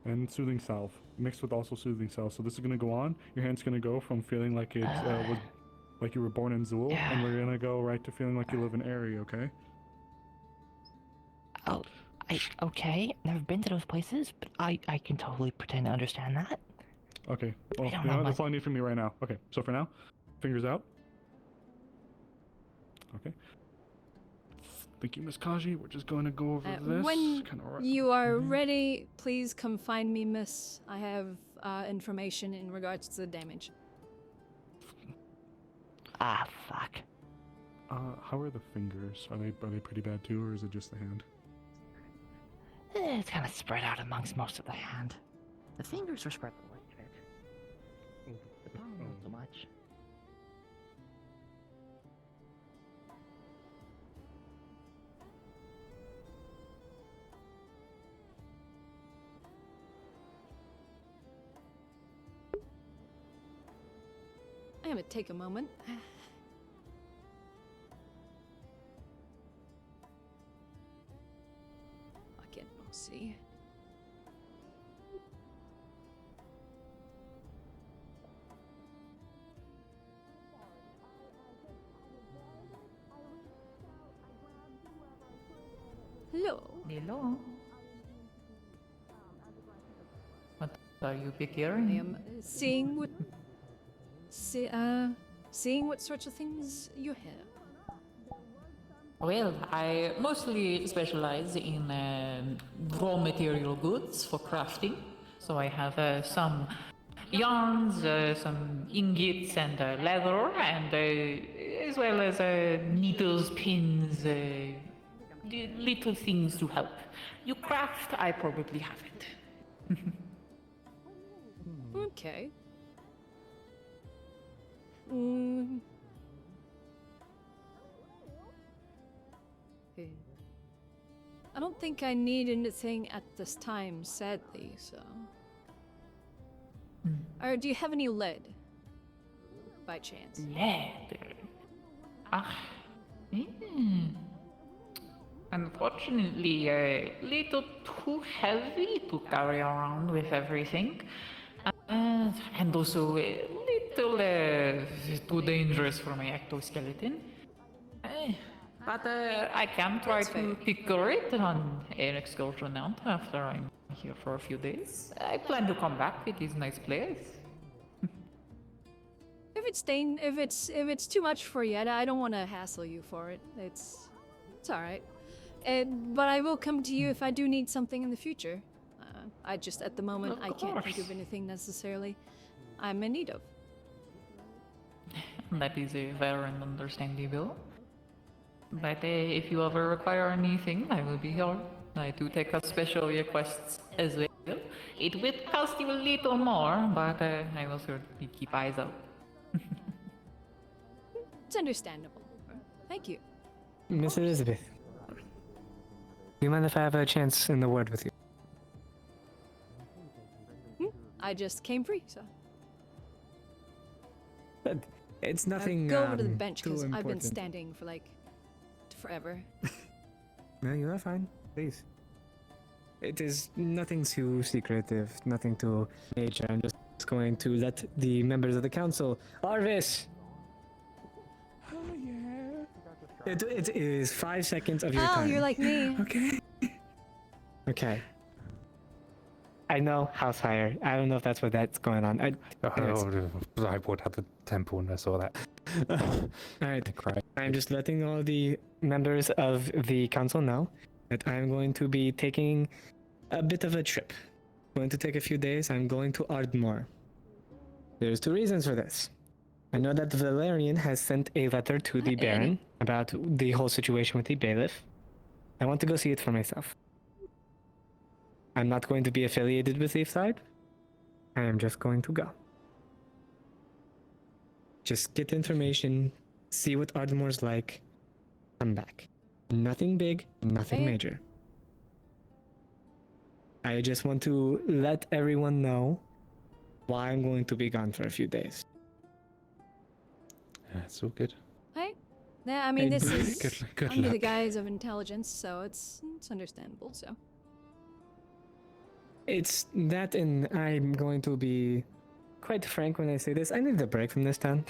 S13: And soothing salve mixed with also soothing salve. So this is gonna go on. Your hand's gonna go from feeling like it was like you were born in Zool, and we're gonna go right to feeling like you live in Airy, okay?
S25: Oh, okay. Never been to those places, but I can totally pretend to understand that.
S13: Okay. Well,
S25: I don't
S13: you know,
S25: know
S13: that's all I need from you right now. Okay. So for now, fingers out. Okay. Thank you, Miss Kaji. We're just going to go over this.
S2: When
S13: kinda
S2: you are ready, please come find me, miss. I have information in regards to the damage.
S25: Ah, fuck.
S13: How are the fingers? Are they pretty bad too, or is it just the hand?
S25: It's kind of spread out amongst most of the hand. The fingers are spread a little bit. The palm not so much.
S2: I'm gonna take a moment. Again, we'll see. Hello.
S15: Hello. What are you
S2: I
S15: procuring?
S2: am seeing what. seeing what sorts of things you have.
S15: Well, I mostly specialize in raw material goods for crafting. So I have some yarns, some ingots and leather, and as well as needles, pins, little things to help. You craft, I probably haven't.
S2: Okay. Mm. Okay. I don't think I need anything at this time, sadly, so. Or do you have any lead? By chance?
S15: Lead? Ah. Unfortunately, a little too heavy to carry around with everything. And also a little too dangerous for my ectoskeleton. But I can try to tinker it on an excursion out after I'm here for a few days. I plan to come back. It is a nice place.
S2: If it's too much for you, I don't want to hassle you for it. It's all right. But I will come to you if I do need something in the future. I just at the moment I can't think of anything necessarily I'm in need of.
S15: That is fair and understandable. But if you ever require anything, I will be here. I do take up special requests as well. It will cost you a little more, but I will certainly keep eyes out.
S2: It's understandable. Thank you.
S1: Miss Elizabeth, do you mind if I have a chance in the word with you?
S2: I just came free, so.
S1: But it's nothing.
S2: Go over to the bench
S1: too
S2: because I've been
S1: important.
S2: standing for like forever.
S1: No, you are fine. Please. It is nothing too secretive, nothing too major. I'm just going to let the members of the council. Arvis!
S6: Oh, yeah.
S1: It is 5 seconds of your
S2: Oh,
S1: time.
S2: you're like me.
S1: Okay. Okay. I know, House Hire. I don't know if that's that's going on. I
S13: would have the temple and I saw that.
S1: Alright. I'm just letting all the members of the council know that I'm going to be taking a bit of a trip. Going to take a few days. I'm going to Ardmore. There's 2 reasons for this. I know that Valerian has sent a letter to the Baron about the whole situation with the bailiff. I want to go see it for myself. I'm not going to be affiliated with Leafside. I am just going to go. Just get information, see what Ardmore's like, come back. Nothing big, nothing major. I just want to let everyone know why I'm going to be gone for a few days.
S13: That's all good.
S2: Hey, yeah, I mean this is
S13: Good
S2: under the
S13: luck.
S2: guise of intelligence, so it's understandable. So.
S1: It's that, and I'm going to be quite frank when I say this. I need a break from this town.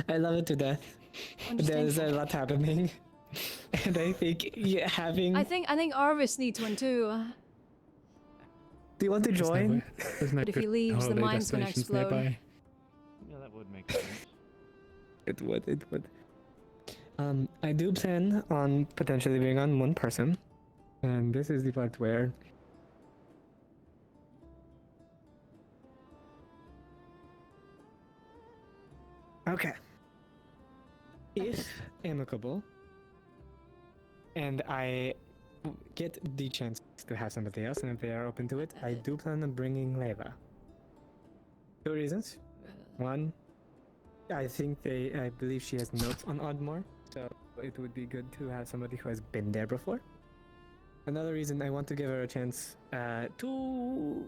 S1: I love it to death. There's a lot happening, and I think having.
S2: I think Arvis needs one too.
S1: Do you want to join?
S2: But if he leaves, the mine's gonna explode.
S6: Yeah, that would make sense.
S1: It would. I do plan on potentially being on one person, and this is the part where. Okay. If amicable, and I get the chance to have somebody else, and if they are open to it, I do plan on bringing Leva. 2 reasons. One, I believe she has notes on Oddmore, so it would be good to have somebody who has been there before. Another reason, I want to give her a chance to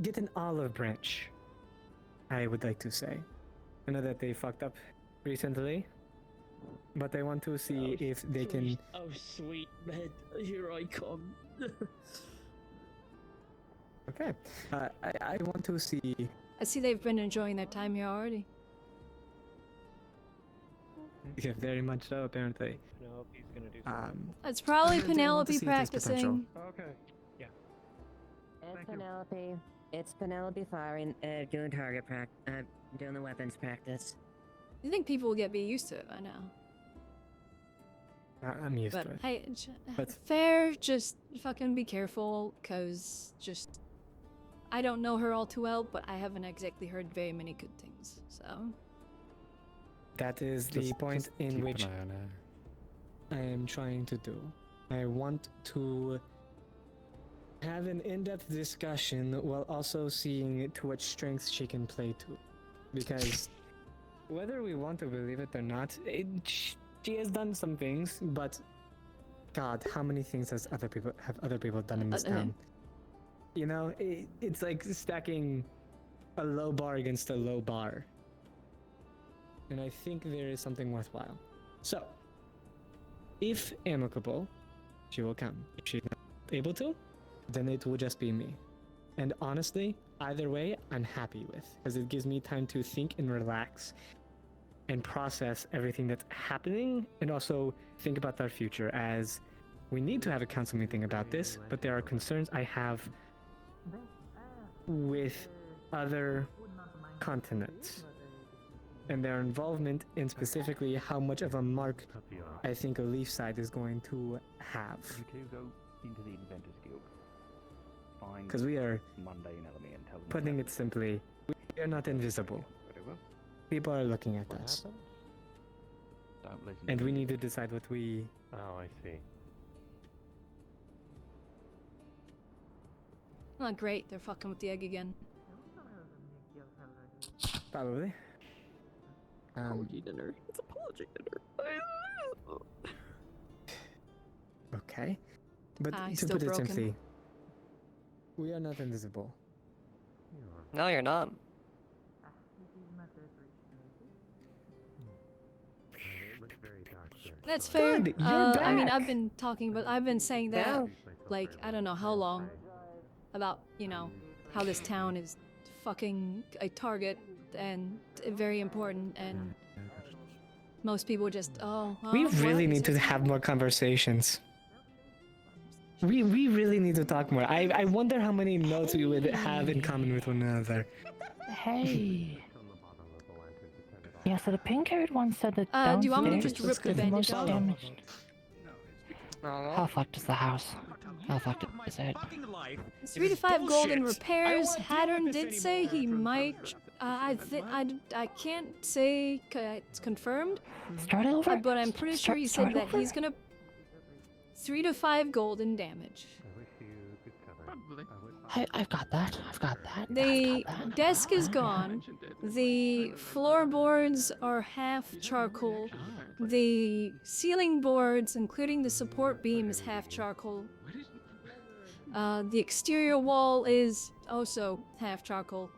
S1: get an olive branch, I would like to say. I know that they fucked up recently, but I want to see if they can.
S25: Oh, sweet man, here I come.
S1: Okay, I want to see.
S2: I see they've been enjoying their time here already.
S1: Yeah, very much so, apparently.
S6: Penelope's gonna do something.
S2: It's probably
S1: I want to
S2: Penelope
S1: see if there's potential.
S2: practicing.
S6: Okay. Yeah.
S25: It's Penelope. It's Penelope firing, doing target doing the weapons practice.
S2: You think people will be used to it by now?
S1: I'm used
S2: But
S1: to it.
S2: hey,
S1: But-
S2: fair, just fucking be careful, cause just I don't know her all too well, but I haven't exactly heard very many good things. So
S1: That is the
S6: Just
S1: point
S6: keep
S1: in
S6: an
S1: which
S6: eye on her.
S1: I am trying to do. I want to have an in-depth discussion while also seeing to what strengths she can play to. Because whether we want to believe it or not, she has done some things, but God, how many things have other people done in this town? You know, it's like stacking a low bar against a low bar. And I think there is something worthwhile. So, if amicable, she will come. If she's not able to, then it will just be me. And honestly, either way, I'm happy with, because it gives me time to think and relax and process everything that's happening, and also think about our future, as we need to have a council meeting about this, but there are concerns I have with other continents and their involvement in specifically how much of a mark I think a Leaf side is going to have.
S10: You two go into the Inventors Guild. Find
S1: Because we are,
S10: Monday and Elemy and tell them.
S1: putting it simply, we are not invisible.
S10: Very well.
S1: People are looking at us.
S10: Don't listen.
S1: And
S10: to
S1: we
S10: me.
S1: need to decide what we...
S11: Oh, I see.
S2: oh great, they're fucking with the egg again.
S1: Probably.
S7: Dinner. It's apology dinner.
S1: Okay. But
S2: Ah, he's
S1: to
S2: still
S1: put it
S2: broken.
S1: simply, we are not invisible.
S7: No, you're not.
S2: That's fair.
S1: Good, you're
S2: I mean,
S1: back.
S2: I've been talking, but I've been saying that,
S7: Yeah.
S2: like, I don't know how long, about, you know, how this town is fucking a target and very important, and most people just, oh,
S1: We
S2: what?
S1: really need to have more conversations. We really need to talk more. I wonder how many notes we would have in common with one another.
S25: Hey. Yeah, so the pink-haired one said that
S2: Do you want me to
S25: downstairs
S2: just rip the
S25: is the
S2: bandage
S25: most
S2: off?
S25: damaged. How fucked is the house? How fucked is it?
S2: 3 to 5 gold in repairs. Hattern did say he might. I can't say it's confirmed.
S25: Start over?
S2: But I'm pretty sure he said
S25: Start
S2: that
S25: over?
S2: he's gonna 3 to 5 gold in damage.
S25: I've got that. I've got that.
S2: The desk is gone. The floorboards are half charcoal. The ceiling boards, including the support beam, is half charcoal. The exterior wall is also half charcoal.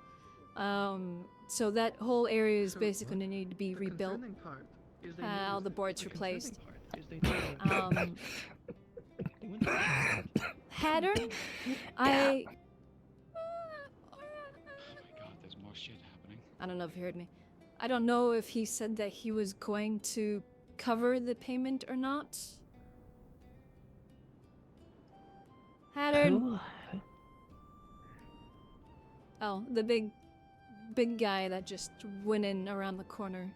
S2: So that whole area is basically going to need to be rebuilt. All the boards replaced. Hattern,
S6: There's more shit happening.
S2: I don't know if you heard me. I don't know if he said that he was going to cover the payment or not. Hattern.
S25: Who?
S2: Oh, the big guy that just went in around the corner.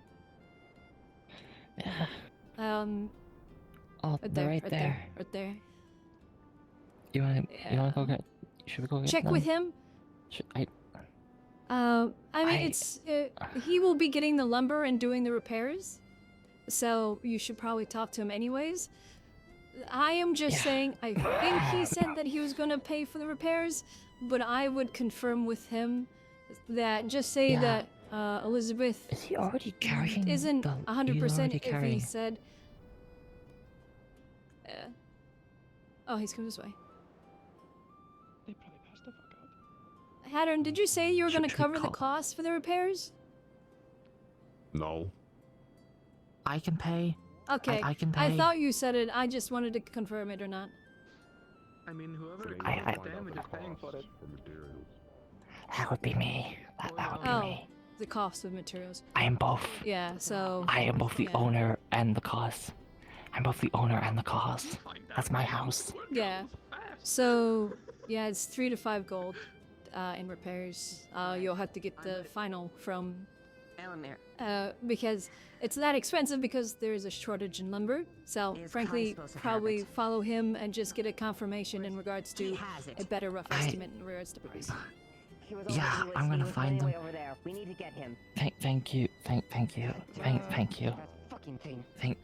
S25: Oh,
S2: Right
S25: they're
S2: there,
S25: right there.
S2: right there.
S25: You wanna go get? Should we go get
S2: Check
S25: them?
S2: with him. I mean, it's he will be getting the lumber and doing the repairs, so you should probably talk to him anyways. I am just saying, I think he said that he was gonna pay for the repairs, but I would confirm with him that just say
S25: Yeah.
S2: that Elizabeth
S25: Is he already carrying?
S2: isn't
S25: the,
S2: 100%
S25: he's already
S2: if he
S25: carrying.
S2: said. Oh, he's coming this way.
S6: They probably passed the fuck up.
S2: Hattern, did you say you were gonna
S25: Should we
S2: cover the
S25: call-
S2: cost for the repairs?
S21: No.
S25: I can pay.
S2: Okay.
S25: I can
S2: I
S25: pay.
S2: thought you said it. I just wanted to confirm it or not.
S6: I mean, whoever
S25: I-
S6: caused the damage is paying for it.
S25: That would be me. That would be
S2: Oh,
S25: me.
S2: the cost of materials.
S25: I am both.
S2: Yeah, so.
S25: I am both the
S2: yeah.
S25: owner and the cause. I'm both the owner and the cause. That's my house.
S2: Yeah. So, yeah, it's 3 to 5 gold in repairs. You'll have to get the final from Because it's that expensive because there is a shortage in lumber. So, frankly, probably follow him and just get a confirmation in regards to a better rough estimate in regards to price.
S25: Yeah, I'm gonna find them.
S23: We need to get him.
S25: Thank you. Thank you. Thank you.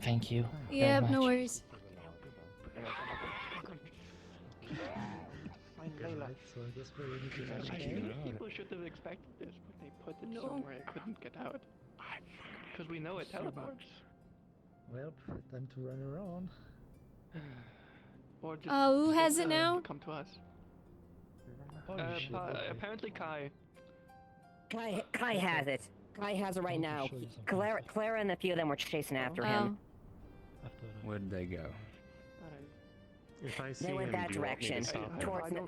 S25: Thank you.
S2: Yeah,
S25: very
S2: no
S25: much.
S2: worries.
S3: People should have expected this, but they put it somewhere it couldn't get out. Because we know it teleports.
S4: Well, time to run around.
S3: Or just
S2: Who has it now?
S3: Come to us. Apparently Kai.
S23: Kai has it. Kai has it right now. Clara and a few of them were chasing after him.
S5: Where'd they go?
S23: If I see they went that direction, towards the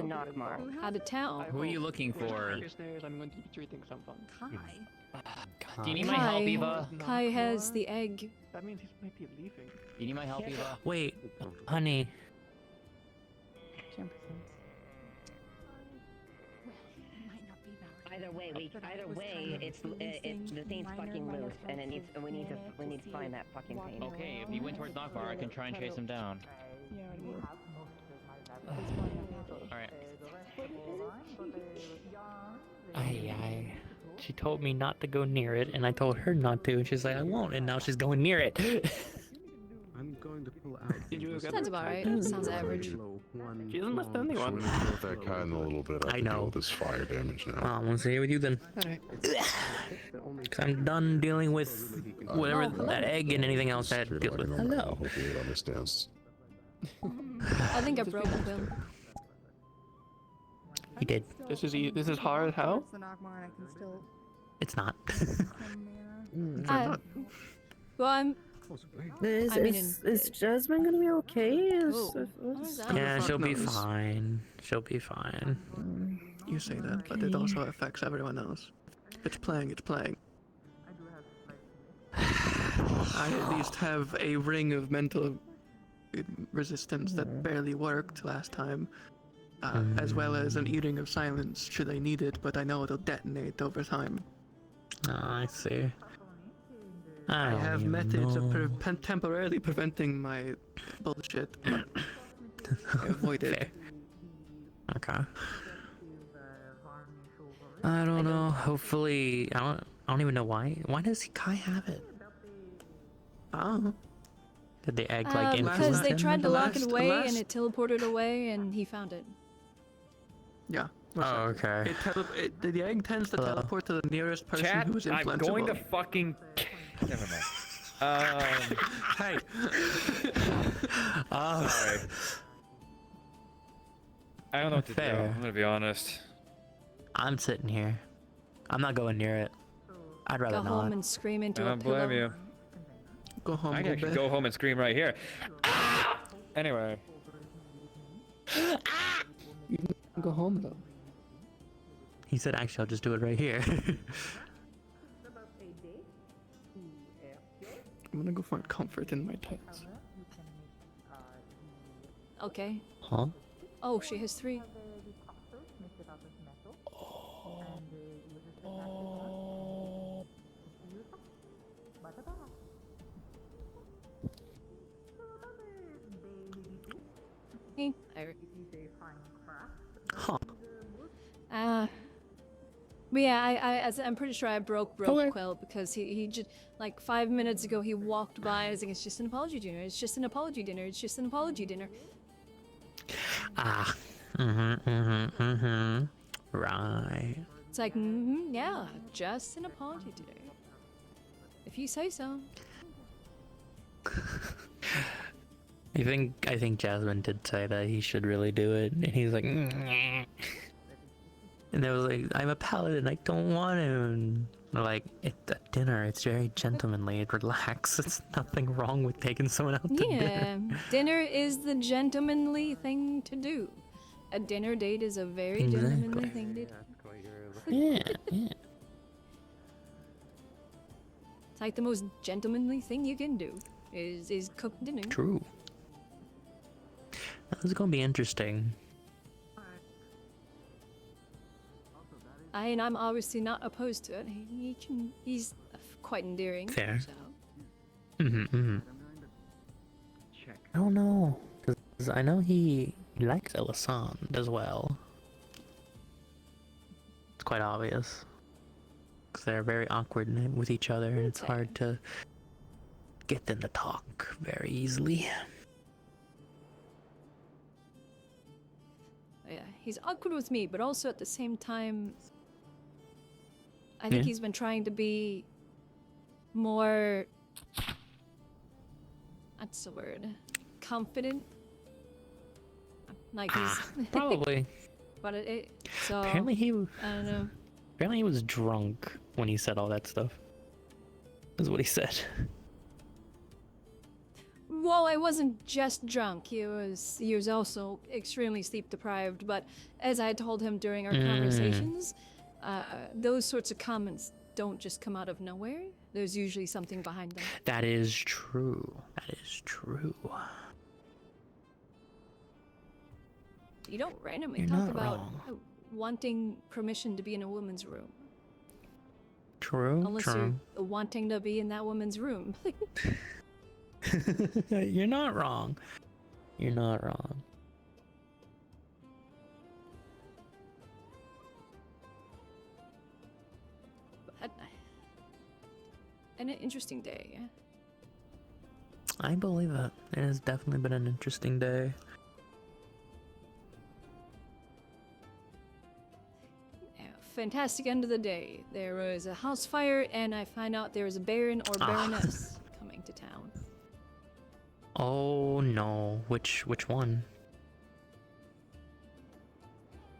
S23: Nockmar.
S2: Out of town.
S5: Who are you looking for?
S3: I'm going to be treating someone.
S20: Kai. Do you need my help, Eva?
S2: Kai has the egg.
S3: That means he might be leaving.
S20: You need my help, Eva?
S5: Wait, honey.
S23: Either way, it's the thing's fucking loose, and we need to find that fucking pain.
S20: Okay, if he went towards Nockmar, I can try and chase him down. Alright.
S9: She told me not to go near it, and I told her not to, and she's like, I won't, and now she's going near it.
S17: I'm going to pull out.
S2: Sounds about right. Sounds average.
S3: She isn't the only one.
S21: I'm gonna deal with that guy in a little bit.
S9: I know.
S21: Deal with this fire damage now.
S9: I'm gonna stay with you then.
S3: Alright.
S9: Cause I'm done dealing with whatever that egg and anything else I had to deal with. Hello.
S21: I hope he understands.
S2: I think I broke him.
S9: He did.
S3: This is hard. How?
S9: It's not.
S2: Well, I'm.
S7: Is Jasmine gonna be okay?
S9: Yeah, she'll be fine. She'll be fine.
S3: You say that, but it also affects everyone else. It's playing. I at least have a ring of mental resistance that barely worked last time, as well as an eating of silence should I need it, but I know it'll detonate over time.
S9: Oh, I see.
S3: I have methods of temporarily preventing my bullshit, but I avoid it.
S9: Okay. I don't know. Hopefully, I don't even know why. Why does Kai have it?
S3: Oh.
S9: Did the egg like influence
S2: Because they
S9: him?
S2: tried to lock it away and it teleported away, and he found it.
S3: Yeah.
S9: Oh, okay.
S3: The egg tends to teleport to the nearest person who is influenceable.
S5: I'm going to fucking. Never mind.
S3: Hey.
S5: Sorry. I don't know what to do. I'm gonna be honest.
S9: I'm sitting here. I'm not going near it. I'd rather
S2: Go
S9: not.
S2: home and scream into
S5: I
S2: a
S5: don't
S2: pillow.
S5: blame you.
S3: Go home.
S5: I can actually go home and scream right here. Anyway.
S3: You can go home though.
S9: He said, actually, I'll just do it right here.
S3: I'm gonna go find comfort in my tights.
S2: Okay.
S9: Huh?
S2: Oh, she has 3.
S9: Huh.
S2: But yeah, I'm pretty sure I broke Quill because he just like 5 minutes ago he walked by and was like, it's just an apology dinner. It's just an apology dinner. It's just an apology dinner.
S9: Ah. Right.
S2: It's like, yeah, just an apology dinner. If you say so.
S9: I think Jasmine did say that he should really do it, and he's like, and they was like, I'm a paladin, I don't want to. And they're like, it's a dinner, it's very gentlemanly, relax. It's nothing wrong with taking someone out to dinner.
S2: Dinner is the gentlemanly thing to do. A dinner date is a very gentlemanly thing to do.
S9: Yeah.
S2: It's like the most gentlemanly thing you can do is cook dinner.
S9: True. This is gonna be interesting.
S2: and I'm obviously not opposed to it. He's quite endearing.
S9: Fair.
S2: So.
S9: I don't know, because I know he likes Elisande as well. It's quite obvious. Because they're very awkward with each other, and it's hard to get them to talk very easily.
S2: Yeah, he's awkward with me, but also at the same time, I think he's been trying to be more, what's the word, confident? Like he's...
S9: Probably.
S2: But so...
S9: Apparently he...
S2: I don't know.
S9: Apparently he was drunk when he said all that stuff. That's what he said.
S2: Well, I wasn't just drunk. He was also extremely sleep deprived. But as I told him during our conversations, those sorts of comments don't just come out of nowhere. There's usually something behind them.
S9: That is true. That is true.
S2: You don't randomly talk about wanting permission to be in a woman's room.
S9: True.
S2: Unless you're wanting to be in that woman's room.
S9: You're not wrong. You're not wrong.
S2: But, an interesting day.
S9: I believe it. It has definitely been an interesting day.
S2: Fantastic end of the day. There was a house fire, and I find out there was a baron or baroness coming to town.
S9: Oh no, which one?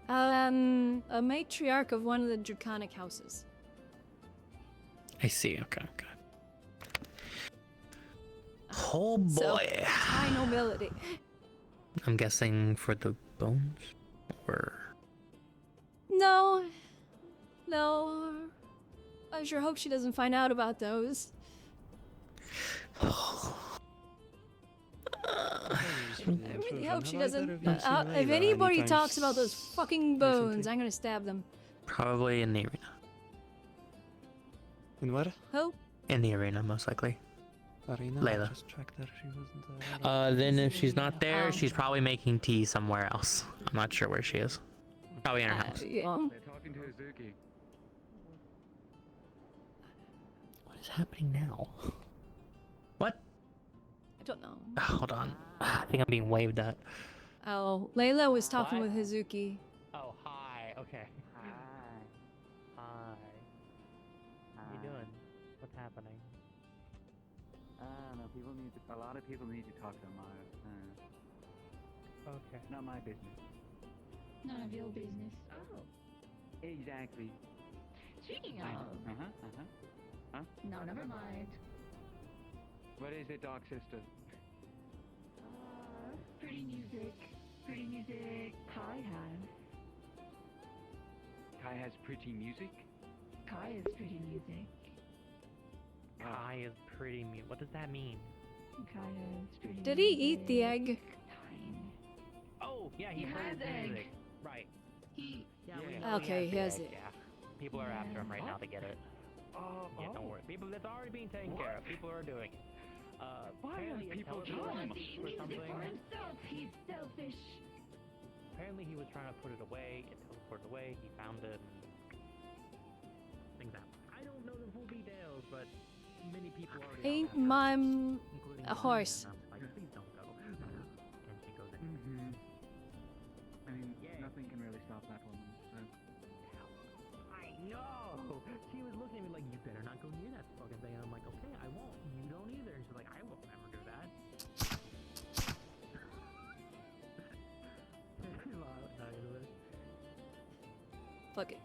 S2: A matriarch of one of the draconic houses.
S9: I see. Okay. Oh boy.
S2: So, high nobility.
S9: I'm guessing for the bones, or
S2: No. I sure hope she doesn't find out about those. I really hope she doesn't. If anybody talks about those fucking bones, I'm gonna stab them.
S9: probably in the arena.
S24: In what?
S2: Who?
S9: In the arena, most likely.
S24: Arena?
S9: Layla.
S24: Just checked that she wasn't
S9: Then if she's not there, she's probably making tea somewhere else. I'm not sure where she is. Probably in her house.
S24: They're talking to Hazuki.
S9: What is happening now? What?
S2: I don't know.
S9: Hold on. I think I'm being waved at.
S2: Oh, Layla was talking with Hazuki.
S9: Oh, hi. Okay. Hi. How you doing? What's happening?
S8: No, a lot of people need to talk to Maya.
S9: Okay.
S8: Not my business.
S12: None of your business. Oh.
S8: Exactly.
S12: Speaking of.
S8: Huh?
S12: No, never mind.
S8: What is it, Doc Sister?
S12: Pretty music. Pretty music. Kai has.
S8: Kai has pretty music?
S12: Kai is pretty music.
S9: Kai is pretty mute. What does that mean?
S12: Kai is pretty
S2: Did he eat the egg?
S9: Oh, yeah,
S12: he has egg.
S9: Right.
S2: Okay, he has it.
S9: Yeah. People are after him right now to get it. Yeah, don't worry. People, that's already being taken care of. People are doing it. Apparently
S8: people
S12: He wants to use it for himself. He's selfish.
S9: Apparently he was trying to put it away. It teleported away. He found it. Things happen. I don't know the full details, but many people already.
S2: Ain't mine a horse?
S9: Please don't go. And she goes in.
S8: I mean, nothing can really stop that woman, so...
S9: I know! She was looking at me like, you better not go near that fucking thing. And I'm like, okay, I won't. You don't either. And she's like, I will never do that.
S2: Fuck it.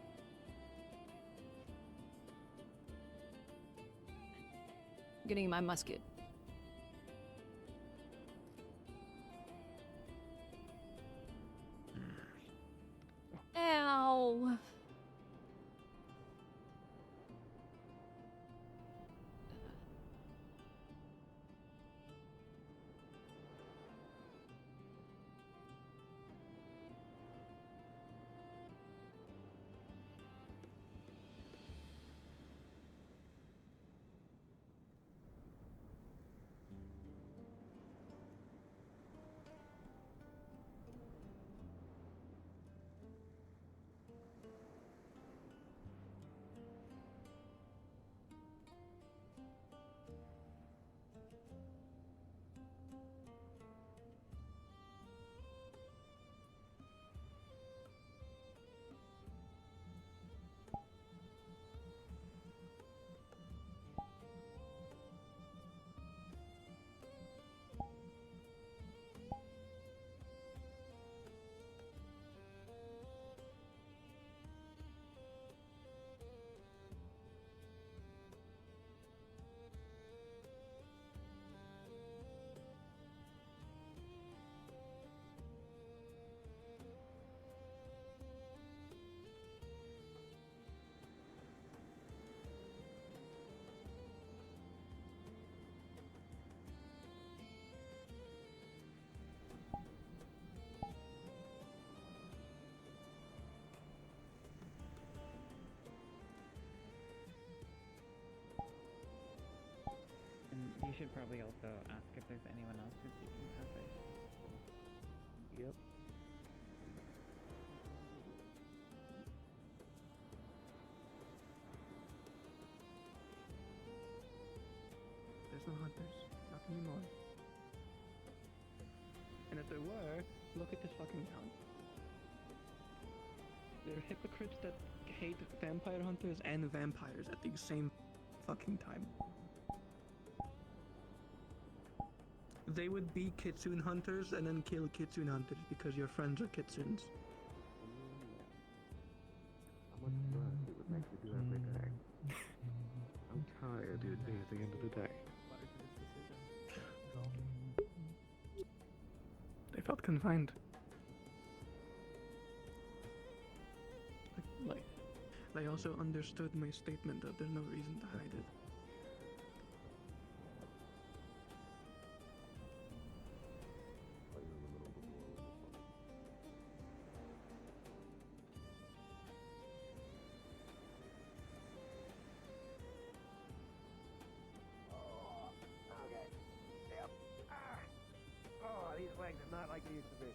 S2: Getting my musket. Ow.
S8: should probably also ask if there's anyone else who's seeking passage.
S5: Yep.
S3: There's no hunters. Not anymore. And if there were, look at this fucking town. There are hypocrites that hate vampire hunters and vampires at the same fucking time. They would be kitsune hunters and then kill kitsune hunters because your friends are kitsunes.
S17: How much work it would make to do every day. I'm tired, dude, at the end of the day.
S3: They felt confined. Like, they also understood my statement that there's no reason to hide it.
S10: Oh, these legs are not like they used to be.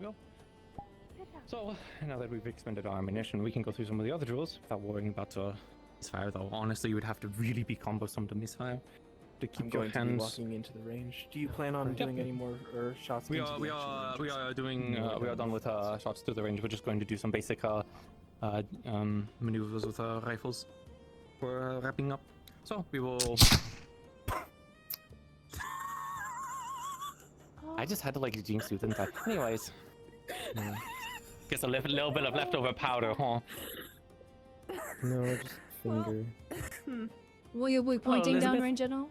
S6: Well, so now that we've expended our ammunition, we can go through some of the other drills without worrying about misfire. Though honestly, you would have to really be combo some to misfire to keep
S14: I'm
S6: your
S14: going to be
S6: hands.
S14: walking into the range. Do you plan on doing any more shots?
S6: We
S14: into
S6: are
S14: the actual ranges?
S6: doing we are done with shots to the range. We're just going to do some basic maneuvers with rifles. We're wrapping up, so we will. I just had to like jinx you, didn't I? Anyways, guess a little bit of leftover powder, huh?
S14: No, just finger.
S2: Will you be pointing
S6: Elizabeth?
S2: downrange at all?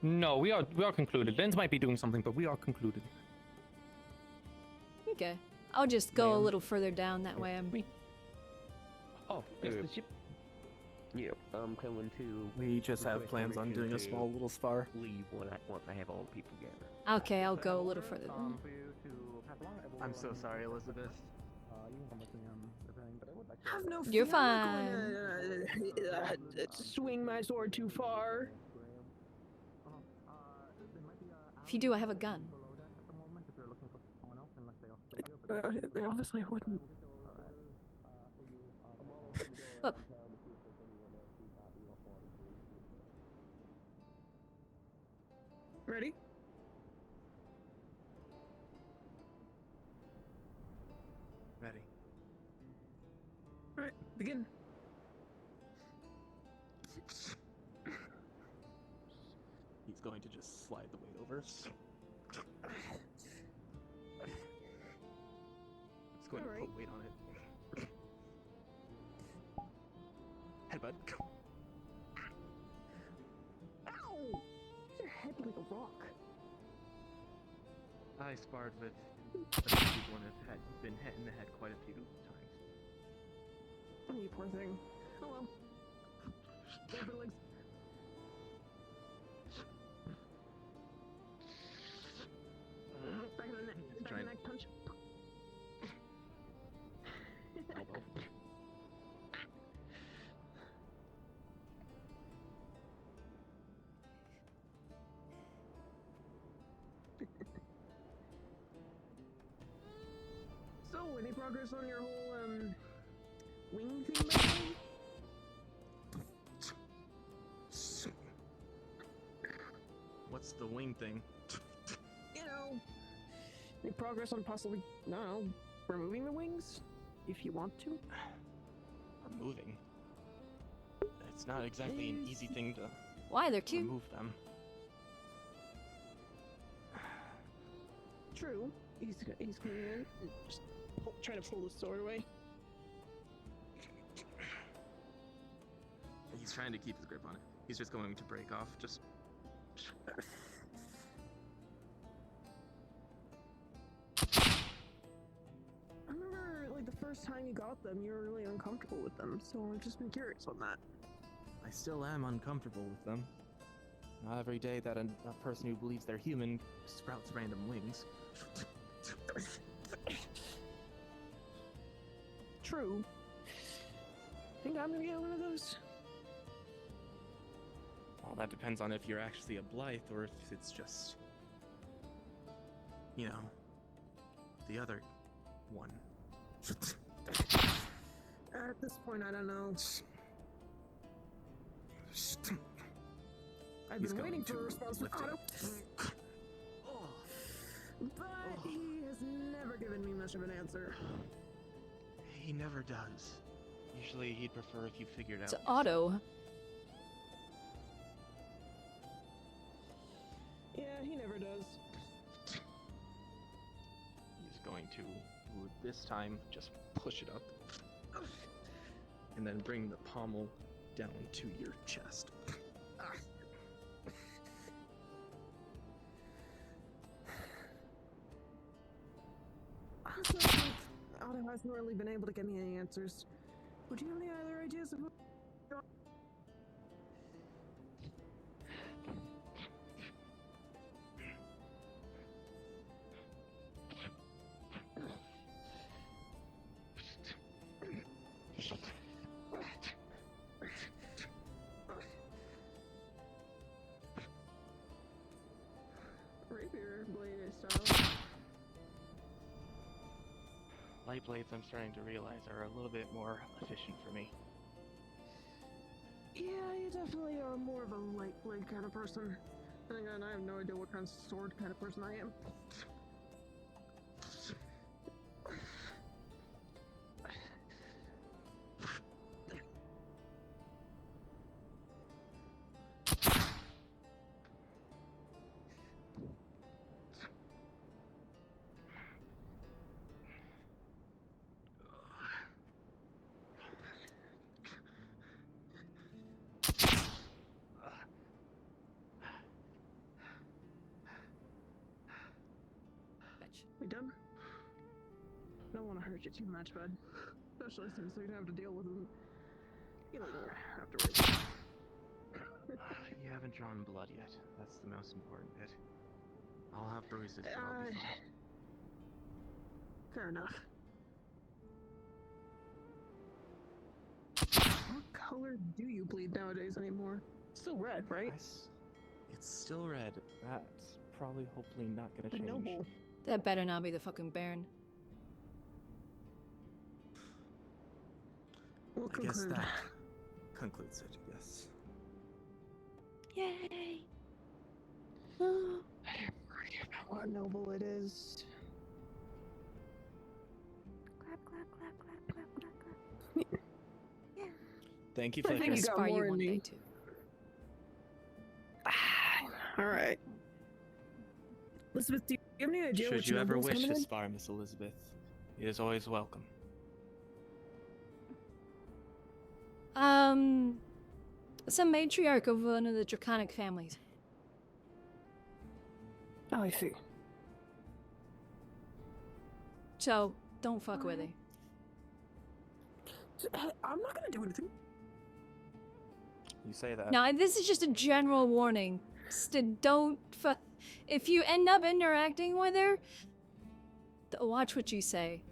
S6: No, we are concluded. Lens might be doing something, but we are concluded.
S2: Okay. I'll just go a little further down, that way I'm...
S6: Oh,
S5: Is the ship? Yep, I'm coming to.
S14: We just have plans on doing a small little spar.
S5: Leave once I have all the people gathered.
S2: Okay, I'll go a little further then.
S8: I'm so sorry, Elizabeth.
S7: Have no
S2: You're
S7: fear, I'm not
S2: fine.
S7: going to swing my sword too far.
S2: If you do, I have a gun.
S7: They obviously wouldn't.
S2: Look.
S7: Ready?
S3: Ready.
S7: Alright, begin.
S14: He's going to just slide the weight over. It's going to put weight on it. Headbutt.
S7: Ow! Your head like a rock.
S8: I sparred with people and have been hit in the head quite a few times.
S7: Oh, you poor thing. Oh well. Go for the legs. Back of the neck. Back of the neck punch.
S14: Elbow.
S7: So, any progress on your whole, wing thing, by the way?
S14: What's the wing thing?
S7: You know, any progress on possibly, I don't know, removing the wings? If you want to?
S14: Removing. It's not exactly an easy thing to
S2: Why? They're cute.
S14: remove them.
S7: True. He's coming in and just trying to pull the sword away.
S14: He's trying to keep his grip on it. He's just going to break off. Just.
S7: I remember, like, the first time you got them, you were really uncomfortable with them, so I've just been curious on that.
S14: I still am uncomfortable with them. Not every day that a person who believes they're human sprouts random wings.
S7: True. Think I'm gonna get one of those?
S14: Well, that depends on if you're actually a Blythe or if it's just, you know, the other one.
S7: At this point, I don't know. I've
S14: He's
S7: been waiting
S14: going
S7: for a
S14: to
S7: response from
S14: lift it.
S7: Otto. But he has never given me much of an answer.
S14: He never does. Usually he'd prefer if you figured out.
S2: It's Otto.
S7: Yeah, he never does.
S14: He's going to, this time, just push it up. And then bring the pommel down to your chest.
S7: Honestly, I think Otto hasn't really been able to get me any answers. Would you have any other ideas of who? Rapier blade style.
S14: Light blades, I'm starting to realize, are a little bit more efficient for me.
S7: Yeah, you definitely are more of a light blade kind of person. And again, I have no idea what kind of sword kind of person I am. We done? I don't want to hurt you too much, bud. Especially since we have to deal with them healing afterwards.
S14: You haven't drawn blood yet. That's the most important bit. I'll have bruises, but I'll be fine.
S7: Fair enough. What color do you bleed nowadays anymore? Still red, right?
S14: It's still red. That's probably hopefully not gonna change.
S7: Noble.
S2: That better not be the fucking Baron.
S7: We'll
S14: I guess
S7: conclude.
S14: that concludes it, yes.
S2: Yay!
S7: I don't worry about what noble it is.
S25: Clap, clap, clap, clap, clap, clap, clap. Yeah.
S14: Thank you,
S7: I think
S14: Flicker.
S7: you got
S2: Spar you
S7: more in
S2: one day
S7: me.
S2: too.
S7: Alright. Elizabeth, do you have any idea
S14: Should
S7: which
S14: you ever
S7: noble's
S14: wish
S7: coming
S14: to
S7: in?
S14: spar Miss Elizabeth, it is always welcome.
S2: Some matriarch of one of the draconic families.
S7: Oh, I see.
S2: So, don't fuck with her.
S7: I'm not gonna do anything.
S14: You say that.
S2: Now, this is just a general warning. Don't fuck. If you end up interacting with her, watch what you say.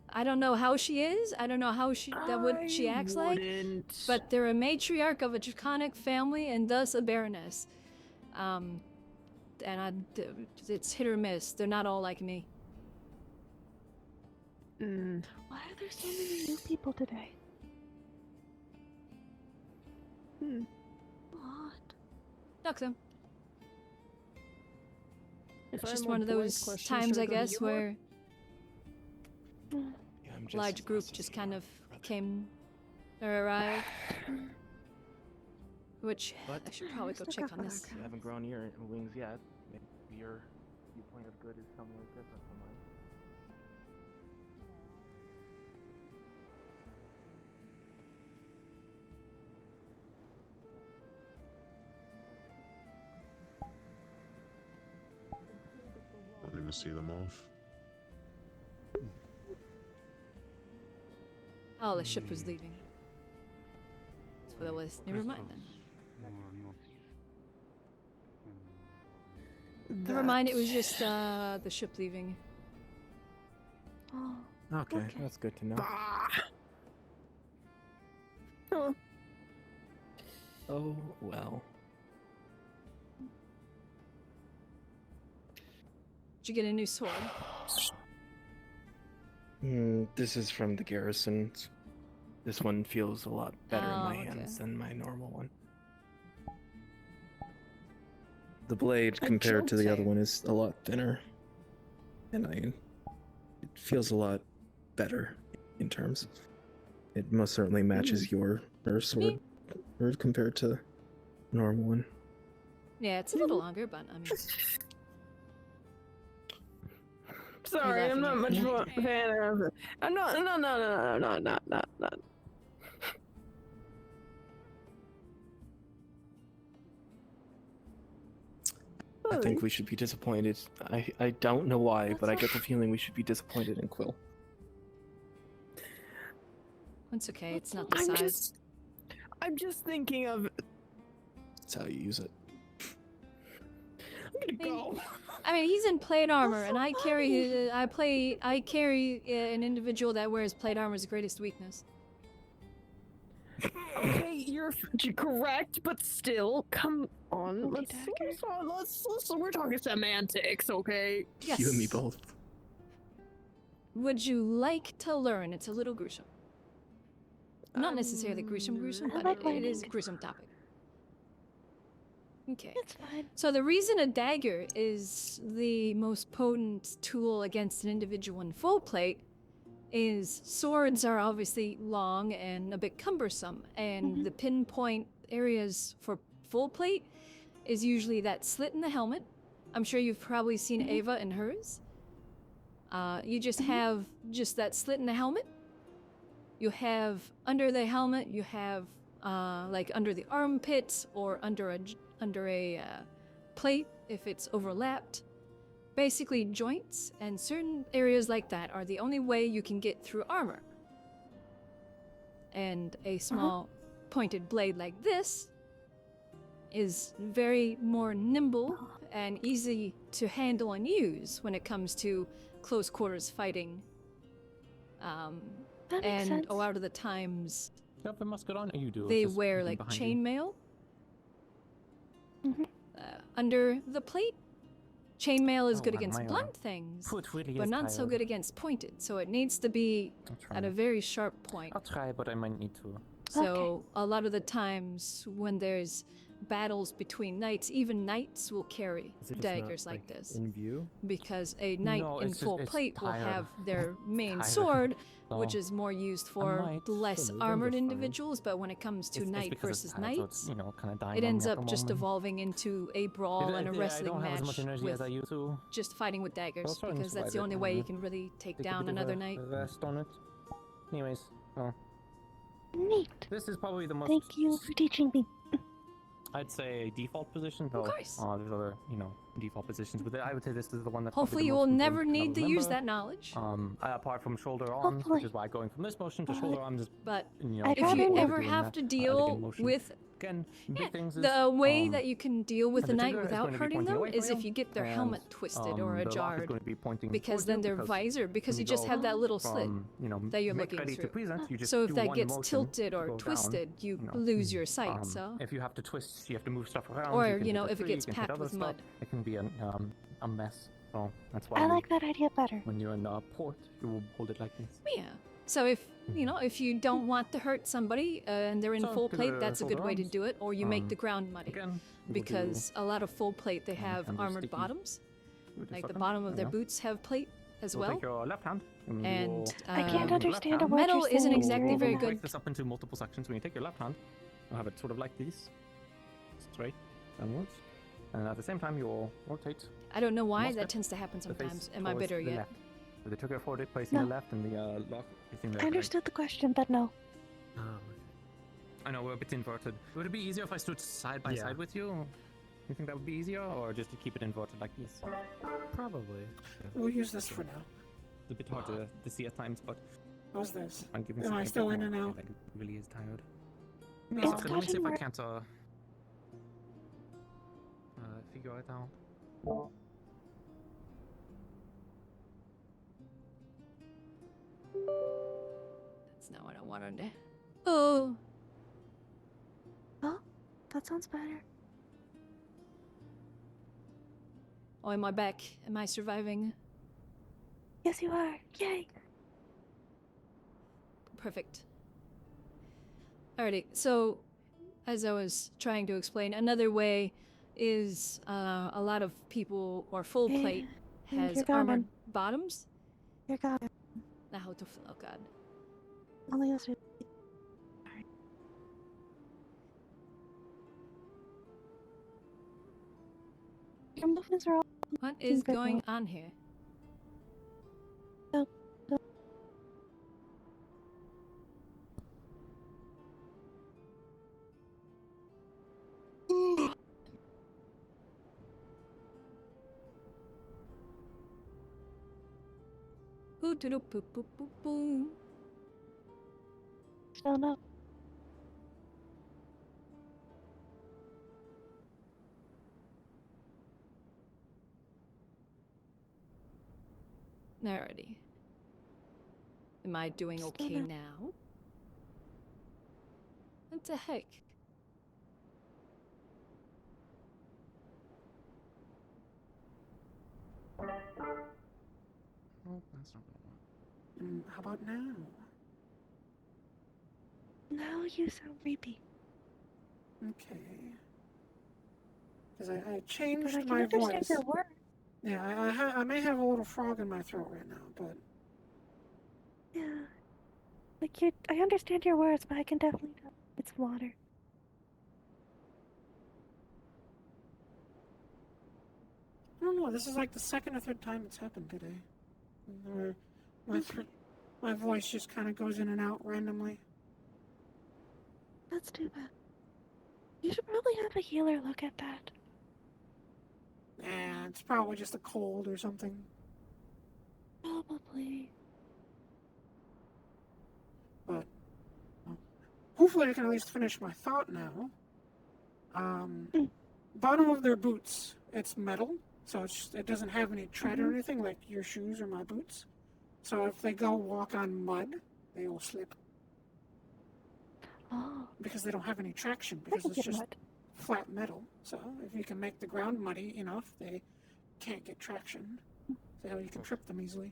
S2: I don't know how she is. I don't know how what she acts like. But they're a matriarch of a draconic family and thus a baroness. It's hit or miss. They're not all like me.
S25: Why are there so many new people today? What?
S2: Duck them.
S7: If
S2: It's
S7: I
S2: just
S7: have
S2: one
S7: more
S2: of
S7: blank
S2: those
S7: questions,
S2: times,
S7: should
S2: I
S7: go to
S2: guess,
S7: you more?
S2: where
S14: Yeah, I'm
S2: a
S14: just
S2: large group just kind of came or arrived. Which
S14: But
S2: I should probably go check on this.
S14: you haven't grown your wings yet. Maybe your viewpoint of good is somewhat different from mine.
S21: Wanting to see them off.
S2: Oh, the ship was leaving. That's what it was. Never mind then. Never mind, it was just the ship leaving.
S5: Okay,
S23: Okay.
S5: that's good to know.
S14: Oh, well.
S2: Did you get a new sword?
S14: This is from the garrison. This one feels a lot better in my
S2: Oh, okay.
S14: hands than my normal one. The blade
S23: I
S14: compared to
S23: don't
S14: the other
S23: say.
S14: one is a lot thinner. And it feels a lot better in terms. It most certainly matches your sword or compared to the normal one.
S2: Yeah, it's a little longer, but I mean.
S7: Sorry, I'm not much of a fan of it. I'm not. No.
S14: I think we should be disappointed. I don't know why, but I get the feeling we should be disappointed in Quill.
S2: It's okay, it's not the size.
S7: I'm just thinking of.
S14: That's how you use it.
S7: I'm gonna go.
S2: I mean, he's in plate armor, and I carry an individual that wears plate armor's greatest weakness.
S7: Okay, you're correct, but still, come on. Let's we're talking semantics, okay?
S2: Yes.
S14: You and me both.
S2: Would you like to learn? It's a little gruesome. Not necessarily gruesome,
S23: I
S2: but
S23: like
S2: it is a
S23: learning.
S2: gruesome topic. Okay.
S23: It's fine.
S2: So the reason a dagger is the most potent tool against an individual in full plate is swords are obviously long and a bit cumbersome, and the pinpoint areas for full plate is usually that slit in the helmet. I'm sure you've probably seen Ava in hers. You just have just that slit in the helmet. You have under the helmet, you have like under the armpits or under a plate if it's overlapped. Basically, joints and certain areas like that are the only way you can get through armor. And a small pointed blade like this is very more nimble and easy to handle and use when it comes to close quarters fighting.
S23: That makes
S2: And
S23: sense.
S2: a lot of the times
S6: Do you have the musket on? Or you do?
S2: they
S6: It's just
S2: wear
S6: looking
S2: like
S6: behind you.
S2: chainmail under the plate. Chainmail is
S6: Oh,
S2: good
S6: on
S2: against
S6: my
S2: blunt
S6: arm.
S2: things,
S6: Foot really
S2: but
S6: is
S2: not so
S6: tired.
S2: good against pointed. So it needs to be
S6: try.
S2: at a very sharp point.
S6: I'll try, but I might need to.
S2: So a lot of the times when there's battles between knights, even knights will carry
S5: Is it just
S2: daggers
S5: not,
S2: like this.
S5: in view?
S2: Because a knight
S6: No,
S2: in
S6: it's just-
S2: full
S6: it's
S2: plate will
S6: tired.
S2: have their main
S6: Tired.
S2: sword, which
S6: So,
S2: is more used for
S6: might
S2: less
S6: still move,
S2: armored
S6: that's fine.
S2: individuals, but when it comes to
S6: It's
S2: knight
S6: because it's
S2: versus
S6: tired, so
S2: knights,
S6: it's, kind of dying
S2: it
S6: on
S2: ends
S6: me at
S2: up
S6: the
S2: just
S6: moment.
S2: evolving into a brawl and a
S6: I
S2: wrestling
S6: don't have as
S2: match
S6: much energy
S2: with
S6: as I used to.
S2: just fighting with daggers,
S6: Also, I'm
S2: because that's the
S6: surviving,
S2: only way you
S6: mm.
S2: can really take
S6: Take a
S2: down
S6: bit of
S2: another
S6: a
S2: knight.
S6: rest on it. Anyways,
S23: Neat.
S6: this is probably the most.
S23: Thank you for teaching me.
S6: I'd say default position. Though,
S2: course.
S6: There's other, default positions with it. I would say this is the one that's
S2: Hopefully you will never need to use that knowledge.
S6: Apart from shoulder arms,
S23: Hopefully.
S6: which is why going from this motion to shoulder arms is.
S2: But
S23: I'd
S2: if
S23: rather
S2: you
S23: not.
S2: ever have to deal with
S6: Again, big things is,
S2: the way that you can deal with
S6: the
S2: a knight
S6: trigger is
S2: without
S6: going to be
S2: hurting
S6: pointing
S2: them
S6: away
S2: is
S6: from
S2: if
S6: you,
S2: you get their
S6: and,
S2: helmet twisted or
S6: the lock is
S2: ajarred,
S6: going to be pointing
S2: because
S6: towards
S2: then
S6: you,
S2: their
S6: because
S2: visor, because
S6: when
S2: you just
S6: go
S2: have that little slit
S6: from,
S2: that you're
S6: make
S2: looking
S6: ready
S2: through.
S6: to present, you just
S2: So if
S6: do
S2: that
S6: one
S2: gets
S6: motion
S2: tilted
S6: to
S2: or
S6: go down,
S2: twisted, you lose your sight. So
S6: if you have to twist, you have to move stuff around.
S2: Or,
S6: you can hit
S2: if it
S6: tree,
S2: gets
S6: you can hit
S2: packed
S6: other
S2: with
S6: stuff.
S2: mud.
S6: It can be a mess. So that's why.
S23: I
S6: you-
S23: like that idea better.
S6: When you're in a port, you will hold it like this.
S2: yeah. So if you don't want to hurt somebody and they're in
S6: So,
S2: full
S6: to
S2: plate,
S6: the
S2: that's a good
S6: shoulder
S2: way to
S6: arms,
S2: do it. Or you make the ground muddy,
S6: again, we'll
S2: because a lot of full plate they have
S6: kind of
S2: armored
S6: sticky.
S2: bottoms,
S6: We'll do
S2: like the
S6: something,
S2: bottom of
S6: you
S2: their
S6: know.
S2: boots have plate as
S6: We'll
S2: well.
S6: take your left hand.
S2: And
S23: I can't
S2: um,
S23: understand a word
S2: metal
S23: you're
S2: isn't
S23: saying.
S2: exactly
S23: You're
S2: very
S23: not.
S2: good.
S6: Break this up into multiple sections. When you take your left hand, you'll have it sort of like this, straight downwards, and at the same time you'll rotate.
S2: I don't know why
S6: musket,
S2: that tends to happen
S6: the face
S2: sometimes. Am I
S6: towards
S2: bitter
S6: the
S2: yet?
S6: left. With the trigger forward placing
S23: No.
S6: the left and the lock facing the
S23: I
S6: right.
S23: understood the question, but no.
S6: I know we're a bit inverted. Would it be easier if I stood side by
S5: Yeah.
S6: side with you? You think that would be easier, or just to keep it inverted like this?
S5: Probably.
S7: We'll use this for now.
S6: It's a bit hard to see at times, but
S7: How's this?
S6: I'm giving
S7: Am I
S6: something a bit
S7: still in
S6: more.
S7: and
S6: I feel
S7: out?
S6: like it really is tired.
S7: No.
S6: So let me see if I
S23: gotten
S6: can't figure it out.
S2: That's not what I wanted to. Oh.
S15: Oh, that sounds better.
S2: Oh, am I back? Am I surviving?
S15: Yes, you are. Yay.
S2: Perfect. Alrighty, so as I was trying to explain, another way is a lot of people or full plate has
S15: you're
S2: armored
S15: gone.
S2: bottoms.
S15: You're gone.
S2: Now how to oh god.
S15: Only us. Your movements are all.
S2: What is going on here? Ooh, doo doo boop boop boop boom.
S15: Still no.
S2: Alrighty. Am I doing okay now? What the heck?
S24: Oh, that's not what I want.
S7: How about now?
S15: Now you sound creepy.
S7: Okay. Because I changed
S15: But I can
S7: my
S15: understand
S7: voice.
S15: your words.
S7: Yeah, I may have a little frog in my throat right now, but
S15: Yeah. Like I understand your words, but I can definitely tell it's water.
S7: I don't know. This is like the second or third time it's happened today. Where my voice just kind of goes in and out randomly.
S15: That's too bad. You should probably have a healer look at that.
S7: Yeah, it's probably just a cold or something.
S15: Probably.
S7: But hopefully I can at least finish my thought now. Bottom of their boots, it's metal, so it doesn't have any tread or anything like your shoes or my boots. So if they go walk on mud, they will slip.
S15: Oh.
S7: Because they don't have any traction, because it's just flat metal. So if you can make the ground muddy enough, they can't get traction. So you can trip them easily.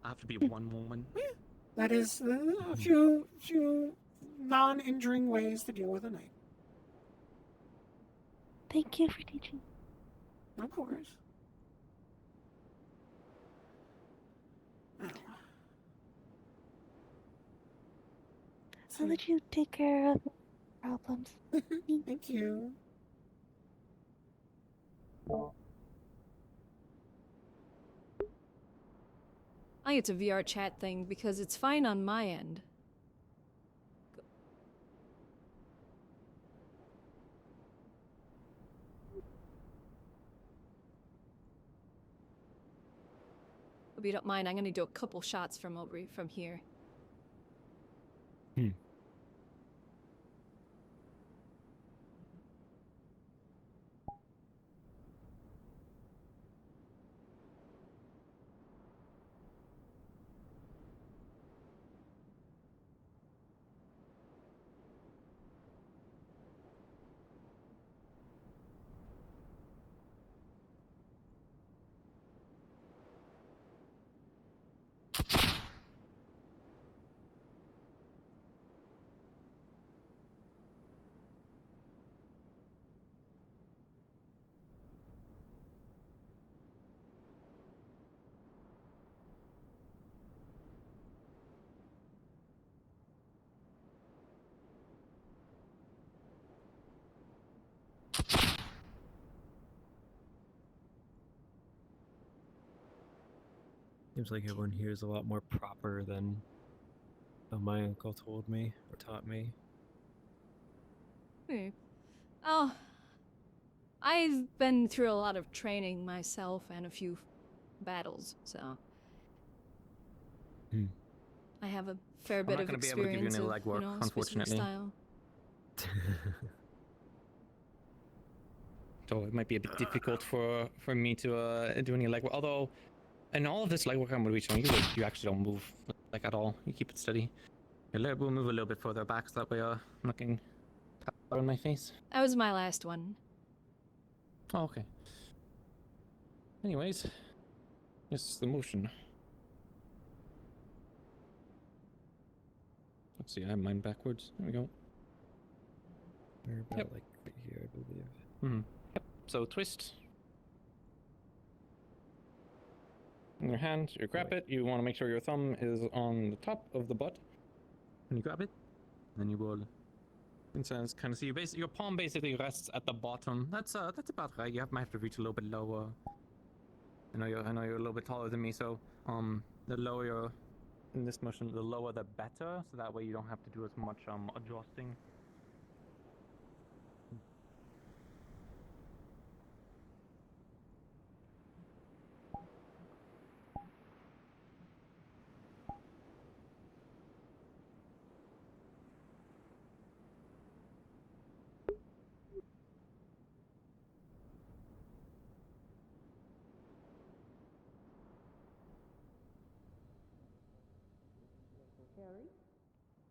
S6: I have to be one moment.
S7: That is a few non-injuring ways to deal with a knight.
S15: Thank you for teaching.
S7: Of course.
S15: I'll let you take care of problems.
S7: Thank you.
S2: I think it's a VR chat thing because it's fine on my end. Hope you don't mind, I'm gonna do a couple shots from here.
S16: Seems like everyone here is a lot more proper than my uncle told me or taught me.
S2: Oh, I've been through a lot of training myself and a few battles, so I have a fair bit of experience of, specific style.
S6: So it might be a bit difficult for me to do any legwork. Although and all of this legwork I'm gonna be showing you, like, you actually don't move like at all. You keep it steady. We'll move a little bit further back so that way I'm not getting powder on my face.
S2: That was my last one.
S6: Oh, okay. Anyways, yes, the motion. Let's see, I have mine backwards. There we go.
S16: We're about
S6: Yep.
S16: like right here, I believe.
S6: Mm-hmm. Yep. So twist. In your hand, you grab it. You want to make sure your thumb is on the top of the butt. When you grab it, then you will. Incense kind of see your palm basically rests at the bottom. That's about right. You might have to reach a little bit lower. I know you're a little bit taller than me, so the lower you're in this motion, the lower the better. So that way you don't have to do as much adjusting.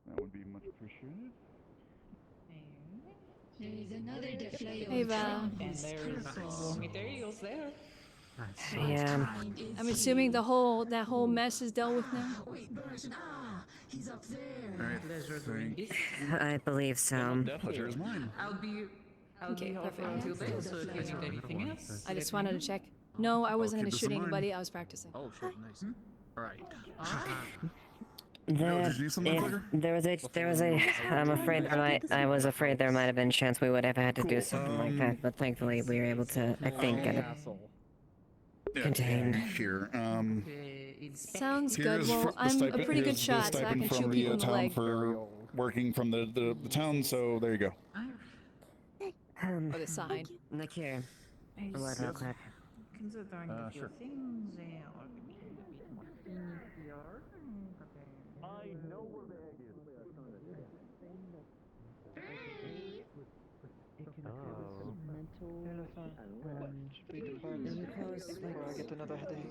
S10: That would be much appreciated.
S12: There's another deflator.
S2: Hey, Val.
S12: And there's materials there.
S15: Yeah.
S2: I'm assuming that whole mess is dealt with now.
S12: He's up there.
S15: I believe so.
S10: Pleasure is mine.
S12: I'll be
S2: Okay,
S12: off for a
S2: perfect.
S12: few days, so if you need anything else.
S2: I just wanted to check. No, I wasn't
S10: keep
S2: going to
S10: this
S2: shoot
S10: in mind.
S2: anybody. I was practicing.
S5: Oh shit, nice. Alright.
S10: Did you need something, Flicker?
S15: I was afraid there might have been a chance we would have had to do something like that, but thankfully we were able to, I think, get it contained.
S10: Here,
S2: Sounds good.
S10: here's
S2: Well,
S10: the
S2: I'm a
S10: stipend-
S2: pretty good
S10: here's the
S2: shot, so I
S10: stipend
S2: can
S10: from
S2: shoot
S10: the
S2: people in the
S10: town
S2: leg.
S10: for working from the town, so there you go.
S2: Or the side.
S15: Look here. What real quick.
S12: Considering a few
S10: Sure.
S12: things,
S10: I know where the egg is.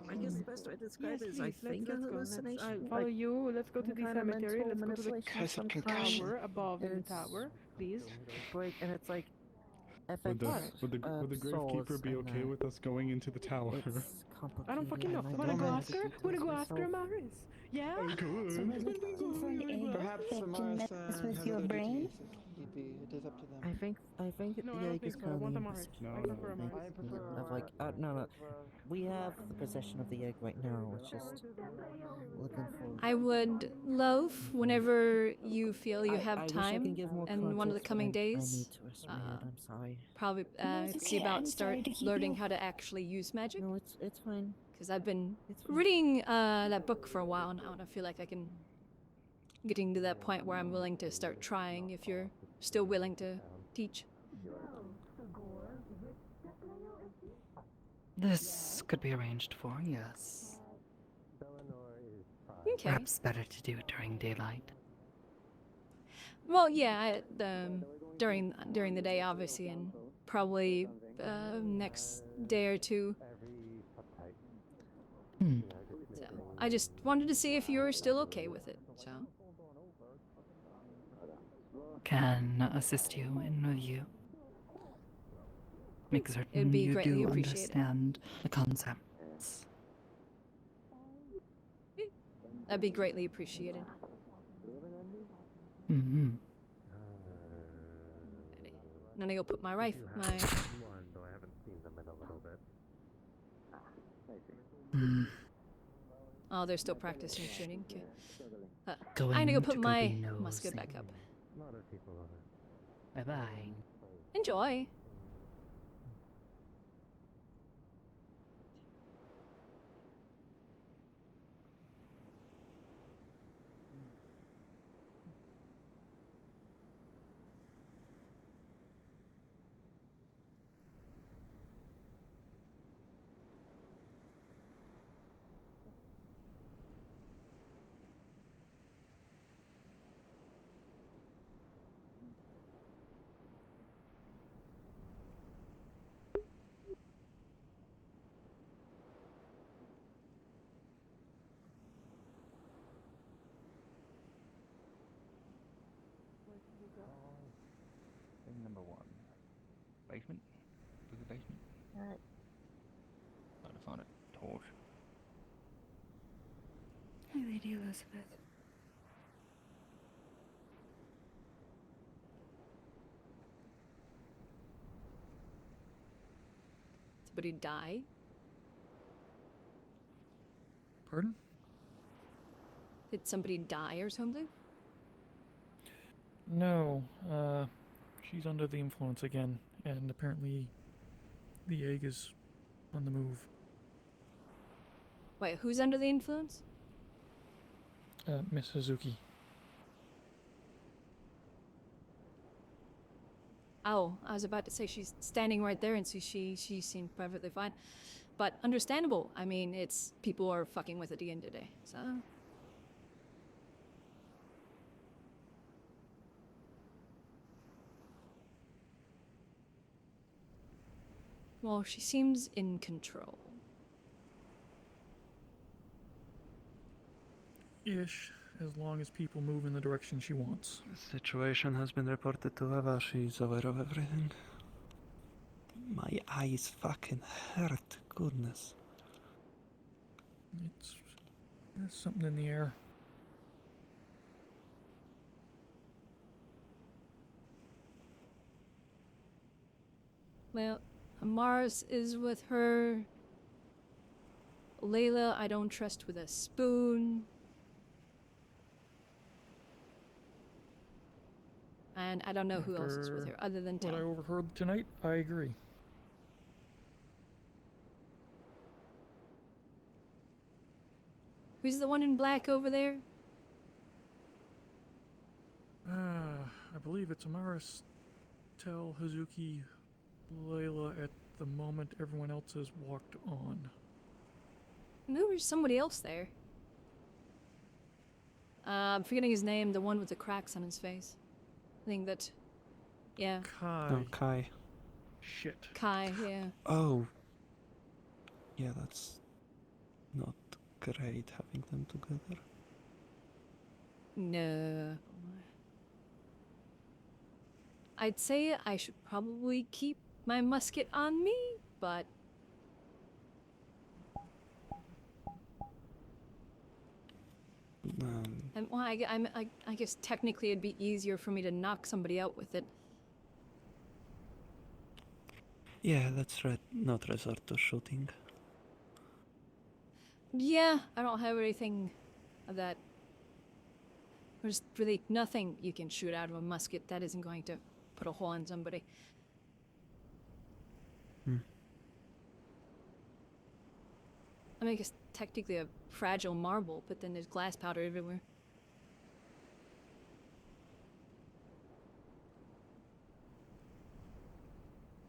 S25: I guess the best way to describe it is I think a hallucination.
S11: Follow you. Let's go to the cemetery. Let's go to the tower above the tower, please.
S25: And it's like,
S11: Would the gravekeeper be okay with us going into the tower? I don't fucking know. Wanna go ask her? Wanna go ask her, Maris? Yeah? I could.
S13: Perhaps
S11: mess with your brain?
S13: It is up to them.
S25: I think
S11: No, I
S25: the
S11: don't
S25: egg
S11: think
S25: is
S11: so. I want
S25: currently
S11: the
S25: in
S11: Maris.
S25: dispute.
S11: I prefer a Maris.
S25: Of like, no. We have the possession of the egg right now. It's just looking for.
S2: I would love, whenever you feel you
S25: I
S2: have
S25: wish I
S2: time,
S25: could give more
S2: and one of the
S25: context,
S2: coming
S25: but I need
S2: days,
S25: to rest my head, I'm sorry.
S2: probably see about start learning how to actually use magic.
S25: No, it's fine.
S2: Because I've been reading that book for a while now, and I feel like I can getting to that point where I'm willing to start trying. If you're still willing to teach.
S25: This could be arranged for, yes.
S2: Okay.
S25: Perhaps better to do it during daylight.
S2: Well, yeah, during the day, obviously, and probably next day or two. So I just wanted to see if you were still okay with it. So
S25: Can assist you in review. Make certain
S2: It'd be
S25: you
S2: greatly
S25: do
S2: appreciated.
S25: understand the concepts.
S2: that'd be greatly appreciated.
S25: Mm-hmm.
S2: I'm gonna go put my rifle.
S17: Though I haven't seen them in a little bit.
S2: Oh, they're still practicing shooting. Okay. I'm
S25: Going
S2: gonna go
S25: to
S2: put
S25: go
S2: my
S25: be
S2: musket back up.
S17: A lot of people are.
S25: Bye bye.
S2: Enjoy.
S5: Thing number 1. Basement? Was it basement?
S23: Alright.
S5: Thought I found it. Torch.
S15: Hi, Lady Elizabeth.
S2: Somebody die?
S1: Pardon?
S2: Did somebody die or something?
S1: No, she's under the influence again, and apparently the egg is on the move.
S2: Wait, who's under the influence?
S1: Miss Hazuki.
S2: Oh, I was about to say she's standing right there and so she seemed perfectly fine. But understandable. I mean, it's people are fucking with it at the end of the day, so. Well, she seems in control.
S1: Ish, as long as people move in the direction she wants.
S14: The situation has been reported to Eva. She's aware of everything. My eyes fucking hurt. Goodness.
S1: There's something in the air.
S2: Well, Mars is with her. Layla, I don't trust with a spoon. And I don't know who else is with her other than
S1: What I
S2: Tal.
S1: overheard tonight, I agree.
S2: Who's the one in black over there?
S1: I believe it's Amaris, Tel, Hazuki, Layla at the moment. Everyone else has walked on.
S2: There was somebody else there. I'm forgetting his name, the one with the cracks on his face. I think that... Yeah.
S1: Kai.
S14: Oh, Kai.
S1: Shit.
S2: Kai, yeah.
S14: Oh. Yeah, that's not great having them together.
S2: No. I'd say I should probably keep my musket on me, but... And, well, I guess technically it'd be easier for me to knock somebody out with it.
S14: Yeah, let's not resort to shooting.
S2: Yeah, I don't have anything of that. There's really nothing you can shoot out of a musket that isn't going to put a hole in somebody. I mean, I guess technically a fragile marble, but then there's glass powder everywhere.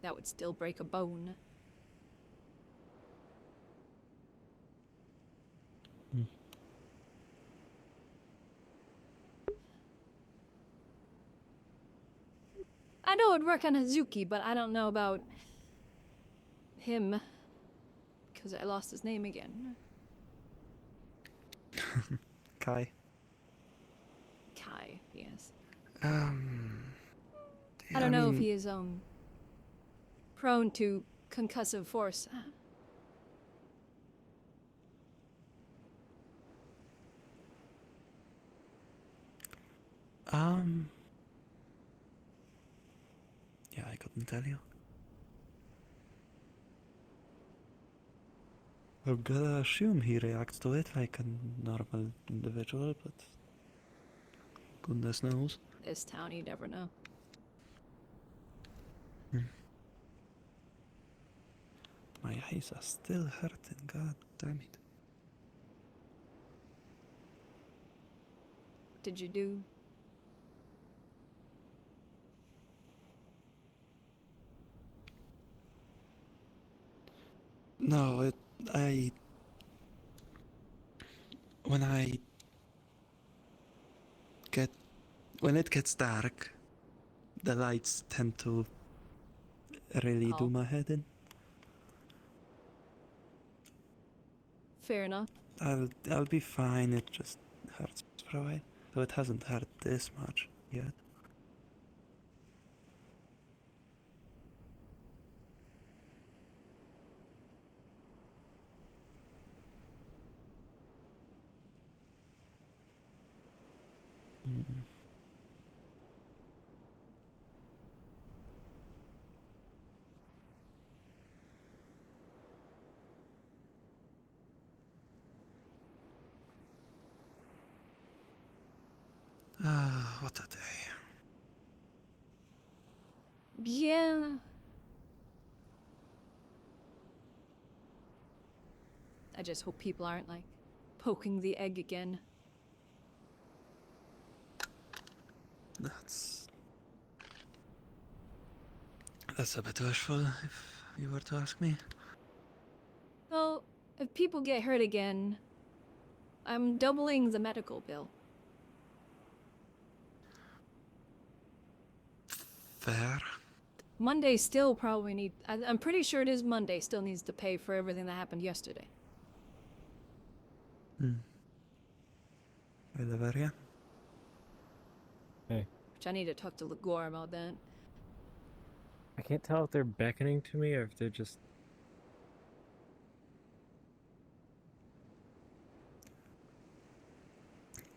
S2: That would still break a bone. I know it'd work on Hazuki, but I don't know about him. Because I lost his name again.
S14: Kai.
S2: Kai, yes.
S14: Yeah,
S2: I don't know if he is prone to concussive force.
S14: Yeah, I couldn't tell you. I'm gonna assume he reacts to it like a normal individual, but goodness knows.
S2: This town, you never know.
S14: My eyes are still hurting, god damn it.
S2: What did you do?
S14: No, when it gets dark, the lights tend to really do my head in.
S2: Fair enough.
S14: I'll be fine, it just hurts for a while. So it hasn't hurt this much yet.
S3: Ah, what a day.
S2: Yeah. I just hope people aren't, like, poking the egg again.
S3: That's a bit wishful, if you were to ask me.
S2: Well, if people get hurt again, I'm doubling the medical bill.
S3: Fair.
S2: Monday still probably I'm pretty sure it is Monday still needs to pay for everything that happened yesterday.
S3: Oliveria?
S16: Hey.
S2: Which I need to talk to Ligor about that.
S16: I can't tell if they're beckoning to me or if they're just...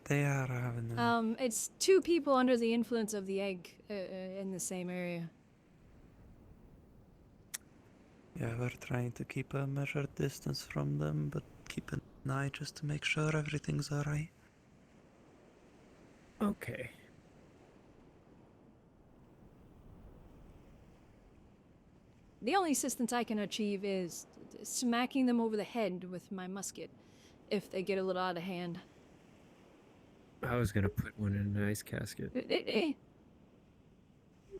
S3: They are having
S2: It's two people under the influence of the egg in the same area.
S3: Yeah, we're trying to keep a measured distance from them, but keep an eye just to make sure everything's alright.
S16: Okay.
S2: The only assistance I can achieve is smacking them over the head with my musket if they get a little out of hand.
S16: I was gonna put one in an ice casket.
S2: That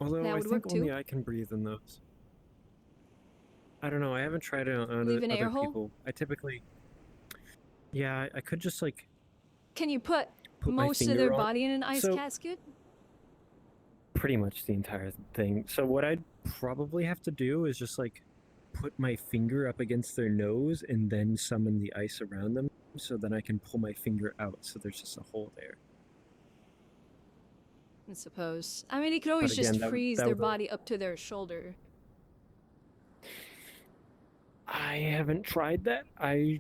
S16: Although I
S2: would
S16: think
S2: work
S16: only
S2: too.
S16: I can breathe in those. I don't know, I haven't tried it on
S2: Leave an
S16: other
S2: air hole?
S16: people. I typically... Yeah, I could just like...
S2: Can you put
S16: my
S2: most of
S16: finger
S2: their
S16: on-
S2: body in an ice
S16: So-
S2: casket?
S16: Pretty much the entire thing. So what I'd probably have to do is just like put my finger up against their nose and then summon the ice around them so then I can pull my finger out so there's just a hole there.
S2: I suppose. I mean, you could always
S16: again,
S2: just
S16: that-
S2: freeze
S16: that
S2: their
S16: would-
S2: body up to their shoulder.
S16: I haven't tried that. I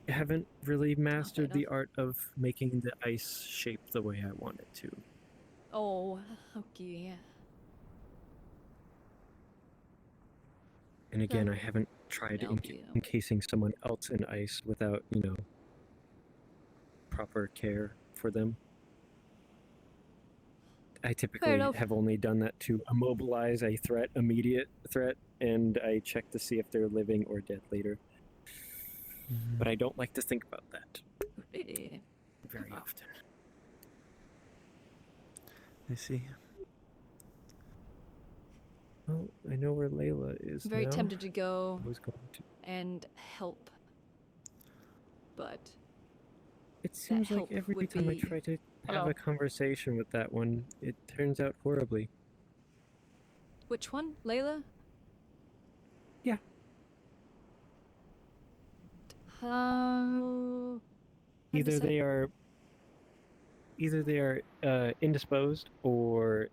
S16: haven't really mastered the art of making the ice shape the way I want it to.
S2: Oh, okay.
S16: And again, I haven't tried encasing someone else in ice without, you know, proper care for them. I typically
S2: enough.
S16: have only done that to immobilize a threat, immediate threat, and I check to see if they're living or dead later. But I don't like to think about that very often.
S3: I see.
S16: Well, I know where Layla is
S2: Very
S16: now.
S2: tempted to go
S16: I was going to.
S2: and help, but
S16: It seems like
S2: help
S16: every
S2: would
S16: time I
S2: be-
S16: try to have
S2: Hello.
S16: a conversation with that one, it turns out horribly.
S2: which one, Layla?
S16: Yeah. Either they are indisposed or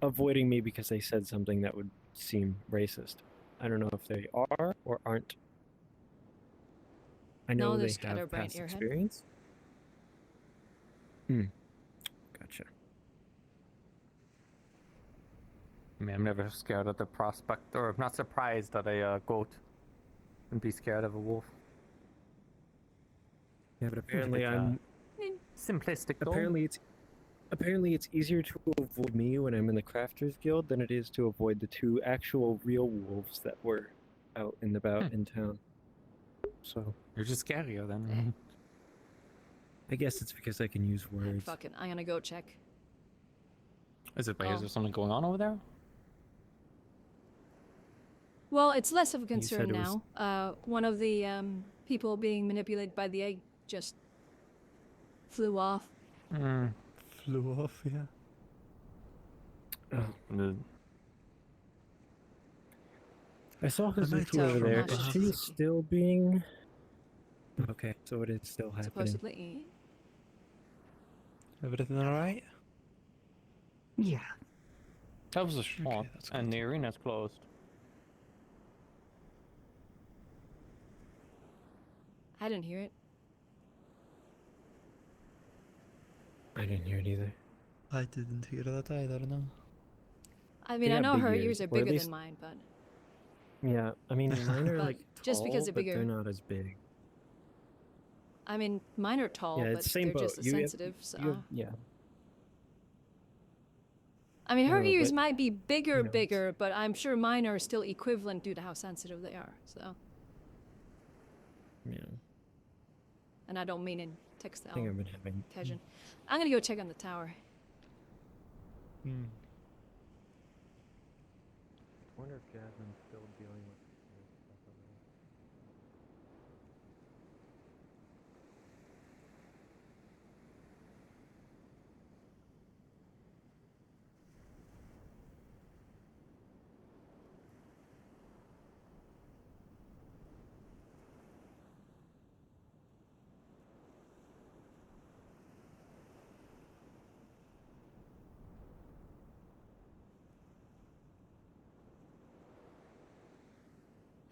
S16: avoiding me because they said something that would seem racist. I don't know if they are or aren't. I know
S2: No, they're
S16: they have
S2: scatterbrained
S16: past
S2: airhead.
S16: experience. Gotcha.
S6: I mean, I'm never scared of the prospect, or I'm not surprised at a goat and be scared of a wolf.
S16: Yeah, but apparently I'm
S6: simplistic. Though.
S16: Apparently it's easier to avoid me when I'm in the Crafters Guild than it is to avoid the two actual real wolves that were out and about in town. So
S6: You're just scarier then.
S16: I guess it's because I can use words.
S2: Fucking, I'm gonna go check.
S6: Is it? Is
S2: Oh.
S6: there something going on over there?
S2: Well, it's less of a
S6: said
S2: concern
S6: it was-
S2: now. One of the people being manipulated by the egg just flew off.
S3: Flew off, yeah.
S16: I saw
S3: I might
S16: Hazuki
S3: have
S16: over there.
S3: from-
S16: Is she still being... Okay, so it is still happening.
S2: Supposedly.
S3: Everything alright?
S25: Yeah.
S6: That was a shot, and the arena's closed.
S2: I didn't hear it.
S16: I didn't hear it either.
S9: I didn't hear that either, no.
S2: I mean,
S16: They
S2: I
S16: got
S2: know
S16: big
S2: her
S16: ears,
S2: ears are
S16: or at
S2: bigger
S16: least-
S2: than mine, but
S16: Yeah, I mean, mine are
S2: But
S16: like
S2: just because
S16: tall,
S2: they're
S16: but they're
S2: bigger.
S16: not as big.
S2: I mean, mine are tall,
S16: Yeah,
S2: but
S16: it's same
S2: they're
S16: boat.
S2: just as
S16: You have-
S2: sensitive. So
S16: you have- yeah.
S2: I mean, her
S16: No,
S2: ears
S16: but,
S2: might be bigger,
S16: you know,
S2: bigger, but I'm sure mine are still equivalent due to how sensitive they are. So,
S16: Yeah.
S2: and I don't mean in
S16: I
S2: textile
S16: think I've been having.
S2: occasion. I'm gonna go check on the tower.
S17: I wonder if Jasmine's still dealing with this stuff over there.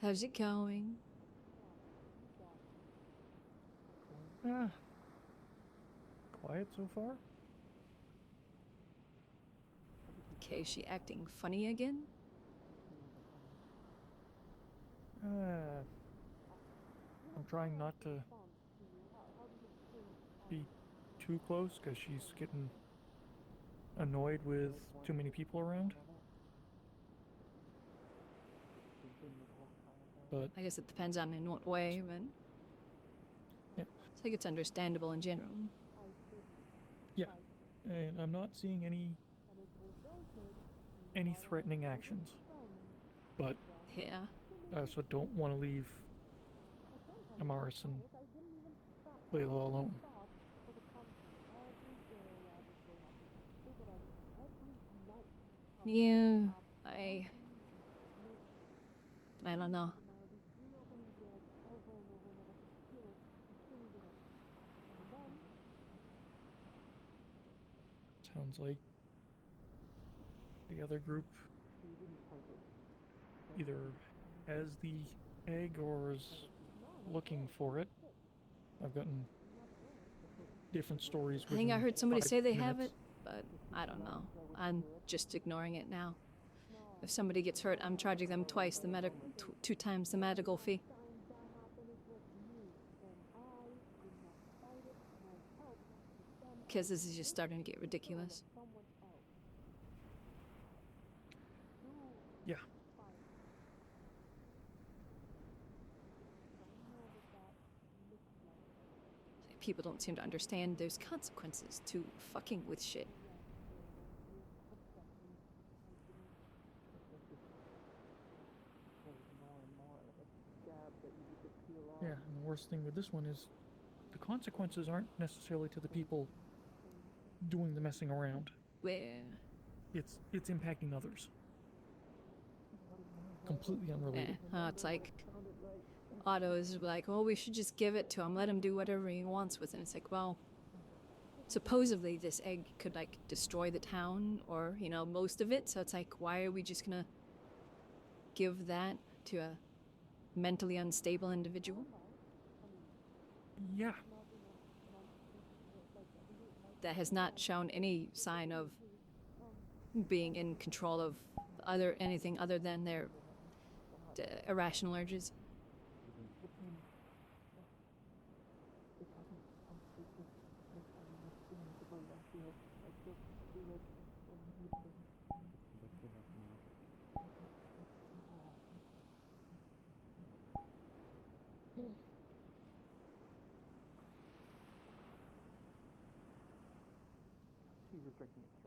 S2: How's it going?
S1: Quiet so far?
S2: Okay, is she acting funny again?
S1: I'm trying not to be too close because she's getting annoyed with too many people around. But
S2: I guess it depends on in what way, but
S1: yeah,
S2: I think it's understandable in general.
S1: yeah, and I'm not seeing any threatening actions, but
S2: Yeah.
S1: I also don't want to leave Amaris and Layla alone.
S2: Yeah, I don't know.
S1: Sounds like the other group either has the egg or is looking for it. I've gotten different stories.
S2: I think I
S1: within
S2: heard somebody
S1: 5
S2: say they have it,
S1: minutes.
S2: but I don't know. I'm just ignoring it now. If somebody gets hurt, I'm charging them twice the two times the medical fee. Because this is just starting to get ridiculous.
S1: Yeah.
S2: People don't seem to understand there's consequences to fucking with shit.
S1: Yeah, and the worst thing with this one is the consequences aren't necessarily to the people doing the messing around.
S2: Where?
S1: It's impacting others. Completely unrelated.
S2: It's like Otto is like, oh, we should just give it to him, let him do whatever he wants with it. And it's like, well, supposedly this egg could like destroy the town or, you know, most of it. So it's like, why are we just gonna give that to a mentally unstable individual?
S1: Yeah.
S2: That has not shown any sign of being in control of anything other than their irrational urges.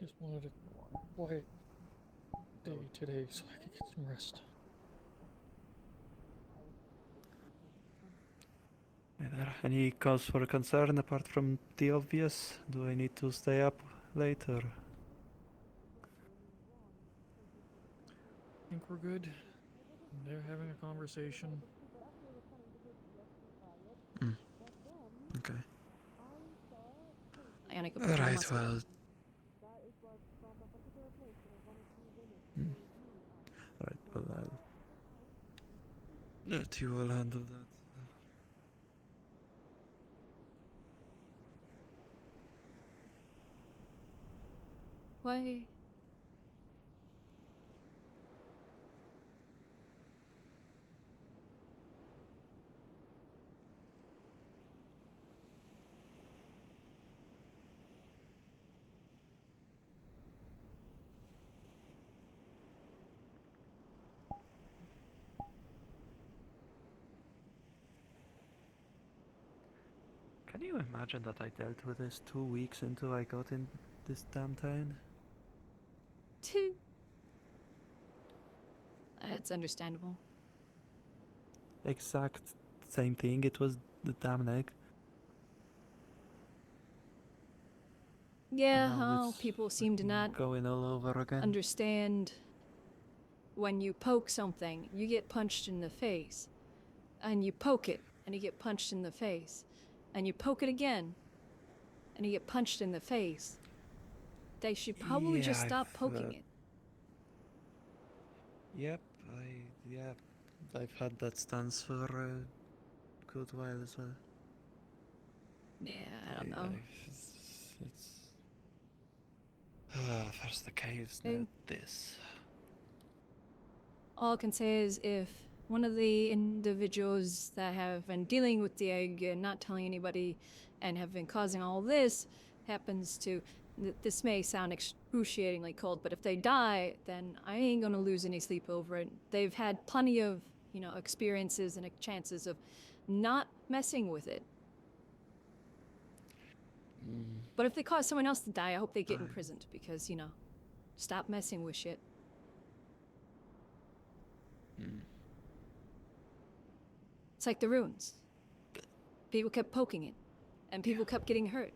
S1: Just wanted a quiet day today so I could get some rest.
S4: Are there any cause for concern apart from the obvious? Do I need to stay up later?
S1: I think we're good. They're having a conversation.
S9: Okay.
S2: Ionic
S9: Alright, well.
S4: Alright, well, I'll let you all handle that.
S2: Why?
S4: Can you imagine that I dealt with this 2 weeks into I got in this damn town?
S2: It's understandable.
S4: Exact same thing, it was the damn egg.
S2: Yeah,
S4: now
S2: how
S4: it's
S2: people seem to not
S4: Going all over again.
S2: understand when you poke something, you get punched in the face. And you poke it, and you get punched in the face. And you poke it again, and you get punched in the face. They should probably just stop poking it.
S4: Yep, I've had that stance for a good while as well.
S2: Yeah, I don't know.
S4: First the caves,
S2: Hey.
S4: now this.
S2: All I can say is if one of the individuals that have been dealing with the egg and not telling anybody and have been causing all this happens to... This may sound excruciatingly cold, but if they die, then I ain't gonna lose any sleep over it. They've had plenty of, experiences and chances of not messing with it. But if they cause someone else to die, I hope they get imprisoned because, stop messing with shit. It's like the ruins. People kept poking it, and people kept getting hurt.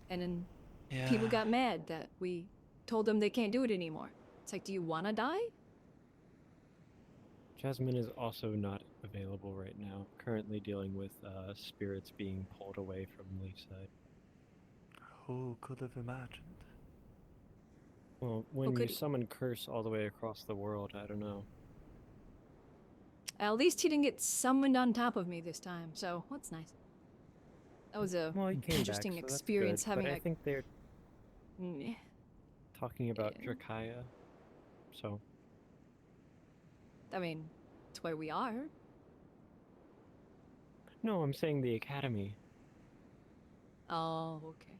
S2: And then people got mad that we told them they can't do it anymore. It's like, do you want to die?
S16: Jasmine is also not available right now, currently dealing with spirits being pulled away from Leafside.
S4: Who could have imagined?
S16: Well, when you summon Curse all the way across the world, I don't know.
S2: At least he didn't get summoned on top of me this time, so that's nice. That was a interesting experience having
S16: I think they're
S2: Yeah.
S16: talking about Drakaya, so...
S2: I mean, it's where we are.
S16: No, I'm saying the Academy.
S2: Oh, okay.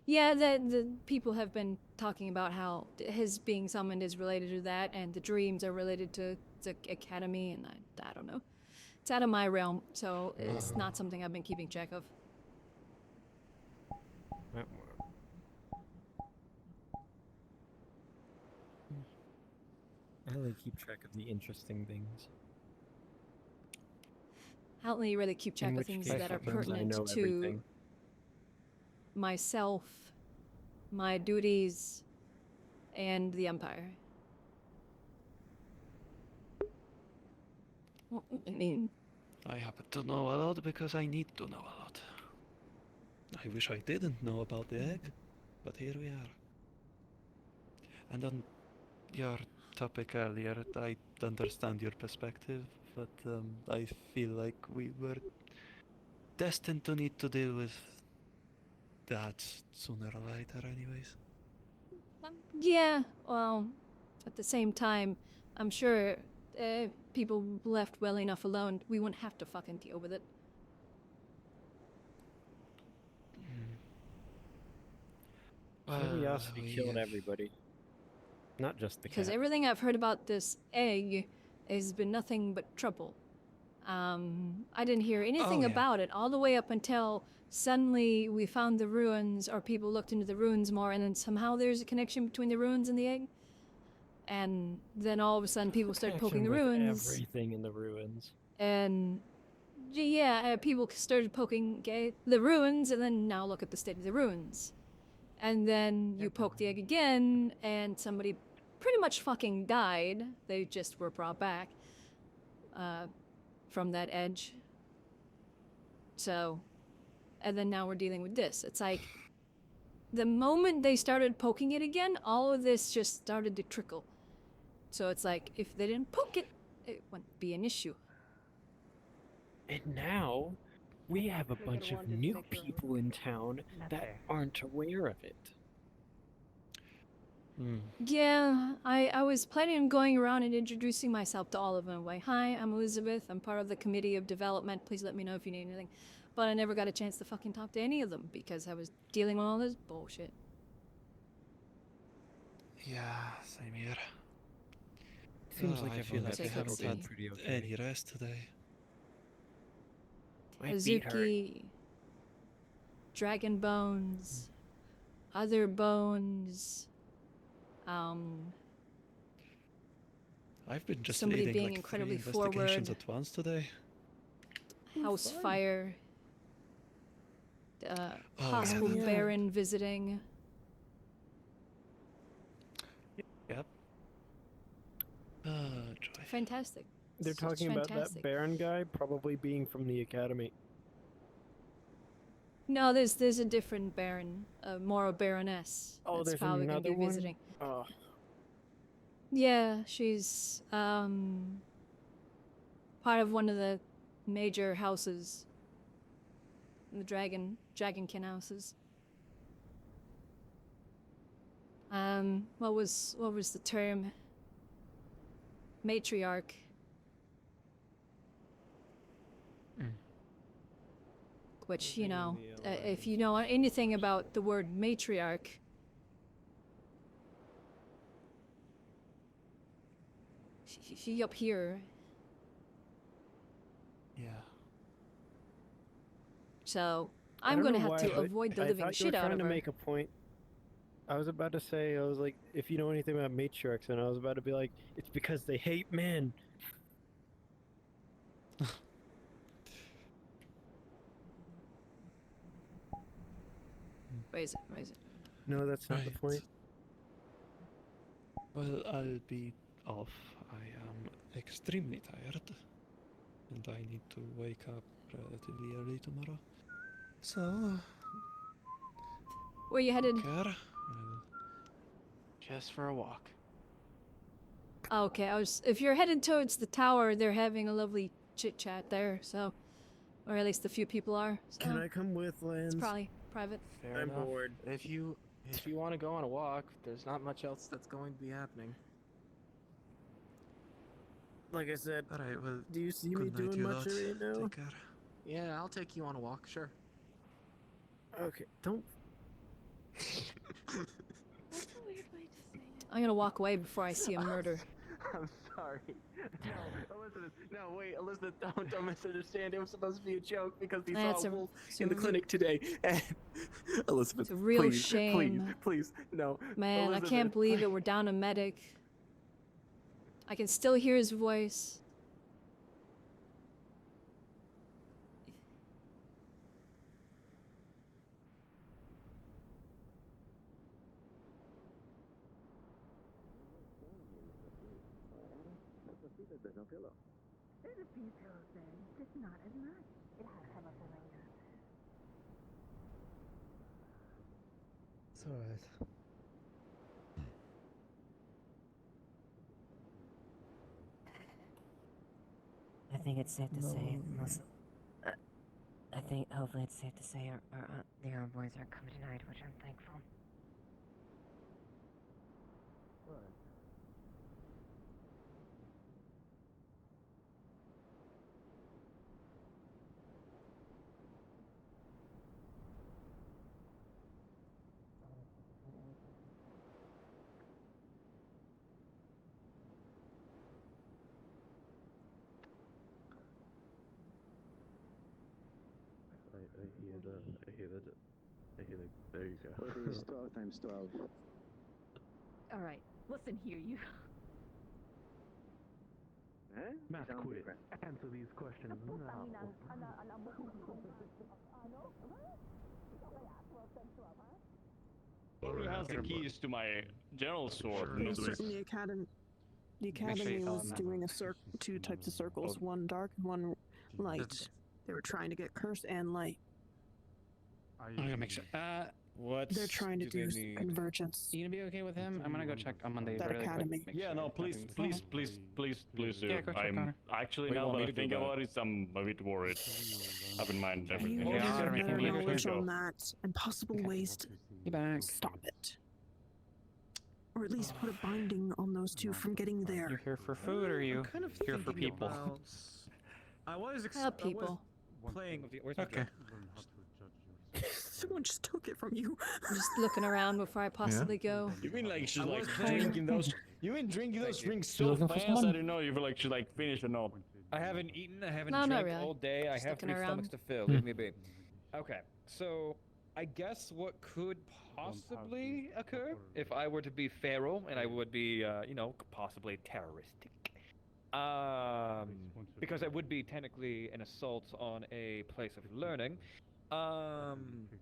S2: Yeah, the people have been talking about how his being summoned is related to that, and the dreams are related to the Academy, and I don't know. It's out of my realm, so it's not something I've been keeping track of.
S16: I only keep track of the interesting things.
S2: I don't really keep track of things that are pertinent to myself, my duties, and the Empire. Well, I mean...
S4: I happen to know a lot because I need to know a lot. I wish I didn't know about the egg, but here we are. And on your topic earlier, I understand your perspective, but I feel like we were destined to need to deal with that sooner or later anyways.
S2: Yeah, well, at the same time, I'm sure people left well enough alone, we wouldn't have to fucking deal with it.
S16: Curiosity killed everybody. Not just the cat.
S2: Because everything I've heard about this egg has been nothing but trouble. I didn't hear anything about it all the way up until suddenly we found the ruins, or people looked into the ruins more, and then somehow there's a connection between the ruins and the egg. And then all of a sudden people started poking the ruins.
S16: Everything in the ruins.
S2: And yeah, people started poking the ruins, and then now look at the state of the ruins. And then you poke the egg again, and somebody pretty much fucking died. They just were brought back from that edge. So, and then now we're dealing with this. It's like, the moment they started poking it again, all of this just started to trickle. So it's like, if they didn't poke it, it wouldn't be an issue.
S16: And now, we have a bunch of new people in town that aren't aware of it.
S2: Yeah, I was planning on going around and introducing myself to all of them. Like, hi, I'm Elizabeth. I'm part of the Committee of Development. Please let me know if you need anything. But I never got a chance to fucking talk to any of them because I was dealing with all this bullshit.
S4: Yeah, same here.
S16: Seems like
S4: I feel
S16: everyone
S4: like I
S2: got
S4: haven't
S2: settled
S4: had
S16: pretty okay.
S4: any rest today.
S16: My feet hurt.
S2: Hazuki, Dragon Bones, Other Bones,
S4: I've been just
S2: somebody
S4: leading
S2: being
S4: like 3
S2: incredibly
S4: investigations
S2: forward.
S4: at once today.
S2: House Fire,
S4: Oh,
S2: possible
S4: yeah.
S2: Baron visiting.
S4: Yep. Joy.
S2: Fantastic.
S8: They're
S2: It's
S8: talking about that
S2: fantastic.
S8: Baron guy probably being from the academy.
S2: No, there's a different Baron, more a Baroness.
S8: Oh,
S2: that's
S8: there's
S2: probably gonna
S8: another
S2: be
S8: one?
S2: visiting.
S8: Oh.
S2: Yeah, she's part of one of the major houses. The Dragonkin houses. What was the term? Matriarch. Which, you know, if you know anything about the word matriarch, she up here.
S4: Yeah.
S2: So
S8: I
S2: I'm
S8: don't
S2: gonna
S8: know
S2: have
S8: why,
S2: to
S8: but
S2: avoid the
S8: I
S2: living
S8: thought
S2: shit
S8: you were
S2: out of
S8: trying
S2: her.
S8: to make a point. I was about to say, I was like, if you know anything about matriarchs, and I was about to be like, it's because they hate men.
S2: Raise it.
S8: No, that's not the
S4: Right.
S8: point.
S4: Well, I'll be off. I am extremely tired. And I need to wake up relatively early tomorrow. So,
S2: Where you headed?
S18: Just for a walk.
S2: Oh, okay, if you're headed towards the tower, they're having a lovely chit chat there, so, or at least a few people are. So
S8: Can I come with, Lance?
S2: It's probably private.
S18: Fair
S8: I'm
S18: enough.
S8: bored.
S18: If you want to go on a walk, there's not much else that's going to be happening.
S8: Like I said,
S4: alright, well,
S8: do you see me
S4: good night,
S8: doing
S4: you
S8: much
S4: lot.
S8: right now?
S4: Take care.
S18: Yeah, I'll take you on a walk, sure.
S8: Okay, don't.
S2: I'm gonna walk away before I see a murder.
S18: I'm sorry. No, Elizabeth. No, wait, Elizabeth. Don't misunderstand. It was supposed to be a joke because we
S2: That's
S18: saw
S2: a-
S18: a wolf
S2: it's
S18: in
S2: a
S18: the clinic today. And Elizabeth,
S2: It's a real
S18: please,
S2: shame.
S18: please, no.
S2: Man,
S18: Elizabeth,
S2: I can't believe it. We're down a medic. I can still hear his voice.
S12: There's a few pillows there, just not as much. It has come up later.
S17: It's alright.
S25: I think it's safe to say most. I think hopefully it's safe to say the envoys aren't coming tonight, which I'm thankful.
S17: I hear the, there you go.
S19: It is 12 times 12.
S12: All right, listen here, you.
S17: Math quiz. Answer these questions now.
S10: Who has the keys to my general sword?
S20: The academy. The academy was doing two types of circles, one dark and one light. They were trying to get curse and light.
S6: I'm gonna make sure. What?
S20: They're trying to do convergence.
S6: You gonna be okay with him? I'm gonna go check on Monday.
S20: That
S6: really quick,
S20: academy.
S6: make
S10: Yeah,
S6: sure
S10: no, please,
S6: nothing's-
S10: please do.
S6: Yeah, go check on
S10: I'm
S6: her.
S10: actually,
S6: What do you
S10: now
S6: want
S10: that
S6: me
S10: I
S6: to do
S10: think
S6: about
S10: about it, I'm a bit worried. Have in mind everything.
S20: You
S10: else.
S20: have
S6: everything
S20: more
S6: we need to
S20: knowledge
S10: go.
S20: on that and possible ways to
S6: Be back.
S20: stop it. Or at least put a binding on those two from getting there.
S6: You here for food, or you
S4: kind of
S6: here for
S4: thinking
S6: people?
S4: about- I was
S2: people.
S4: playing with the. Where's
S6: Okay.
S20: Someone just took it from you.
S2: I'm just looking around before I possibly go.
S10: You mean like she's
S4: I
S10: like
S4: was playing-
S10: drinking those? You been drinking those drinks so
S6: looking for
S10: fast?
S6: someone?
S10: I didn't know if like she like finished or not.
S4: I haven't eaten. I haven't
S2: No, not
S4: drank
S2: really.
S4: all day. I
S2: Just
S4: have
S2: looking
S4: 3 stomachs
S2: around.
S4: to fill. Leave me be. Okay, so I guess what could possibly occur if I were to be feral and I would be, you know, possibly terroristic. Because it would be technically an assault on a place of learning.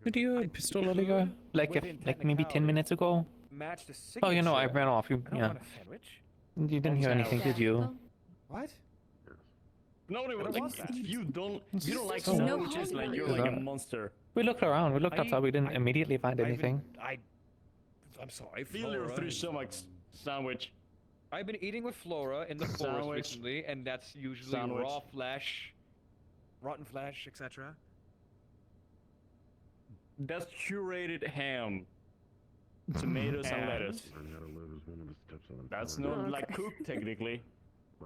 S6: Did you a pistol earlier? Like maybe 10 minutes ago?
S4: Match the
S6: Oh, you know, I
S4: signature.
S6: ran off. You
S4: I don't
S6: yeah.
S4: want a sandwich.
S6: You didn't hear anything, did you?
S4: What?
S10: Nobody was like, if you don't like
S6: Oh.
S10: sandwiches, like you're like a monster.
S6: We looked around. We looked outside. We didn't immediately find anything.
S4: I'm sorry,
S10: Feel your
S4: Flora.
S10: 3 stomachs sandwich.
S4: I've been eating with Flora in the forest
S10: Sandwich.
S4: recently, and that's usually
S10: Sandwich.
S4: raw flesh, rotten flesh, etc.
S10: That's curated ham, tomatoes and lettuce. That's not like cooked technically.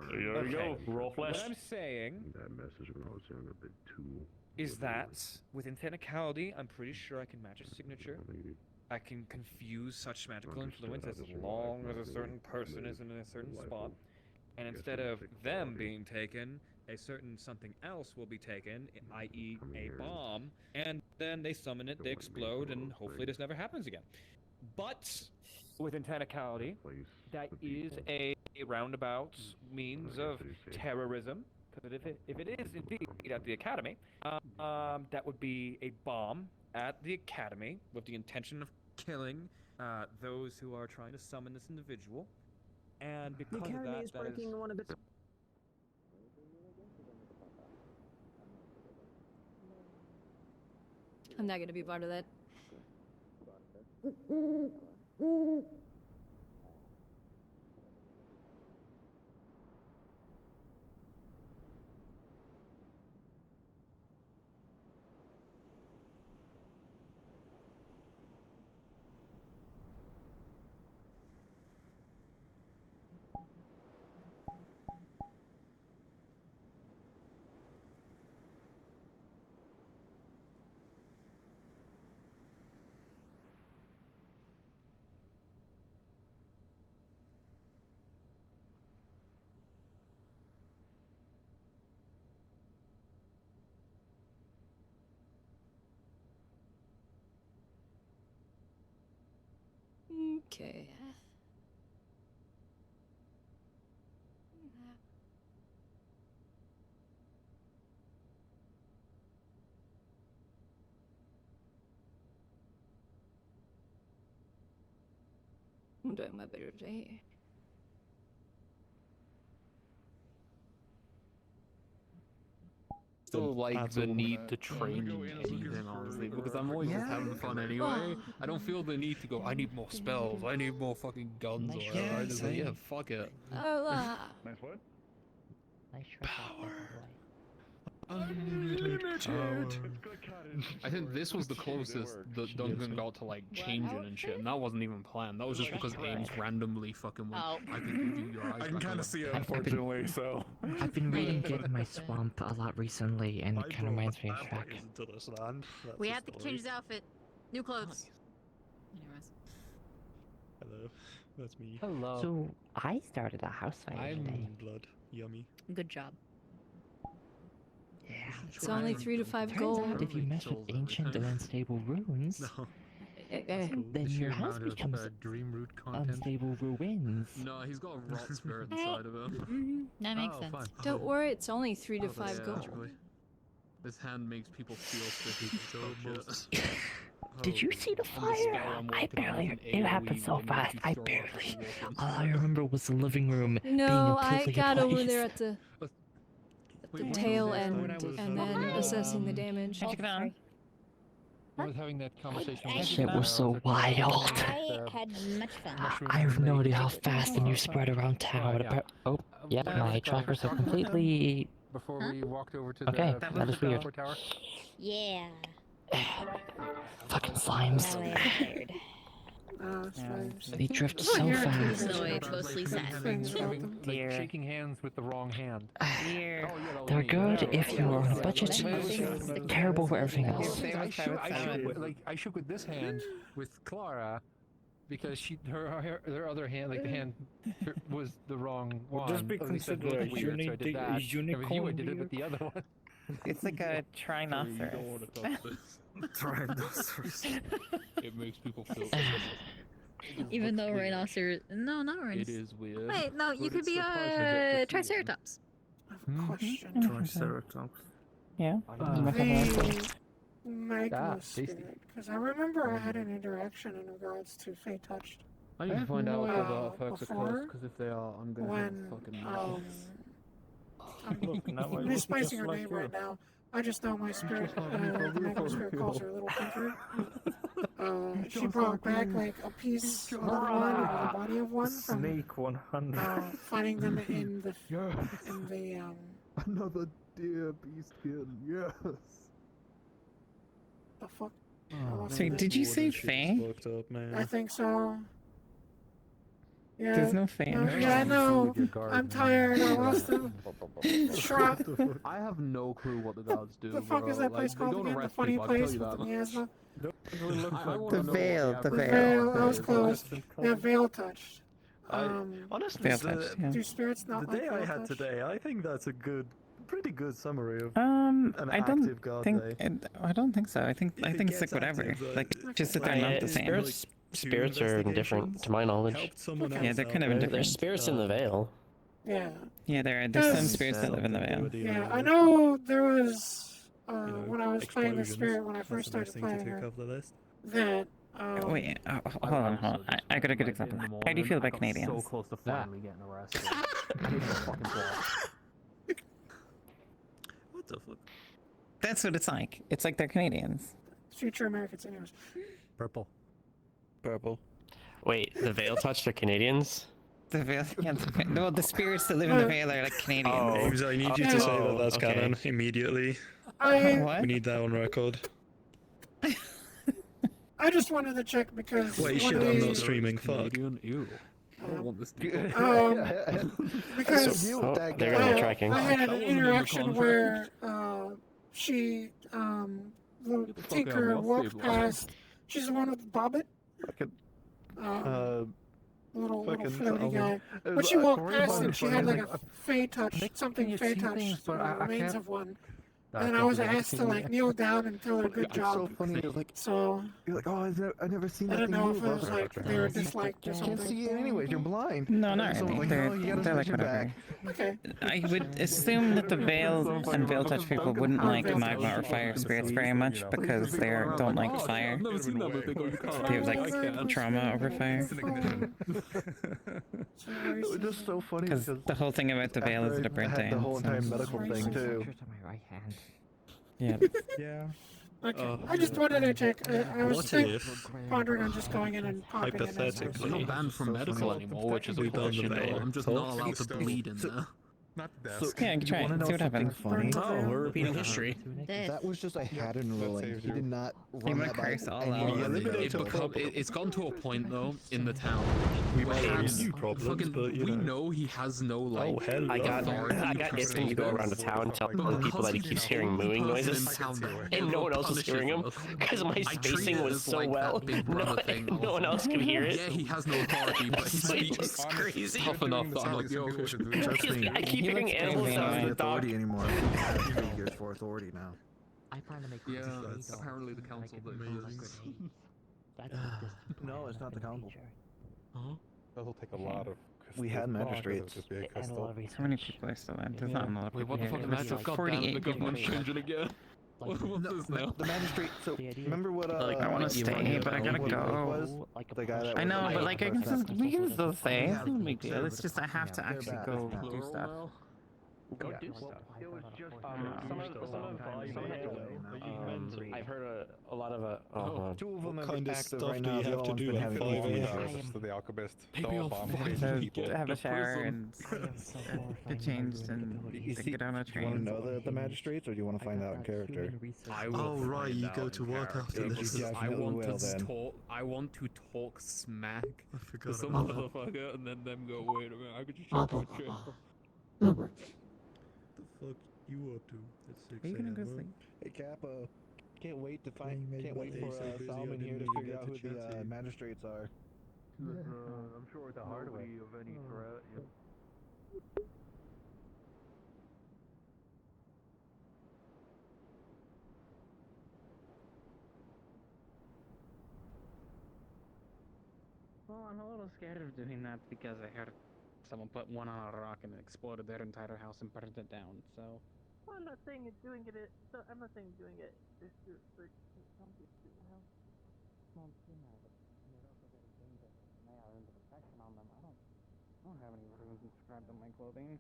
S10: There you
S4: Okay.
S10: go, raw flesh.
S4: What I'm saying
S17: That message when I was young, a bit too.
S4: is that within technicality, I'm pretty sure I can match a signature. I can confuse such magical influence as long as a certain person is in a certain spot. And instead of them being taken, a certain something else will be taken, i.e. a bomb, and then they summon it, they explode, and hopefully this never happens again. But within technicality, that is a roundabout means of terrorism. Because if it is indeed at the academy, that would be a bomb at the academy with the intention of killing those who are trying to summon this individual. And
S20: The
S4: because of
S20: academy
S4: that,
S20: is
S4: that
S20: breaking one of its.
S2: I'm not gonna be part of that. Okay. I'm doing my better day.
S7: Still like the need to train in anything, honestly, because I'm always just having fun anyway. I don't feel the need to go, I need more spells, I need more fucking guns, or whatever. I just like, yeah, fuck it.
S2: Oh,
S10: Nice what?
S7: Power. Unlimited. I think this was the closest the Duncan got to like changing and shit, and that wasn't even planned. That was just because Ames randomly fucking went, I can give you your eyes.
S11: I can
S7: back." I'm
S11: kind
S7: like,
S11: of see it, unfortunately. So
S9: I've been reading Get in My Swamp a lot recently, and it kind of reminds me of Shrek.
S7: Into this land. That's
S19: We
S7: the
S19: have to
S7: story.
S19: change his outfit. New clothes. Anyways.
S7: Hello, that's me.
S9: Hello. So I started a house fire
S7: I'm
S9: today.
S7: blood. Yummy.
S19: Good job.
S9: Yeah.
S2: It's only 3 to 5
S9: Turns
S2: gold.
S9: out if you mess with ancient and unstable runes, then your house becomes
S7: dream root content.
S9: unstable ruins.
S7: No, he's got a rot spirit inside of him.
S19: That makes
S7: Oh,
S19: sense.
S7: fine.
S2: Don't worry, it's only 3 to
S7: Oh,
S2: 5 gold.
S7: tragically. This hand makes people feel sticky.
S9: Did you see the fire? I barely. It happened so fast. I barely. All I remember was the living room being
S2: No,
S9: in
S2: I
S9: totally
S2: got over
S9: place.
S2: there at the tail end and then assessing the damage.
S7: I was having that conversation
S9: That shit was so wild.
S19: I had much fun.
S9: I have no idea how fast and you spread around town. Oh, yep, my trackers are completely.
S7: Before we walked over to
S9: Okay,
S7: the
S9: that is weird.
S7: tower.
S19: Yeah.
S9: Fucking slimes.
S19: That way I'm tired.
S12: as far as
S25: They drift
S12: I'm
S25: so
S12: not hearing
S25: fast.
S12: too
S19: No,
S12: many
S19: it's mostly sad.
S12: things about them.
S17: Like shaking hands with the wrong hand.
S25: They're good if you are on a budget. Terrible for everything else.
S17: I shook with this hand with Clara because her other hand, like the hand was the wrong one.
S8: Just be
S17: At least that
S8: considerate.
S17: looked weird, so I did that. And with you, I did it with the other one.
S13: It's like a trinoceros.
S14: Trinoceros.
S7: It makes people feel.
S19: Even though rhinoceros. No, not
S7: It
S19: rhinoceros.
S7: is weird.
S19: Wait, no, you
S7: but
S19: could
S7: it's
S19: be
S7: surprising
S19: a
S7: that it's
S19: triceratops.
S12: Question.
S14: Triceratops.
S13: Yeah.
S12: Magma spirit, because I remember I had an interaction in regards to Fey Touched.
S7: I need to find out if the effects are close,
S12: before,
S7: because if they are, I'm gonna
S12: when
S7: have fucking.
S12: I'm mispacing her name right now. I just know my spirit, the Magma spirit calls her Little Pinker. She brought back like a piece of one or the body of one from
S14: Snake 100.
S12: finding them in the
S14: Another deer beast skin. Yes.
S12: the fuck.
S13: So did you say Faye?
S12: I think so. Yeah.
S13: There's no Faye in her.
S12: Yeah, I know. I'm tired. I lost the shrub.
S7: I have no clue what the gods do.
S12: The fuck is that place called again? The funny place with the miasma?
S13: The veil. The
S12: The
S13: veil.
S12: veil. I was close. Yeah, veil touched.
S14: Honestly,
S13: Veil touched, yeah.
S12: Do spirits not
S14: the
S12: like
S14: day I
S12: veil
S14: had
S12: touched?
S14: today, I think that's a pretty good summary of
S13: I don't
S14: active god
S13: think
S14: day.
S13: I don't think so. I think it's like
S14: gets
S13: whatever.
S14: active,
S13: Like just that they're not the same.
S21: Spirits are indifferent, to my knowledge.
S13: Yeah, they're kind of indifferent.
S21: There's spirits in the veil.
S12: Yeah.
S13: Yeah, there's some spirits that live in the veil.
S12: Yeah, I know there was when I was playing the spirit when I first started playing her. That
S13: Wait, hold on. I got a good example. How do you feel about Canadians?
S17: So close to finally getting arrested. I didn't fucking block.
S14: What the fuck?
S13: That's what it's like. It's like they're Canadians.
S12: future Americans, anyways.
S14: Purple.
S21: Wait, the veil touched are Canadians?
S13: The veil, yeah, no, the spirits that live in the veil are like Canadians.
S14: James, I need you to say that that's canon immediately.
S13: What?
S14: We need that on record.
S12: I just wanted to check because.
S14: Wait,
S12: one
S14: shit,
S12: of
S14: I'm
S12: the-
S14: not streaming. Fuck.
S7: Ew. I don't want this to
S12: Because
S21: they're gonna be tracking.
S12: I had an interaction where she the tinker walked past. She's the one with the bobbit. Little floaty guy. But she walked past and she had like a fey touch, something fey touch, remains of one. And I was asked to like kneel down and tell her good job.
S14: So funny. You're like,
S12: so
S14: I've never seen
S12: I
S14: that
S12: don't
S14: thing
S12: know
S14: move.
S12: if it was like they were disliked or something.
S14: Can't see it anyways. You're blind.
S13: No, not
S14: So I'm
S13: really.
S14: like,
S13: They're,
S14: no, you gotta
S13: they're like
S14: switch your
S13: whatever.
S12: Okay.
S13: I would assume that the veil and veil touch people wouldn't like magma or fire spirits very much because they don't like fire.
S7: I've never seen that, but they go, you can't.
S13: They have like trauma over fire.
S14: It was just so funny
S13: Because the whole thing about the veil is a different
S14: I
S13: thing.
S14: had the whole entire
S13: so-
S14: medical thing too.
S13: Yeah.
S14: Yeah.
S12: Okay. I just wanted to check. I was
S14: What
S12: think,
S14: if,
S12: pondering on just going in and popping in.
S14: hypothetically,
S7: I'm not banned from medical anymore, which is a
S14: we done the
S7: portion.
S14: veil.
S7: I'm just not allowed to bleed in there.
S14: Not the
S13: So, yeah, try it. See what happens.
S14: Funny?
S13: We're repeating history.
S22: That was just a hat and rolling. He did not
S13: You
S22: run
S13: might
S22: that by
S13: curse all
S22: any
S13: out.
S22: other
S7: It's gone to a point though in the town.
S14: We
S7: where
S14: might
S7: it's
S14: have new problems,
S7: fucking-
S14: but you
S7: we
S14: know.
S7: know he has no like.
S14: hello.
S21: I got
S7: authority
S21: Istin to go around the town telling people that he keeps hearing mooing noises, and no one else is hearing him because my spacing was so well. No one else could hear it.
S7: Yeah, he has no authority, but he speaks
S21: crazy.
S7: tough enough that I'm like, yo,
S21: I keep hearing animal sounds in the dog.
S22: anymore. Years for authority now.
S21: I plan to make
S7: yeah, apparently the council did.
S22: No, it's not the council.
S17: That'll take a lot of.
S22: We had magistrates.
S13: How many people are still in? There's not a lot of
S7: Wait,
S13: people
S7: what the
S13: here.
S7: fuck?
S13: There's
S7: Imagine, God damn it,
S13: 48
S7: the
S13: people
S7: government's
S13: here.
S7: changing again. What's this now?
S22: The magistrate. So remember what?
S13: I want to stay, but I gotta go.
S22: The guy that
S13: I know,
S22: was-
S13: but like we can still stay. It's no big deal. It's just I have to actually go do stuff.
S18: Go
S22: Yeah,
S18: do
S22: well,
S18: stuff.
S22: it was just
S18: I've heard a lot of
S22: two of them
S14: What
S22: have
S14: kind
S22: been
S14: of
S22: active
S14: stuff
S22: right
S14: do
S22: now.
S14: you
S22: The
S14: have
S22: other
S14: to
S22: one's
S14: do
S22: been
S14: at
S22: having
S14: 5
S22: issues.
S14: a.m.?
S6: to the alchemist.
S7: Maybe I'll finally
S13: So
S7: get
S13: have
S7: to
S13: a shower
S7: prison.
S13: and get changed and get on a
S22: Do you want to
S13: train.
S22: know the magistrates, or do you want to find out in character?
S7: I will
S14: Oh, right,
S7: find
S14: you
S7: out
S14: go
S7: in
S14: to work after
S7: character
S14: this.
S7: because I
S22: definitely
S7: want
S22: will,
S7: to
S22: then.
S7: talk. I want to talk smack
S14: I
S7: to
S14: forgot
S7: some
S14: about that.
S7: motherfucker, and then them go, "Wait a minute, I could just shut my trip."
S14: The fuck you up to at 6
S13: Are you gonna go
S14: a.m., huh?
S13: sleep?
S22: Hey, Capo. Can't wait to
S14: Playing
S22: find.
S14: Meg
S22: Can't wait
S14: Monday,
S22: for
S14: so busy I
S22: Solomon here
S14: didn't
S22: to
S14: even
S22: figure
S14: get
S22: out
S14: to
S22: who
S14: chat to
S22: the
S14: you.
S22: magistrates are.
S10: I'm sure the hard way of any threat.
S13: Well, I'm a little scared of doing that because I heard someone put one on a rock and it exploded their entire house and burned it down. So
S20: Well, I'm not saying it's doing it. So I'm not saying doing it. It's just like don't be stupid, you know.
S13: well, you know, but they're also very dangerous. And they are under protection on them. I don't have any runes inscribed on my clothing.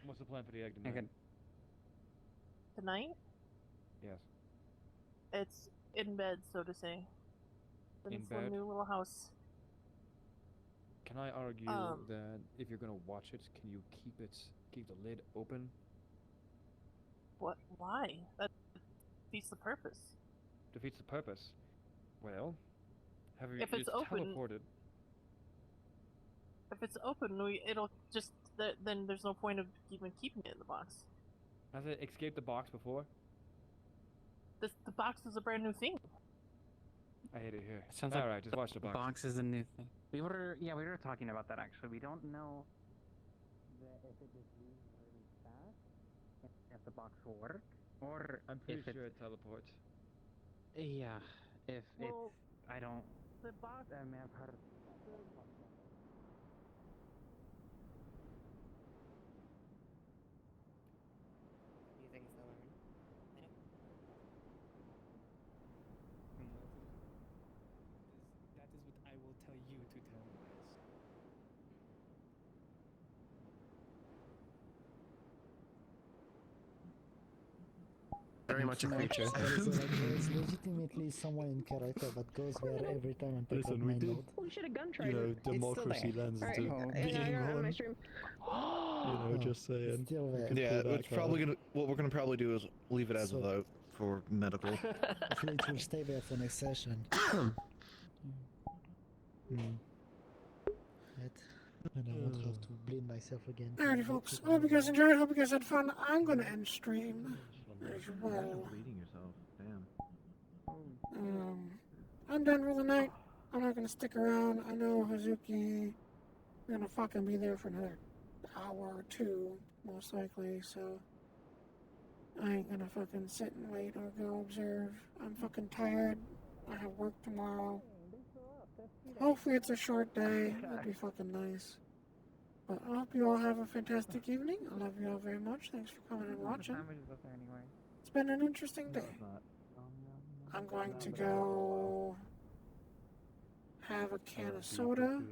S6: What's the plan for the egg
S13: I
S6: tonight?
S13: could.
S20: Tonight,
S6: Yes.
S20: it's in bed, so to say. In
S6: In
S20: its little
S6: bed?
S20: new little house.
S6: Can I argue
S20: Um,
S6: that if you're gonna watch it, can you keep the lid open?
S20: What? Why? That defeats the purpose.
S6: Defeats the purpose. Well,
S20: If it's open-
S6: teleported.
S20: If it's open, it'll just then there's no point of even keeping it in the box.
S6: Has it escaped the box before?
S20: The box is a brand new thing.
S6: I hate it here.
S13: Sounds
S6: All
S13: like
S6: right, just watch the box.
S13: Box is a new thing. We were talking about that actually. We don't know if it is really really fast, if the box will work, or
S6: I'm pretty
S13: if
S6: sure it teleports.
S13: Yeah, if
S20: Well,
S13: I don't.
S20: the box.
S13: I mean, I've heard.
S25: New things to learn.
S3: That is what I will tell you to tell others.
S21: Very much a creature.
S5: There's legitimately someone in character that goes there every time and picks up
S14: Listen,
S5: my
S14: we did,
S5: note.
S20: Holy shit, a gun
S14: you
S20: trader.
S14: know,
S20: It's still
S14: democracy
S20: there.
S14: lens
S20: Alright,
S14: into
S20: yeah, I
S14: being
S20: got it on my
S14: one.
S20: stream.
S14: You know, just saying.
S5: Still there.
S14: Could
S22: Yeah,
S14: pull that
S22: it's probably
S14: card.
S22: gonna. What we're gonna probably do is leave it as a
S5: So-
S22: vote for medical.
S5: Hopefully it will stay there for next session. Right? And I won't have to blame myself again.
S12: Alrighty, folks. I hope you guys enjoyed. Hope you guys had fun. I'm gonna end stream as well.
S22: Bleeding yourself. Damn.
S12: I'm done for the night. I'm not gonna stick around. I know Hazuki gonna fucking be there for another hour or two, most likely. So I ain't gonna fucking sit and wait or go observe. I'm fucking tired. I have work tomorrow. Hopefully it's a short day. That'd be fucking nice. But I hope you all have a fantastic evening. I love you all very much. Thanks for coming and watching. It's been an interesting day. I'm going to go have a can of soda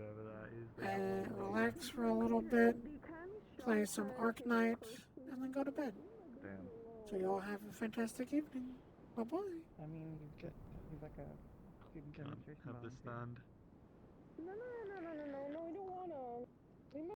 S12: and relax for a little bit, play some Ark Knight, and then go to bed.
S22: Damn.
S12: So you all have a fantastic evening. Bye bye.
S13: I mean, he's like a student demonstration.
S14: Have the stand.
S20: No, I don't wanna.